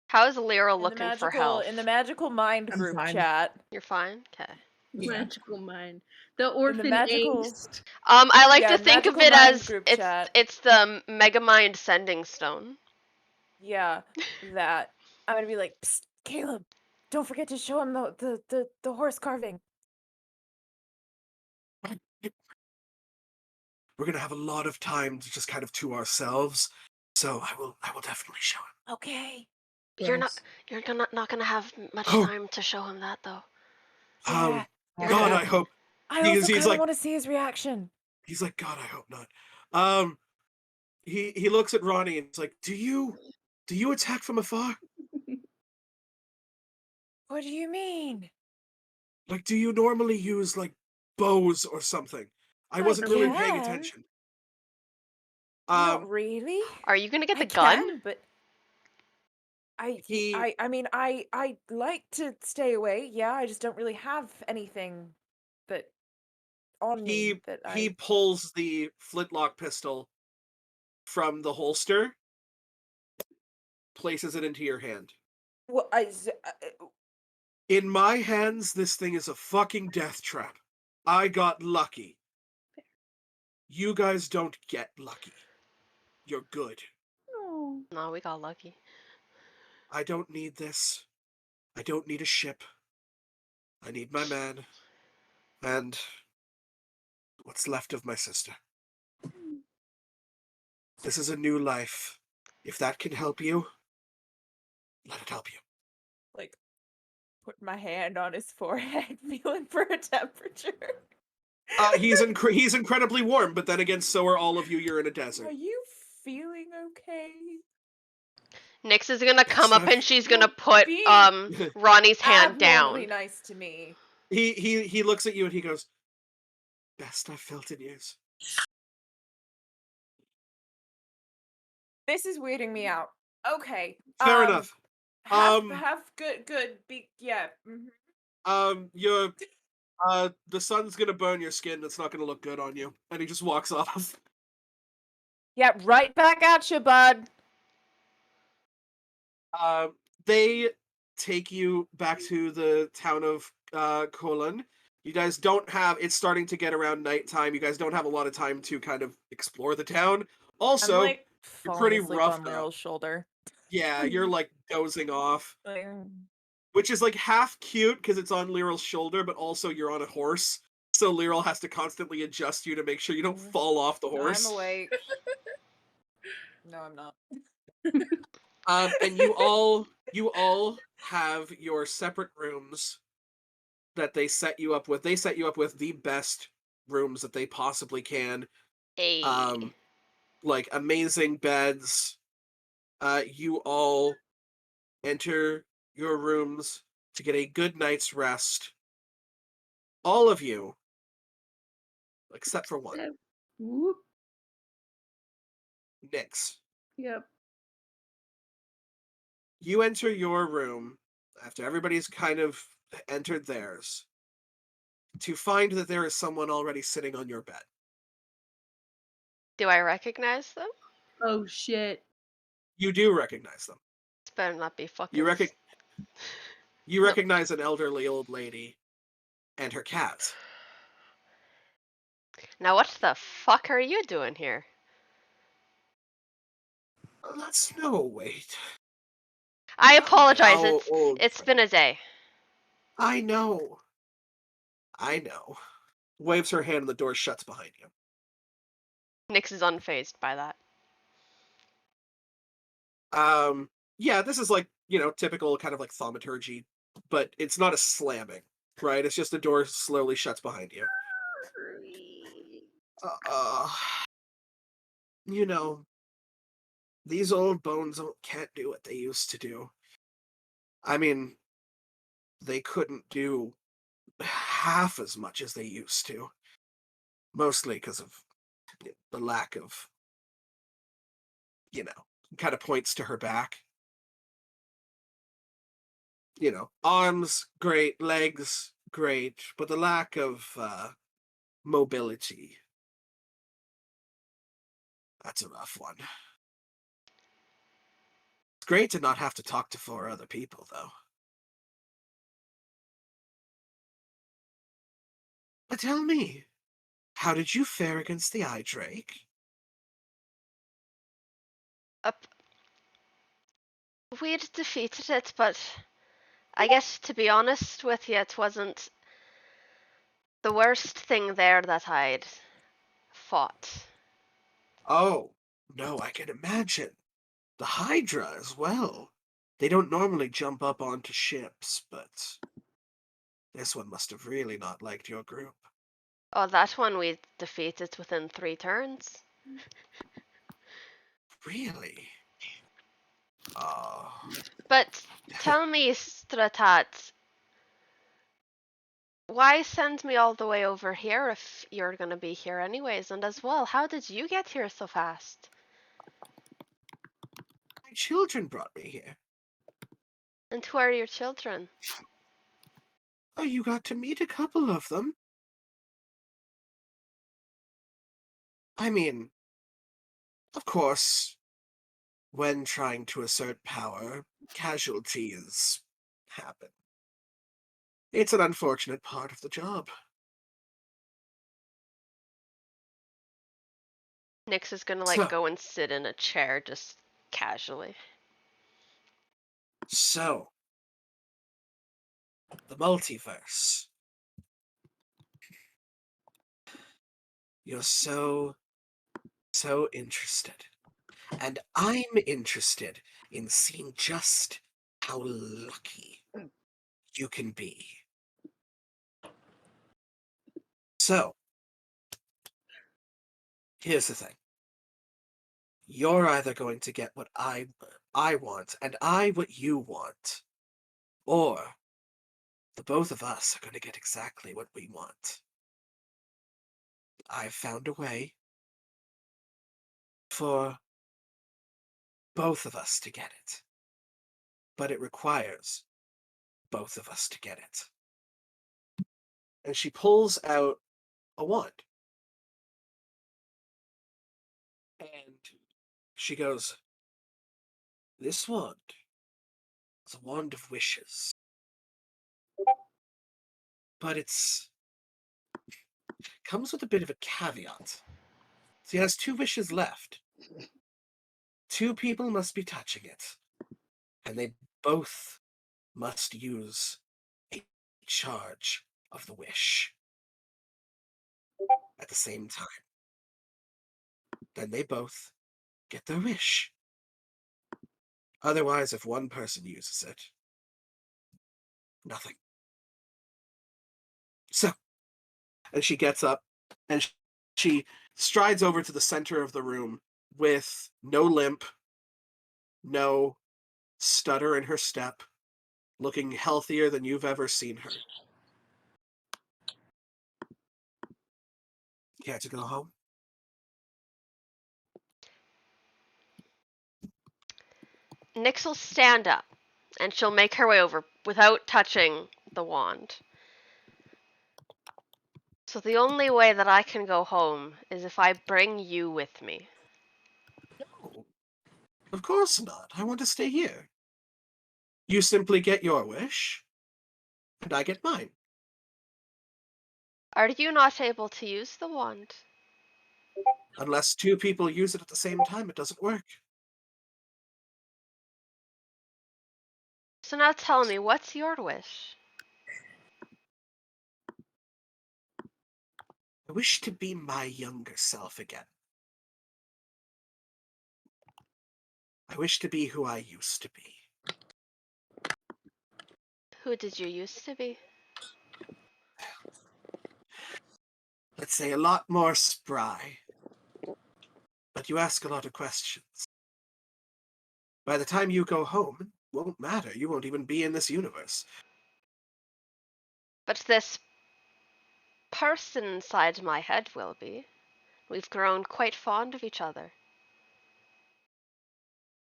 How is Lyra looking for health? In the magical mind I'm group fine. chat. You're fine? Okay. Yeah. Magical mind. The orphan magical- angst. I like Yeah, to think of magical it mind as group it's chat. the Megamind sending stone. Yeah, that. I'm gonna be like, psst, Caleb, don't forget to show him the horse carving. We're gonna have a lot of time to just kind of to ourselves, so I will definitely show him. Okay. You're Gross. not gonna have much Oh. time to show him that though. Yeah. God, I hope. I He's also kind of like- want to see his reaction. He's like, "God, I hope not." He looks at Ronnie and he's like, "Do you attack from afar? What do you mean? Like, do you normally use like bows or something? I I wasn't really paying can. attention." Not really. Are you gonna get the I gun? can, but He- I mean, I like to stay away. Yeah, I just don't really have anything that on me that he pulls the flintlock pistol from the holster, places it into your hand. Well, In my hands, this thing is a fucking death trap. I got lucky. You guys don't get lucky. You're good. Oh. No, we got lucky. I don't need this. I don't need a ship. I need my man. And what's left of my sister. This is a new life. If that can help you, let it help you. like put my hand on his forehead, feeling for a temperature. He's incredibly warm, but then again, so are all of you. You're in a desert. Are you feeling okay? Nyx is gonna come up I've- and she's gonna You're put being Ronnie's hand Abnormally down. nice to me. He looks at you and he goes, "Best I've felt in years." This is weirding me out. Okay. Fair enough. Have good. Yeah. You're the sun's gonna burn your skin. It's not gonna look good on you. And he just walks off. Yeah, right back at you, bud. They take you back to the town of Kolon. You guys don't have. It's starting to get around nighttime. You guys don't have a lot of time to kind of explore the town. I'm Also, like you're falling pretty asleep roughed on up. Lyryl's shoulder. Yeah, you're like dozing off, Like, which is like half cute because it's on Lyryl's shoulder, but also you're on a horse, so Lyryl has to constantly adjust you to make sure you don't fall off the horse. I'm awake. No, I'm not. And you all have your separate rooms that they set you up with. They set you up with the best rooms that they possibly can. Hey. Like amazing beds. You all enter your rooms to get a good night's rest. All of you, except for one, Whoop. Nyx. Yep. You enter your room after everybody's kind of entered theirs to find that there is someone already sitting on your bed. Do I recognize them? Oh shit. You do recognize them. This better not be fucking. You No. recognize an elderly old lady and her cat. Now what the fuck are you doing here? That's no wait. I apologize. How old It's been a day. I know. Waves her hand and the door shuts behind you. Nyx is unfazed by that. Yeah, this is like, typical kind of like thaumaturgy, but it's not a slamming, right? It's just the door slowly shuts behind you. You know, these old bones can't do what they used to do. I mean, they couldn't do half as much as they used to. Mostly because of the lack of, kind of points to her back. Arms, great, legs, great, but the lack of mobility. That's a rough one. It's great to not have to talk to 4 other people, though. But tell me, how did you fare against the Eye Drake? We'd defeated it, but I guess to be honest with you, it wasn't the worst thing there that I'd fought. Oh, no, I can imagine. The Hydra as well. They don't normally jump up onto ships, but this one must have really not liked your group. Oh, that one we defeated within 3 turns. Really? Oh. But tell me, Stratat, why send me all the way over here if you're gonna be here anyways? And as well, how did you get here so fast? My children brought me here. And who are your children? Oh, you got to meet a couple of them. I mean, of course, when trying to assert power, casualties happen. It's an unfortunate part of the job. Nyx is gonna So- go and sit in a chair just casually. So, the multiverse. You're so interested. And I'm interested in seeing just how lucky you can be. So, here's the thing. You're either going to get what I want, and I what you want, or the both of us are going to get exactly what we want. I've found a way for both of us to get it. But it requires both of us to get it. And she pulls out a wand. And she goes, this wand It's a wand of wishes. But comes with a bit of a caveat. So he has 2 wishes left. 2 people must be touching it. And they both must use a charge of the wish at the same time. Then they both get their wish. Otherwise, if one person uses it, nothing. So, and she gets up and she strides over to the center of the room with no limp, no stutter in her step, looking healthier than you've ever seen her. Care to go home? Nyx will stand up, and she'll make her way over without touching the wand. So the only way that I can go home is if I bring you with me. No, of course not. I want to stay here. You simply get your wish, and I get mine. Are you not able to use the wand? Unless 2 people use it at the same time, it doesn't work. So now tell me, what's your wish? I wish to be my younger self again. I wish to be who I used to be. Who did you used to be? Let's say a lot more spry. But you ask a lot of questions. By the time you go home, it won't matter. You won't even be in this universe. But this person inside my head will be. We've grown quite fond of each other.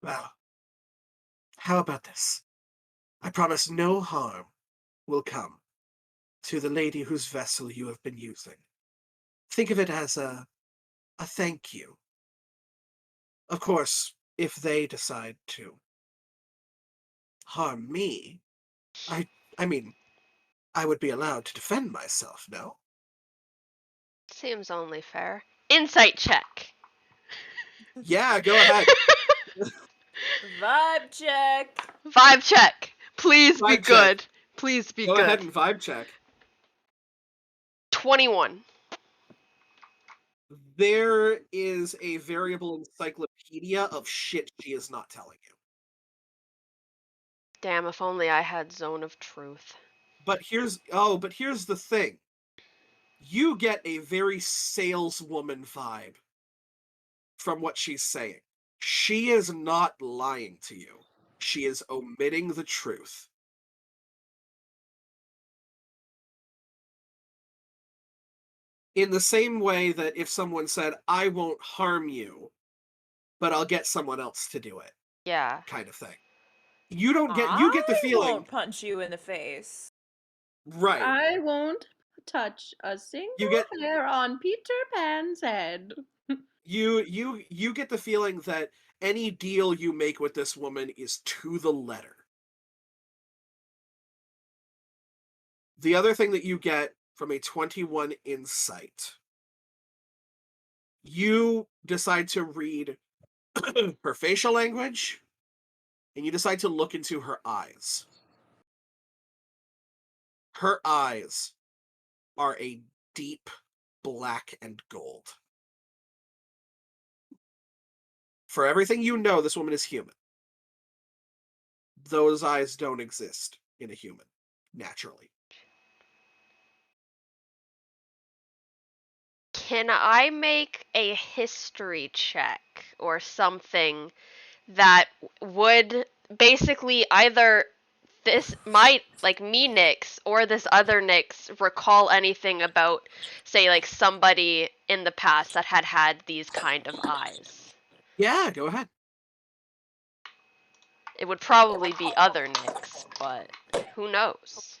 Well, how about this? I promise no harm will come to the lady whose vessel you have been using. Think of it as a thank you. Of course, if they decide to harm me, I mean, I would be allowed to defend myself, no? Seems only fair. Insight check. Yeah, go ahead. Vibe check. Vibe check. Please be Vibe check. good. Please be Go good. ahead and vibe check. 21. There is a variable encyclopedia of shit she is not telling you. Damn, if only I had Zone of Truth. But here's the thing. You get a very saleswoman vibe from what she's saying. She is not lying to you. She is omitting the truth. In the same way that if someone said, I won't harm you, but I'll get someone else to do it, Yeah. kind of thing. You get the I feeling, won't punch you in the face. right? I won't touch a single get- hair on Peter Pan's head. You get the feeling that any deal you make with this woman is to the letter. The other thing that you get from a 21 insight, you decide to read her facial language, and you decide to look into her eyes. Her eyes are a deep black and gold. For everything you know, this woman is human. Those eyes don't exist in a human, naturally. Can I make a history check or something that would basically either this might, like me, Nyx, or this other Nyx recall anything about, say, like somebody in the past that had these kind of eyes? Yeah, go ahead. It would probably be other Nyx, but who knows?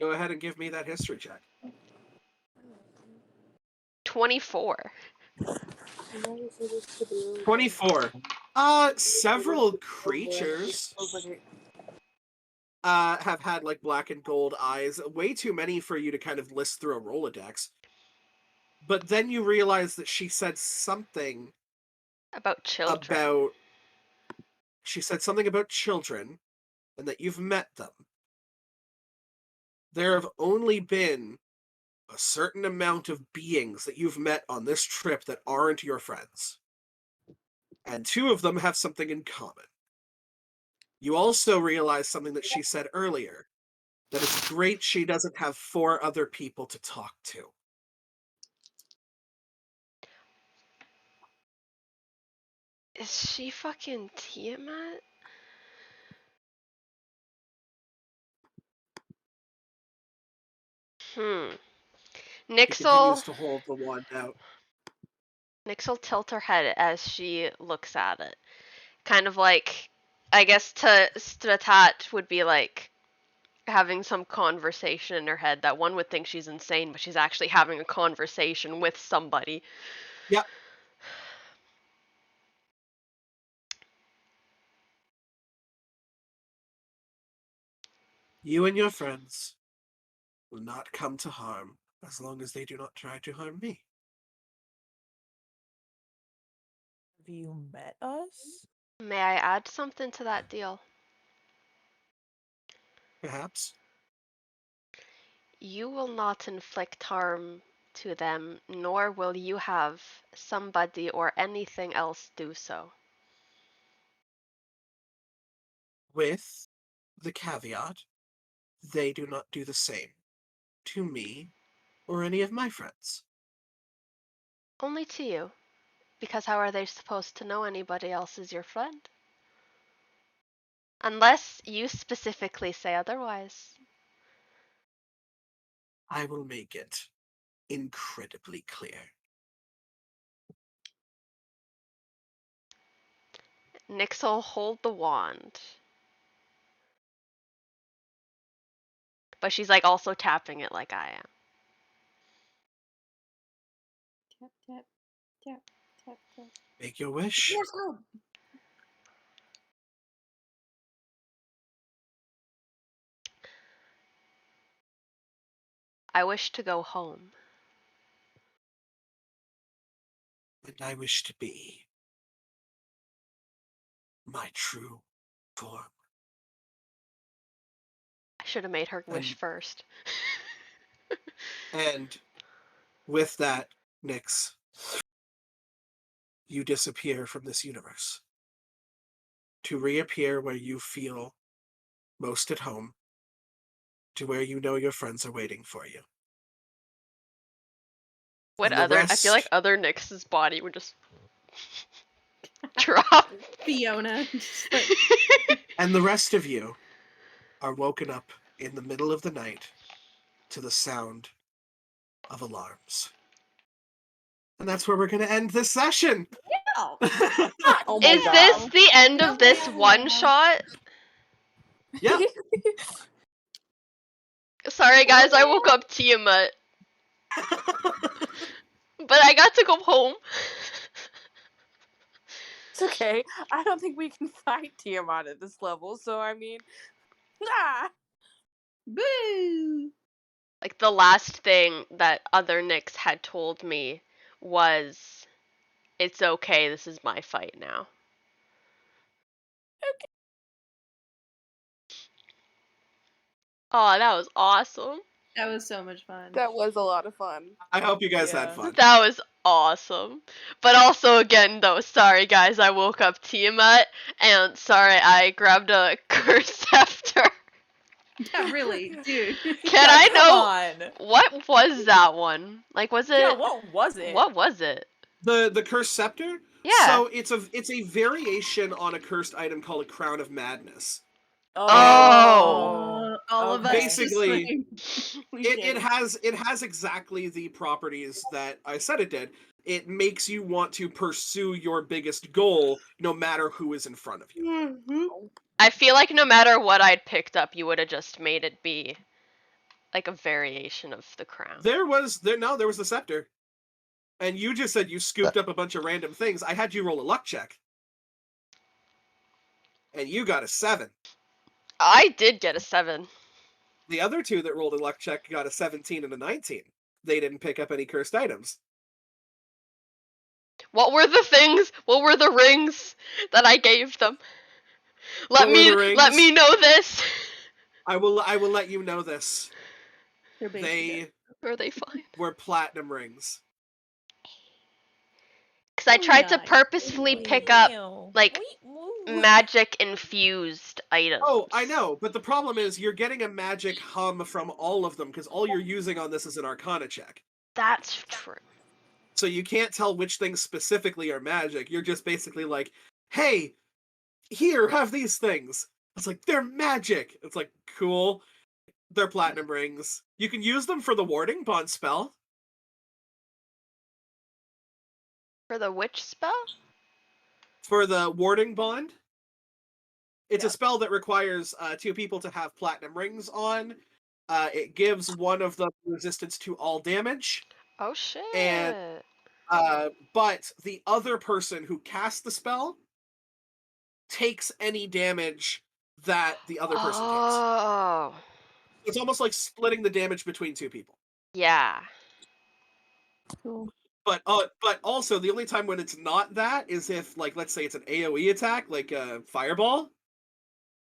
Go ahead and give me that history check. 24. 24. Several creatures have had like black and gold eyes. Way too many for you to kind of list through a Rolodex. But then you realize that she said something About children. about. She said something about children, and that you've met them. There have only been a certain amount of beings that you've met on this trip that aren't your friends. And 2 of them have something in common. You also realize something that she said earlier, that it's great she doesn't have 4 other people to talk to. Is she fucking Tiamat? She Nix'll continues to hold the wand out. tilt her head as she looks at it. Kind of like, I guess to Stratat would be like having some conversation in her head that one would think she's insane, but she's actually having a conversation with somebody. Yep. You and your friends will not come to harm as long as they do not try to harm me. Have you met us? May I add something to that deal? Perhaps. You will not inflict harm to them, nor will you have somebody or anything else do so. With the caveat, they do not do the same to me or any of my friends. Only to you. Because how are they supposed to know anybody else is your friend? Unless you specifically say otherwise. I will make it incredibly clear. Nix'll hold the wand. But she's like also tapping it like I am. Tap, tap, tap, tap, tap. Make your wish. Yes, go. I wish to go home. And I wish to be my true form. I should have made her wish And- first. And with that, Nyx, you disappear from this universe. To reappear where you feel most at home, to where you know your friends are waiting for you. What And the other? I feel like rest- other Nyx's body would just drop. Fiona. Just like, And the rest of you are woken up in the middle of the night to the sound of alarms. And that's where we're going to end this session. oh. Oh my Is god. this the end of this one shot? Yeah. Sorry guys, I woke up Tiamat. But I got to go home. It's okay. I don't think we can fight Tiamat at this level, so I mean, Boo! Like the last thing that other Nyx had told me was, it's okay, this is my fight now. Okay. Oh, that was awesome. That was so much fun. That was a lot of fun. I hope you guys had Yeah. fun. That was awesome. But also, again, though, sorry guys, I woke up Tiamat, and sorry I grabbed a curse scepter. Yeah, really, dude. Can I know On. what was that one? Like, was it? Yeah, what was it? What was it? The cursed scepter? Yeah. So it's a variation on a cursed item called a Crown of Madness. Oh. All of us. Okay. Basically, just like, It has exactly the properties that I said it did. It makes you want to pursue your biggest goal, no matter who is in front of you. I feel like no matter what I'd picked up, you would have just made it be like a variation of the crown. There was the scepter, and you just said you scooped up a bunch of random things. I had you roll a luck check. and you got a 7. I did get a 7. The other two that rolled a luck check got a 17 and a 19. They didn't pick up any cursed items. What were the things? What were the rings that I gave them? Let What were the me let rings? me know this. I will let you know this. They're basic. They Were they fine? were platinum rings. Because I Oh, tried to nice. purposefully pick up like magic infused items. Oh, I know, but the problem is you're getting a magic hum from all of them because all you're using on this is an Arcana check. That's true. So you can't tell which things specifically are magic. You're just basically like, hey, here, have these things. It's like, they're magic. It's like, cool. They're platinum rings. You can use them for the warding bond spell. For the witch spell? For the warding bond. It's Yeah. a spell that requires 2 people to have platinum rings on. It gives one of them resistance to all damage. Oh shit. And but the other person who casts the spell takes any damage that the other person takes. Oh. It's almost like splitting the damage between 2 people. Yeah. Cool. But also the only time when it's not that is if, like, let's say it's an AoE attack, like a fireball.